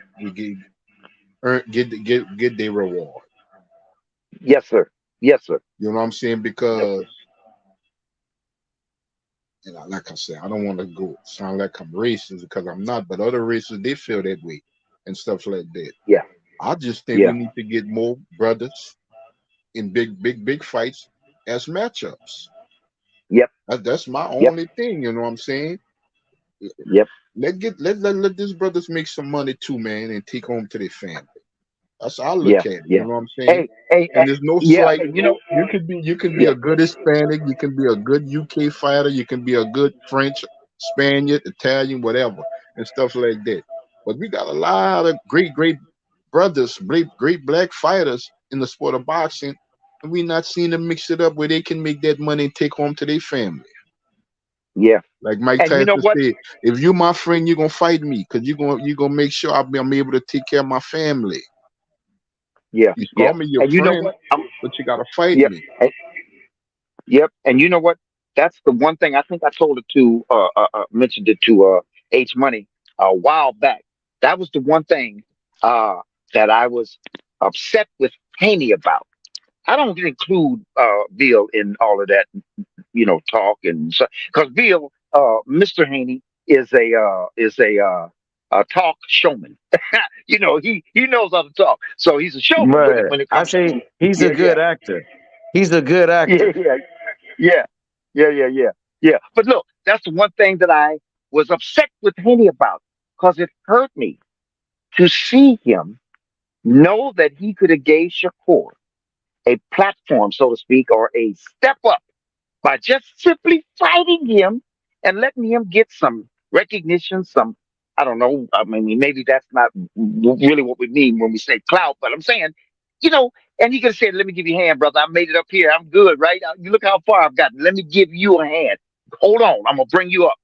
their reward. Yes, sir. Yes, sir. You know what I'm saying? Yes, Because sir. like I said, I don't want to go sound like I'm racist because I'm not, but other races they feel that way and stuff like that. Yeah. I just think we Yeah. need to get more brothers in big fights as matchups. Yep. That's my Yep. only thing. You know what I'm saying? Yep. Let these brothers make some money too, man, and take home to their family. That's how I Yeah. look at it. You Yeah. know what I'm saying? Hey. And there's no Yeah. slight. And you know. You can be Yeah. a good Hispanic. You can be a good UK fighter. You can be a good French, Spaniard, Italian, whatever, and stuff like that. But we got a lot of great brothers, great black fighters in the sport of boxing, and we not seeing them mix it up where they can make that money and take home to their family. Yeah. Like Mike And you know Tyson what? said, if you my friend, you're gonna fight me because you're gonna make sure I'm able to take care of my family. Yeah. You Yeah. call me your And you know friend, what? but you gotta fight Yep. me. Yep. And you know what? That's the one thing I think I told it to mentioned it to H Money a while back. That was the one thing uh that I was upset with Haney about. I don't include Bill in all of that, talk and so because Bill, Mr. Haney is a talk showman. He knows how to talk, so he's a showman when it But when it I comes say to he's a yeah, yeah, good actor. He's a good yeah, actor. yeah, yeah, yeah. But look, that's the one thing that I was upset with Haney about because it hurt me to see him know that he could have gave Shakur a platform, so to speak, or a step up by just simply fighting him and letting him get some recognition, some, I don't know, I mean, maybe that's not really what we mean when we say clout, but I'm saying, you know, and he could have said, let me give you a hand, brother. I made it up here. I'm good, right? You look how far I've gotten. Let me give you a hand. Hold on. I'm going to bring you up.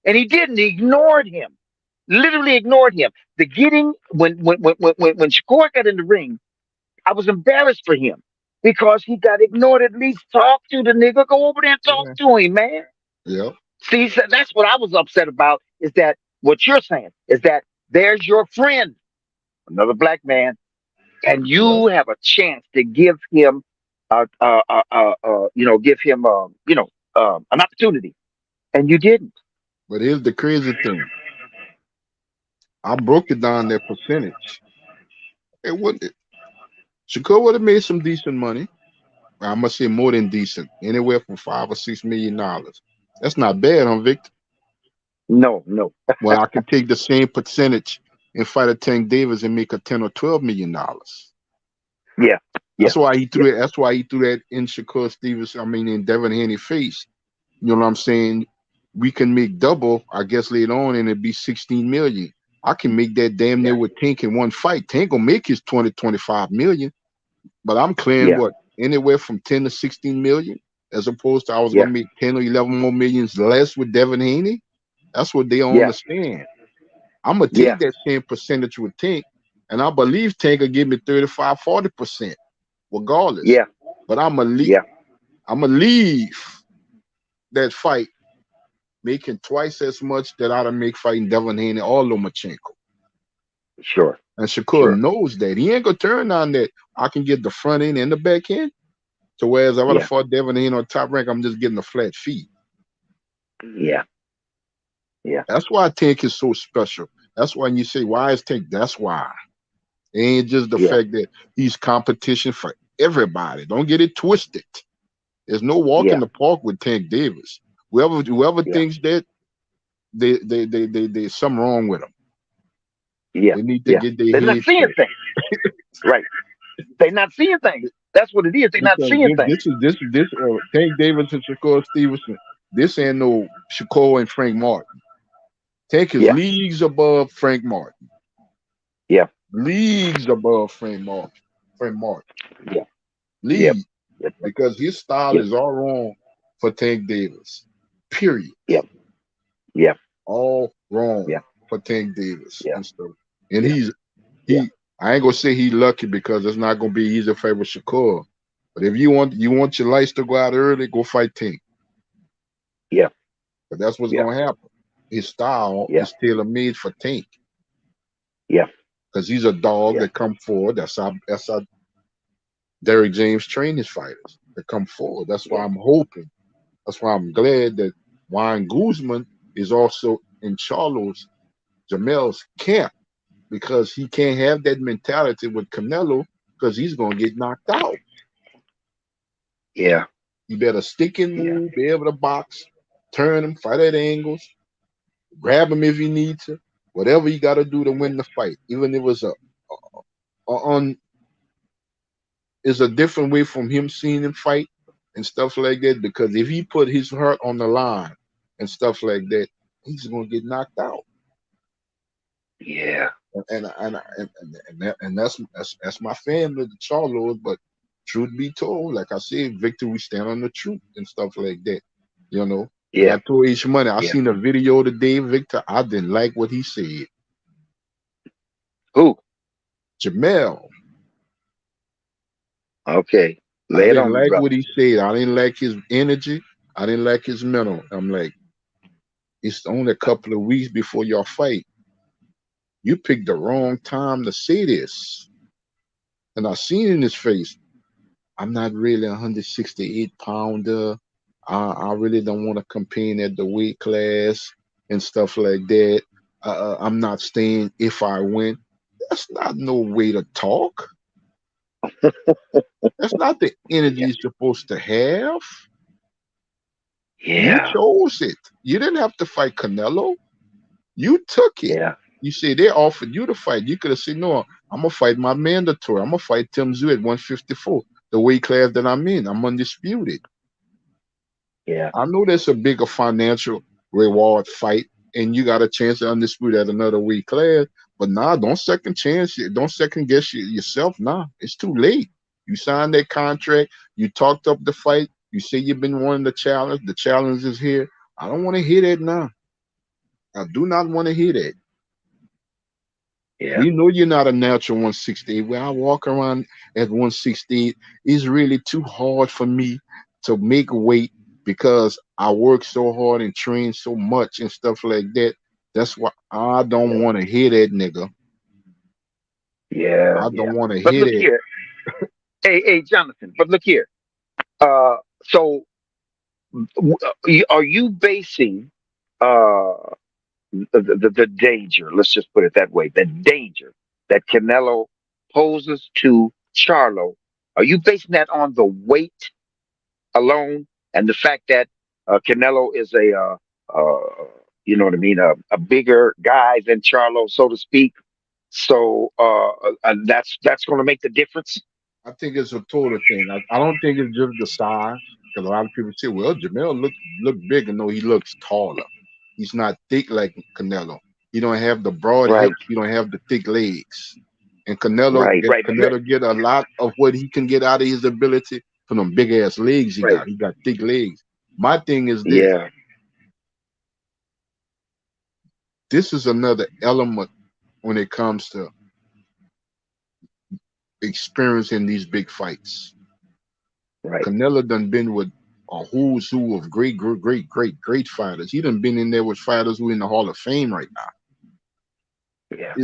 And he didn't. He ignored him. Literally ignored him. The getting, when Shakur got in the ring, I was embarrassed for him because he got ignored. At least talk to the nigga. Go over there and talk Yeah. to him, man. Yeah. See, so that's what I was upset about. Is that what you're saying? Is that there's your friend, another black man, and Yeah. you have a chance to give him, give him, an opportunity, and you didn't. But here's the crazy thing. I broke it down their percentage. It would Shakur would have made some decent money. I must say more than decent, anywhere from $5 or $6 million. That's not bad, huh, Victor? No, no. Well, I can take the same percentage and fight a Tank Davis and make a $10 or $12 million. Yeah, yeah, That's why he yeah, threw it. That's why he threw that in Shakur Stevens. I mean, in Devin Haney face. You know what I'm saying? We can make double, I guess, later on, and it'd be 16 million. I can make that damn near with Tank in one fight. Tank gonna make his 20 to 25 million, but I'm clearing yeah, what anywhere from 10 to 16 million, as opposed to I was yeah, gonna make 10 or 11 more millions less with Devin Haney. That's what they don't yeah, understand. I'm gonna yeah, take that same percentage with Tank, and I believe Tank will give me 35, 40%, regardless. yeah, But yeah. I'm gonna leave that fight making twice as much that I'd make fighting Devin Haney or Lomachenko. Sure, And Shakur sure. knows that. He ain't gonna turn on that. I can get the front end and the back end. So whereas I would have Yeah, fought Devin Haney on top rank, I'm just getting a flat fee. yeah, yeah, That's why Tank is so special. That's why when you say why is Tank, that's why. It ain't just the yeah, fact that he's competition for everybody. Don't get it twisted. There's no walk in yeah, the park with Tank Davis. Whoever yeah, thinks that there's something wrong with them. yeah, They need to yeah. get their They're not head seeing checked. things. Right. They're not seeing things. That's what it is. They're not Because seeing things. this Tank Davis and Shakur Stevenson. This ain't no Shakur and Frank Martin. Tank is Yeah, leagues above Frank Martin. yeah, Leagues above Frank Martin. yeah, yeah, League. because his style Yep. is all wrong for Tank Davis. Period. Yep. Yep. All wrong Yep. for Tank Davis Yep. and stuff. And Yep. he I ain't gonna say he lucky because it's not gonna be easy for Shakur. But if you want your lights to go out early, go fight Tank. Yeah. But that's what's Yeah. gonna happen. His style Yeah. is tailor made for Tank. Yeah. Because he's a dog Yeah. that come forward. That's how Derrick James train his fighters to come forward. That's why I'm hoping. That's why I'm glad that Juan Guzman is also in Jamel's camp, because he can't have that mentality with Canelo because he's gonna get knocked out. Yeah. You better stick and Yeah. move, be able to box, turn him, fight at angles, grab him if you need to, whatever you got to do to win the fight. Even if it was on is a different way from him seeing him fight and stuff like that. Because if he put his heart on the line and stuff like that, he's gonna get knocked out. Yeah. And that's my family, the Charlos. But truth be told, like I said, Victor, we stand on the truth and stuff like that. You know. And Yeah. I told H Money, I Yeah. seen a video today, Victor. I didn't like what he said. Who? Jamel. Okay. I Lay it didn't on me, like brother. what he said. I didn't like his energy. I didn't like his mental. I'm like, it's only a couple of weeks before your fight. You picked the wrong time to say this. And I seen in his face, I'm not really a 168-pounder. I really don't want to compete at the weight class and stuff like that. I'm not staying if I win. That's not no way to talk. That's not the energy you're supposed to have. You Yeah. chose it. You didn't have to fight Canelo. You took it. Yeah. You say they offered you to fight. You could have said, no, I'm going to fight my mandatory. I'm going to fight Tim Tszyu at 154, the weight class that I'm in. I'm undisputed. Yeah. I know there's a bigger financial reward fight, and you got a chance to undisputed at another weight class. But nah, don't second chance it. Don't second guess yourself. Nah, it's too late. You signed that contract. You talked up the fight. You say you've been wanting the challenge. The challenge is here. I don't want to hear that now. I do not want to hear that. Yeah. We know you're not a natural 168. When I walk around at 168, it's really too hard for me to make weight because I work so hard and train so much and stuff like that. That's why I don't want to hear that, nigga. Yeah. I Yeah. don't want to But hear look that. here. Hey, Jonathan. But look here. So are you basing uh the danger? Let's just put it that way. The danger that Canelo poses to Charlo. Are you basing that on the weight alone and the fact that Canelo is you know what I mean, a bigger guy than Charlo, so to speak? So that's going to make the difference. I think it's a total thing. I don't think it's just the size, because a lot of people say, "Well, Jamel look bigger." No, he looks taller. He's not thick like Canelo. He don't have the broad Right. hips. He don't have the thick legs. And Canelo Right. Right. Canelo get a lot of what he can get out of his ability from them big ass legs he Right. got. He got thick legs. My thing is this: Yeah. this is another element when it comes to experiencing these big fights. Right. Canelo done been with a who's who of great fighters. He done been in there with fighters who in the Hall of Fame right now. Yeah.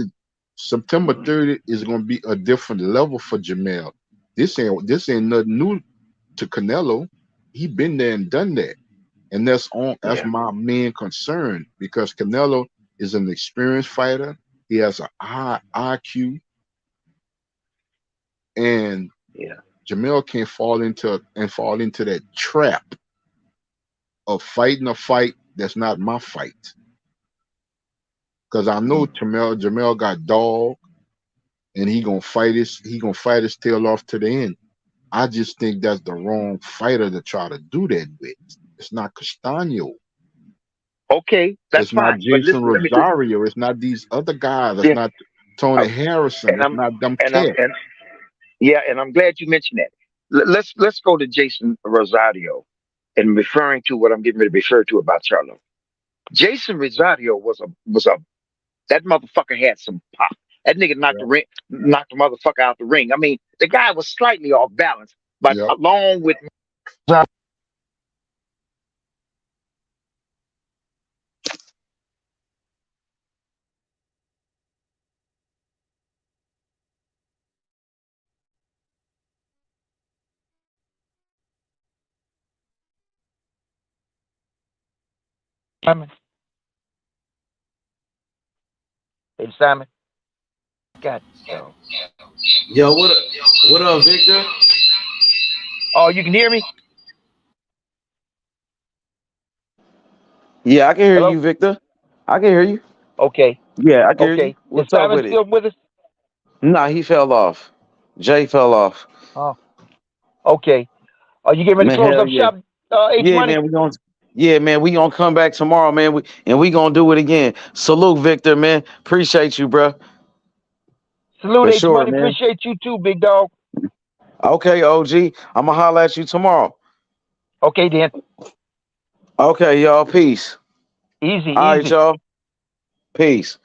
September 30th is going to be a different level for Jamel. This ain't nothing new to Canelo. He been there and done that, and that's my main concern, because Canelo is an experienced fighter. He has a high IQ, and Jamel can't fall into that trap of fighting a fight that's not my fight. Because I know Jamel got dog, and he gonna fight his tail off to the end. I just think that's the wrong fighter to try to do that with. It's not Castaño. Okay, that's It's not fine. But Jason listen, let me just Rosario. It's not these other guys. It's yeah. not Tony Harrison. And It's not them I'm cats. and yeah, and I'm glad you mentioned that. let's go to Jason Rosario and referring to what I'm getting ready to refer to about Charlo. Jason Rosario was a that motherfucker had some pop. That nigga knocked the motherfucker out the ring. I mean, the guy was slightly off balance, but Yep. along with Simon. Hey, Simon. God, yo. Yo, what up, Victor? Oh, you can hear me? Yeah, I can hear Hello? you, Victor. I can hear you. Okay. Yeah, I can hear you. Okay. Is What's up Simon with it? still with us? Nah, he fell off. Jay fell off. Oh, okay. Are you getting ready to Man, close hell up yeah. shop, H Yeah, Money? man, we gonna come back tomorrow, man. We gonna do it again. Salute, Victor, man. Appreciate you, bro. Salute For H sure, Money. man. Appreciate you too, big dog. Okay, OG. I'ma holler at you tomorrow. Okay, then. Okay, y'all. Peace. Easy, All right, easy. y'all. Peace.